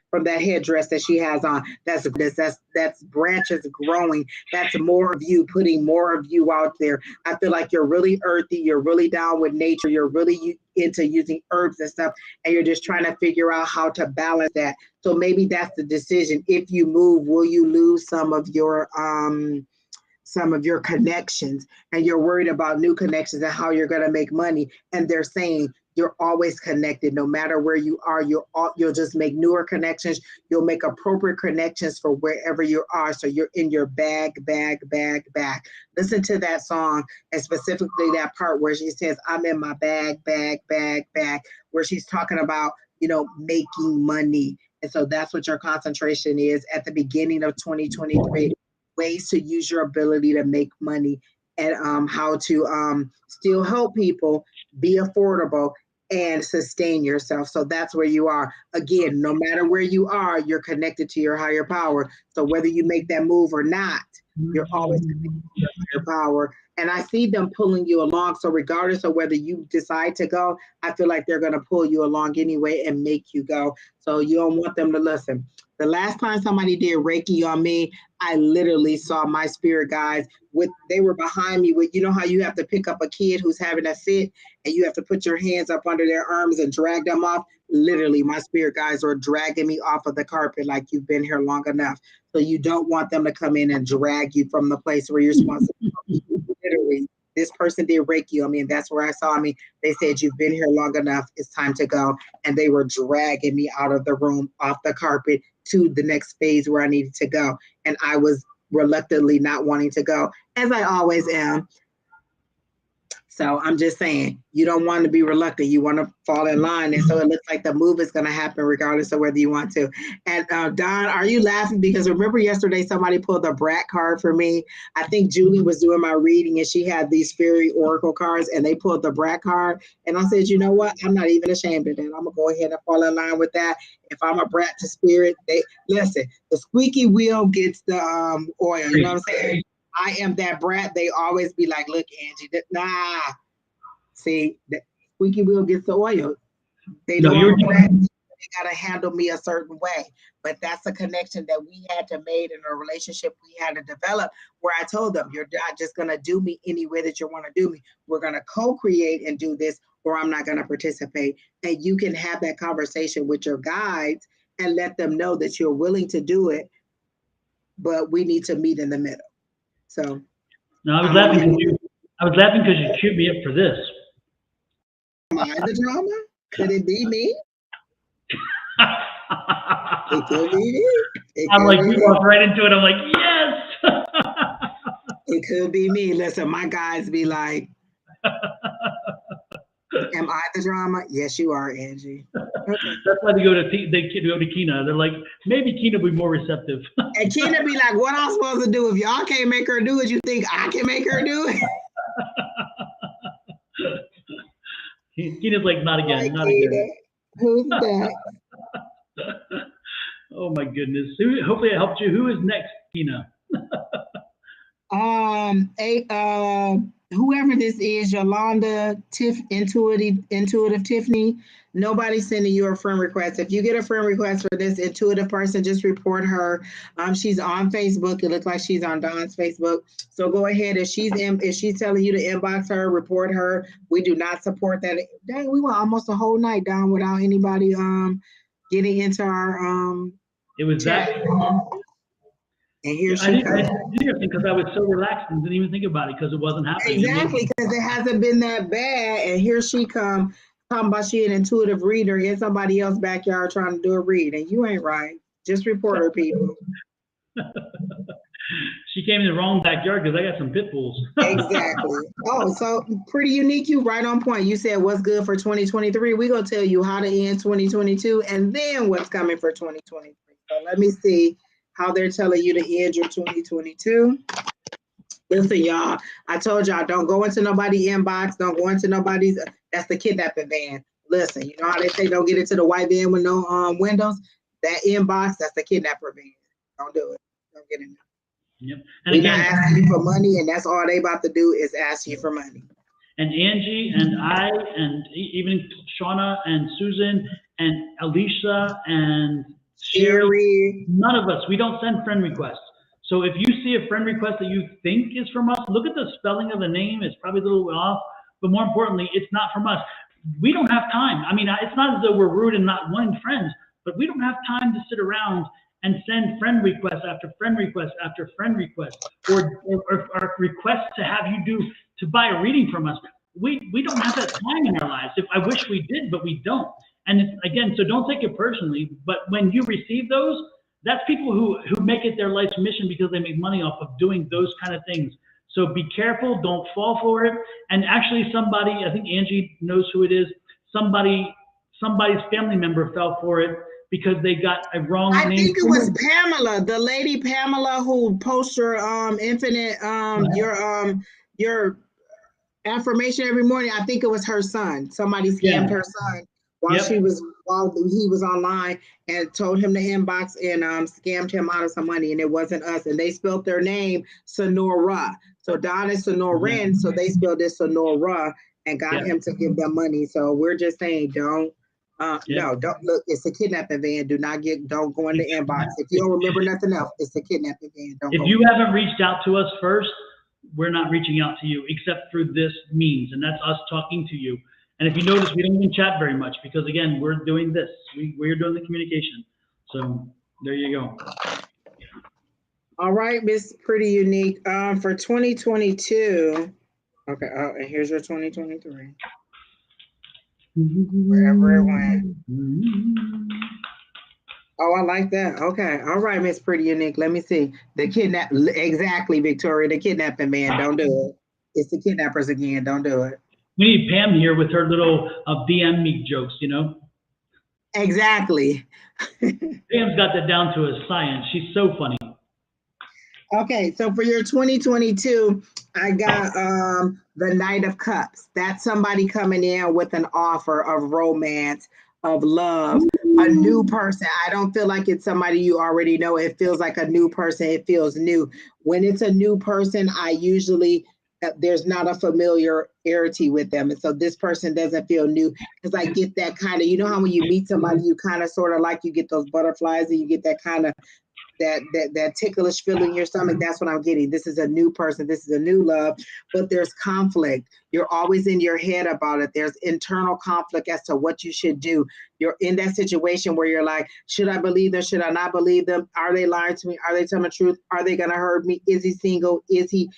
[SPEAKER 2] from that headdress that she has on. That's branches growing. That's more of you, putting more of you out there. I feel like you're really earthy. You're really down with nature. You're really into using herbs and stuff, and you're just trying to figure out how to balance that. So maybe that's the decision. If you move, will you lose some of your connections, and you're worried about new connections and how you're going to make money? And they're saying you're always connected. No matter where you are, you'll just make newer connections. You'll make appropriate connections for wherever you are. So you're in your bag. Listen to that song, and specifically that part where she says, I'm in my bag, where she's talking about, making money. And so that's what your concentration is at the beginning of 2023. Ways to use your ability to make money, and how to still help people, be affordable, and sustain yourself. So that's where you are. Again, no matter where you are, you're connected to your higher power. So whether you make that move or not, you're always connected to your higher power. And I see them pulling you along. So regardless of whether you decide to go, I feel like they're going to pull you along anyway and make you go. So you don't want them to listen. The last time somebody did Reiki on me, I literally saw my spirit guides they were behind me with, how you have to pick up a kid who's having a fit and you have to put your hands up under their arms and drag them off. Literally, my spirit guides were dragging me off of the carpet like you've been here long enough. So you don't want them to come in and drag you from the place where you're supposed to be. Literally, this person did Reiki on me, and that's where I saw me. They said, you've been here long enough. It's time to go. And they were dragging me out of the room, off the carpet, to the next phase where I needed to go. And I was reluctantly not wanting to go, as I always am. So I'm just saying, you don't want to be reluctant. You want to fall in line. And so it looks like the move is going to happen regardless of whether you want to. And Don, are you laughing? Because remember yesterday, somebody pulled a brat card for me. I think Julie was doing my reading and she had these fairy oracle cards and they pulled the brat card. And I said, you know what? I'm not even ashamed of that. I'm going to go ahead and fall in line with that. If I'm a brat to spirit, listen, the squeaky wheel gets the oil. You know what I'm saying? I am that brat. They always be like, look, Angie, nah. See, the squeaky wheel gets the oil. They know I'm a brat. They got to handle me a certain way. But that's a connection that we had to make in a relationship we had to develop, where I told them, you're not just going to do me any way that you want to do me. We're going to co-create and do this, or I'm not going to participate. And you can have that conversation with your guides and let them know that you're willing to do it, but we need to meet in the middle. So,
[SPEAKER 1] no, I was laughing because you queued me up for this.
[SPEAKER 2] Am I the drama? Could it be me? It could be me.
[SPEAKER 1] I'm like, we walked right into it. I'm like, yes.
[SPEAKER 2] It could be me. Listen, my guys be like, am I the drama? Yes, you are, Angie. Okay.
[SPEAKER 1] That's why they go to Kina. They're like, maybe Kina will be more receptive.
[SPEAKER 2] And Kina be like, what I'm supposed to do? If y'all can't make her do it, you think I can make her do it?
[SPEAKER 1] Kina's like, not again, not again.
[SPEAKER 2] Who's that?
[SPEAKER 1] Oh my goodness. Hopefully it helped you. Who is next, Kina?
[SPEAKER 2] Whoever this is, Yolanda, Intuitive Tiffany, nobody's sending you a friend request. If you get a friend request for this intuitive person, just report her. She's on Facebook. It looks like she's on Don's Facebook. So go ahead. If she's telling you to inbox her, report her. We do not support that. Dang, we went almost a whole night, Don, without anybody getting into our
[SPEAKER 1] it was
[SPEAKER 2] chat.
[SPEAKER 1] that.
[SPEAKER 2] And here she comes.
[SPEAKER 1] I didn't because I was so relaxed and didn't even think about it because it wasn't happening.
[SPEAKER 2] Exactly, because it hasn't been that bad. And here she comes talking about she an intuitive reader in somebody else's backyard trying to do a read. And you ain't right. Just report her, people.
[SPEAKER 1] She came in the wrong backyard because I got some pit bulls.
[SPEAKER 2] Exactly. Oh, so pretty unique. You right on point. You said what's good for 2023. We're going to tell you how to end 2022 and then what's coming for 2023. So let me see how they're telling you to end your 2022. Listen, y'all, I told y'all, don't go into nobody's inbox. Don't go into nobody's, that's the kidnapping van. Listen, you know how they say don't get into the white van with no windows? That inbox, that's the kidnapper van. Don't do it. Don't get in there.
[SPEAKER 1] Yep. And
[SPEAKER 2] We're
[SPEAKER 1] again,
[SPEAKER 2] not asking you for money, and that's all they about to do is ask you for money.
[SPEAKER 1] And Angie and I and even Shawna and Susan and Alicia and
[SPEAKER 2] Sherry.
[SPEAKER 1] None of us, we don't send friend requests. So if you see a friend request that you think is from us, look at the spelling of the name. It's probably a little bit off, but more importantly, it's not from us. We don't have time. I mean, it's not as though we're rude and not wanting friends, but we don't have time to sit around and send friend requests after friend request after friend request, or requests to have you to buy a reading from us. We don't have that time in our lives. I wish we did, but we don't. And again, so don't take it personally, but when you receive those, that's people who make it their life's mission because they make money off of doing those kind of things. So be careful, don't fall for it. And actually somebody, I think Angie knows who it is, somebody's family member fell for it because they got a wrong name.
[SPEAKER 2] I think it was Pamela, the lady Pamela who posts your your affirmation every morning. I think it was her son. Somebody scammed her son while he was online and told him to inbox and scammed him out of some money, and it wasn't us. And they spelled their name Sonora. So Don is Sonoran, so they spelled it Sonora and got him to give them money. So we're just saying, don't look. It's a kidnapping van. Don't go in the inbox. If you don't remember nothing else, it's a kidnapping van.
[SPEAKER 1] If you haven't reached out to us first, we're not reaching out to you except through this means, and that's us talking to you. And if you notice, we don't even chat very much because again, we're doing this. We're doing the communication. So there you go.
[SPEAKER 2] All right, Miss Pretty Unique. For 2022. Okay. Oh, and here's your 2023. Wherever it went. Oh, I like that. Okay. All right, Miss Pretty Unique. Let me see. Exactly, Victoria. The kidnapping man. Don't do it. It's the kidnappers again. Don't do it.
[SPEAKER 1] We need Pam here with her little DM me jokes, you know?
[SPEAKER 2] Exactly.
[SPEAKER 1] Pam's got that down to a science. She's so funny.
[SPEAKER 2] Okay, so for your 2022, I got the Knight of Cups. That's somebody coming in with an offer of romance, of love, a new person. I don't feel like it's somebody you already know. It feels like a new person. It feels new. When it's a new person, I usually, there's not a familiarity with them. And so this person doesn't feel new because I get that kind of, you know how when you meet somebody, you kind of sort of like, you get those butterflies and you get that kind of, that ticklish feeling in your stomach. That's what I'm getting. This is a new person. This is a new love, but there's conflict. You're always in your head about it. There's internal conflict as to what you should do. You're in that situation where you're like, should I believe them? Should I not believe them? Are they lying to me? Are they telling the truth? Are they going to hurt me? Is he single? Is he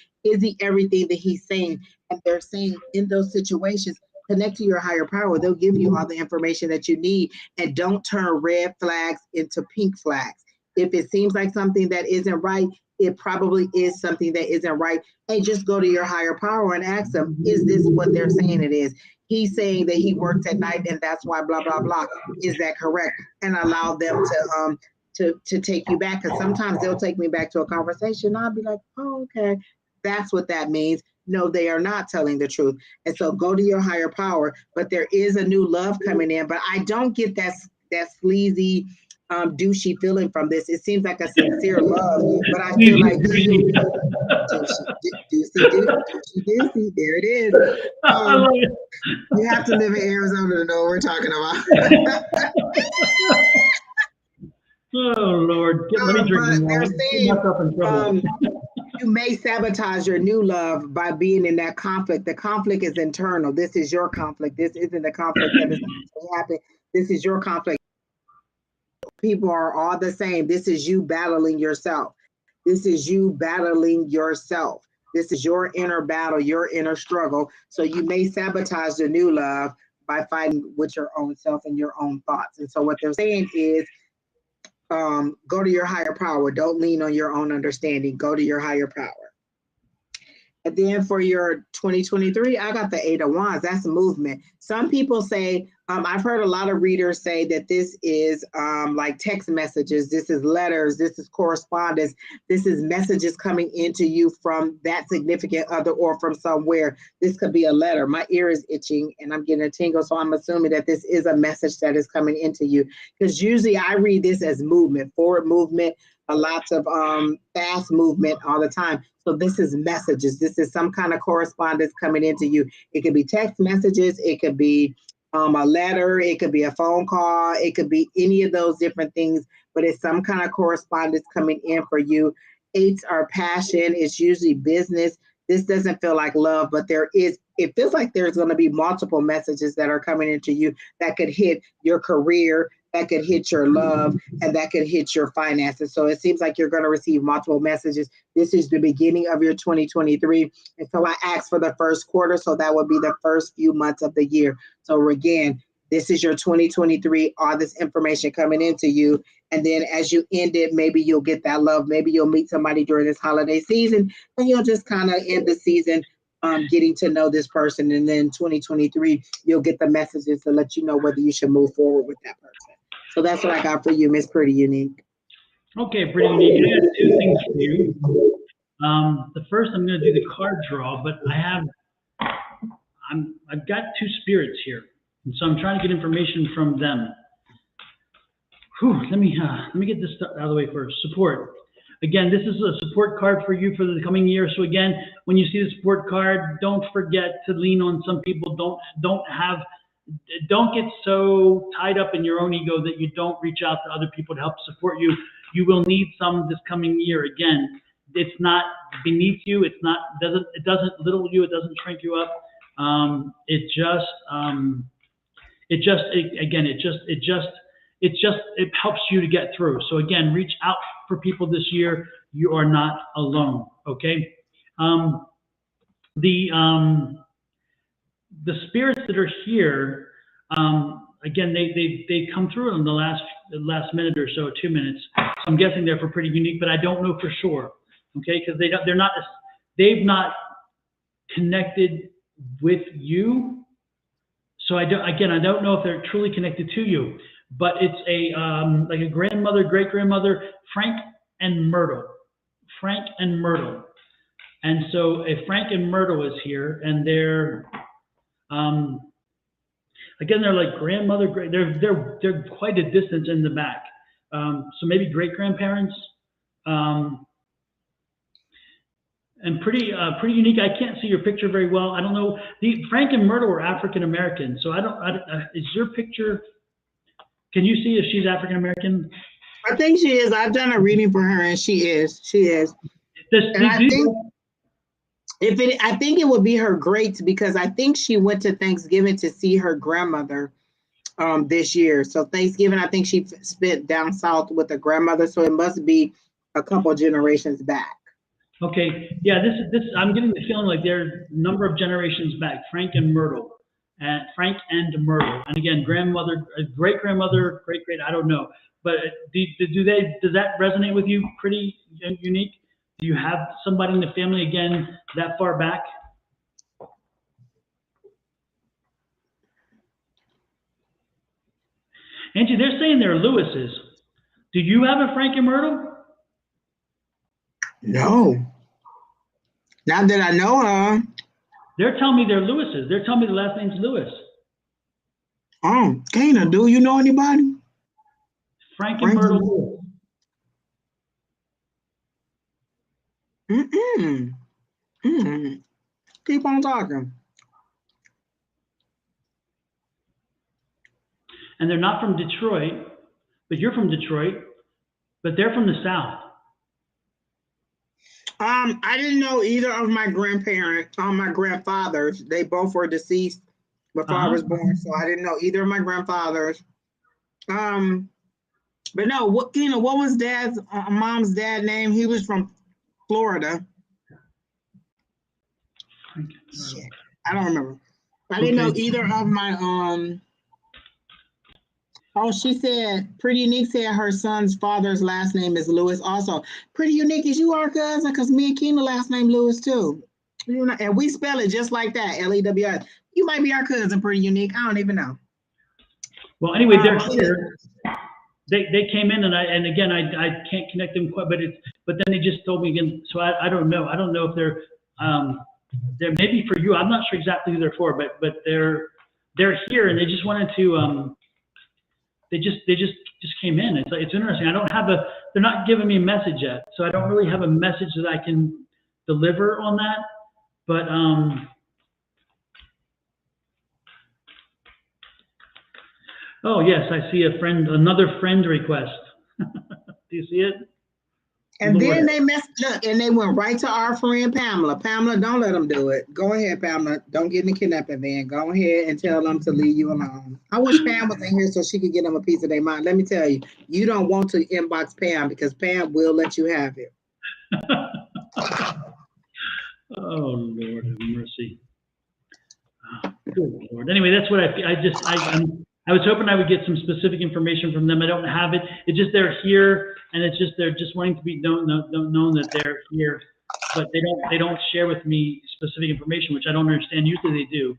[SPEAKER 2] everything that he's saying? And they're saying in those situations, connect to your higher power. They'll give you all the information that you need, and don't turn red flags into pink flags. If it seems like something that isn't right, it probably is something that isn't right. And just go to your higher power and ask them, is this what they're saying it is? He's saying that he works at night and that's why blah, blah, blah. Is that correct? And allow them to take you back. Because sometimes they'll take me back to a conversation. I'll be like, oh, okay, that's what that means. No, they are not telling the truth. And so go to your higher power. But there is a new love coming in. But I don't get that sleazy, douchey feeling from this. It seems like a sincere love, but I feel like douchey. There it is. You have to live in Arizona to know what we're talking about.
[SPEAKER 1] Oh Lord, let me drink more.
[SPEAKER 2] You may sabotage your new love by being in that conflict. The conflict is internal. This is your conflict. This isn't a conflict that is happening. This is your conflict. People are all the same. This is you battling yourself. This is you battling yourself. This is your inner battle, your inner struggle. So you may sabotage the new love by fighting with your own self and your own thoughts. And so what they're saying is, go to your higher power. Don't lean on your own understanding. Go to your higher power. And then for your 2023, I got the 8 of Wands. That's movement. Some people say, I've heard a lot of readers say that this is like text messages. This is letters. This is correspondence. This is messages coming into you from that significant other or from somewhere. This could be a letter. My ear is itching and I'm getting a tingle. So I'm assuming that this is a message that is coming into you. Because usually I read this as movement, forward movement, lots of fast movement all the time. So this is messages. This is some kind of correspondence coming into you. It could be text messages. It could be a letter, it could be a phone call, it could be any of those different things, but it's some kind of correspondence coming in for you. 8s are passion, it's usually business. This doesn't feel like love, but it feels like there's going to be multiple messages that are coming into you that could hit your career, that could hit your love, and that could hit your finances. So it seems like you're going to receive multiple messages. This is the beginning of your 2023. And so I asked for the first quarter, so that would be the first few months of the year. So again, this is your 2023, all this information coming into you. And then as you end it, maybe you'll get that love. Maybe you'll meet somebody during this holiday season, and you'll just kind of end the season getting to know this person. And then 2023, you'll get the messages to let you know whether you should move forward with that person. So that's what I got for you, Miss Pretty Unique.
[SPEAKER 1] Okay, Pretty Unique. I got 2 things for you. The first, I'm going to do the card draw, but I've got 2 spirits here, and so I'm trying to get information from them. Whew, let me get this stuff out of the way first. Support. Again, this is a support card for you for the coming year. So again, when you see the support card, don't forget to lean on some people. Don't get so tied up in your own ego that you don't reach out to other people to help support you. You will need some this coming year. Again, it's not beneath you. It doesn't little you. It doesn't shrink you up. It helps you to get through. So again, reach out for people this year. You are not alone. Okay. The spirits that are here, again, they come through in the last minute or so, 2 minutes. So I'm guessing they're for Pretty Unique, but I don't know for sure. Okay, because they've not connected with you. So I don't know if they're truly connected to you. But it's like a grandmother, great-grandmother, Frank and Myrtle. And so if Frank and Myrtle is here, and they're, again, they're like grandmother, they're quite a distance in the back. So maybe great-grandparents. And pretty unique. I can't see your picture very well. I don't know. Frank and Myrtle are African-American. So is your picture... Can you see if she's African American?
[SPEAKER 2] I think she is. I've done a reading for her, and she is. I think it would be her great, because I think she went to Thanksgiving to see her grandmother this year. So Thanksgiving, I think she spent down south with her grandmother. So it must be a couple generations back.
[SPEAKER 1] Okay. Yeah. This. I'm getting the feeling like they're a number of generations back. Frank and Myrtle. Frank and Myrtle, and again, grandmother, great-grandmother, great, I don't know. But does that resonate with you, Pretty Unique? Do you have somebody in the family, again, that far back? Angie, they're saying they're Lewis's. Do you have a Frank and Myrtle?
[SPEAKER 2] No. Not that I know of.
[SPEAKER 1] They're telling me they're Lewis's. They're telling me the last name's Lewis.
[SPEAKER 2] Oh, Kana, do you know anybody?
[SPEAKER 1] Frank and Myrtle.
[SPEAKER 2] Keep on talking.
[SPEAKER 1] And they're not from Detroit, but you're from Detroit, but they're from the South.
[SPEAKER 2] I didn't know either of my grandparents, my grandfathers. They both were deceased before I was born, so I didn't know either of my grandfathers. But no, what was mom's dad's name? He was from Florida. Shit, I don't remember. I didn't know either of my Oh, she said, Pretty Unique said her son's father's last name is Lewis also. Pretty Unique, is you our cousin? Because me and Keena last name Lewis too. You know, and we spell it just like that, L-E-W-S. You might be our cousin, Pretty Unique. I don't even know.
[SPEAKER 1] Well, anyway, they're here. They came in, and again, I can't connect them quite, but then they just told me again, so I don't know. I don't know if they're maybe for you. I'm not sure exactly who they're for, but they're here, and they just wanted to They just came in. It's interesting. They're not giving me a message yet, so I don't really have a message that I can deliver on that. But Oh, yes, I see a friend, another friend request. Do you see it?
[SPEAKER 2] And
[SPEAKER 1] Lord.
[SPEAKER 2] then they look, and they went right to our friend Pamela. Pamela, don't let them do it. Go ahead, Pamela. Don't get in the kidnapping van. Go ahead and tell them to leave you alone. I wish Pam was in here so she could get them a piece of their mind. Let me tell you, you don't want to inbox Pam because Pam will let you have it.
[SPEAKER 1] Oh, Lord have mercy. Oh, good Lord. Anyway, that's what I was hoping I would get some specific information from them. I don't have it. It's just they're here, and it's just they're just wanting to be known that they're here, but they don't share with me specific information, which I don't understand. Usually they do.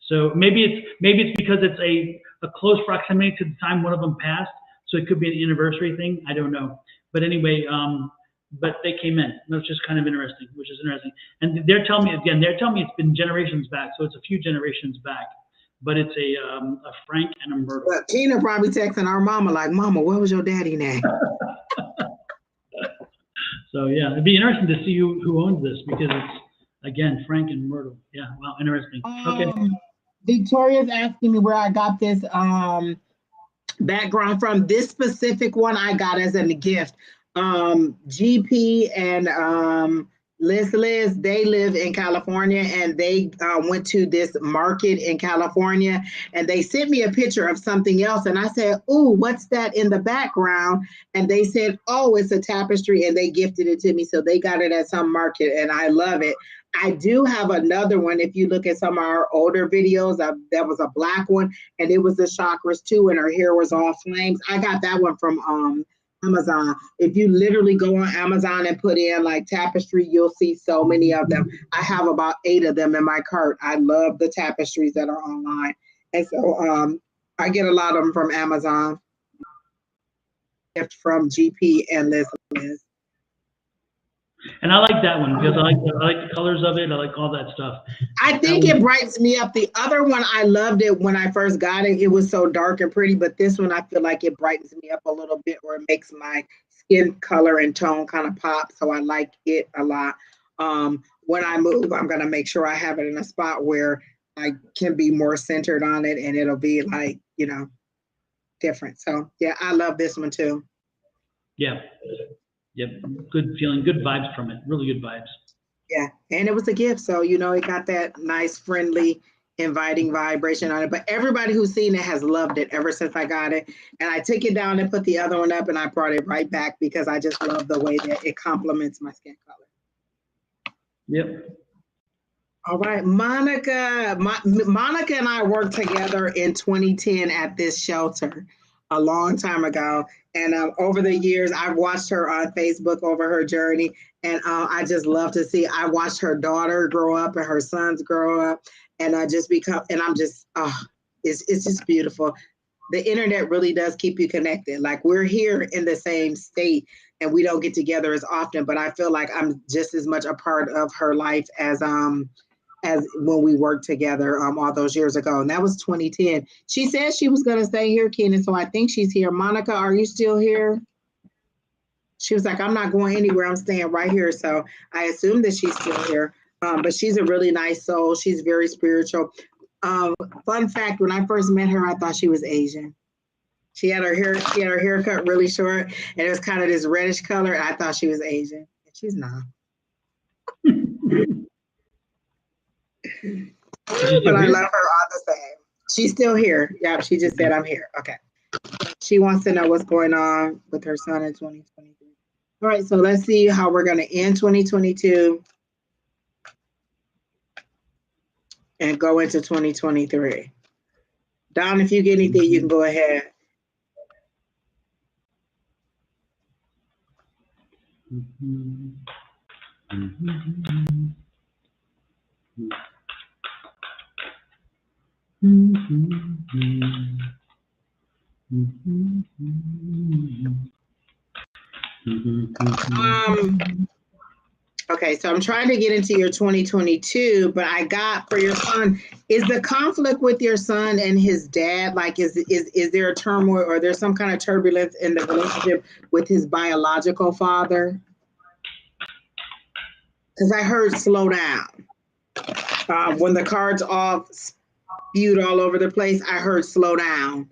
[SPEAKER 1] So maybe it's because it's a close proximity to the time one of them passed, so it could be an anniversary thing. I don't know. But anyway, but they came in. Which is kind of interesting, And they're telling me it's been generations back, so it's a few generations back. But it's a Frank and a Myrtle.
[SPEAKER 2] Well, Tina probably texting our mama like, "Mama, what was your daddy name?"
[SPEAKER 1] So yeah, it'd be interesting to see who owns this because it's again Frank and Myrtle. Yeah, wow, interesting. Okay.
[SPEAKER 2] Victoria's asking me where I got this background from. This specific one I got as a gift. GP and Liz, they live in California, and they went to this market in California, and they sent me a picture of something else, and I said, "Ooh, what's that in the background?" And they said, "Oh, it's a tapestry," and they gifted it to me. So they got it at some market, and I love it. I do have another one. If you look at some of our older videos, that was a black one, and it was the chakras too, and her hair was all flames. I got that one from Amazon. If you literally go on Amazon and put in like tapestry, you'll see so many of them. I have about 8 of them in my cart. I love the tapestries that are online. And so I get a lot of them from Amazon. Gift from GP and Liz.
[SPEAKER 1] And I like that one because I like the colors of it. I like all that stuff.
[SPEAKER 2] I think it brightens me up. The other one, I loved it when I first got it. It was so dark and pretty, but this one, I feel like it brightens me up a little bit, or it makes my skin color and tone kind of pop. So I like it a lot. When I move, I'm going to make sure I have it in a spot where I can be more centered on it, and it'll be like, different. So yeah, I love this one too.
[SPEAKER 1] Yeah. Yep, good feeling, good vibes from it, really good vibes.
[SPEAKER 2] Yeah, and it was a gift, so it got that nice, friendly, inviting vibration on it. But everybody who's seen it has loved it ever since I got it. And I took it down and put the other one up, and I brought it right back because I just love the way that it complements my skin color.
[SPEAKER 1] Yep.
[SPEAKER 2] All right, Monica. Monica and I worked together in 2010 at this shelter a long time ago. And over the years, I've watched her on Facebook over her journey. And I just love to see, I watched her daughter grow up and her sons grow up. And it's just beautiful. The internet really does keep you connected. Like, we're here in the same state and we don't get together as often, but I feel like I'm just as much a part of her life as when we worked together all those years ago. And that was 2010. She said she was going to stay here, Kenan, so I think she's here. Monica, are you still here? She was like, "I'm not going anywhere. I'm staying right here." So I assume that she's still here. But she's a really nice soul. She's very spiritual. Fun fact, when I first met her, I thought she was Asian. She had her hair cut really short, and it was kind of this reddish color, and I thought she was Asian. And she's not. But I love her all the same. She's still here. Yeah, she just said, "I'm here." Okay. She wants to know what's going on with her son in 2023. All right, so let's see how we're going to end 2022 and go into 2023. Don, if you get anything, you can go ahead. Okay, so I'm trying to get into your 2022, but I got for your son, is the conflict with your son and his dad, like, is there a turmoil or there's some kind of turbulence in the relationship with his biological father? Because I heard slow down. When the cards all spewed all over the place, I heard slow down.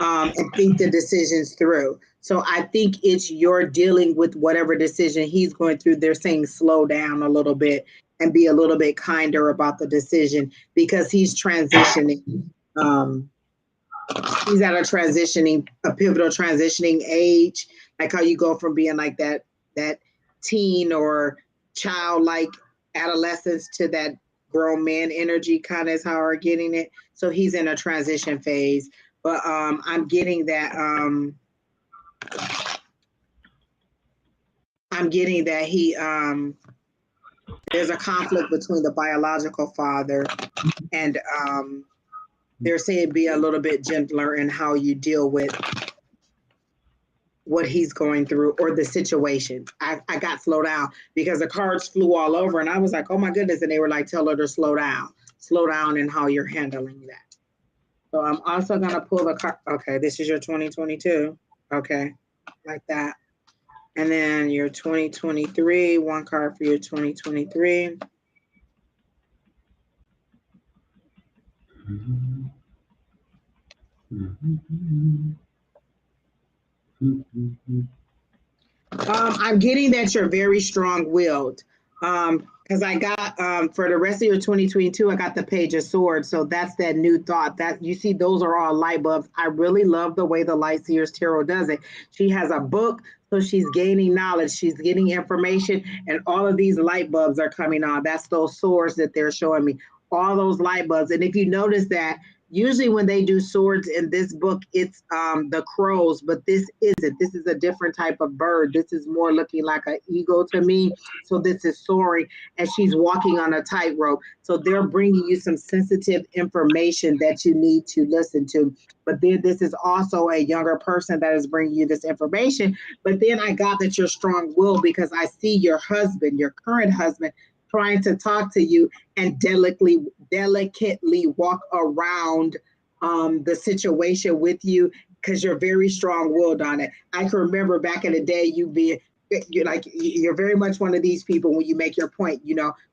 [SPEAKER 2] and think the decisions through. So I think it's you're dealing with whatever decision he's going through. They're saying slow down a little bit and be a little bit kinder about the decision because he's transitioning. He's at a pivotal transitioning age, like how you go from being like that teen or childlike adolescence to that grown man energy, kind of is how we're getting it. So he's in a transition phase. But I'm getting that he there's a conflict between the biological father and they're saying be a little bit gentler in how you deal with what he's going through or the situation. I got slowed down because the cards flew all over and I was like, oh my goodness. And they were like, tell her to slow down in how you're handling that. So I'm also going to pull the card. Okay, this is your 2022. Okay, like that. And then your 2023, one card for your 2023. I'm getting that you're very strong-willed. Because I got for the rest of your 2022, I got the Page of Swords. So that's that new thought. That you see, those are all light bulbs. I really love the way the Light Seers Tarot does it. She has a book, so she's gaining knowledge, she's getting information, and all of these light bulbs are coming on. That's those swords that they're showing me. All those light bulbs. And if you notice that, usually when they do swords in this book, it's the crows, but this isn't. This is a different type of bird. This is more looking like an eagle to me. So this is soaring, and she's walking on a tightrope. So they're bringing you some sensitive information that you need to listen to. But then this is also a younger person that is bringing you this information. But then I got that you're strong-willed because I see your husband, your current husband, trying to talk to you and delicately walk around the situation with you because you're very strong-willed on it. I can remember back in the day you're very much one of these people when you make your point,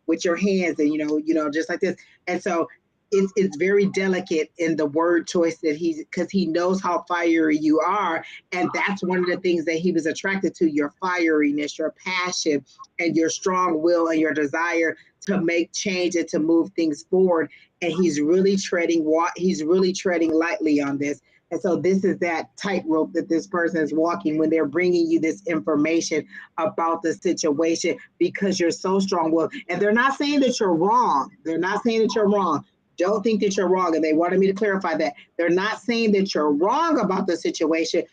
[SPEAKER 2] with your hands and just like this. And so it's very delicate in the word choice that because he knows how fiery you are. And that's one of the things that he was attracted to, your fieriness, your passion, and your strong will and your desire to make change and to move things forward. And he's really treading lightly on this. And so this is that tightrope that this person is walking when they're bringing you this information about the situation because you're so strong-willed. And they're not saying that you're wrong. Don't think that you're wrong. And they wanted me to clarify that. They're not saying that you're wrong about the situation.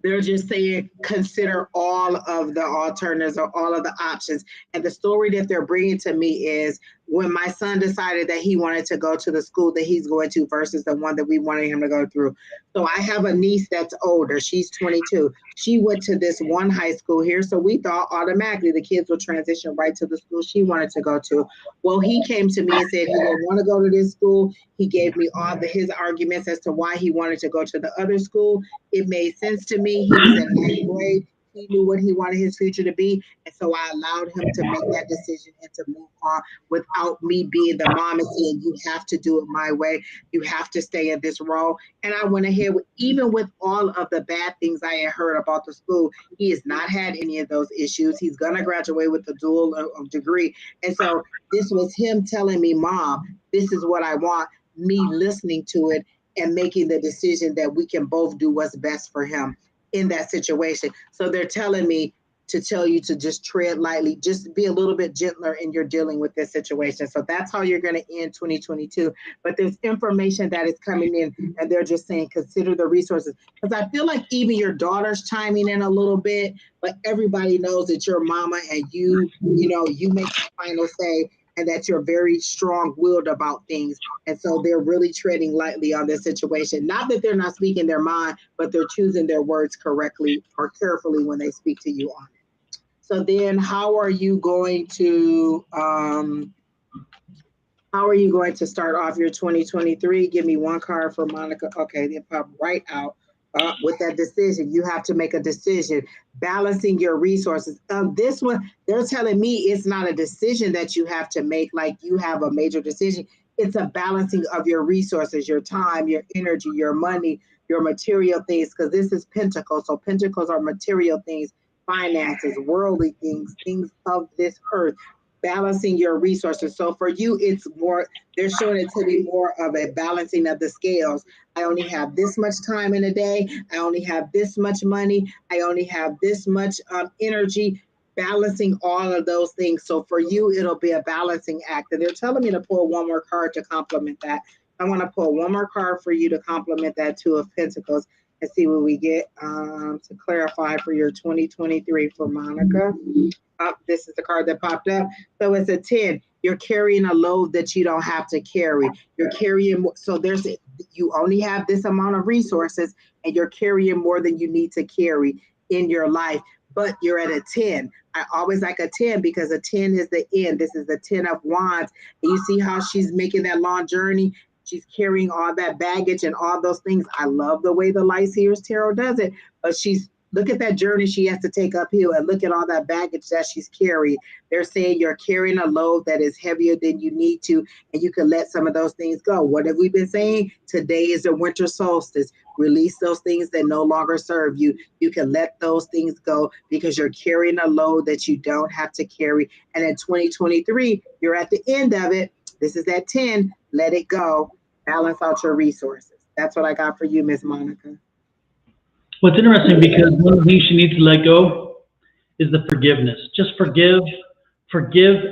[SPEAKER 2] They're just saying, consider all of the alternatives or all of the options. And the story that they're bringing to me is when my son decided that he wanted to go to the school that he's going to versus the one that we wanted him to go through. So I have a niece that's older. She's 22. She went to this one high school here. So we thought automatically the kids will transition right to the school she wanted to go to. Well, he came to me and said he didn't want to go to this school. He gave me all his arguments as to why he wanted to go to the other school. It made sense to me. He was in 8th grade. He knew what he wanted his future to be. And so I allowed him to make that decision and to move on without me being the mom and saying, you have to do it my way. You have to stay in this role. And I went ahead even with all of the bad things I had heard about the school, he has not had any of those issues. He's going to graduate with a dual degree. And so this was him telling me, Mom, this is what I want, me listening to it and making the decision that we can both do what's best for him in that situation. So they're telling me to tell you to just tread lightly, just be a little bit gentler in your dealing with this situation. So that's how you're going to end 2022. But there's information that is coming in and they're just saying, consider the resources. Because I feel like even your daughter's chiming in a little bit, but everybody knows that you're mama and you make the final say and that you're very strong-willed about things. And so they're really treading lightly on this situation. Not that they're not speaking their mind, but they're choosing their words correctly or carefully when they speak to you on it. So then how are you going to start off your 2023? Give me one card for Monica. Okay, they pop right out. With that decision, you have to make a decision, balancing your resources. This one, they're telling me it's not a decision that you have to make like you have a major decision. It's a balancing of your resources, your time, your energy, your money, your material things, because this is Pentacles. So Pentacles are material things, finances, worldly things, things of this earth, balancing your resources. So for you, it's more, they're showing it to be more of a balancing of the scales. I only have this much time in a day. I only have this much money. I only have this much energy, balancing all of those things. So for you, it'll be a balancing act. And they're telling me to pull one more card to complement that. I want to pull one more card for you to complement that Two of Pentacles and see what we get to clarify for your 2023 for Monica. This is the card that popped up. So it's a 10. You're carrying a load that you don't have to carry. You're carrying, so you only have this amount of resources and you're carrying more than you need to carry in your life, but you're at a 10. I always like a 10 because a 10 is the end. This is the 10 of Wands. And you see how she's making that long journey. She's carrying all that baggage and all those things. I love the way the Light Seers Tarot does it, but look at that journey she has to take uphill and look at all that baggage that she's carried. They're saying you're carrying a load that is heavier than you need to, and you can let some of those things go. What have we been saying? Today is the winter solstice. Release those things that no longer serve you. You can let those things go because you're carrying a load that you don't have to carry. And in 2023, you're at the end of it. This is that 10. Let it go. Balance out your resources. That's what I got for you, Miss Monica.
[SPEAKER 1] What's interesting, because one of the things she needs to let go is the forgiveness. Just forgive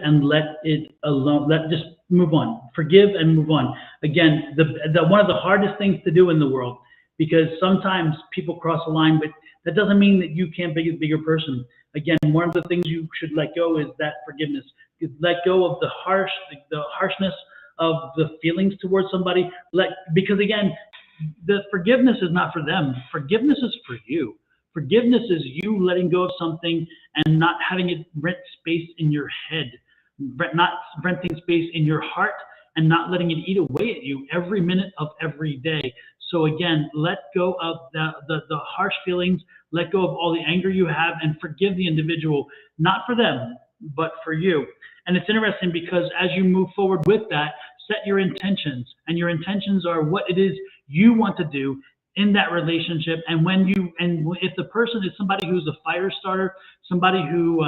[SPEAKER 1] and let it alone. Just move on. Forgive and move on. Again, the one of the hardest things to do in the world, because sometimes people cross a line, but that doesn't mean that you can't be a bigger person. Again, one of the things you should let go is that forgiveness. Let go of the harshness of the feelings towards somebody. Because again, the forgiveness is not for them. Forgiveness is for you. Forgiveness is you letting go of something and not having it rent space in your head, not renting space in your heart, and not letting it eat away at you every minute of every day. So again, let go of the harsh feelings, let go of all the anger you have, and forgive the individual, not for them, but for you. And it's interesting because as you move forward with that, set your intentions, and your intentions are what it is you want to do in that relationship. And if the person is somebody who's a fire starter, somebody who,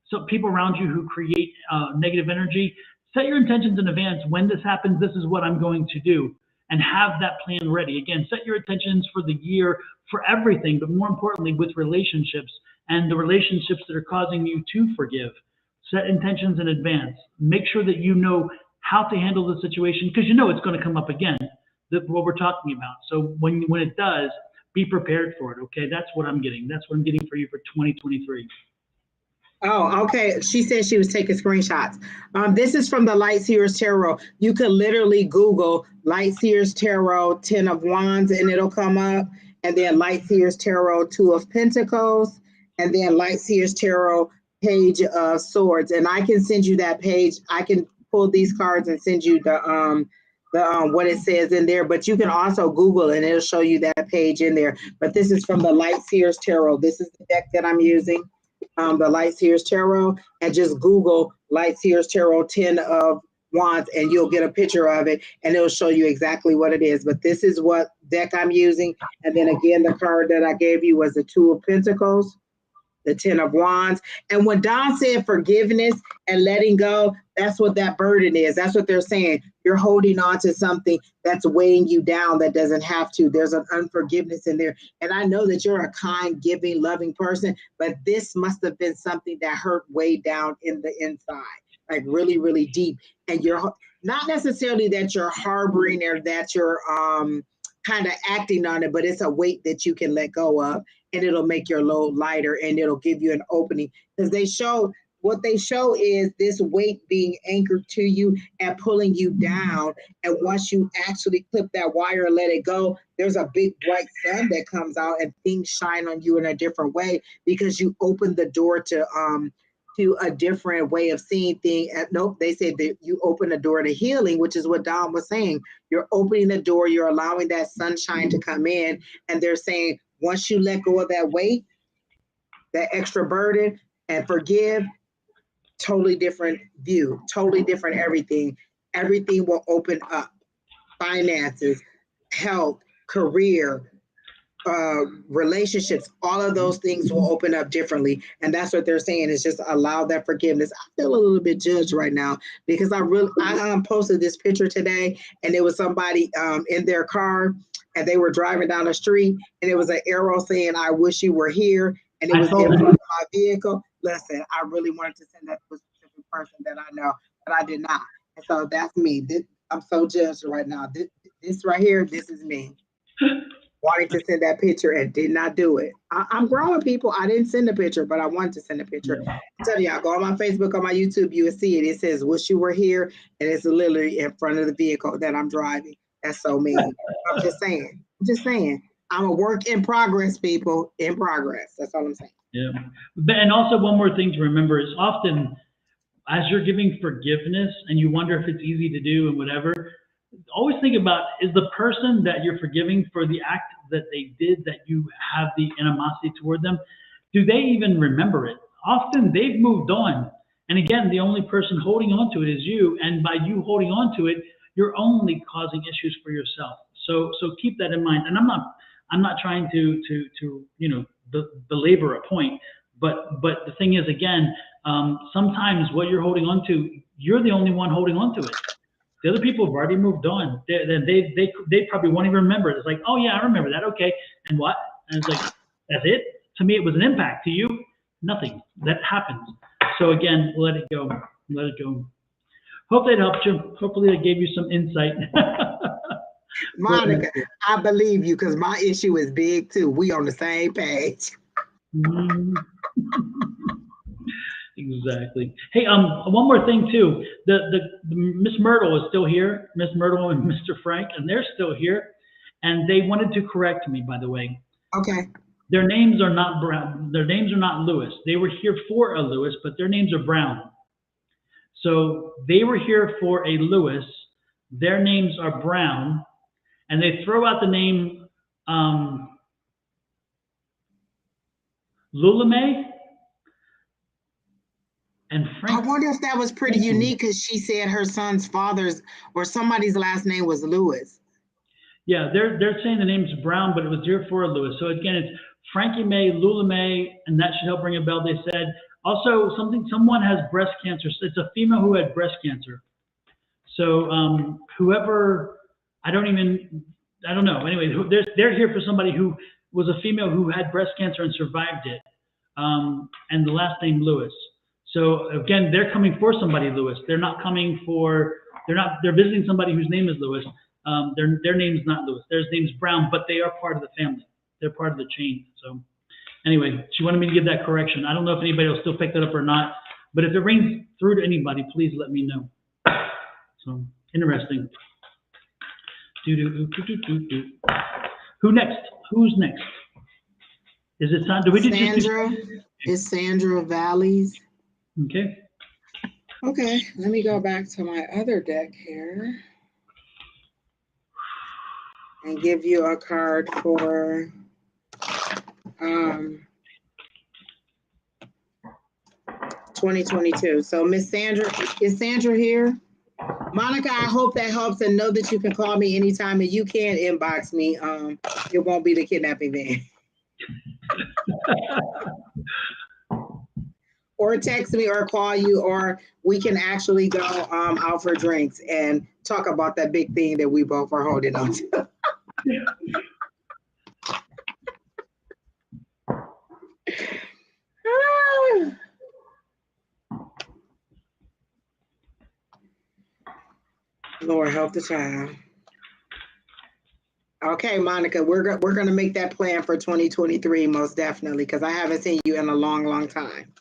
[SPEAKER 1] so people around you who create negative energy, set your intentions in advance. When this happens, this is what I'm going to do, and have that plan ready. Again, set your intentions for the year, for everything, but more importantly with relationships and the relationships that are causing you to forgive. Set intentions in advance. Make sure that you know how to handle the situation, because you know it's going to come up again, what we're talking about. So when it does, be prepared for it, okay? That's what I'm getting. That's what I'm getting for you for 2023.
[SPEAKER 2] Oh, okay. She said she was taking screenshots. This is from the Light Seers Tarot. You could literally Google Light Seers Tarot 10 of Wands and it'll come up. And then Light Seers Tarot 2 of Pentacles. And then Light Seers Tarot Page of Swords. And I can send you that page. I can pull these cards and send you the what it says in there. But you can also Google and it'll show you that page in there. But this is from the Light Seers Tarot. This is the deck that I'm using. The Light Seers Tarot, and just Google Light Seers Tarot 10 of Wands and you'll get a picture of it and it'll show you exactly what it is. But this is what deck I'm using. And then again, the card that I gave you was the 2 of Pentacles, the 10 of Wands. And when Don said forgiveness and letting go, that's what that burden is. That's what they're saying. You're holding on to something that's weighing you down that doesn't have to. There's an unforgiveness in there. And I know that you're a kind, giving, loving person, but this must have been something that hurt way down in the inside, like really, really deep. And you're not necessarily that you're harboring or that you're kind of acting on it, but it's a weight that you can let go of. And it'll make your load lighter and it'll give you an opening, because what they show is this weight being anchored to you and pulling you down. And once you actually clip that wire and let it go, there's a big bright sun that comes out and things shine on you in a different way, because you open the door to a different way of seeing things. Nope, they said that you open the door to healing, which is what Don was saying. You're opening the door, you're allowing that sunshine to come in, and they're saying once you let go of that weight, that extra burden, and forgive, totally different view, totally different everything. Everything will open up. Finances, health, career, relationships, all of those things will open up differently. And that's what they're saying, is just allow that forgiveness. I feel a little bit judged right now because I posted this picture today, and there was somebody in their car, and they were driving down the street, and it was an arrow saying, "I wish you were here," and it was in front of my vehicle. Listen, I really wanted to send that to a specific person that I know, but I did not. And so that's me. I'm so judged right now. This right here, this is me. Wanting to send that picture and did not do it. I'm growing, people. I didn't send a picture, but I wanted to send a picture. I tell y'all, go on my Facebook, on my YouTube, you will see it. It says, "Wish you were here," and it's literally in front of the vehicle that I'm driving. That's so mean. I'm just saying. I'm a work in progress, people. In progress. That's all I'm saying.
[SPEAKER 1] Yeah. And also one more thing to remember is often as you're giving forgiveness and you wonder if it's easy to do and whatever, always think about, is the person that you're forgiving for the act that they did, that you have the animosity toward them, do they even remember it? Often they've moved on. And again, the only person holding on to it is you. And by you holding on to it, you're only causing issues for yourself. So keep that in mind. And I'm not trying to belabor a point, but the thing is, again, sometimes what you're holding on to, you're the only one holding on to it. The other people have already moved on. They probably won't even remember it. It's like, oh yeah, I remember that. Okay, and what? And it's like, that's it. To me, it was an impact. To you, nothing. That happens. So again, let it go. Let it go. Hope that helped you. Hopefully, that gave you some insight.
[SPEAKER 2] Monica, I believe you because my issue is big too. We on the same page.
[SPEAKER 1] Exactly. Hey, one more thing too. The Miss Myrtle is still here. Miss Myrtle and Mr. Frank, and they're still here, and they wanted to correct me, by the way.
[SPEAKER 2] Okay.
[SPEAKER 1] Their names are not Brown. Their names are not Lewis. They were here for a Lewis, but their names are Brown. So they were here for a Lewis. Their names are Brown, and they throw out the name Lulame. And Frank,
[SPEAKER 2] I wonder if that was pretty unique because she said her son's father's or somebody's last name was Lewis.
[SPEAKER 1] Yeah, they're saying the name's Brown, but it was here for a Lewis. So again, it's Frankie Mae, Lula Mae, and that should help ring a bell. They said also someone has breast cancer. It's a female who had breast cancer. So whoever, I don't know. Anyway, they're here for somebody who was a female who had breast cancer and survived it, and the last name Lewis. So again, they're coming for somebody, Lewis. They're not coming for. They're visiting somebody whose name is Lewis. Their name's not Lewis. Their name's Brown, but they are part of the family. They're part of the chain. So anyway, she wanted me to give that correction. I don't know if anybody will still pick that up or not, but if it rings through to anybody, please let me know. So interesting. Who next? Who's next? Is it time? Do we do
[SPEAKER 2] Sandra? It's Sandra Valleys.
[SPEAKER 1] Okay.
[SPEAKER 2] Okay, let me go back to my other deck here and give you a card for 2022. So Miss Sandra, is Sandra here? Monica, I hope that helps, and know that you can call me anytime, and you can inbox me. It won't be the kidnapping van. Or text me or call you, or we can actually go out for drinks and talk about that big thing that we both are holding on to. Lord help the child. Okay, Monica, we're going to make that plan for 2023, most definitely, because I haven't seen you in a long, long time.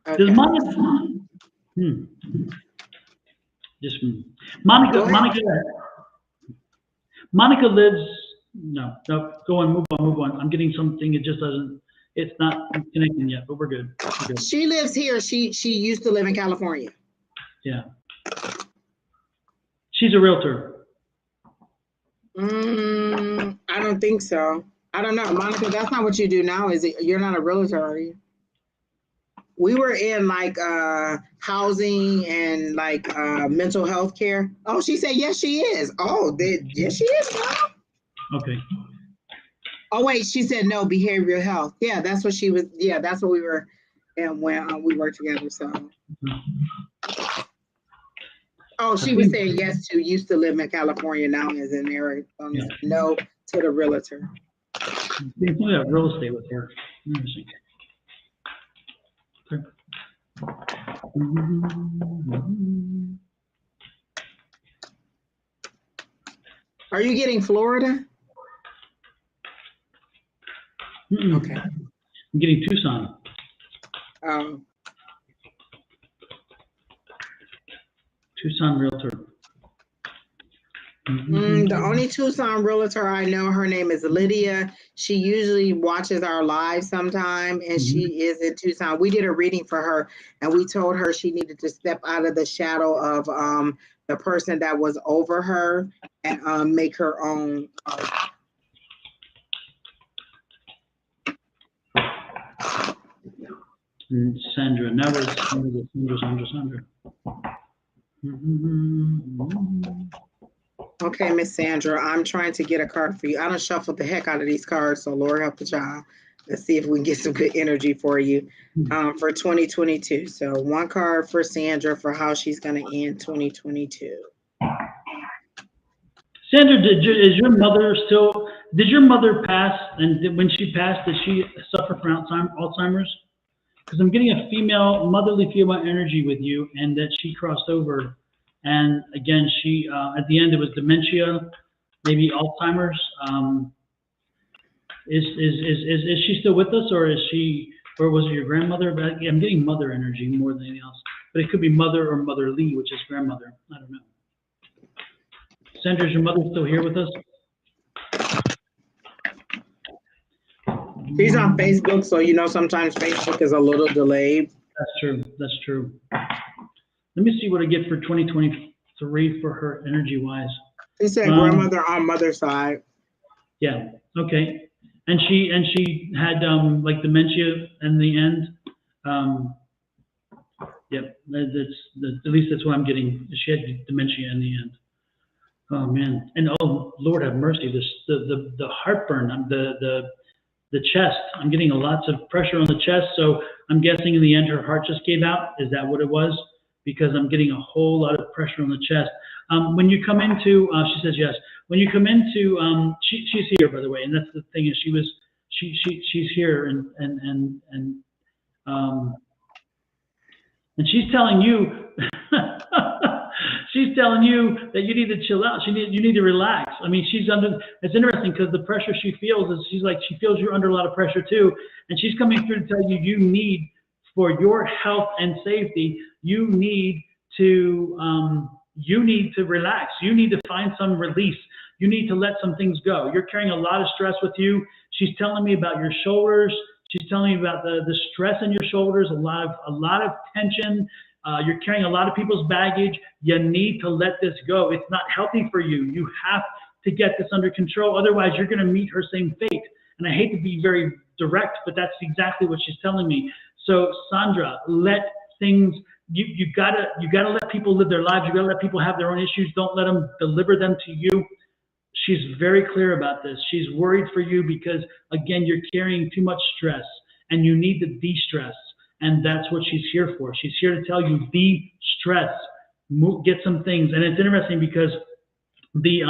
[SPEAKER 2] Okay.
[SPEAKER 1] Does Monica? Monica lives. No. Go on, move on. I'm getting something. It just doesn't. It's not connecting yet, but we're good.
[SPEAKER 2] She lives here. She used to live in California.
[SPEAKER 1] Yeah. She's a realtor.
[SPEAKER 2] I don't think so. I don't know, Monica. That's not what you do now, is it? You're not a realtor, are you? We were in like housing and like mental health care. Oh, she said yes, she is. Oh, yes, she is.
[SPEAKER 1] Okay.
[SPEAKER 2] Oh wait, she said no, behavioral health. Yeah, that's what she was. Yeah, that's what we were, and when we worked together. So. Oh, she was saying yes to used to live in California, now is in there.
[SPEAKER 1] Yeah.
[SPEAKER 2] No to the realtor.
[SPEAKER 1] You can have real estate with her. Interesting. Okay.
[SPEAKER 2] Are you getting Florida? Okay.
[SPEAKER 1] I'm getting Tucson. Tucson realtor.
[SPEAKER 2] The only Tucson realtor I know, her name is Lydia. She usually watches our live sometime, and she is in Tucson. We did a reading for her, and we told her she needed to step out of the shadow of the person that was over her and make her own.
[SPEAKER 1] Sandra. Now we're Sandra.
[SPEAKER 2] Okay, Miss Sandra, I'm trying to get a card for you. I done shuffled the heck out of these cards, so Lord help the child. Let's see if we can get some good energy for you for 2022. So one card for Sandra for how she's going to end 2022.
[SPEAKER 1] Sandra, did your mother pass? And when she passed, did she suffer from Alzheimer's? Because I'm getting a motherly female energy with you, and that she crossed over. And again, she at the end it was dementia, maybe Alzheimer's. Is she still with us, or was it your grandmother? But I'm getting mother energy more than anything else. But it could be mother or motherly, which is grandmother. I don't know. Sandra, is your mother still here with us?
[SPEAKER 2] She's on Facebook, so sometimes Facebook is a little delayed.
[SPEAKER 1] That's true. That's true. Let me see what I get for 2023 for her energy-wise.
[SPEAKER 2] She said grandmother on mother's side.
[SPEAKER 1] Yeah. Okay. And she had like dementia in the end. Yep. At least that's what I'm getting. She had dementia in the end. Oh man. And oh Lord have mercy. The heartburn. The chest. I'm getting lots of pressure on the chest. So I'm guessing in the end her heart just gave out. Is that what it was? Because I'm getting a whole lot of pressure on the chest. When you come into, she says yes. When you come into, she's here by the way, and that's the thing is she's here and she's telling you, she's telling you that you need to chill out. You need to relax. I mean, it's interesting because the pressure she feels is she feels you're under a lot of pressure too, and she's coming through to tell you you need, for your health and safety, you need to relax. You need to find some release. You need to let some things go. You're carrying a lot of stress with you. She's telling me about your shoulders. She's telling me about the stress in your shoulders, a lot of tension. You're carrying a lot of people's baggage. You need to let this go. It's not healthy for you. You have to get this under control. Otherwise, you're going to meet her same fate. And I hate to be very direct, but that's exactly what she's telling me. So Sandra, let things, you gotta let people live their lives. You gotta let people have their own issues. Don't let them deliver them to you. She's very clear about this. She's worried for you because again, you're carrying too much stress and you need to de-stress. And that's what she's here for. She's here to tell you de-stress, get some things. And it's interesting because the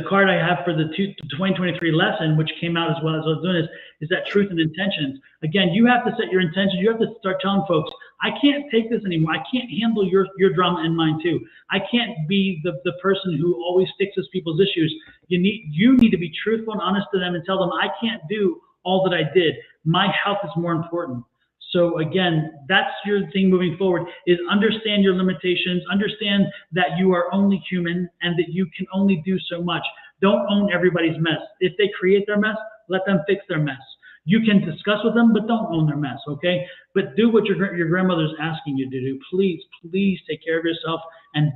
[SPEAKER 1] card I have for the 2023 lesson, which came out as well as I was doing is that truth and intentions. Again, you have to set your intentions. You have to start telling folks, I can't take this anymore. I can't handle your drama and mine too. I can't be the person who always fixes people's issues. You need to be truthful and honest to them and tell them, I can't do all that I did. My health is more important. So again, that's your thing moving forward, is understand your limitations, understand that you are only human and that you can only do so much. Don't own everybody's mess. If they create their mess, let them fix their mess. You can discuss with them, but don't own their mess, okay? But do what your grandmother's asking you to do. Please, please take care of yourself and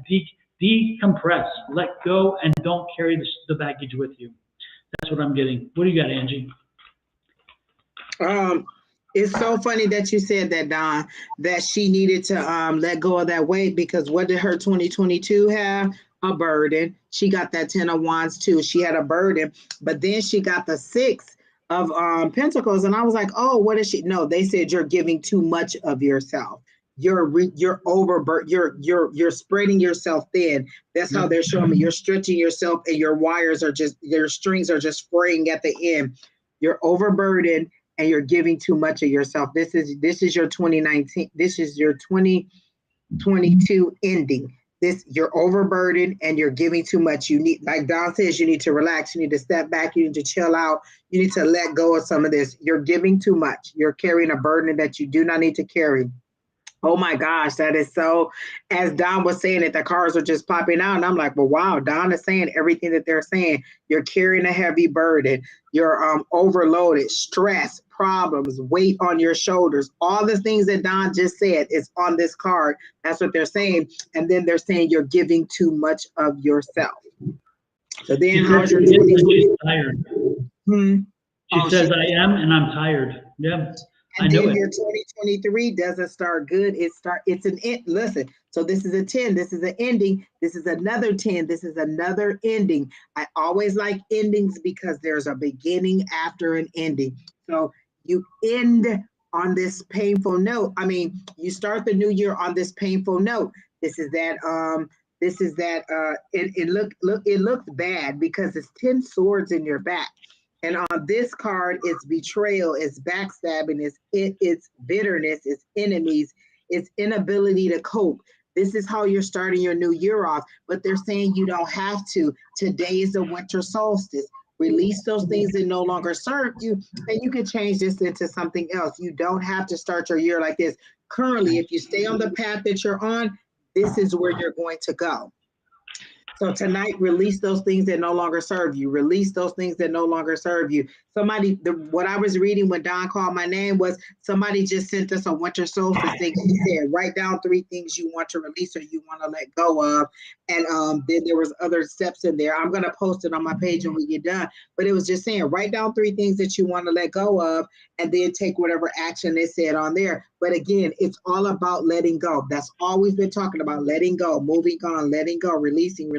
[SPEAKER 1] decompress. Let go and don't carry the baggage with you. That's what I'm getting. What do you got, Angie?
[SPEAKER 2] It's so funny that you said that, Don, that she needed to let go of that weight, because what did her 2022 have? A burden. She got that 10 of Wands too. She had a burden, but then she got the 6 of Pentacles, and I was like, oh, what is she? No, they said you're giving too much of yourself. You're you're spreading yourself thin. That's how they're showing me. You're stretching yourself, and your strings are just fraying at the end. You're overburdened, and you're giving too much of yourself. This is your 2019. This is your 2022 ending. You're overburdened and you're giving too much. You need, like Don says, you need to relax. You need to step back. You need to chill out. You need to let go of some of this. You're giving too much. You're carrying a burden that you do not need to carry. Oh my gosh, that is so, as Don was saying it, the cars are just popping out. And I'm like, well, wow, Don is saying everything that they're saying. You're carrying a heavy burden. You're overloaded, stress, problems, weight on your shoulders. All the things that Don just said is on this card. That's what they're saying. And then they're saying you're giving too much of yourself. So then how's your
[SPEAKER 1] she's tired. She
[SPEAKER 2] Oh,
[SPEAKER 1] says, I am, and I'm tired. Yeah.
[SPEAKER 2] And then your 2023 doesn't start good. It's an end. Listen, so this is a 10. This is an ending. This is another 10. This is another ending. I always like endings because there's a beginning after an ending. So you end on this painful note. I mean, you start the new year on this painful note. It looks bad because it's 10 swords in your back. And on this card, it's betrayal, it's backstabbing, it's bitterness, it's enemies, it's inability to cope. This is how you're starting your new year off. But they're saying you don't have to. Today is the winter solstice. Release those things that no longer serve you, and you can change this into something else. You don't have to start your year like this. Currently, if you stay on the path that you're on, this is where you're going to go. So tonight, release those things that no longer serve you. Release those things that no longer serve you. What I was reading when Don called my name was somebody just sent us a winter solstice thing. He said, write down 3 things you want to release or you want to let go of. And then there was other steps in there. I'm going to post it on my page when we get done. But it was just saying, write down 3 things that you want to let go of and then take whatever action they said on there. But again, it's all about letting go. That's all we've been talking about, letting go, moving on, letting go, releasing.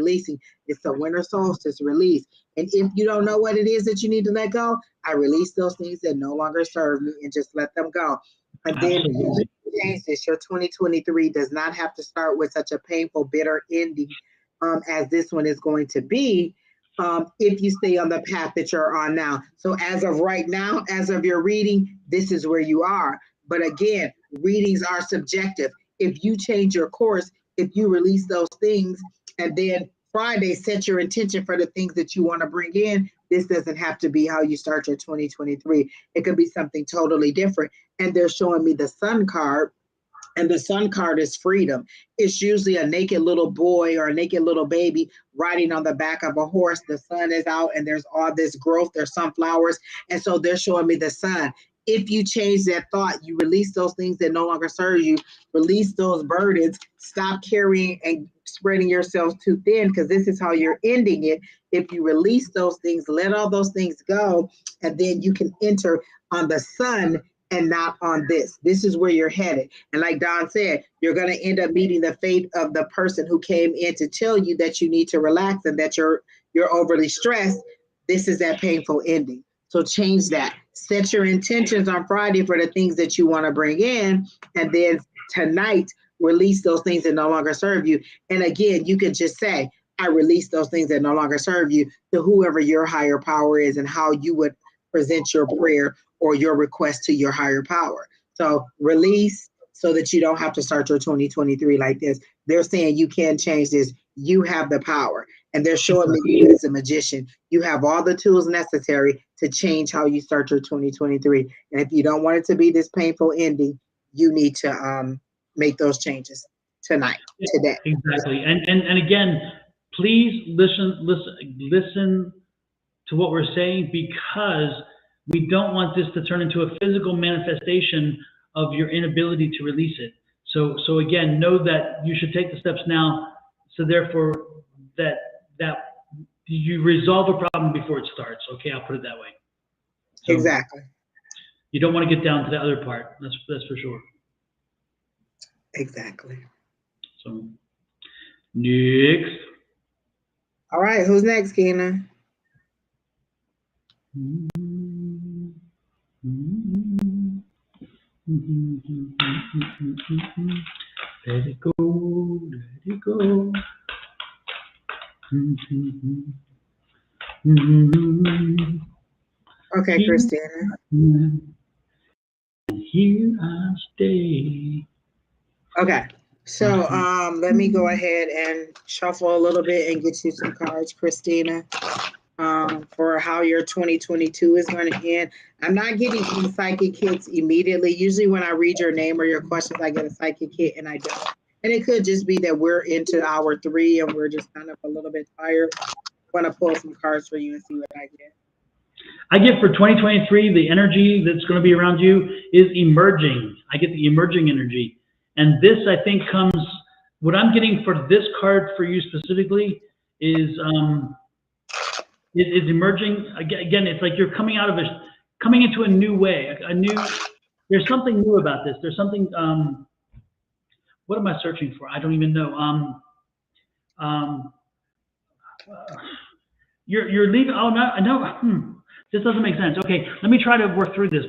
[SPEAKER 2] It's the winter solstice, release. And if you don't know what it is that you need to let go, I release those things that no longer serve me and just let them go. And then change this. Your 2023 does not have to start with such a painful, bitter ending as this one is going to be if you stay on the path that you're on now. So as of right now, as of your reading, this is where you are. But again, readings are subjective. If you change your course, if you release those things, and then Friday, set your intention for the things that you want to bring in. This doesn't have to be how you start your 2023. It could be something totally different. And they're showing me the Sun card, and the Sun card is freedom. It's usually a naked little boy or a naked little baby riding on the back of a horse. The sun is out and there's all this growth. There's sunflowers. And so they're showing me the sun. If you change that thought, you release those things that no longer serve you, release those burdens, stop carrying and spreading yourself too thin, because this is how you're ending it. If you release those things, let all those things go, and then you can enter on the sun and not on this. This is where you're headed. And like Don said, you're going to end up meeting the fate of the person who came in to tell you that you need to relax and that you're overly stressed. This is that painful ending. So change that. Set your intentions on Friday for the things that you want to bring in. And then tonight, release those things that no longer serve you. And again, you could just say, I release those things that no longer serve you to whoever your higher power is and how you would present your prayer or your request to your higher power. So release so that you don't have to start your 2023 like this. They're saying you can change this. You have the power. And they're showing me you as a magician. You have all the tools necessary to change how you start your 2023. And if you don't want it to be this painful ending, you need to make those changes tonight, today.
[SPEAKER 1] Exactly. And again, please listen to what we're saying, because we don't want this to turn into a physical manifestation of your inability to release it. So again, know that you should take the steps now, so therefore that you resolve a problem before it starts. Okay, I'll put it that way. So,
[SPEAKER 2] exactly.
[SPEAKER 1] You don't want to get down to the other part. That's for sure.
[SPEAKER 2] Exactly.
[SPEAKER 1] So next.
[SPEAKER 2] All right, who's next, Keena?
[SPEAKER 1] Let it go, let it go.
[SPEAKER 2] Okay, Christina.
[SPEAKER 1] Here I stay.
[SPEAKER 2] Okay. So let me go ahead and shuffle a little bit and get you some cards, Christina, for how your 2022 is going to end. I'm not getting any psychic hits immediately. Usually when I read your name or your questions, I get a psychic hit and I don't. And it could just be that we're into hour 3 and we're just kind of a little bit tired. I'm going to pull some cards for you and see what I get.
[SPEAKER 1] I get for 2023, the energy that's going to be around you is emerging. I get the emerging energy. And this, I think, comes, what I'm getting for this card for you specifically is emerging. Again, it's like you're coming into a new way, there's something new about this. There's something, what am I searching for? I don't even know. You're leaving, oh, no, this doesn't make sense. Okay, let me try to work through this.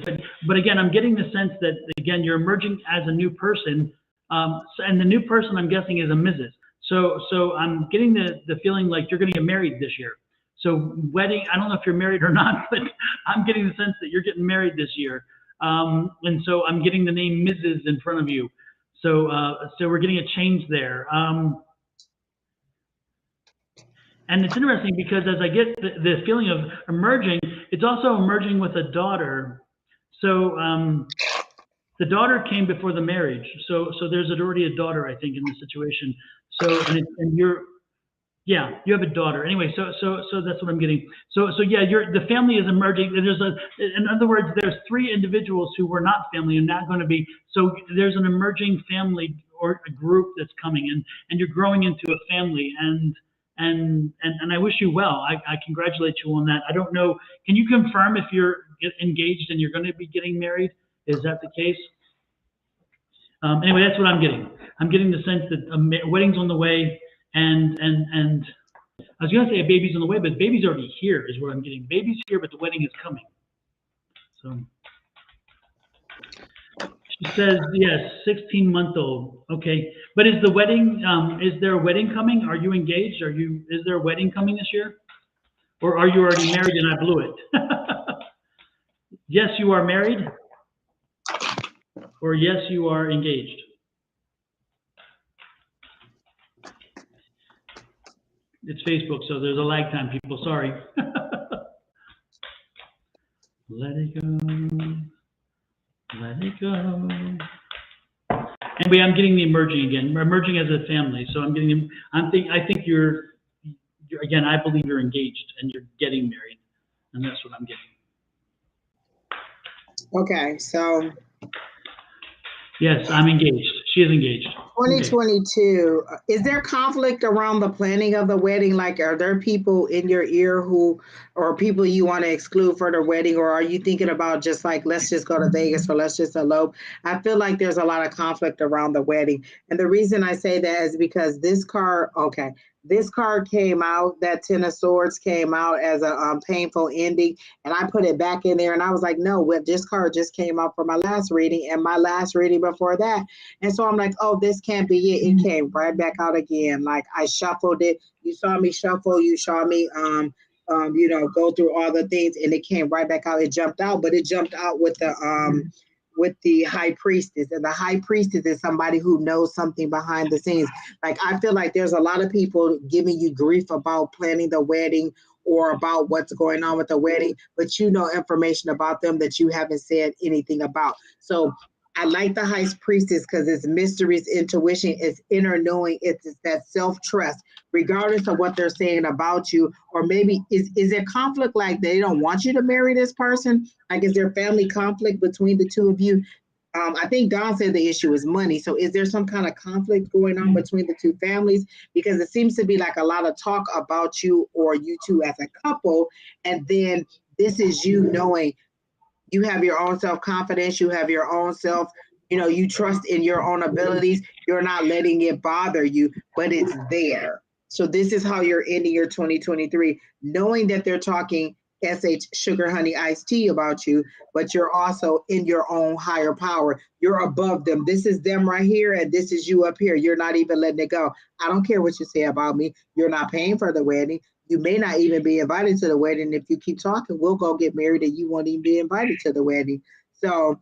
[SPEAKER 1] But again, I'm getting the sense that, again, you're emerging as a new person. And the new person, I'm guessing, is a Mrs. So I'm getting the feeling like you're going to get married this year. So wedding, I don't know if you're married or not, but I'm getting the sense that you're getting married this year. And so I'm getting the name Mrs. in front of you. So we're getting a change there. And it's interesting because as I get the feeling of emerging, it's also emerging with a daughter. So the daughter came before the marriage. So there's already a daughter, I think, in the situation. So and you're, yeah, you have a daughter. Anyway, so that's what I'm getting. So yeah, the family is emerging. In other words, there's 3 individuals who were not family and not going to be. So there's an emerging family or a group that's coming in, and you're growing into a family. And I wish you well. I congratulate you on that. I don't know. Can you confirm if you're engaged and you're going to be getting married? Is that the case? Anyway, that's what I'm getting. I'm getting the sense that a wedding's on the way, and I was going to say a baby's on the way, but baby's already here is what I'm getting. Baby's here, but the wedding is coming. So she says, yes, 16-month-old. Okay, but is the wedding? Is there a wedding coming? Are you engaged? Is there a wedding coming this year, or are you already married and I blew it? Yes, you are married, or yes, you are engaged. It's Facebook, so there's a lag time, people. Sorry. Let it go. Let it go. Anyway, I'm getting the emerging again. We're emerging as a family. So I'm getting. I think you're again. I believe you're engaged and you're getting married, and that's what I'm getting.
[SPEAKER 2] Okay, so
[SPEAKER 1] yes, I'm engaged. She is engaged.
[SPEAKER 2] 2022, is there conflict around the planning of the wedding? Like, are there people in your ear or people you want to exclude for the wedding? Or are you thinking about just like, let's just go to Vegas or let's just elope? I feel like there's a lot of conflict around the wedding. And the reason I say that is because this card came out, that 10 of Swords came out as a painful ending. And I put it back in there and I was like, no, this card just came out for my last reading and my last reading before that. And so I'm like, oh, this can't be it. It came right back out again. Like I shuffled it. You saw me shuffle. You saw me, go through all the things, and it came right back out. It jumped out, but it jumped out with the High Priestess, and the High Priestess is somebody who knows something behind the scenes. Like I feel like there's a lot of people giving you grief about planning the wedding or about what's going on with the wedding, but you know information about them that you haven't said anything about. So I like the High Priestess because it's mysteries, intuition, it's inner knowing, it's that self-trust, regardless of what they're saying about you. Or maybe is there conflict, like they don't want you to marry this person? Like, is there family conflict between the two of you? I think Don said the issue is money. So is there some kind of conflict going on between the two families? Because it seems to be like a lot of talk about you or you two as a couple. And then this is you knowing You have your own self-confidence. You have your own self, you trust in your own abilities. You're not letting it bother you, but it's there. So this is how you're ending your 2023, knowing that they're talking SH sugar honey iced tea about you, but you're also in your own higher power. You're above them. This is them right here, and this is you up here. You're not even letting it go. I don't care what you say about me. You're not paying for the wedding. You may not even be invited to the wedding. If you keep talking, we'll go get married and you won't even be invited to the wedding. So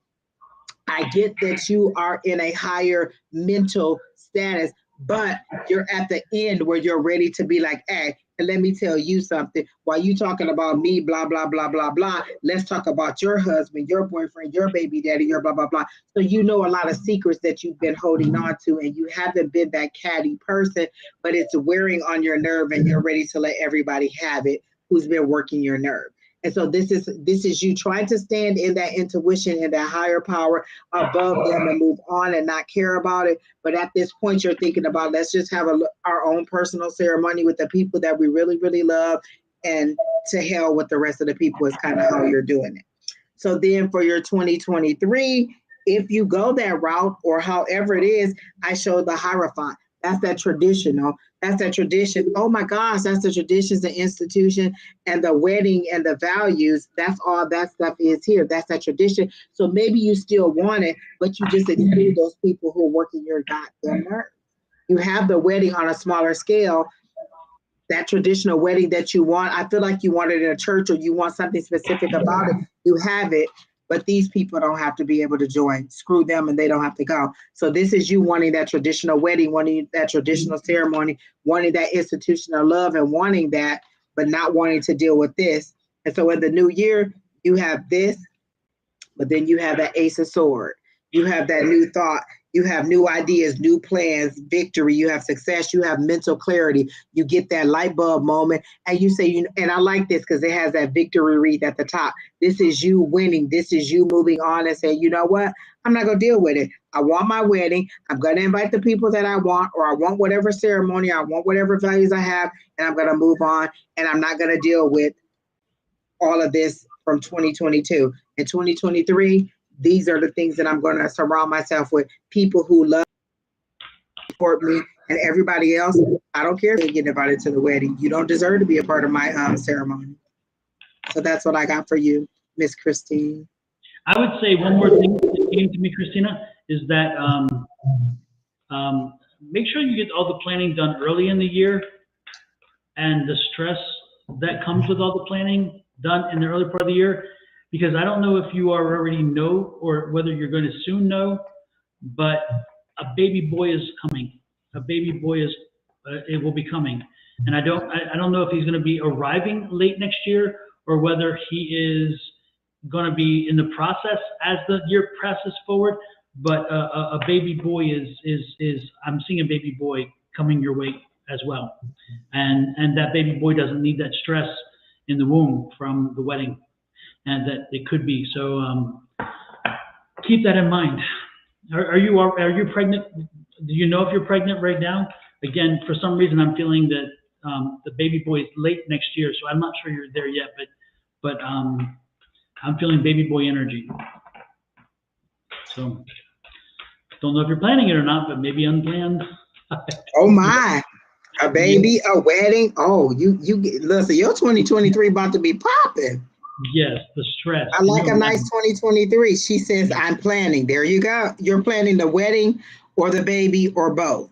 [SPEAKER 2] I get that you are in a higher mental status, but you're at the end where you're ready to be like, hey, and let me tell you something. While you talking about me, blah, blah, blah, blah, blah, let's talk about your husband, your boyfriend, your baby daddy, your blah, blah, blah. So you know a lot of secrets that you've been holding on to, and you haven't been that catty person, but it's wearing on your nerve and you're ready to let everybody have it who's been working your nerve. And so this is you trying to stand in that intuition and that higher power above them and move on and not care about it. But at this point, you're thinking about, let's just have our own personal ceremony with the people that we really, really love, and to hell with the rest of the people is kind of how you're doing it. So then for your 2023, if you go that route or however it is, I showed the Hierophant. That's that traditional. That's that tradition. Oh my gosh, that's the traditions, the institution, and the wedding and the values. That's all that stuff is here. That's that tradition. So maybe you still want it, but you just exclude those people who are working your goddamn nerves. You have the wedding on a smaller scale. That traditional wedding that you want, I feel like you want it in a church or you want something specific about it. You have it. But these people don't have to be able to join. Screw them, and they don't have to go. So this is you wanting that traditional wedding, wanting that traditional ceremony, wanting that institutional love, and wanting that, but not wanting to deal with this. And so in the new year, you have this, but then you have that Ace of Swords. You have that new thought. You have new ideas, new plans, victory. You have success. You have mental clarity. You get that light bulb moment. And you say, and I like this because it has that victory wreath at the top. This is you winning. This is you moving on and saying, you know what? I'm not going to deal with it. I want my wedding. I'm going to invite the people that I want, or I want whatever ceremony, I want whatever values I have, and I'm going to move on. And I'm not going to deal with all of this from 2022. In 2023, these are the things that I'm going to surround myself with. People who love, support me, and everybody else. I don't care if they get invited to the wedding. You don't deserve to be a part of my ceremony. So that's what I got for you, Miss Christine.
[SPEAKER 1] I would say one more thing that came to me, Christina, is that make sure you get all the planning done early in the year, and the stress that comes with all the planning done in the early part of the year. Because I don't know if you already know or whether you're going to soon know, but a baby boy is coming. A baby boy is, it will be coming. And I don't know if he's going to be arriving late next year or whether he is going to be in the process as the year presses forward. But a baby boy is I'm seeing a baby boy coming your way as well. And that baby boy doesn't need that stress in the womb from the wedding. And that it could be. So keep that in mind. Are you pregnant? Do you know if you're pregnant right now? Again, for some reason, I'm feeling that the baby boy is late next year, so I'm not sure you're there yet. But I'm feeling baby boy energy. So don't know if you're planning it or not, but maybe unplanned.
[SPEAKER 2] Oh my. A baby, a wedding. Oh, you get, listen, your 2023 about to be popping.
[SPEAKER 1] Yes, the stress.
[SPEAKER 2] I like a nice 2023. She says, I'm planning. There you go. You're planning the wedding or the baby or both.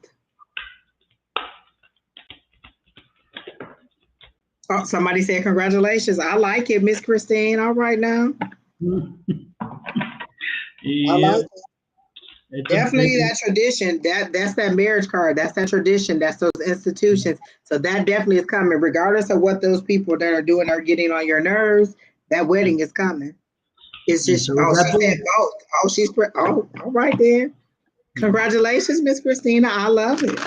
[SPEAKER 2] Oh, somebody said congratulations. I like it, Miss Christine. All right now.
[SPEAKER 1] Yeah.
[SPEAKER 2] I like it. Definitely that tradition. That's that marriage card. That's that tradition. That's those institutions. So that definitely is coming, regardless of what those people that are doing are getting on your nerves. That wedding is coming. It's just, she said both. Oh, all right then. Congratulations, Miss Christina. I love it.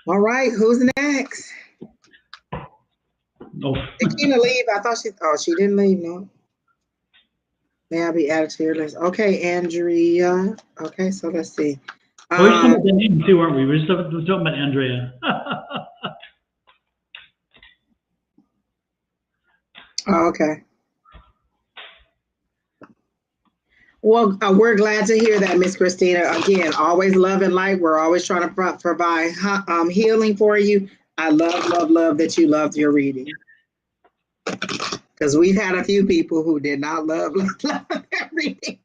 [SPEAKER 2] All right, who's next?
[SPEAKER 1] Oh.
[SPEAKER 2] Did Kina leave? I thought she didn't leave, no. May I be added to your list? Okay, Andrea. Okay, so let's see.
[SPEAKER 1] We're just talking about the name too, aren't we? We're just talking about Andrea.
[SPEAKER 2] Oh, okay. Well, we're glad to hear that, Miss Christina. Again, always love and light. We're always trying to provide healing for you. I love that you loved your reading. Because we've had a few people who did not love their reading.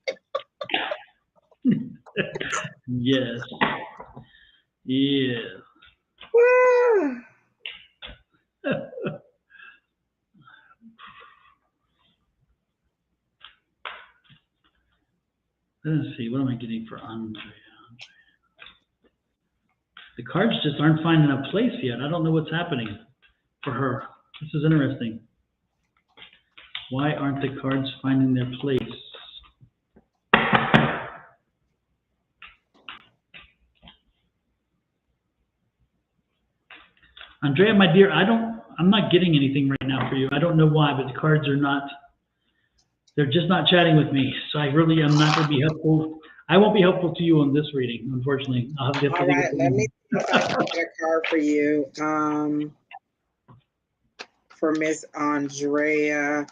[SPEAKER 1] Yes. Yes. Let's see, what am I getting for Andrea? The cards just aren't finding a place yet. I don't know what's happening for her. This is interesting. Why aren't the cards finding their place? Andrea, my dear, I'm not getting anything right now for you. I don't know why, but the cards are not, they're just not chatting with me. So I really am not going to be helpful. I won't be helpful to you on this reading, unfortunately. I'll have to
[SPEAKER 2] All right, let me see if I can get a card for you. For Miss Andrea.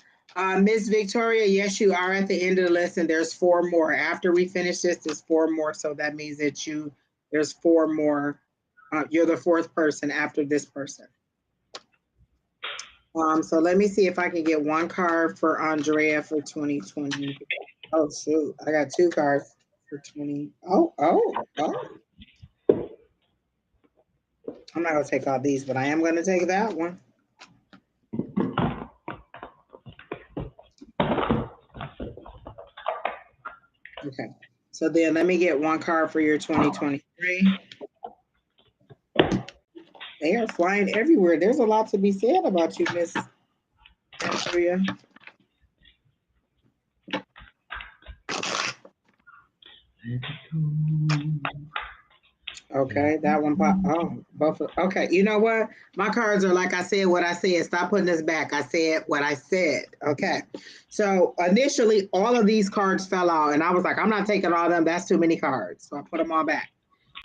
[SPEAKER 2] Miss Victoria, yes, you are at the end of the list, and there's 4 more. After we finish this, there's 4 more. So that means that there's 4 more. You're the 4th person after this person. So let me see if I can get 1 card for Andrea for 2020. Oh, shoot. I got 2 cards for 20. Oh. I'm not going to take all these, but I am going to take that one. Okay, so then let me get 1 card for your 2023. They are flying everywhere. There's a lot to be said about you, Miss Andrea. Okay, that one pop. Oh, both. Okay, you know what? My cards are like I said what I said. Stop putting this back. I said what I said. Okay. So initially, all of these cards fell out, and I was like, I'm not taking all of them. That's too many cards. So I put them all back.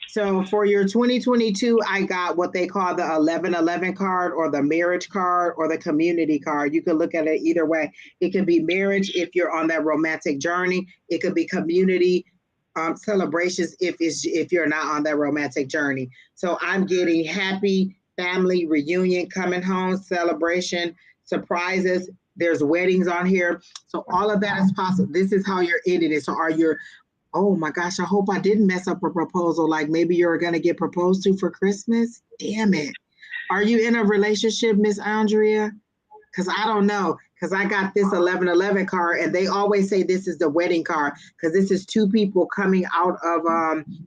[SPEAKER 2] So for your 2022, I got what they call the 1111 card, or the marriage card, or the community card. You can look at it either way. It could be marriage if you're on that romantic journey. It could be community celebrations if you're not on that romantic journey. So I'm getting happy family reunion, coming home, celebration, surprises. There's weddings on here. So all of that is possible. This is how you're ending it. So oh my gosh, I hope I didn't mess up a proposal. Like maybe you're going to get proposed to for Christmas. Damn it. Are you in a relationship, Miss Andrea? Because I don't know. Because I got this 1111 card, and they always say this is the wedding card, because this is 2 people coming out of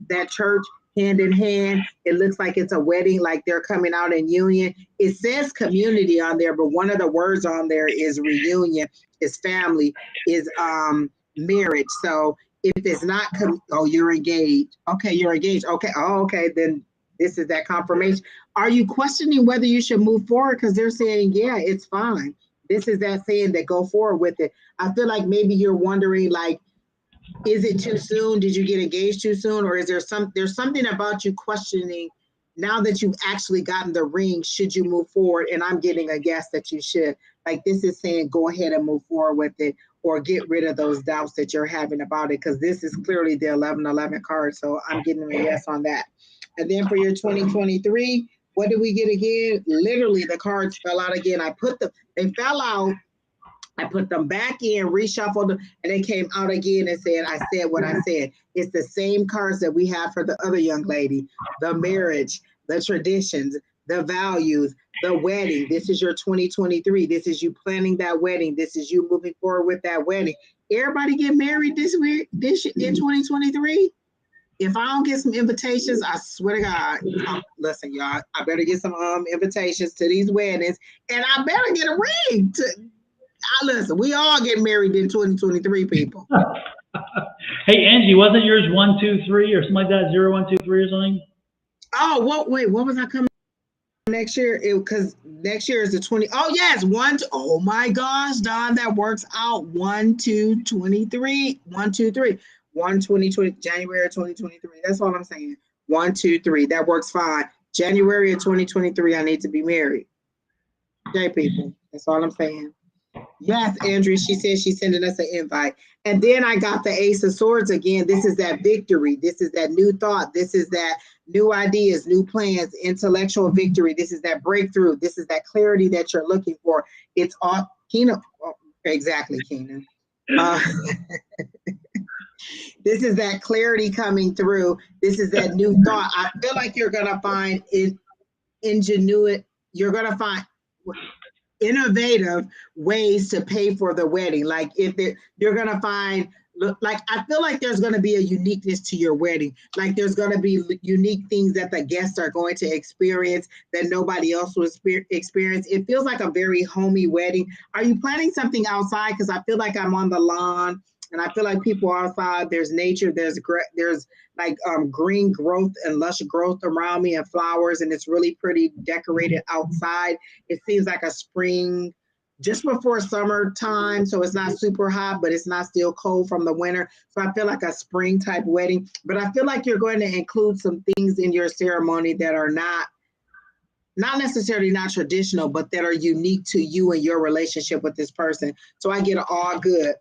[SPEAKER 2] that church hand in hand. It looks like it's a wedding, like they're coming out in union. It says community on there, but one of the words on there is reunion, is family, is marriage. So if it's not, you're engaged. Okay, you're engaged. Okay, okay, then this is that confirmation. Are you questioning whether you should move forward? Because they're saying, yeah, it's fine. This is that saying that go forward with it. I feel like maybe you're wondering, like, is it too soon? Did you get engaged too soon? Or is there's something about you questioning now that you've actually gotten the ring, should you move forward? And I'm getting a guess that you should. Like this is saying, go ahead and move forward with it, or get rid of those doubts that you're having about it. Because this is clearly the 1111 card. So I'm getting a yes on that. And then for your 2023, what did we get again? Literally, the cards fell out again. They fell out. I put them back in, reshuffled them, and they came out again and said, I said what I said. It's the same cards that we have for the other young lady. The marriage, the traditions, the values, the wedding. This is your 2023. This is you planning that wedding. This is you moving forward with that wedding. Everybody get married this in 2023? If I don't get some invitations, I swear to God, listen, y'all, I better get some invitations to these weddings, and I better get a ring. Listen, we all get married in 2023, people.
[SPEAKER 1] Hey, Angie, wasn't yours 1, 2, 3 or something like that? 0, 1, 2, 3 or something?
[SPEAKER 2] Oh, wait, what was I coming next year? Because next year is the 20. Oh, yes, 1, 2. Oh my gosh, Don, that works out. 1, 2, 23. 1, 2, 3. 1, 2020, January 2023. That's all I'm saying. 1, 2, 3. That works fine. January of 2023, I need to be married. Okay, people. That's all I'm saying. Yes, Andrea, she said she's sending us an invite. And then I got the Ace of Swords again. This is that victory. This is that new thought. This is that new ideas, new plans, intellectual victory. This is that breakthrough. This is that clarity that you're looking for. It's all, Keena, exactly, Keena. This is that clarity coming through. This is that new thought. I feel like you're going to find ingenuity. You're going to find innovative ways to pay for the wedding. Like you're going to find, like, I feel like there's going to be a uniqueness to your wedding. Like there's going to be unique things that the guests are going to experience that nobody else will experience. It feels like a very homey wedding. Are you planning something outside? Because I feel like I'm on the lawn. And I feel like people outside, there's nature, there's like green growth and lush growth around me and flowers, and it's really pretty decorated outside. It seems like a spring, just before summertime, so it's not super hot, but it's not still cold from the winter. So I feel like a spring type wedding, but I feel like you're going to include some things in your ceremony that are not necessarily not traditional, but that are unique to you and your relationship with this person. So I get all good.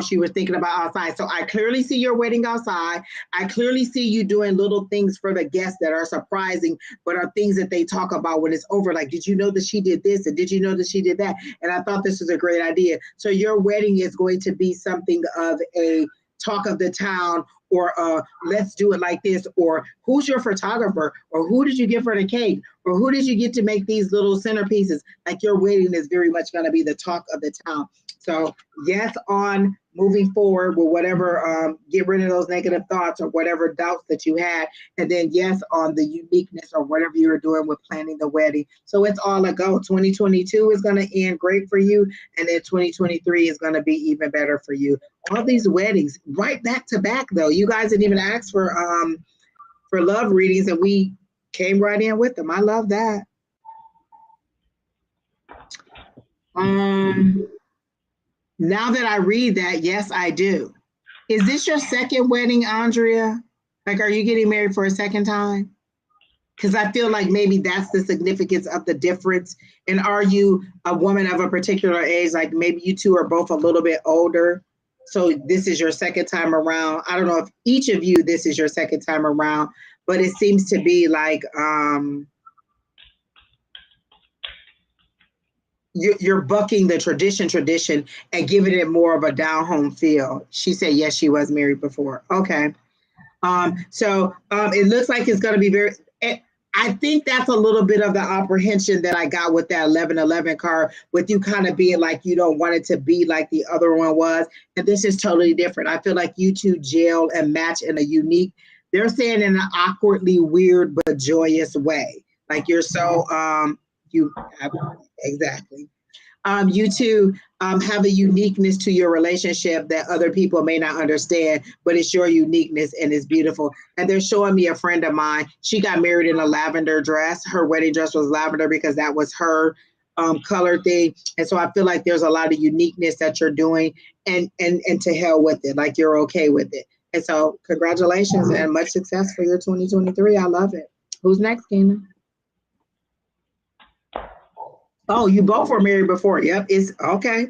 [SPEAKER 2] She was thinking about outside. So I clearly see your wedding outside. I clearly see you doing little things for the guests that are surprising, but are things that they talk about when it's over. Like, did you know that she did this? And did you know that she did that? And I thought this was a great idea. So your wedding is going to be something of a talk of the town, or let's do it like this, or who's your photographer, or who did you give her the cake, or who did you get to make these little centerpieces? Like your wedding is very much going to be the talk of the town. So yes, on moving forward with whatever, get rid of those negative thoughts or whatever doubts that you had. And then yes, on the uniqueness or whatever you're doing with planning the wedding. So it's all a go. 2022 is going to end great for you. And then 2023 is going to be even better for you. All these weddings right back to back though. You guys didn't even ask for love readings and we came right in with them. I love that. Now that I read that, yes, I do. Is this your second wedding, Andrea? Like, are you getting married for a second time? Because I feel like maybe that's the significance of the difference. And are you a woman of a particular age? Like maybe you two are both a little bit older. So this is your second time around. I don't know if each of you, this is your second time around, but it seems to be like, you're bucking the tradition and giving it more of a down home feel. She said, yes, she was married before. Okay. So it looks like it's going to be very, I think that's a little bit of the apprehension that I got with that 1111 card, with you kind of being like, you don't want it to be like the other one was. And this is totally different. I feel like you two gel and match in a unique, they're saying in an awkwardly weird, but joyous way. Like you're so, exactly. You two have a uniqueness to your relationship that other people may not understand, but it's your uniqueness and it's beautiful. And they're showing me a friend of mine. She got married in a lavender dress. Her wedding dress was lavender because that was her color thing. And so I feel like there's a lot of uniqueness that you're doing, and to hell with it. Like you're okay with it. And so congratulations and much success for your 2023. I love it. Who's next, Keena? Oh, you both were married before. Yep, it's okay.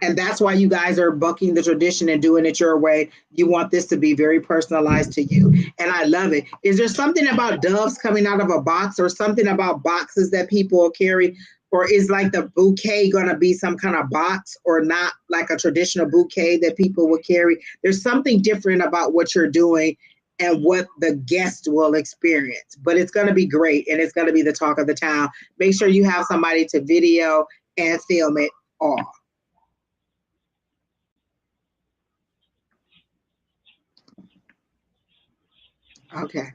[SPEAKER 2] And that's why you guys are bucking the tradition and doing it your way. You want this to be very personalized to you. And I love it. Is there something about doves coming out of a box, or something about boxes that people carry? Or is like the bouquet going to be some kind of box, or not like a traditional bouquet that people will carry? There's something different about what you're doing and what the guest will experience, but it's going to be great. And it's going to be the talk of the town. Make sure you have somebody to video and film it all. Okay.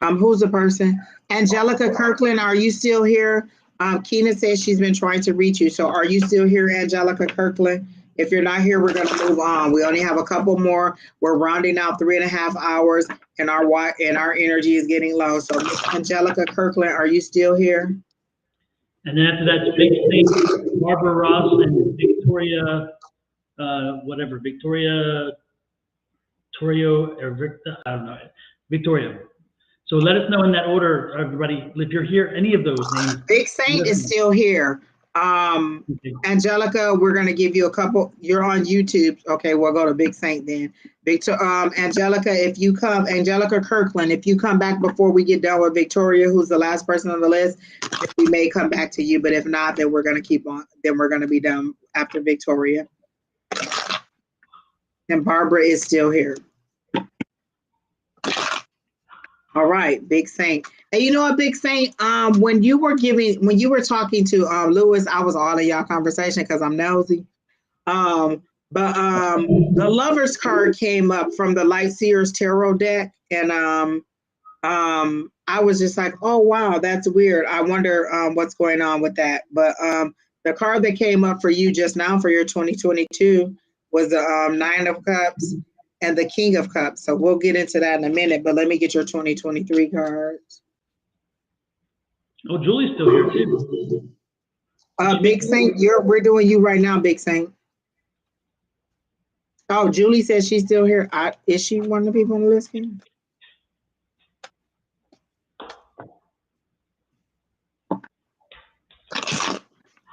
[SPEAKER 2] Who's the person? Angelica Kirkland, are you still here? Keena says she's been trying to reach you. So are you still here, Angelica Kirkland? If you're not here, we're going to move on. We only have a couple more. We're rounding out 3.5 hours, and our energy is getting low. So Angelica Kirkland, are you still here?
[SPEAKER 1] And then after that, Big Saint, Barbara Ross, and Victoria, Victoria Torio, or Victor, I don't know, Victoria. So let us know in that order, everybody, if you're here, any of those names.
[SPEAKER 2] Big Saint is still here.
[SPEAKER 1] Okay.
[SPEAKER 2] Angelica, we're gonna give you a couple. You're on YouTube. Okay, we'll go to Big Saint then. Angelica, if you come, Angelica Kirkland, if you come back before we get done with Victoria, who's the last person on the list, we may come back to you. But if not, then we're gonna keep on. Then we're gonna be done after Victoria. And Barbara is still here. All right, Big Saint. And you know what, Big Saint? When you were talking to Lewis, I was all in y'all conversation because I'm nosy. The Lover's card came up from the Light Seers Tarot deck, and I was just like, oh wow, that's weird. I wonder what's going on with that. But the card that came up for you just now for your 2022 was the Nine of Cups and the King of Cups. So we'll get into that in a minute, but let me get your 2023 cards.
[SPEAKER 1] Oh, Julie's still here too.
[SPEAKER 2] Big Saint, we're doing you right now, Big Saint. Oh, Julie says she's still here. Is she one of the people on the list here?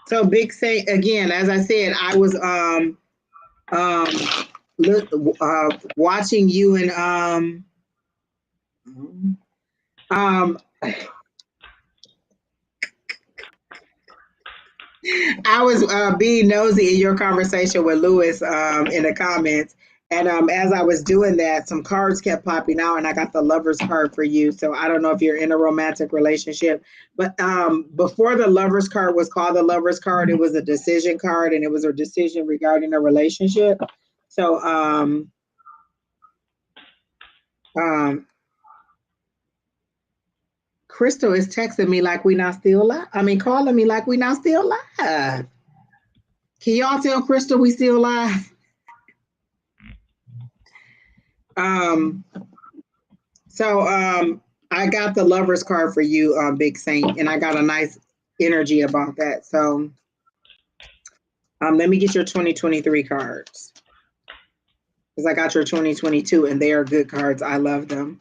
[SPEAKER 2] So Big Saint, again, as I said, I was watching you and I was being nosy in your conversation with Lewis in the comments. And as I was doing that, some cards kept popping out, and I got the Lover's card for you. So I don't know if you're in a romantic relationship, but before the Lover's card was called the Lover's card, it was a decision card, and it was a decision regarding a relationship. So Crystal is texting me like we not still live. I mean, calling me like we not still live. Can y'all tell Crystal we still live? I got the Lover's card for you, Big Saint, and I got a nice energy about that. So let me get your 2023 cards, because I got your 2022 and they are good cards. I love them.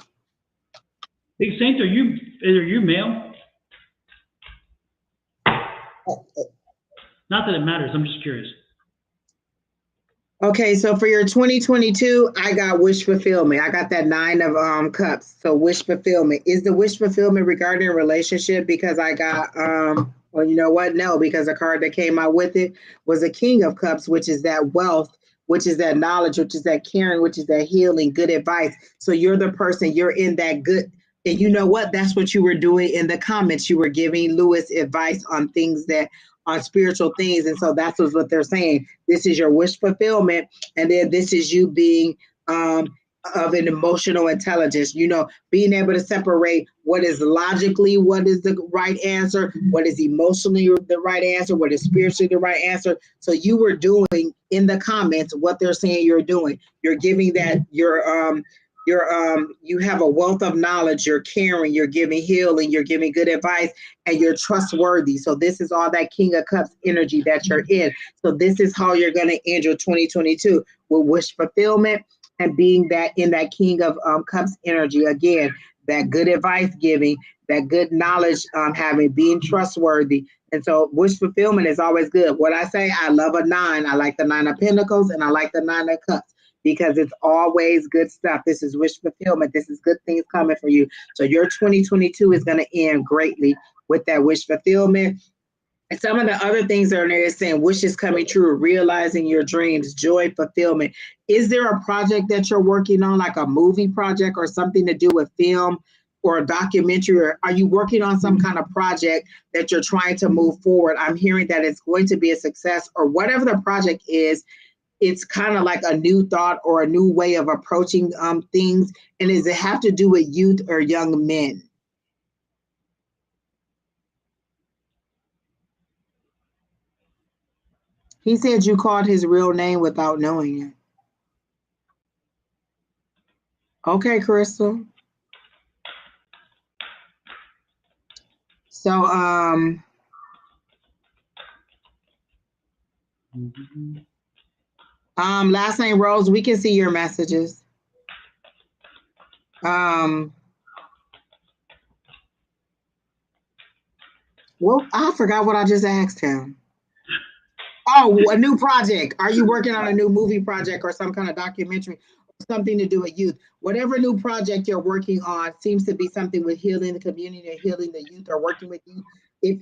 [SPEAKER 1] Big Saint, are you male? Not that it matters, I'm just curious.
[SPEAKER 2] Okay, so for your 2022, I got wish fulfillment. I got that Nine of Cups. So wish fulfillment. Is the wish fulfillment regarding a relationship? Because I got, well, you know what? No, because the card that came out with it was a King of Cups, which is that wealth, which is that knowledge, which is that caring, which is that healing, good advice. So you're the person, you're in that good. And you know what? That's what you were doing in the comments. You were giving Lewis advice on things on spiritual things. And so that's what they're saying. This is your wish fulfillment. And then this is you being of an emotional intelligence, being able to separate what is logically, what is the right answer, what is emotionally the right answer, what is spiritually the right answer. So you were doing in the comments what they're saying you're doing. You're giving that you have a wealth of knowledge, you're caring, you're giving healing, you're giving good advice, and you're trustworthy. So this is all that King of Cups energy that you're in. So this is how you're going to end your 2022 with wish fulfillment and being that in that King of Cups energy. Again, that good advice giving, that good knowledge having, being trustworthy. And so wish fulfillment is always good. What I say, I love a 9. I like the 9 of Pentacles and I like the 9 of Cups, because it's always good stuff. This is wish fulfillment. This is good things coming for you. So your 2022 is going to end greatly with that wish fulfillment. And some of the other things that are there is saying wishes coming true, realizing your dreams, joy, fulfillment. Is there a project that you're working on, like a movie project or something to do with film or a documentary? Or are you working on some kind of project that you're trying to move forward? I'm hearing that it's going to be a success, or whatever the project is. It's kind of like a new thought or a new way of approaching things. And does it have to do with youth or young men? He said you called his real name without knowing it. Okay, Crystal. So, last name Rose, we can see your messages. Well, I forgot what I just asked him. Oh, a new project. Are you working on a new movie project or some kind of documentary? Something to do with youth. Whatever new project you're working on seems to be something with healing the community or healing the youth or working with youth. If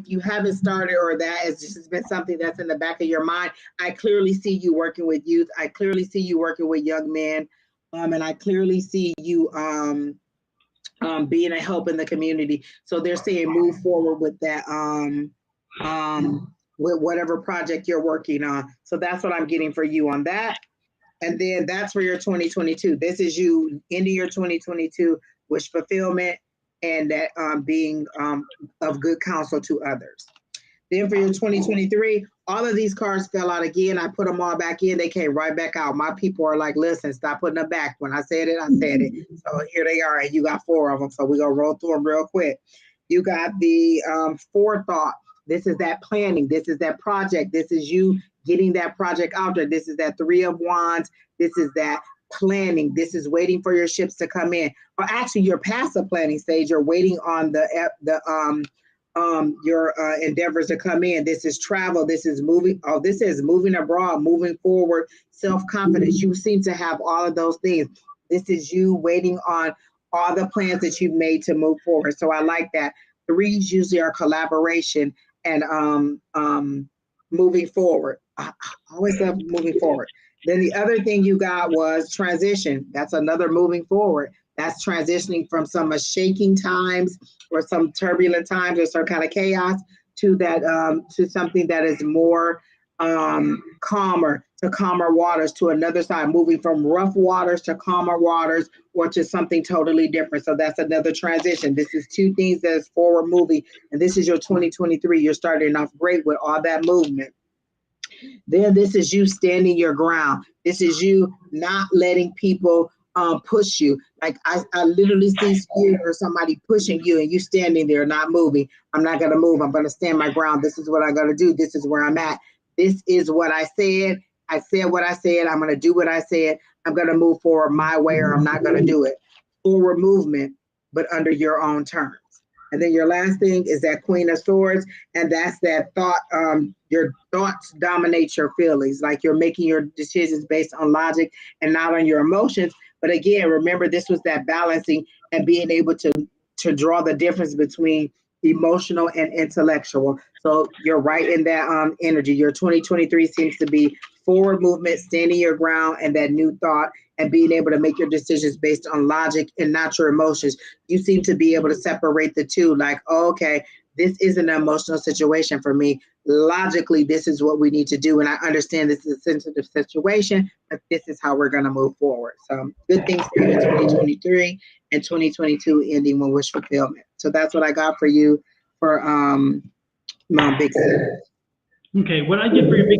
[SPEAKER 2] you haven't started or that has just been something that's in the back of your mind, I clearly see you working with youth. I clearly see you working with young men. And I clearly see you being a help in the community. So they're saying move forward with that with whatever project you're working on. So that's what I'm getting for you on that. And then that's for your 2022. This is you ending your 2022 with fulfillment and that being of good counsel to others. Then for your 2023, all of these cards fell out again. I put them all back in. They came right back out. My people are like, listen, stop putting them back. When I said it, I said it. So here they are. And you got 4 of them. So we're going to roll through them real quick. You got the forethought. This is that planning. This is that project. This is you getting that project out there. This is that 3 of Wands. This is that planning. This is waiting for your ships to come in. Or actually, you're past the planning stage. You're waiting on your endeavors to come in. This is travel. This is moving. Oh, this is moving abroad, moving forward, self-confidence. You seem to have all of those things. This is you waiting on all the plans that you've made to move forward. So I like that. 3s usually are collaboration and moving forward. I always love moving forward. Then the other thing you got was transition. That's another moving forward. That's transitioning from some shaking times or some turbulent times or some kind of chaos to that to something that is more calmer, to calmer waters, to another side, moving from rough waters to calmer waters or to something totally different. So that's another transition. This is 2 things that is forward moving. And this is your 2023. You're starting off great with all that movement. Then this is you standing your ground. This is you not letting people push you. Like I literally see spirit or somebody pushing you and you standing there not moving. I'm not going to move. I'm going to stand my ground. This is what I'm going to do. This is where I'm at. This is what I said. I said what I said. I'm going to do what I said. I'm going to move forward my way or I'm not going to do it. Forward movement, but under your own terms. And then your last thing is that Queen of Swords. And that's that thought, your thoughts dominate your feelings. Like you're making your decisions based on logic and not on your emotions. But again, remember, this was that balancing and being able to draw the difference between emotional and intellectual. So you're right in that energy. Your 2023 seems to be forward movement, standing your ground, and that new thought, and being able to make your decisions based on logic and not your emotions. You seem to be able to separate the two, like, oh, okay, this is an emotional situation for me. Logically, this is what we need to do. And I understand this is a sensitive situation, but this is how we're going to move forward. So good things for you in 2023 and 2022 ending with wish fulfillment. So that's what I got for you for my big city.
[SPEAKER 1] Okay, what I get for your big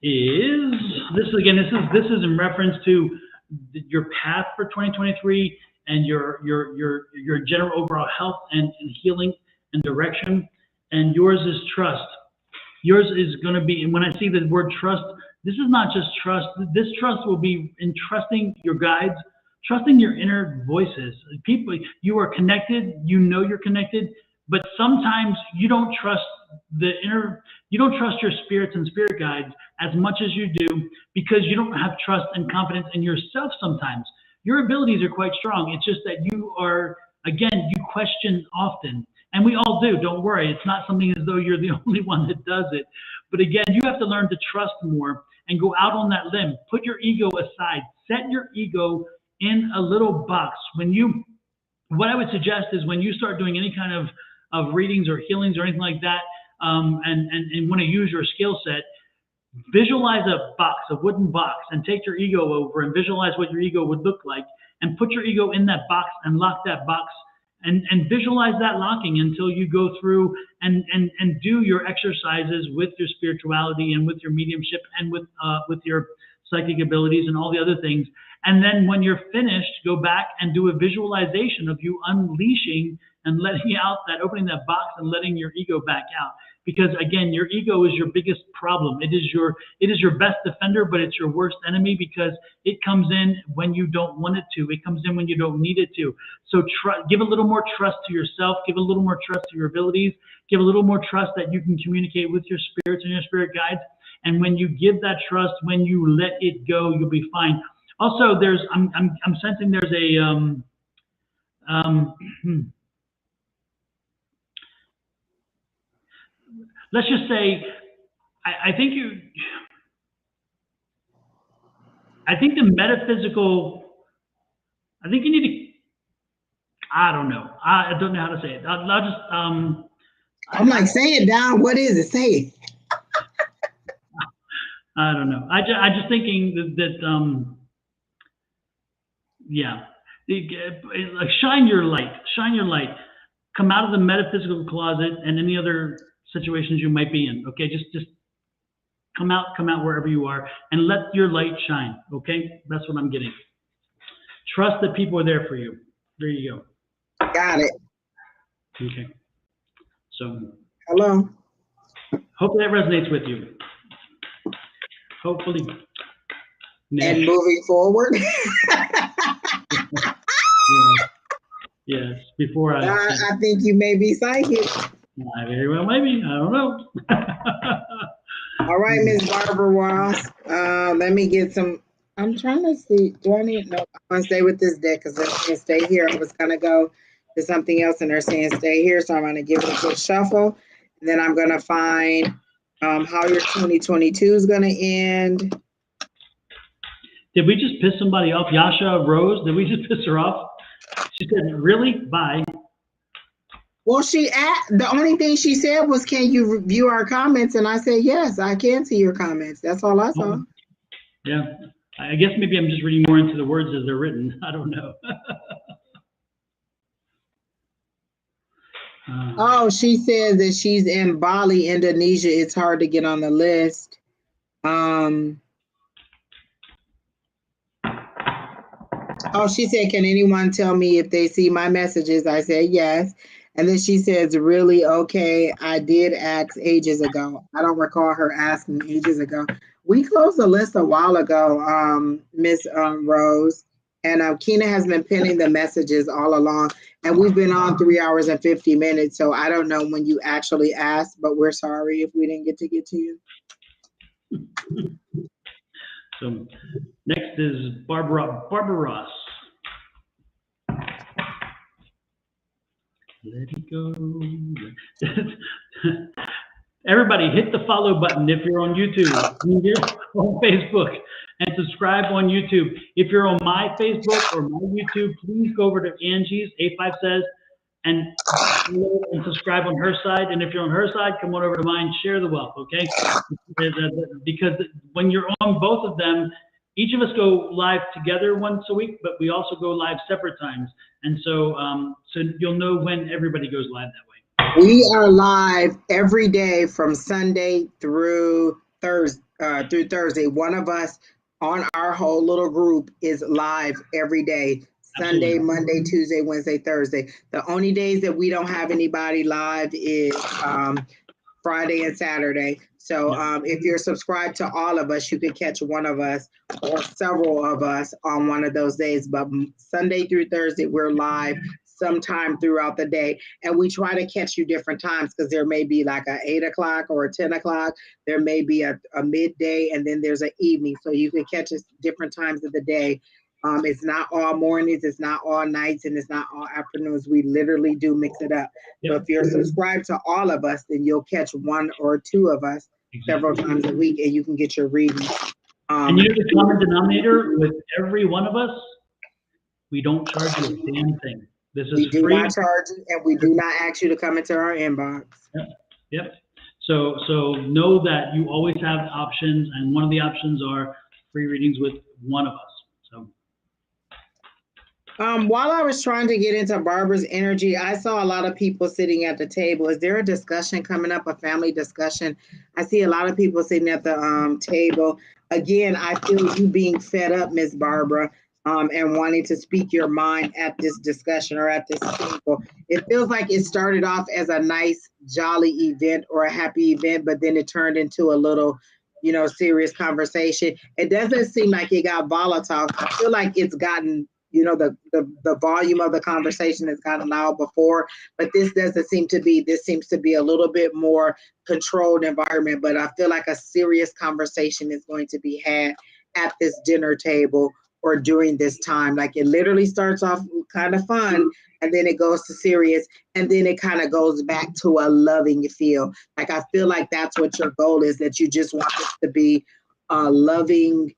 [SPEAKER 1] is this is in reference to your path for 2023 and your general overall health and healing and direction. And yours is trust. Yours is going to be, and when I see the word trust, this is not just trust. This trust will be in trusting your guides, trusting your inner voices. People, you are connected, you know you're connected, but sometimes you don't trust you don't trust your spirits and spirit guides as much as you do because you don't have trust and confidence in yourself sometimes. Your abilities are quite strong. It's just that you are, again, you question often. And we all do, don't worry. It's not something as though you're the only one that does it. But again, you have to learn to trust more and go out on that limb. Put your ego aside. Set your ego in a little box. What I would suggest is when you start doing any kind of readings or healings or anything like that, and want to use your skill set, visualize a wooden box, and take your ego over and visualize what your ego would look like, and put your ego in that box and lock that box. And visualize that locking until you go through and do your exercises with your spirituality and with your mediumship and with your psychic abilities and all the other things. And then when you're finished, go back and do a visualization of you unleashing and letting out that, opening that box and letting your ego back out. because again, your ego is your biggest problem. It is your best defender, but it's your worst enemy because it comes in when you don't want it to. It comes in when you don't need it to. So give a little more trust to yourself. Give a little more trust to your abilities. Give a little more trust that you can communicate with your spirits and your spirit guides. And when you give that trust, when you let it go, you'll be fine. Also, I'm sensing there's a let's just say, I think the metaphysical. I think you need to. I don't know. I don't know how to say it. I'll just.
[SPEAKER 2] I'm like, say it, Don. What is it? Say it.
[SPEAKER 1] I don't know. I just thinking that yeah, like shine your light. Shine your light. Come out of the metaphysical closet and any other situations you might be in. Okay, just come out wherever you are and let your light shine. Okay, that's what I'm getting. Trust that people are there for you. There you go.
[SPEAKER 2] Got it.
[SPEAKER 1] Okay. So.
[SPEAKER 2] Hello.
[SPEAKER 1] Hopefully that resonates with you. Hopefully.
[SPEAKER 2] And moving forward.
[SPEAKER 1] Yes. Before
[SPEAKER 2] I think you may be psychic.
[SPEAKER 1] I very well maybe. I don't know.
[SPEAKER 2] All right, Miss Barbara Ross. Let me get some. I'm trying to see. Do I need? No, I'm gonna stay with this deck because they're saying stay here. I was gonna go to something else, and they're saying stay here. So I'm gonna give it a good shuffle, and then I'm gonna find how your 2022 is gonna end.
[SPEAKER 1] Did we just piss somebody off? Yasha Rose? Did we just piss her off? She said, "Really? Bye."
[SPEAKER 2] Well, the only thing she said was, "Can you review our comments?" And I said, "Yes, I can see your comments." That's all I saw.
[SPEAKER 1] Yeah, I guess maybe I'm just reading more into the words as they're written. I don't know.
[SPEAKER 2] Oh, she said that she's in Bali, Indonesia. It's hard to get on the list. Oh, she said, "Can anyone tell me if they see my messages?" I said, "Yes." And then she says, "Really? Okay. I did ask ages ago." I don't recall her asking ages ago. We closed the list a while ago, Miss Rose. And Kina has been pinning the messages all along. And we've been on 3 hours and 50 minutes. So I don't know when you actually asked, but we're sorry if we didn't get to you.
[SPEAKER 1] So next is Barbara Ross. Let it go. Everybody hit the follow button if you're on YouTube, if you're on Facebook, and subscribe on YouTube. If you're on my Facebook or my YouTube, please go over to Angie's, A5Says, and subscribe on her side. And if you're on her side, come on over to mine, share the wealth, okay? Because when you're on both of them, each of us go live together once a week, but we also go live separate times. And so, so you'll know when everybody goes live that way.
[SPEAKER 2] We are live every day from Sunday through Thursday. One of us on our whole little group is live every day. Sunday, Monday, Tuesday, Wednesday, Thursday. The only days that we don't have anybody live is Friday and Saturday. So if you're subscribed to all of us, you can catch one of us or several of us on one of those days. But Sunday through Thursday, we're live sometime throughout the day. And we try to catch you different times because there may be like a 8 o'clock or a 10 o'clock. There may be a midday, and then there's an evening. So you can catch us different times of the day. It's not all mornings, it's not all nights, and it's not all afternoons. We literally do mix it up. So if you're subscribed to all of us, then you'll catch one or two of us several times a week, and you can get your reading.
[SPEAKER 1] And you know the common denominator with every one of us? We don't charge you a damn thing. This is
[SPEAKER 2] we do
[SPEAKER 1] free.
[SPEAKER 2] not charge you, and we do not ask you to come into our inbox.
[SPEAKER 1] Yep. So know that you always have options, and one of the options are free readings with one of us. So.
[SPEAKER 2] While I was trying to get into Barbara's energy, I saw a lot of people sitting at the table. Is there a discussion coming up, a family discussion? I see a lot of people sitting at the table. Again, I feel you being fed up, Miss Barbara. and wanting to speak your mind at this discussion or at this table. It feels like it started off as a nice, jolly event or a happy event, but then it turned into a little, serious conversation. It doesn't seem like it got volatile. I feel like it's gotten, the volume of the conversation has gotten loud before, but this doesn't seem to be. This seems to be a little bit more controlled environment, but I feel like a serious conversation is going to be had at this dinner table or during this time. Like it literally starts off kind of fun and then it goes to serious and then it kind of goes back to a loving feel. Like I feel like that's what your goal is, that you just want this to be loving.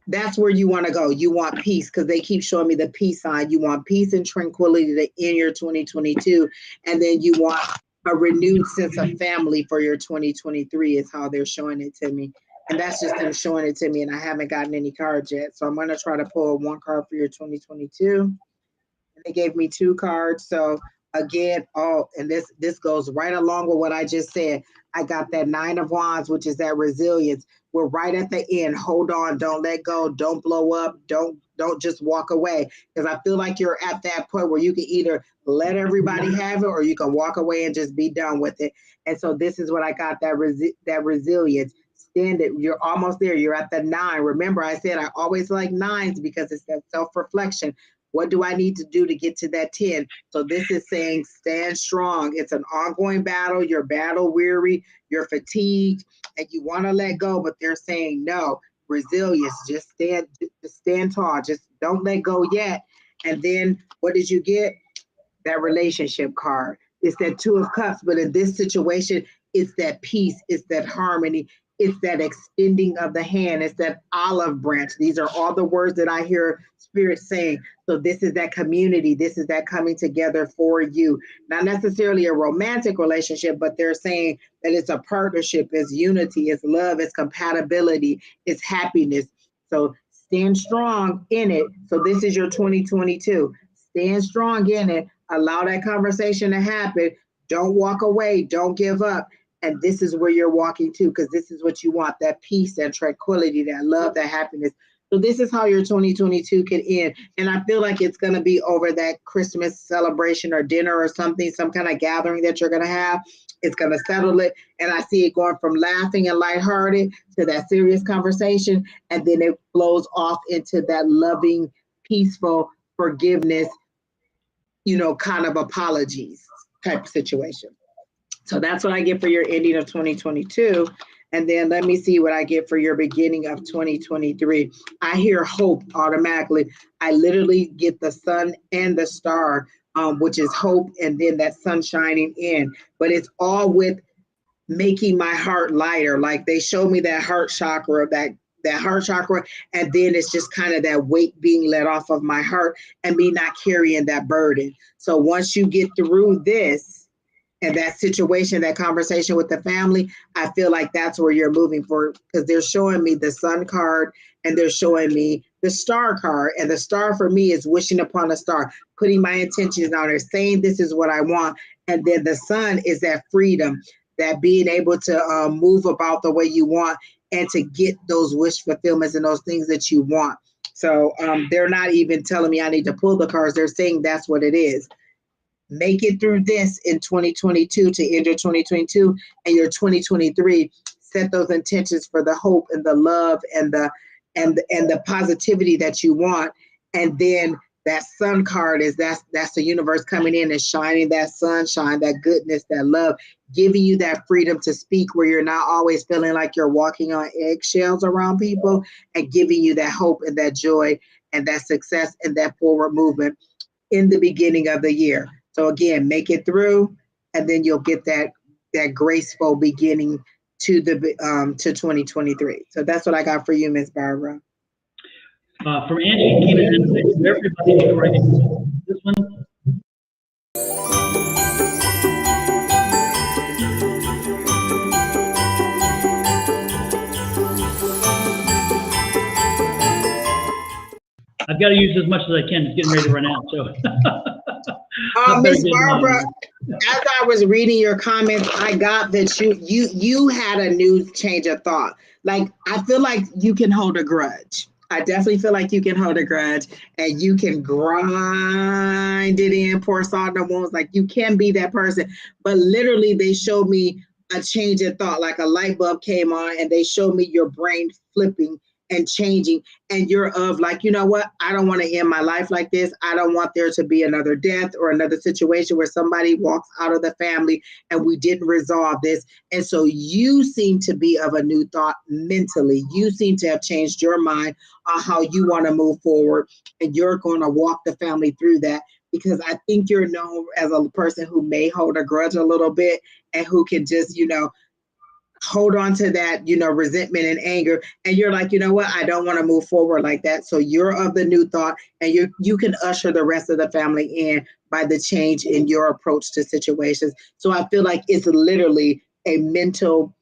[SPEAKER 2] That's where you want to go. You want peace, because they keep showing me the peace sign. You want peace and tranquility to end your 2022. And then you want a renewed sense of family for your 2023 is how they're showing it to me. And that's just them showing it to me, and I haven't gotten any cards yet. So I'm going to try to pull one card for your 2022. And they gave me 2 cards. So again, and this goes right along with what I just said. I got that 9 of Wands, which is that resilience. We're right at the end. Hold on, don't let go, don't blow up, don't just walk away. Because I feel like you're at that point where you can either let everybody have it or you can walk away and just be done with it. And so this is what I got, that resilience. Stand it. You're almost there. You're at the 9. Remember, I said I always like 9s because it's that self-reflection. What do I need to do to get to that 10? So this is saying stand strong. It's an ongoing battle. You're battle weary. You're fatigued, and you want to let go, but they're saying no. Resilience. Just stand tall. Just don't let go yet. And then what did you get? That relationship card. It's that 2 of Cups, but in this situation, it's that peace. It's that harmony. It's that extending of the hand. It's that olive branch. These are all the words that I hear Spirit saying. So this is that community. This is that coming together for you. Not necessarily a romantic relationship, but they're saying that it's a partnership, it's unity, it's love, it's compatibility, it's happiness. So stand strong in it. So this is your 2022. Stand strong in it. Allow that conversation to happen. Don't walk away. Don't give up. And this is where you're walking to, because this is what you want, that peace, that tranquility, that love, that happiness. So this is how your 2022 can end. And I feel like it's going to be over that Christmas celebration or dinner or something, some kind of gathering that you're going to have. It's going to settle it. And I see it going from laughing and lighthearted to that serious conversation. And then it flows off into that loving, peaceful forgiveness, kind of apologies type of situation. So that's what I get for your ending of 2022. And then let me see what I get for your beginning of 2023. I hear hope automatically. I literally get the sun and the star, which is hope, and then that sun shining in. But it's all with making my heart lighter. Like they showed me that heart chakra, that heart chakra, and then it's just kind of that weight being let off of my heart and me not carrying that burden. So once you get through this, and that situation, that conversation with the family, I feel like that's where you're moving for, because they're showing me the sun card and they're showing me the star card. And the star for me is wishing upon a star, putting my intentions out there, saying this is what I want. And then the sun is that freedom, that being able to move about the way you want and to get those wish fulfillments and those things that you want. So they're not even telling me I need to pull the cards. They're saying that's what it is. Make it through this in 2022 to end your 2022 and your 2023. Set those intentions for the hope and the love and the positivity that you want. And then that sun card is that's the universe coming in and shining that sunshine, that goodness, that love, giving you that freedom to speak where you're not always feeling like you're walking on eggshells around people, and giving you that hope and that joy and that success and that forward movement in the beginning of the year. So again, make it through, and then you'll get that graceful beginning to 2023. So that's what I got for you, Miss Barbara.
[SPEAKER 1] From Angie, keep it in everybody before I get this one. I've got to use as much as I can. It's getting ready to run out. So,
[SPEAKER 2] Miss Barbara, as I was reading your comments, I got that you had a new change of thought. Like I feel like you can hold a grudge. I definitely feel like you can hold a grudge and you can grind it in, pour salt in the wounds. Like you can be that person. But literally, they showed me a change in thought, like a light bulb came on, and they showed me your brain flipping and changing. And you're of like, you know what? I don't want to end my life like this. I don't want there to be another death or another situation where somebody walks out of the family and we didn't resolve this. And so you seem to be of a new thought mentally. You seem to have changed your mind on how you want to move forward. And you're going to walk the family through that, because I think you're known as a person who may hold a grudge a little bit and who can just, hold on to that, resentment and anger. And you're like, you know what? I don't want to move forward like that. So you're of the new thought, and you can usher the rest of the family in by the change in your approach to situations. So I feel like it's literally a mental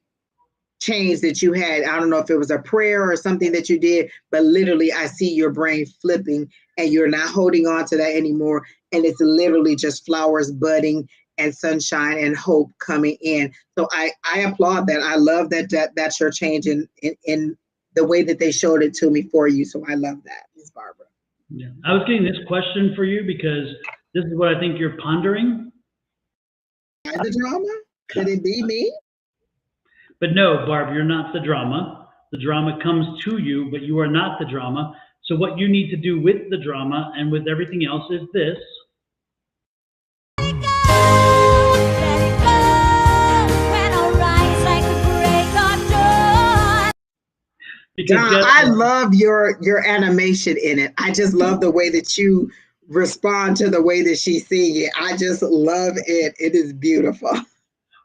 [SPEAKER 2] change that you had. I don't know if it was a prayer or something that you did, but literally I see your brain flipping and you're not holding on to that anymore. And it's literally just flowers budding and sunshine and hope coming in. So I applaud that. I love that's your change in the way that they showed it to me for you. So I love that, Ms. Barbara.
[SPEAKER 1] Yeah, I was getting this question for you because this is what I think you're pondering.
[SPEAKER 2] The drama? Could it be me?
[SPEAKER 1] But no, Barb, you're not the drama. The drama comes to you, but you are not the drama. So what you need to do with the drama and with everything else is this.
[SPEAKER 2] Don, I love your animation in it. I just love the way that you respond to the way that she's seeing it. I just love it. It is beautiful.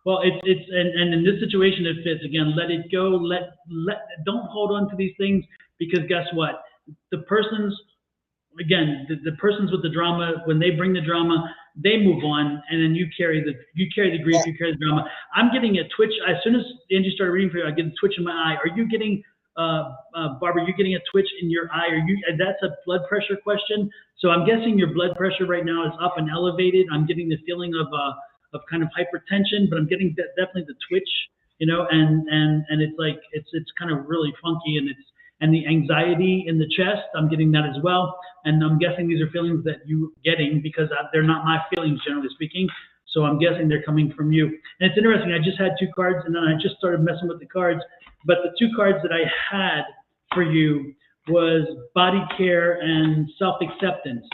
[SPEAKER 1] Well, it's and in this situation it fits. Again, let it go. Don't hold on to these things, because guess what? The persons with the drama, when they bring the drama, they move on, and then you carry the grief, you carry the drama. I'm getting a twitch as soon as Angie started reading for you. I get a twitch in my eye. Are you getting Barbara? You're getting a twitch in your eye? That's a blood pressure question. So I'm guessing your blood pressure right now is up and elevated. I'm getting the feeling of kind of hypertension, but I'm getting definitely the twitch, and it's like it's kind of really funky, and the anxiety in the chest, I'm getting that as well. And I'm guessing these are feelings that you're getting because they're not my feelings, generally speaking. So I'm guessing they're coming from you. And it's interesting. I just had two cards, and then I just started messing with the cards. But the two cards that I had for you was body care and self-acceptance.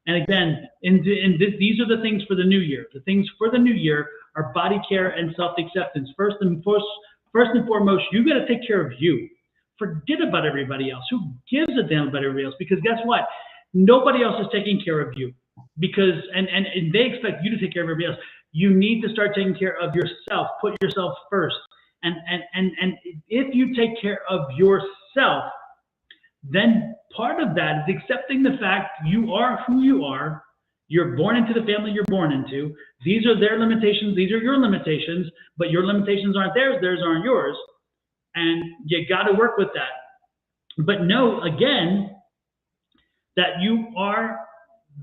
[SPEAKER 1] And again, these are the things for the new year. The things for the new year are body care and self-acceptance. First and foremost, you got to take care of you. Forget about everybody else. Who gives a damn about everybody else? Because guess what? Nobody else is taking care of you. Because and they expect you to take care of everybody else. You need to start taking care of yourself. Put yourself first. And if you take care of yourself, then part of that is accepting the fact you are who you are. You're born into the family you're born into. These are their limitations. These are your limitations. But your limitations aren't theirs. Theirs aren't yours. And you got to work with that. But know, again, that you are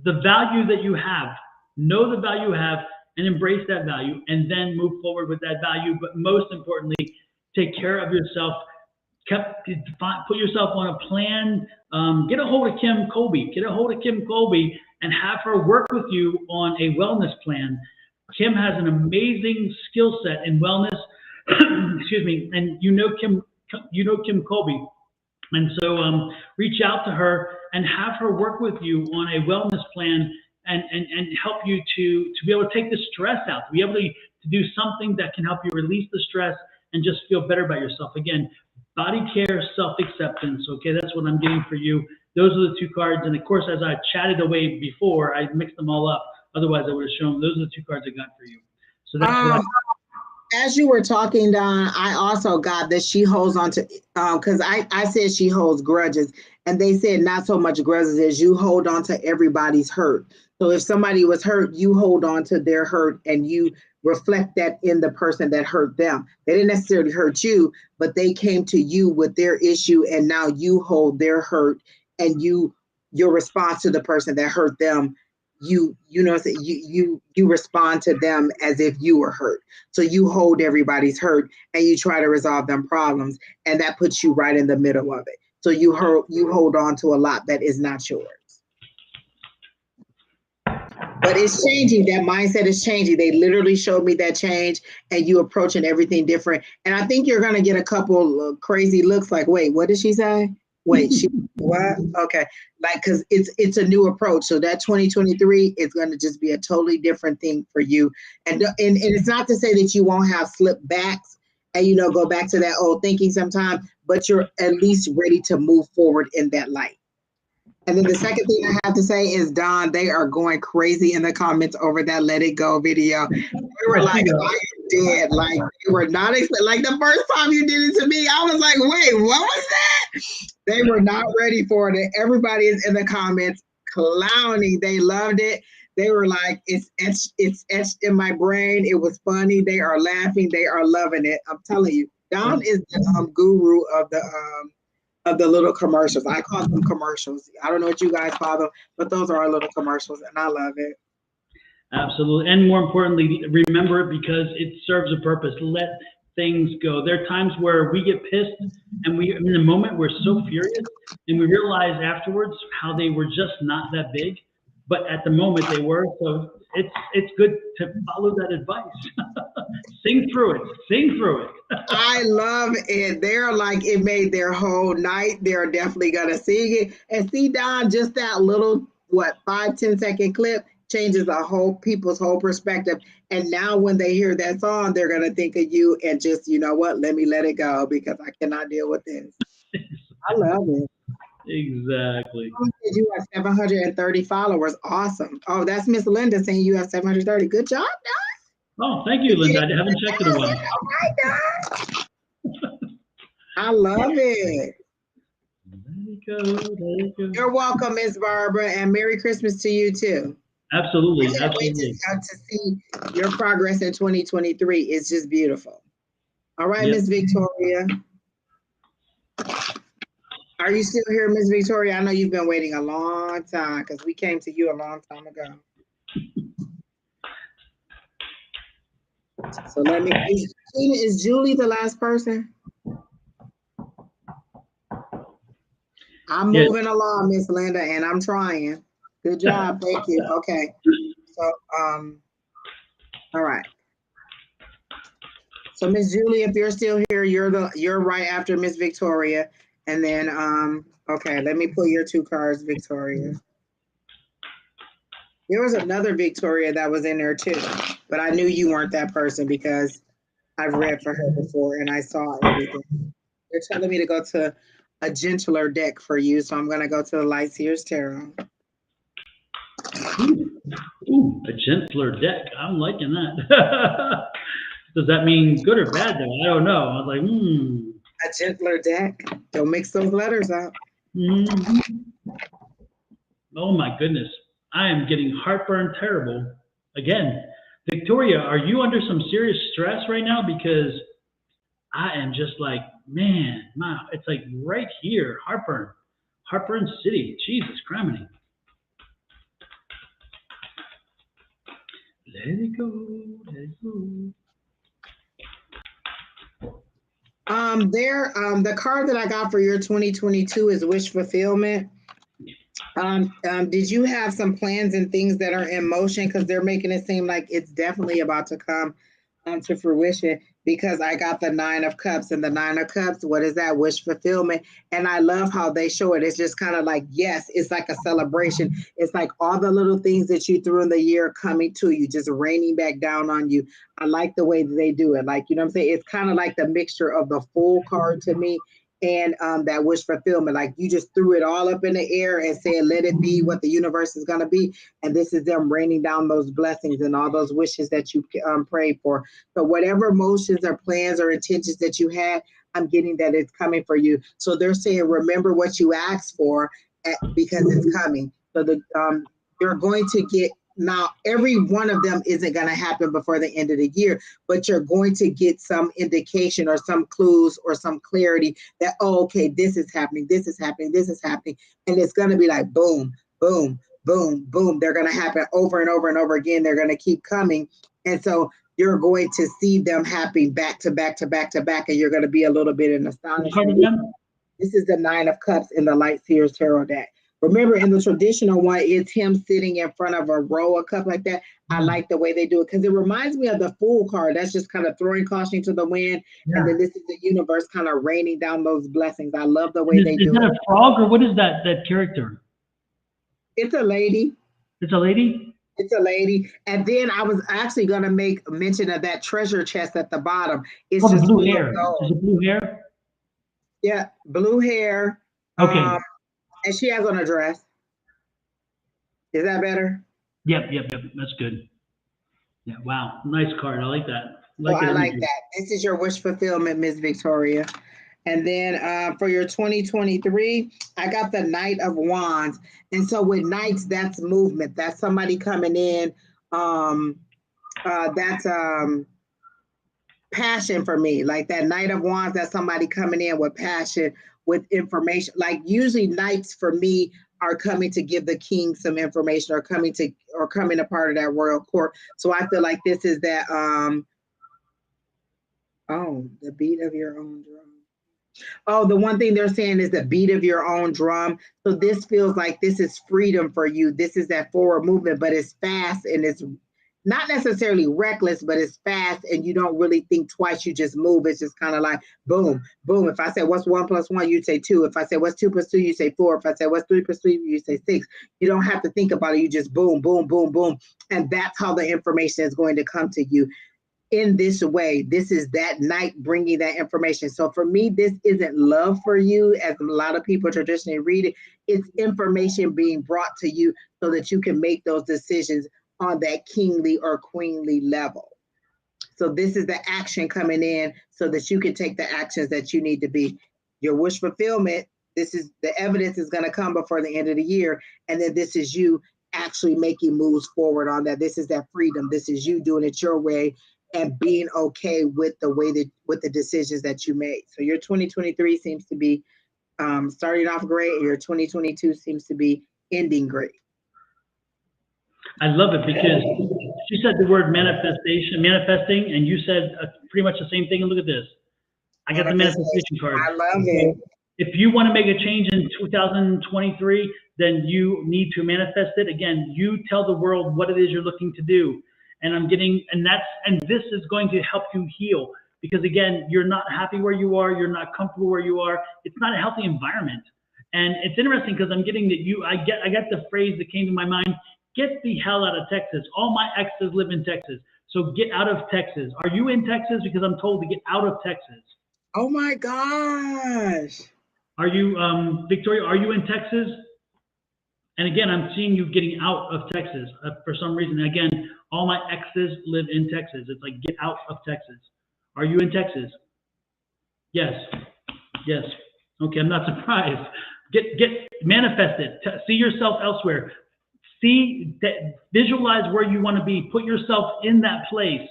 [SPEAKER 1] the value that you have. Know the value you have and embrace that value, and then move forward with that value. But most importantly, take care of yourself. Put yourself on a plan. Get a hold of Kim Colby. Get a hold of Kim Colby and have her work with you on a wellness plan. Kim has an amazing skill set in wellness. Excuse me, and Kim Colby, and so reach out to her and have her work with you on a wellness plan and help you to be able to take the stress out, to be able to do something that can help you release the stress and just feel better about yourself. Again, body care, self-acceptance. Okay, that's what I'm getting for you. Those are the two cards, and of course, as I chatted away before, I mixed them all up. Otherwise, I would have shown. Those are the two cards I got for you. So that's what
[SPEAKER 2] as you were talking, Don, I also got that she holds on to, because I said she holds grudges, and they said not so much grudges as you hold on to everybody's hurt. So if somebody was hurt, you hold on to their hurt and you reflect that in the person that hurt them. They didn't necessarily hurt you, but they came to you with their issue, and now you hold their hurt, and your response to the person that hurt them, you respond to them as if you were hurt. So you hold everybody's hurt and you try to resolve them problems, and that puts you right in the middle of it. So you hold on to a lot that is not yours. But it's changing. That mindset is changing. They literally showed me that change, and you approaching everything different. And I think you're gonna get a couple of crazy looks. Like, wait, what did she say? Wait, she what? Okay, like because it's a new approach. So that 2023 is gonna just be a totally different thing for you. And it's not to say that you won't have slip backs and go back to that old thinking sometime, but you're at least ready to move forward in that light. And then the second thing I have to say is, Don, they are going crazy in the comments over that Let It Go video. They were like, "Are you dead?" Like, they were not like the first time you did it to me, I was like, "Wait, what was that?" They were not ready for it. Everybody is in the comments clowning. They loved it. They were like, "It's etched in my brain. It was funny." They are laughing. They are loving it. I'm telling you, Don is the guru of the little commercials. I call them commercials. I don't know what you guys call them, but those are our little commercials, and I love it.
[SPEAKER 1] Absolutely. And more importantly, remember it because it serves a purpose. Let things go. There are times where we get pissed and in the moment, we're so furious and we realize afterwards how they were just not that big, but at the moment they were. So it's good to follow that advice. Sing through it. Sing through it.
[SPEAKER 2] I love it. They're like, it made their whole night. They're definitely going to sing it. And see, Don, just that little, 5-10 second clip changes people's whole perspective. And now when they hear that song, they're going to think of you and just, you know what, let me let it go because I cannot deal with this. I love it.
[SPEAKER 1] Exactly.
[SPEAKER 2] You have 730 followers. Awesome. Oh, that's Miss Linda saying you have 730. Good job, Don.
[SPEAKER 1] Oh, thank you, Linda. I haven't checked in a while.
[SPEAKER 2] All right, Don. I love it.
[SPEAKER 1] Let it go.
[SPEAKER 2] You're welcome, Miss Barbara, and Merry Christmas to you too.
[SPEAKER 1] Absolutely.
[SPEAKER 2] I can't wait to see your progress in 2023. It's just beautiful. All right, Miss Victoria. Are you still here, Miss Victoria? I know you've been waiting a long time because we came to you a long time ago. So is Julie the last person? I'm moving along, Miss Linda, and I'm trying. Good job. Thank you. Okay. So, all right. So Miss Julie, if you're still here, you're right after Miss Victoria. And then, okay, let me pull your two cards, Victoria. There was another Victoria that was in there too, but I knew you weren't that person because I've read for her before and I saw everything. They're telling me to go to a gentler deck for you, so I'm going to go to the Light Seers Tarot.
[SPEAKER 1] Ooh, a gentler deck. I'm liking that. Does that mean good or bad though? I don't know. I was like,
[SPEAKER 2] A gentler deck. Don't mix those letters up.
[SPEAKER 1] Oh my goodness. I am getting heartburn terrible. Again, Victoria, are you under some serious stress right now? Because I am just like, man, it's like right here, Heartburn City. Jesus criminy. Let it go, let it go.
[SPEAKER 2] The card that I got for your 2022 is Wish Fulfillment. Did you have some plans and things that are in motion? Because they're making it seem like it's definitely about to come to fruition, because I got the 9 of Cups, and the 9 of Cups, what is that? Wish fulfillment. And I love how they show it. It's just kind of like, yes, it's like a celebration. It's like all the little things that you threw in the year coming to you, just raining back down on you. I like the way that they do it. Like, you know what I'm saying? It's kind of like the mixture of the full card to me and that wish fulfillment. Like you just threw it all up in the air and said, let it be what the universe is going to be. And this is them raining down those blessings and all those wishes that you prayed for. So whatever emotions or plans or intentions that you had, I'm getting that it's coming for you. So they're saying, remember what you asked for because it's coming. So you're going to get, now, every one of them isn't going to happen before the end of the year, but you're going to get some indication or some clues or some clarity that, oh, okay, this is happening, this is happening, this is happening. And it's going to be like, boom, boom, boom, boom. They're going to happen over and over and over again. They're going to keep coming. And so you're going to see them happening back to back to back to back. And you're going to be a little bit in astonishment. This is the 9 of Cups in the Light Seers Tarot deck. Remember, in the traditional one, it's him sitting in front of a row of cups like that. I like the way they do it because it reminds me of the Fool card. That's just kind of throwing caution to the wind.
[SPEAKER 1] Yeah.
[SPEAKER 2] And then this is the universe kind of raining down those blessings. I love the way they do
[SPEAKER 1] Is that
[SPEAKER 2] it.
[SPEAKER 1] a frog or what is that character?
[SPEAKER 2] It's a lady.
[SPEAKER 1] It's a lady?
[SPEAKER 2] It's a lady. And then I was actually going to make a mention of that treasure chest at the bottom. It's
[SPEAKER 1] the
[SPEAKER 2] just
[SPEAKER 1] blue
[SPEAKER 2] full of
[SPEAKER 1] hair.
[SPEAKER 2] gold.
[SPEAKER 1] Is it blue hair?
[SPEAKER 2] Yeah, blue hair.
[SPEAKER 1] Okay.
[SPEAKER 2] And she has on a dress. Is that better?
[SPEAKER 1] Yep. That's good. Yeah, wow. Nice card. I like that.
[SPEAKER 2] I like that. This is your wish fulfillment, Miss Victoria. And then for your 2023, I got the Knight of Wands. And so with knights, that's movement. That's somebody coming in. That's passion for me. Like that Knight of Wands, that's somebody coming in with passion, with information. Like usually knights for me are coming to give the king some information or coming a part of that royal court. So I feel like this is that, the beat of your own drum. Oh, the one thing they're saying is the beat of your own drum. So this feels like this is freedom for you. This is that forward movement, but it's fast and it's not necessarily reckless, but it's fast and you don't really think twice. You just move. It's just kind of like boom, boom. If I say what's 1 + 1, you'd say 2. If I say what's 2 + 2, you say 4. If I say what's 3 + 3, you say 6. You don't have to think about it. You just boom, boom, boom, boom. And that's how the information is going to come to you. In this way, this is that night bringing that information. So for me, this isn't love for you, as a lot of people traditionally read it. It's information being brought to you so that you can make those decisions on that kingly or queenly level. So this is the action coming in so that you can take the actions that you need to be. Your wish fulfillment, this is the evidence is going to come before the end of the year. And then this is you actually making moves forward on that. This is that freedom. This is you doing it your way and being okay with the way that with the decisions that you made. So your 2023 seems to be starting off great, and your 2022 seems to be ending great.
[SPEAKER 1] I love it because she said the word manifesting, and you said pretty much the same thing. And look at this. I got the manifestation card.
[SPEAKER 2] I love it.
[SPEAKER 1] If you want to make a change in 2023, then you need to manifest it. Again, you tell the world what it is you're looking to do. And this is going to help you heal because again, you're not happy where you are. You're not comfortable where you are. It's not a healthy environment. And it's interesting because I'm getting that I got the phrase that came to my mind, get the hell out of Texas. All my exes live in Texas. So get out of Texas. Are you in Texas? Because I'm told to get out of Texas.
[SPEAKER 2] Oh my gosh.
[SPEAKER 1] Are you, Victoria, are you in Texas? And again, I'm seeing you getting out of Texas for some reason. Again, all my exes live in Texas. It's like, get out of Texas. Are you in Texas? Yes. Yes. Okay, I'm not surprised. Manifest it. See yourself elsewhere. Visualize where you want to be. Put yourself in that place.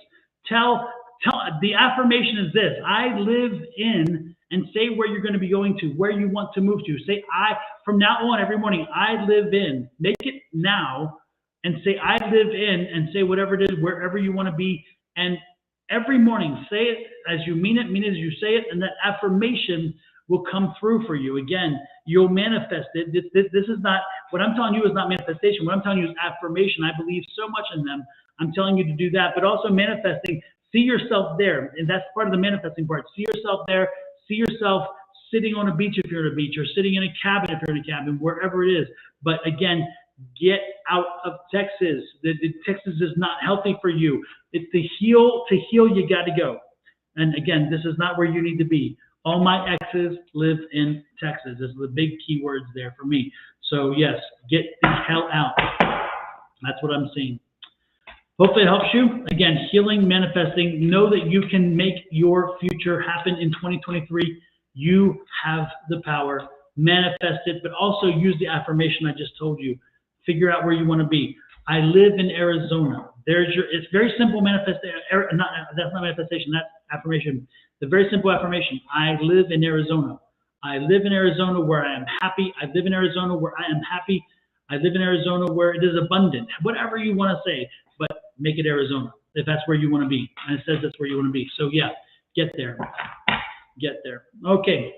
[SPEAKER 1] The affirmation is this: I live in, and say where you're going to be going to, where you want to move to. Say, from now on, every morning, I live in. Make it now, and say, I live in, and say whatever it is, wherever you want to be. And every morning, say it as you mean it as you say it, and that affirmation will come through for you. Again, you'll manifest it. This is not, what I'm telling you is not manifestation. What I'm telling you is affirmation. I believe so much in them. I'm telling you to do that, but also manifesting. See yourself there, and that's part of the manifesting part. See yourself there. See yourself sitting on a beach if you're at a beach, or sitting in a cabin if you're in a cabin, wherever it is. But again, get out of Texas. Texas is not healthy for you. It's to heal, you got to go. And again, this is not where you need to be. All my exes live in Texas. Those are the big keywords there for me. So yes, get the hell out. That's what I'm seeing. Hopefully it helps you. Again, healing, manifesting. Know that you can make your future happen in 2023. You have the power. Manifest it, but also use the affirmation I just told you. Figure out where you want to be. I live in Arizona. It's very simple manifestation. That's not manifestation, that's affirmation. The very simple affirmation. I live in Arizona. I live in Arizona where I am happy. I live in Arizona where I am happy. I live in Arizona where it is abundant. Whatever you want to say, but make it Arizona if that's where you want to be. And it says that's where you want to be. So yeah, get there. Get there. Okay.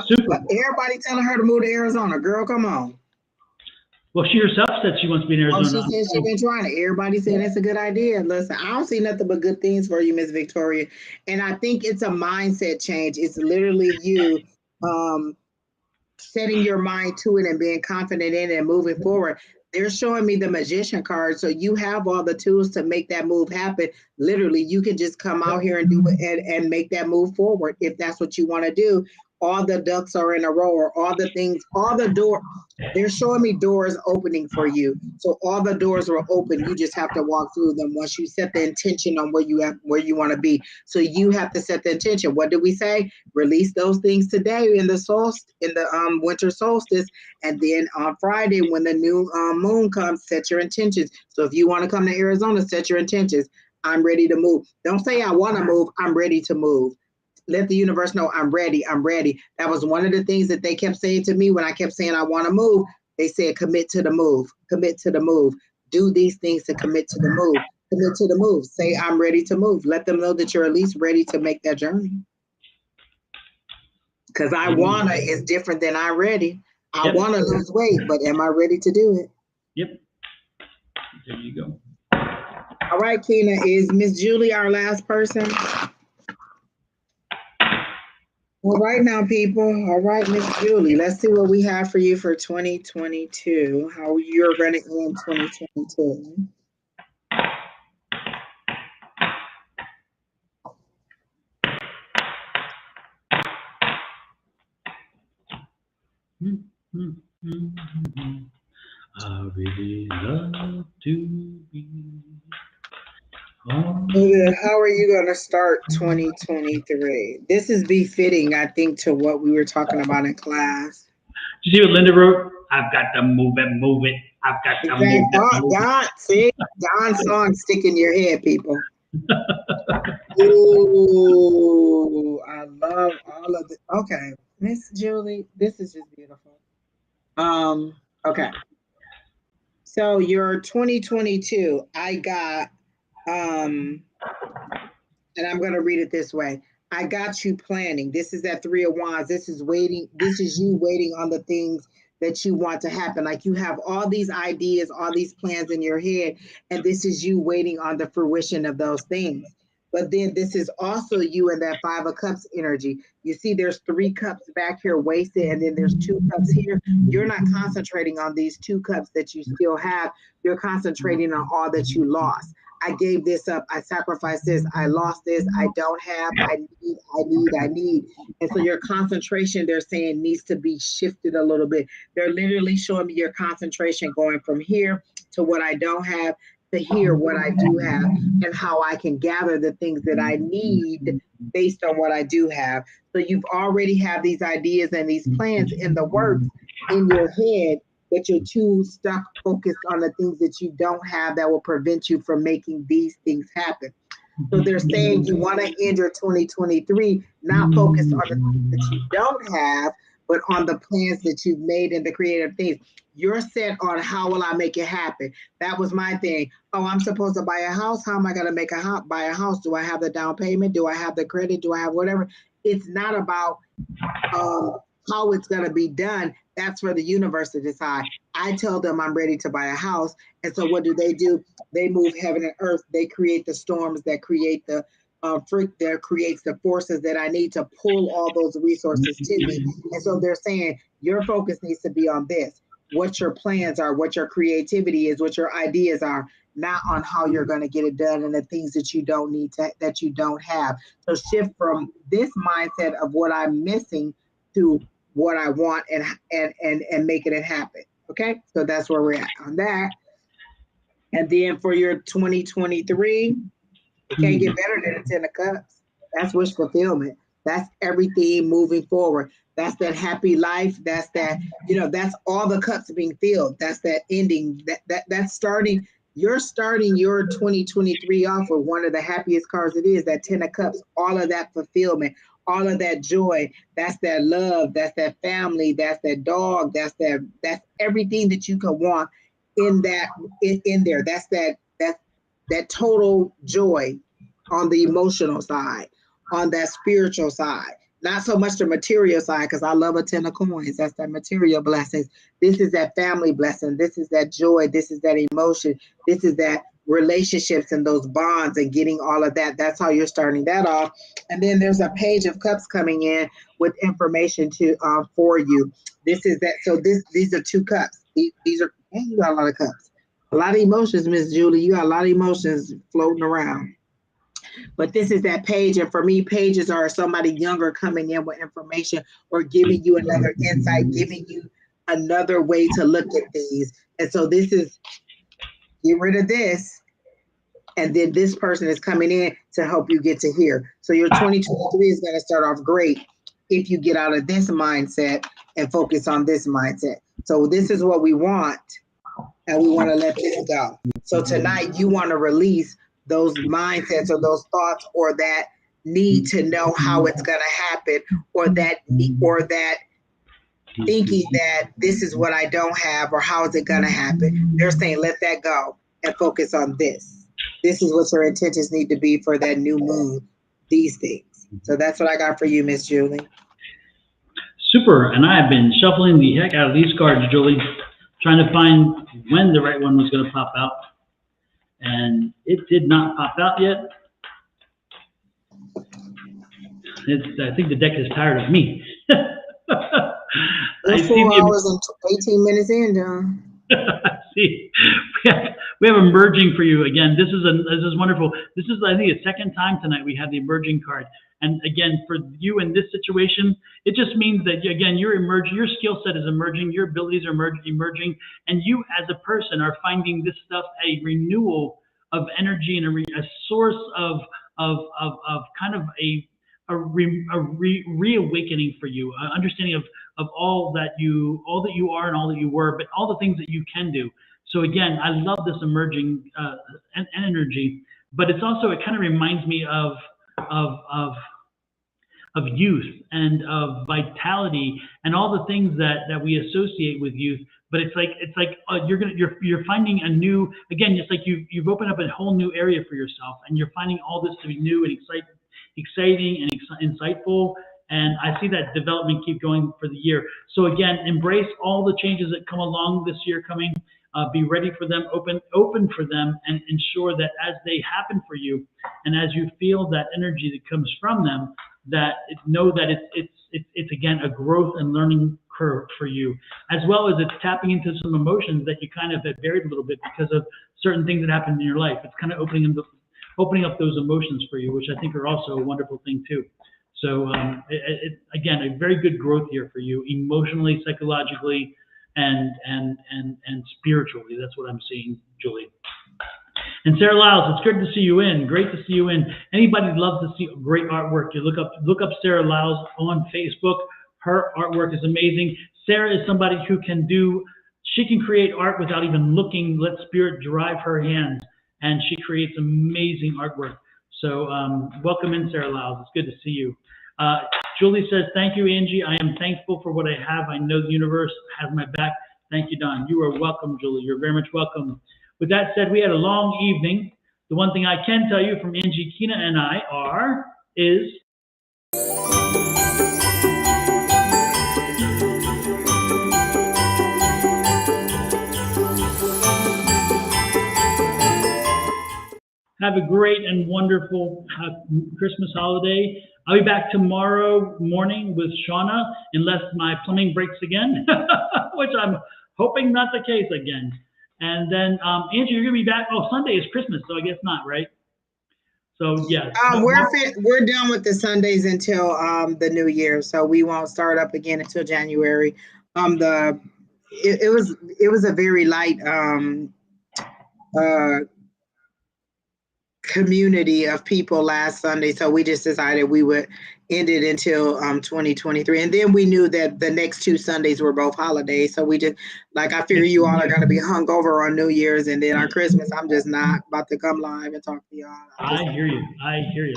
[SPEAKER 1] Super.
[SPEAKER 2] Everybody telling her to move to Arizona. Girl, come on.
[SPEAKER 1] Well, she herself said she wants to be in
[SPEAKER 2] Oh, she
[SPEAKER 1] Arizona.
[SPEAKER 2] said she been trying it. Everybody said it's a good idea. Listen, I don't see nothing but good things for you, Miss Victoria. And I think it's a mindset change. It's literally you setting your mind to it and being confident in it and moving forward. They're showing me the magician card. So you have all the tools to make that move happen. Literally, you can just come out here and do it and make that move forward if that's what you want to do. All the ducks are in a row, or all the things, all the door. They're showing me doors opening for you. So all the doors will open. You just have to walk through them once you set the intention on where you want to be. So you have to set the intention. What did we say? Release those things today in the winter solstice, and then on Friday when the new moon comes, set your intentions. So if you want to come to Arizona, set your intentions. I'm ready to move. Don't say I want to move. I'm ready to move. Let the universe know I'm ready. I'm ready. That was one of the things that they kept saying to me when I kept saying I want to move. They said, commit to the move. Commit to the move. Do these things to commit to the move. Commit to the move. Say I'm ready to move. Let them know that you're at least ready to make that journey. Because I wanna is different than I'm ready. I want to lose weight, but am I ready to do it?
[SPEAKER 1] Yep. There you go.
[SPEAKER 2] All right, Keena, is Miss Julie our last person? All right now, people. All right, Miss Julie, let's see what we have for you for 2022. How you're going to end 2022.
[SPEAKER 1] I really love to be.
[SPEAKER 2] How are you going to start 2023? This is befitting, I think, to what we were talking about in class.
[SPEAKER 1] Did you see what Linda wrote? I've got to move it. I've got to move it.
[SPEAKER 2] God, see? Don's song stick in your head, people. Ooh, I love all of it. Okay, Miss Julie, this is just beautiful. Okay. So your 2022, I got, and I'm gonna read it this way. I got you planning. This is that 3 of Wands. This is waiting. This is you waiting on the things that you want to happen. Like you have all these ideas, all these plans in your head, and this is you waiting on the fruition of those things. But then this is also you in that 5 of Cups energy. You see there's 3 cups back here wasted, and then there's 2 cups here. You're not concentrating on these 2 cups that you still have. You're concentrating on all that you lost. I gave this up. I sacrificed this. I lost this. I don't have. I need. And so your concentration, they're saying, needs to be shifted a little bit. They're literally showing me your concentration going from here to what I don't have to here what I do have, and how I can gather the things that I need based on what I do have. So you've already have these ideas and these plans in the works in your head, but you're too stuck focused on the things that you don't have that will prevent you from making these things happen. So they're saying you want to end your 2023 not focused on the things that you don't have, but on the plans that you've made and the creative things. You're set on how will I make it happen? That was my thing. Oh, I'm supposed to buy a house. How am I going to buy a house? Do I have the down payment? Do I have the credit? Do I have whatever? It's not about how it's going to be done. That's for the universe to decide. I tell them I'm ready to buy a house. And so what do? They move heaven and earth. They create the storms that create the that creates the forces that I need to pull all those resources to me. And so they're saying your focus needs to be on this, what your plans are, what your creativity is, what your ideas are, not on how you're going to get it done and the things that you don't need to, that you don't have. So shift from this mindset of what I'm missing to what I want and making it happen. Okay, so that's where we're at on that. And then for your 2023, it can't get better than a 10 of Cups. That's wish fulfillment. That's everything moving forward. That's that happy life. That's that, that's all the cups being filled. That's that ending. That's starting. You're starting your 2023 off with one of the happiest cards it is, that 10 of Cups, all of that fulfillment, all of that joy. That's that love. That's that family. That's that dog. That's everything that you could want in there. That's that total joy on the emotional side, on that spiritual side. not so much the material side, because I love a 10 of coins. That's that material blessings. This is that family blessing. This is that joy. This is that emotion. This is that relationships and those bonds and getting all of that. That's how you're starting that off. And then there's a page of cups coming in with information to for you. This is that. So these are 2 cups. These are, man, you got a lot of cups. A lot of emotions, Miss Julie. You got a lot of emotions floating around. But this is that page. And for me, pages are somebody younger coming in with information or giving you another insight, giving you another way to look at things. And so this is, get rid of this. And then this person is coming in to help you get to here. So your 2023 is going to start off great if you get out of this mindset and focus on this mindset. So this is what we want. And we want to let this go. So tonight you want to release those mindsets or those thoughts or that need to know how it's going to happen or that thinking that this is what I don't have or how is it going to happen. They're saying let that go and focus on this. This is what your intentions need to be for that new moon, these things. So that's what I got for you, Miss Julie.
[SPEAKER 1] Super. And I have been shuffling the heck out of these cards, Julie, trying to find when the right one was going to pop out. And it did not pop out yet. I think the deck is tired of me.
[SPEAKER 2] We're 4 hours and 18 minutes in, John.
[SPEAKER 1] See, we have emerging for you again. This is wonderful. This is, I think, the second time tonight we have the emerging card. And again, for you in this situation, it just means that, again, you're emerging, your skill set is emerging, your abilities are emerging, and you as a person are finding this stuff a renewal of energy and a source of kind of a reawakening for you, understanding of all that you are and all that you were, but all the things that you can do. So again, I love this emerging energy, but it's also, it kind of reminds me of youth and of vitality and all the things that we associate with youth. But it's like you're finding a new, again, just like you've opened up a whole new area for yourself, and you're finding all this to be new and exciting and insightful. And I see that development keep going for the year. So again, embrace all the changes that come along this year coming. Be ready for them, open for them, and ensure that as they happen for you, and as you feel that energy that comes from them, that know that it's again a growth and learning curve for you, as well as it's tapping into some emotions that you kind of have buried a little bit because of certain things that happened in your life. It's kind of opening up those emotions for you, which I think are also a wonderful thing too. So again, a very good growth year for you, emotionally, psychologically, and spiritually. That's what I'm seeing, Julie. And Sarah Lyles, it's good to see you in. Great to see you in. Anybody loves to see great artwork, you look up Sarah Lyles on Facebook. Her artwork is amazing. Sarah is somebody who she can create art without even looking. Let spirit drive her hands, and she creates amazing artwork. So welcome in, Sarah Lyles. It's good to see you. Julie says, thank you, Angie. I am thankful for what I have. I know the universe has my back. Thank you, Don. You are welcome, Julie. You're very much welcome. With that said, we had a long evening. The one thing I can tell you from Angie, Kina, and I is have a great and wonderful Christmas holiday. I'll be back tomorrow morning with Shawna, unless my plumbing breaks again, which I'm hoping not the case again. And then, Angie, you're going to be back. Oh, Sunday is Christmas, so I guess not, right? So, yes.
[SPEAKER 2] We're done with the Sundays until the new year, so we won't start up again until January. It was a very light community of people last Sunday, so we just decided we would end it until 2023, and then we knew that the next 2 Sundays were both holidays, so we just, like, I figure you all are going to be hungover on New Year's, and then on Christmas I'm just not about to come live and talk to y'all.
[SPEAKER 1] I hear you.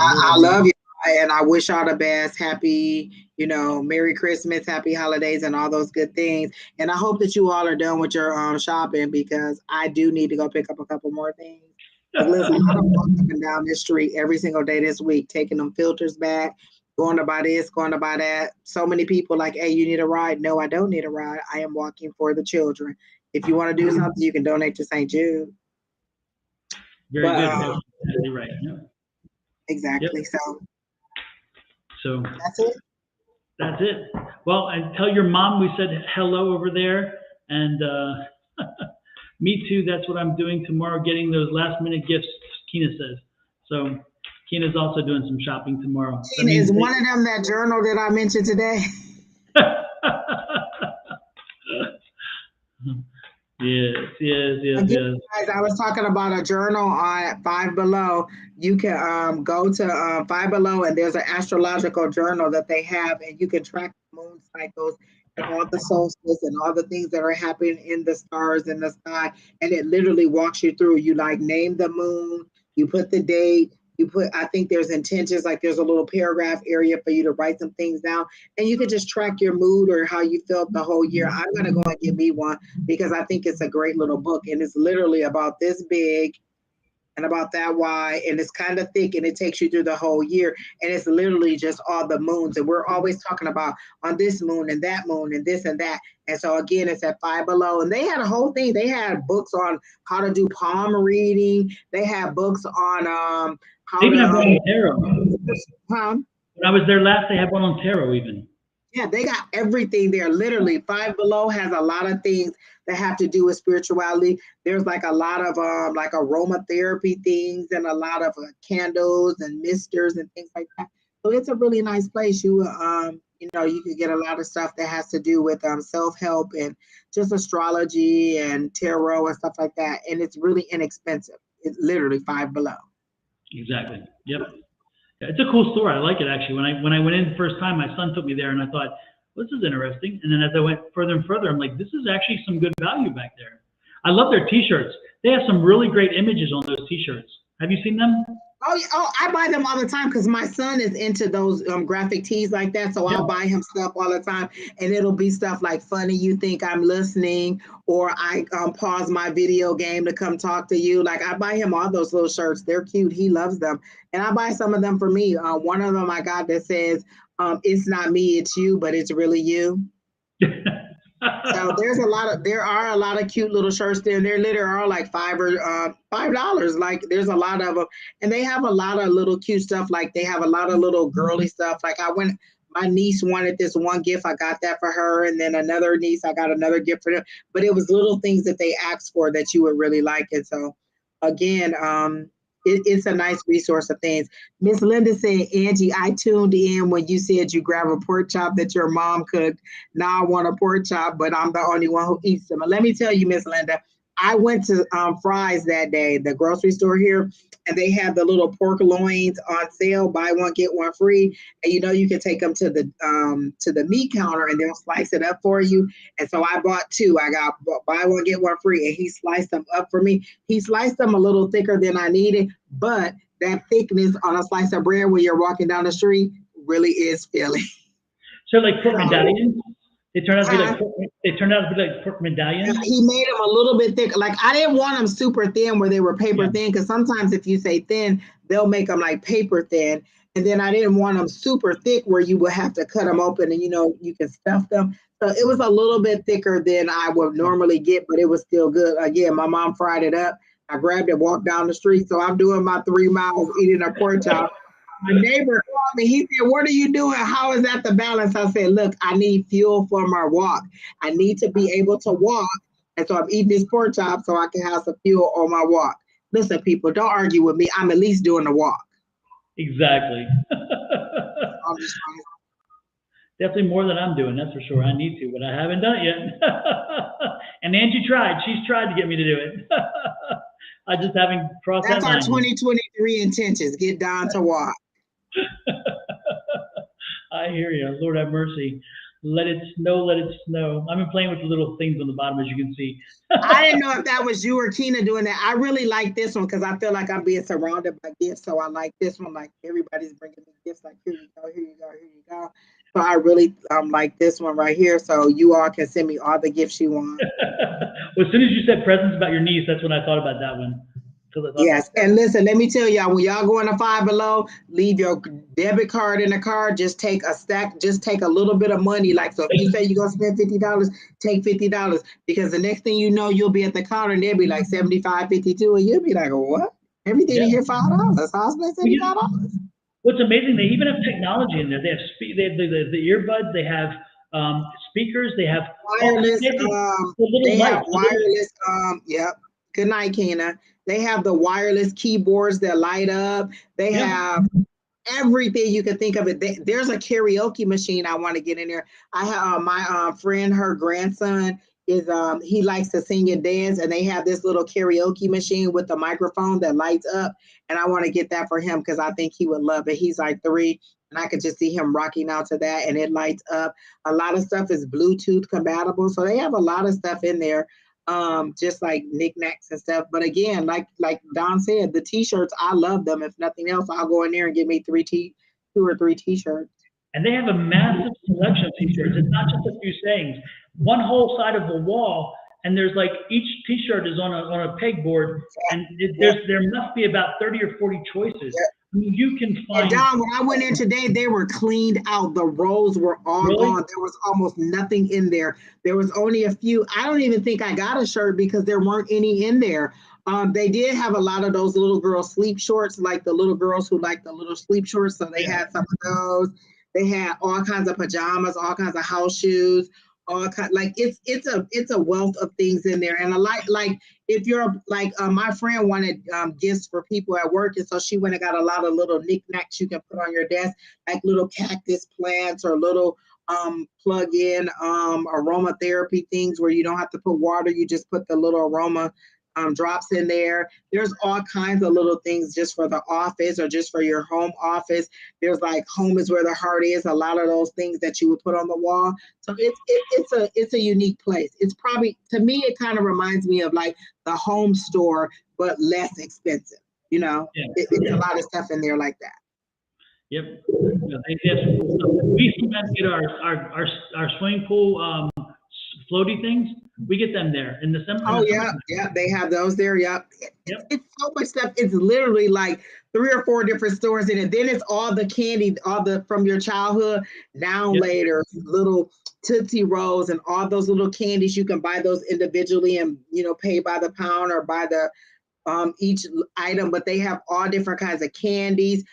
[SPEAKER 2] I love you, and I wish y'all the best. Happy, Merry Christmas, happy holidays, and all those good things. And I hope that you all are done with your shopping, because I do need to go pick up a couple more things. Listen, I'm walking up and down this street every single day this week, taking them filters back, going to buy this, going to buy that. So many people like, hey, you need a ride? No, I don't need a ride. I am walking for the children. If you want to do something, you can donate to St. Jude.
[SPEAKER 1] Very good. That's exactly right. Yeah.
[SPEAKER 2] Exactly.
[SPEAKER 1] Yep. So
[SPEAKER 2] that's it.
[SPEAKER 1] That's it. Well, and tell your mom we said hello over there. And me too. That's what I'm doing tomorrow, getting those last minute gifts, Kina says. So Kina's also doing some shopping tomorrow.
[SPEAKER 2] Kina, is one of them that journal that I mentioned today? Yes. Guys, I was talking about a journal on Five Below. You can go to Five Below, and there's an astrological journal that they have, and you can track the moon cycles and all the solstices and all the things that are happening in the stars in the sky. And it literally walks you through. You like name the moon, you put the date, you put, I think there's intentions, like there's a little paragraph area for you to write some things down, and you can just track your mood or how you felt the whole year. I'm going to go and get me one because I think it's a great little book, and it's literally about this big and about that wide, and it's kind of thick, and it takes you through the whole year, and it's literally just all the moons, and we're always talking about on this moon and that moon and this and that. And so again, it's at Five Below, and they had a whole thing. They had books on how to do palm reading. They had books on how
[SPEAKER 1] they even
[SPEAKER 2] to
[SPEAKER 1] have one on tarot.
[SPEAKER 2] When
[SPEAKER 1] I was there last, they had one on tarot even.
[SPEAKER 2] Yeah, they got everything there. Literally, Five Below has a lot of things that have to do with spirituality. There's like a lot of like aromatherapy things and a lot of candles and misters and things like that. So it's a really nice place. You you could get a lot of stuff that has to do with self-help and just astrology and tarot and stuff like that. And it's really inexpensive. It's literally Five Below.
[SPEAKER 1] Exactly. Yep. It's a cool store. I like it actually. When I went in the first time, my son took me there, and I thought, well, this is interesting. And then as I went further and further, I'm like, this is actually some good value back there. I love their T-shirts. They have some really great images on those T-shirts. Have you seen them?
[SPEAKER 2] Oh, I buy them all the time because my son is into those graphic tees like that. So I'll buy him stuff all the time, and it'll be stuff like funny. You think I'm listening, or I pause my video game to come talk to you. Like I buy him all those little shirts. They're cute. He loves them, and I buy some of them for me. One of them I got that says, "It's not me, it's you, but it's really you." So there are a lot of cute little shirts there. They're literally are like $5. Like there's a lot of them, and they have a lot of little cute stuff. Like they have a lot of little girly stuff. Like my niece wanted this one gift, I got that for her, and then another niece, I got another gift for them. But it was little things that they asked for that you would really like it. So again, it's a nice resource of things. Miss Linda said, Angie, I tuned in when you said you grab a pork chop that your mom cooked. Now I want a pork chop, but I'm the only one who eats them. And let me tell you, Miss Linda, I went to Fry's that day, the grocery store here, and they had the little pork loins on sale, buy one, get one free. And you can take them to the meat counter and they'll slice it up for you. And so I bought two. I got buy one, get one free, and he sliced them up for me. He sliced them a little thicker than I needed, but that thickness on a slice of bread when you're walking down the street really is filling.
[SPEAKER 1] So like pork medallions? They turned out to be like pork medallions.
[SPEAKER 2] He made them a little bit thicker. Like I didn't want them super thin where they were paper thin, because sometimes if you say thin, they'll make them like paper thin. And then I didn't want them super thick where you would have to cut them open and you can stuff them. So it was a little bit thicker than I would normally get, but it was still good. Again, my mom fried it up. I grabbed it, walked down the street. So I'm doing my 3 miles eating a pork chop. My neighbor called me. He said, what are you doing? How is that the balance? I said, look, I need fuel for my walk. I need to be able to walk. And so I'm eating this pork chop so I can have some fuel on my walk. Listen, people, don't argue with me. I'm at least doing the walk.
[SPEAKER 1] Exactly. Definitely more than I'm doing, that's for sure. I need to, but I haven't done it yet. And Angie tried. She's tried to get me to do it. I just haven't crossed that line.
[SPEAKER 2] That's our 2023 intentions. Get down to walk.
[SPEAKER 1] I hear you. Lord have mercy. Let it snow, let it snow. I've been playing with the little things on the bottom, as you can see.
[SPEAKER 2] I didn't know if that was you or Kina doing that. I really like this one because I feel like I'm being surrounded by gifts. So I like this one. Like everybody's bringing me gifts. Like here you go, here you go, here you go. So I really like this one right here. So you all can send me all the gifts you want.
[SPEAKER 1] Well, as soon as you said presents about your niece, that's when I thought about that one.
[SPEAKER 2] Yes, and listen, let me tell y'all, when y'all go in a Five Below, leave your debit card in the car. Just take a stack, just take a little bit of money. Like, so if you say you're gonna spend $50, take $50, because the next thing you know, you'll be at the counter and they'll be like 75, 52, and you'll be like, what? Everything in here $5. So I spent $75.
[SPEAKER 1] What's amazing, they even have technology in there. They have they have the earbuds, they have speakers, they have
[SPEAKER 2] Wireless, they have wireless, yep. Good night, Kena. They have the wireless keyboards that light up. They have everything you can think of it. There's a karaoke machine I want to get in there. I have my friend, her grandson is he likes to sing and dance, and they have this little karaoke machine with a microphone that lights up, and I want to get that for him because I think he would love it. He's like 3, and I could just see him rocking out to that, and it lights up. A lot of stuff is Bluetooth compatible, so they have a lot of stuff in there. Just like knickknacks and stuff. But again, like Don said, the t-shirts, I love them. If nothing else, I'll go in there and get me 2 or 3 t-shirts.
[SPEAKER 1] And they have a massive selection of t-shirts. It's not just a few sayings. One whole side of the wall, and there's like each t-shirt is on a pegboard, and there must be about 30 or 40 choices. I mean, you can find.
[SPEAKER 2] And Don, when I went in today, they were cleaned out. The rows were all gone. There was almost nothing in there. There was only a few. I don't even think I got a shirt because there weren't any in there. They did have a lot of those little girl sleep shorts, like the little girls who like the little sleep shorts. So they had some of those. They had all kinds of pajamas, all kinds of house shoes. It's a wealth of things in there. And like if you're like my friend wanted gifts for people at work, and so she went and got a lot of little knickknacks you can put on your desk, like little cactus plants or little plug-in aromatherapy things where you don't have to put water, you just put the little aroma drops in there. There's all kinds of little things just for the office or just for your home office. There's like home is where the heart is. A lot of those things that you would put on the wall. So it's a unique place. It's probably, to me, it kind of reminds me of like the home store, but less expensive. You know, it's a lot of stuff in there like that.
[SPEAKER 1] Yep. We sometimes get our swimming pool floaty things. We get them there in the summer.
[SPEAKER 2] Oh yeah, they have those there. Yep. It's so much stuff. It's literally like 3 or 4 different stores in it. Then it's all the candy, all the from your childhood down later, little Tootsie Rolls and all those little candies. You can buy those individually and pay by the pound or by the each item. But they have all different kinds of candies.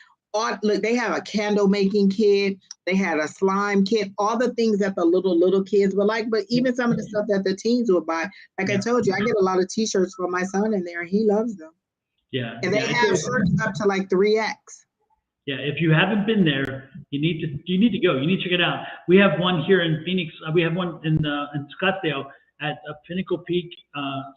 [SPEAKER 2] Look, they have a candle making kit. They had a slime kit, all the things that the little kids would like, but even some of the stuff that the teens would buy. Like I told you, I get a lot of t-shirts for my son in there and he loves them. Yeah. And they have shirts up to like 3X.
[SPEAKER 1] Yeah, if you haven't been there, you need to go. You need to check it out. We have one here in Phoenix. We have one in Scottsdale at Pinnacle Peak.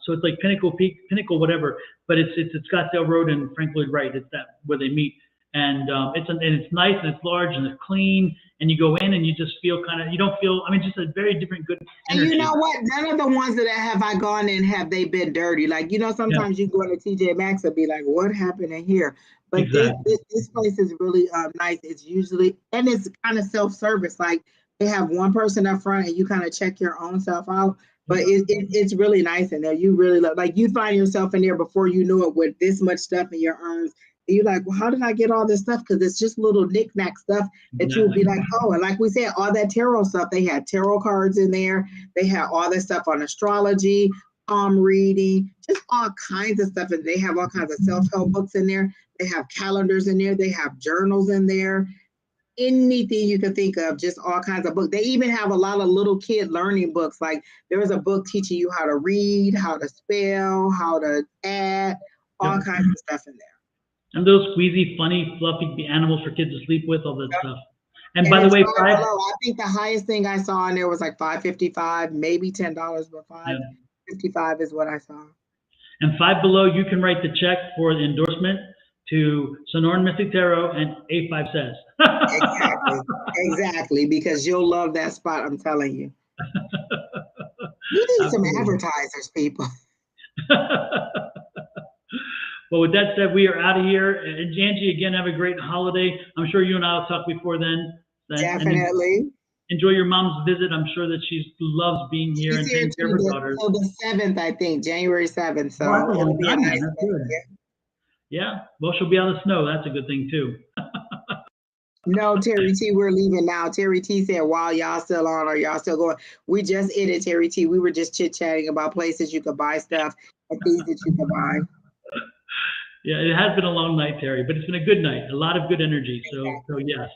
[SPEAKER 1] So it's like Pinnacle whatever, but it's at Scottsdale Road and Frank Lloyd Wright. It's that where they meet. And it's nice and it's large and it's clean, and you go in and you just feel just a very different good energy. And you know what? None of the ones that have I gone in have they been dirty. Like, sometimes you go into TJ Maxx and be like, what happened in here? But this place is really nice. It's usually, and it's kind of self-service. Like they have one person up front and you kind of check your own self out. But it's really nice in there. You really love, like you find yourself in there before you know it with this much stuff in your arms. And you're like, well, how did I get all this stuff? Because it's just little knick-knack stuff that you would be like, oh, and like we said, all that tarot stuff, they had tarot cards in there. They had all that stuff on astrology, palm reading, just all kinds of stuff. And they have all kinds of self-help books in there. They have calendars in there. They have journals in there. Anything you can think of, just all kinds of books. They even have a lot of little kid learning books. Like there was a book teaching you how to read, how to spell, how to add, all kinds of stuff in there. And those squeezy, funny, fluffy animals for kids to sleep with, all that stuff. And by the way, I think the highest thing I saw in there was like $5.55, maybe $10, but $5.55 is what I saw. And $5 below, you can write the check for the endorsement to Sonoran Mystic Tarot and A5Says. Exactly, because you'll love that spot, I'm telling you. You need some advertisers, people. Well, with that said, we are out of here. And Angie, again, have a great holiday. I'm sure you and I will talk before then. Definitely. Enjoy your mom's visit. I'm sure that she loves being here and taking care of her daughter. So the 7th, I think, January 7th. So it'll be a nice day. Yeah. Well, she'll be on the snow. That's a good thing too.
[SPEAKER 2] No, Terry T, we're leaving now. Terry T said, while y'all still on or y'all still going. We just ended, Terry T. We were just chit-chatting about places you could buy stuff and things that you could buy.
[SPEAKER 1] Yeah, it has been a long night, Terry, but it's been a good night. A lot of good energy. So yes,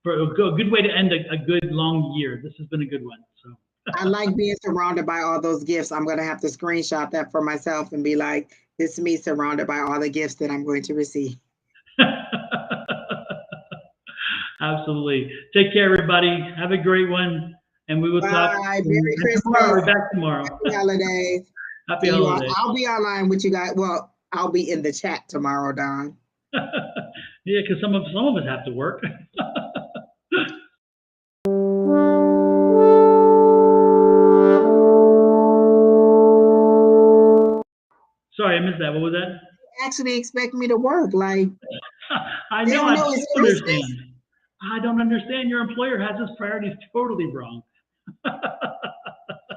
[SPEAKER 1] for a good way to end a good long year. This has been a good one. So
[SPEAKER 2] I like being surrounded by all those gifts. I'm going to have to screenshot that for myself and be like, this is me surrounded by all the gifts that I'm going to receive.
[SPEAKER 1] absolutely. Take care, everybody. Have a great one, and we will talk.
[SPEAKER 2] Bye. Merry Christmas.
[SPEAKER 1] Tomorrow. We're back tomorrow.
[SPEAKER 2] Happy holidays.
[SPEAKER 1] Happy
[SPEAKER 2] See you all.
[SPEAKER 1] holidays.
[SPEAKER 2] I'll be online with you guys. Well, I'll be in the chat tomorrow, Don.
[SPEAKER 1] Yeah, because some of us have to work. Sorry, I missed that. What was that?
[SPEAKER 2] You actually expect me to work. Like,
[SPEAKER 1] I
[SPEAKER 2] they
[SPEAKER 1] know.
[SPEAKER 2] don't
[SPEAKER 1] I
[SPEAKER 2] know
[SPEAKER 1] don't
[SPEAKER 2] it's Christmas.
[SPEAKER 1] understand. I don't understand. Your employer has his priorities totally wrong.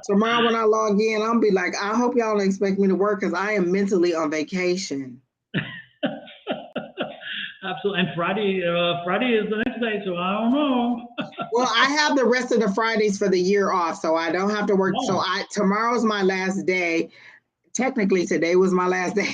[SPEAKER 2] Tomorrow when I log in, I'll be like, I hope y'all don't expect me to work because I am mentally on vacation.
[SPEAKER 1] Absolutely. And Friday is the next day, so I don't know.
[SPEAKER 2] Well, I have the rest of the Fridays for the year off, so I don't have to work.
[SPEAKER 1] Oh.
[SPEAKER 2] So tomorrow's my last day. Technically, today was my last day,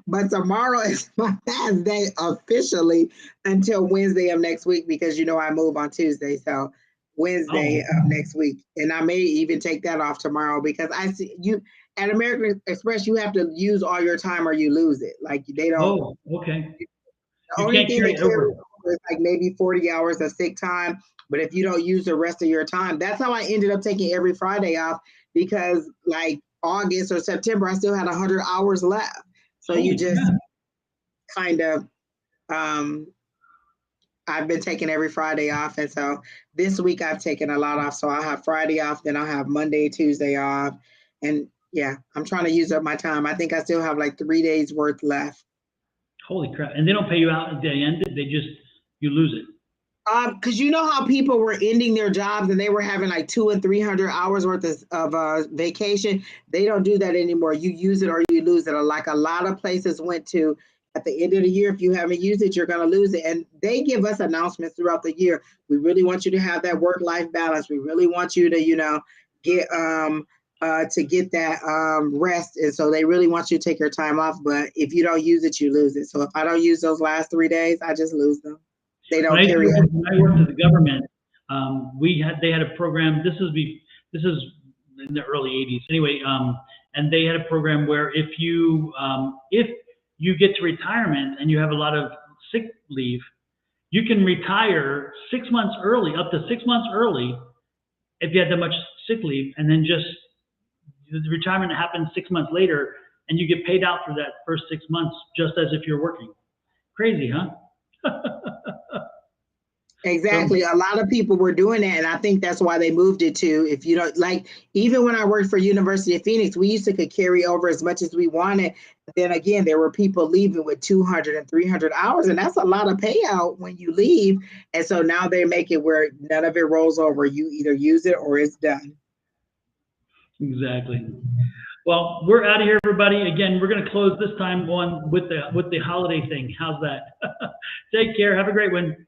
[SPEAKER 2] but tomorrow is my last day officially until Wednesday of next week because I move on Tuesday. So Wednesday of next week, and I may even take that off tomorrow because I see you at American Express. You have to use all your time or you lose it. Like they don't.
[SPEAKER 1] Oh, okay.
[SPEAKER 2] The only thing they carry over is like maybe 40 hours of sick time. But if you don't use the rest of your time, that's how I ended up taking every Friday off because like August or September, I still had 100 hours left. So you just kind of, I've been taking every Friday off. And so this week I've taken a lot off. So I'll have Friday off, then I'll have Monday, Tuesday off. And yeah, I'm trying to use up my time. I think I still have like 3 days worth left.
[SPEAKER 1] Holy crap. And they don't pay you out at the end. You lose it.
[SPEAKER 2] Because you know how people were ending their jobs and they were having like 200 and 300 hours worth of vacation. They don't do that anymore. You use it or you lose it. Or like a lot of places went to at the end of the year, if you haven't used it, you're going to lose it. And they give us announcements throughout the year. We really want you to have that work-life balance. We really want you to, get that rest. And so they really want you to take your time off. But if you don't use it, you lose it. So if I don't use those last 3 days, I just lose them. They don't carry it.
[SPEAKER 1] When I worked for the government, they had a program. This is in the early 80s. Anyway, and they had a program where if you get to retirement and you have a lot of sick leave, you can retire 6 months early, up to 6 months early, if you had that much sick leave, and then just the retirement happens 6 months later, and you get paid out for that first 6 months, just as if you're working. Crazy, huh?
[SPEAKER 2] Exactly. A lot of people were doing that. And I think that's why they moved it to, if you don't like, even when I worked for University of Phoenix, we used to could carry over as much as we wanted. Then again, there were people leaving with 200 and 300 hours. And that's a lot of payout when you leave. And so now they make it where none of it rolls over. You either use it or it's done.
[SPEAKER 1] Exactly. Well, we're out of here, everybody. Again, we're going to close this time on with the holiday thing. How's that? Take care. Have a great one.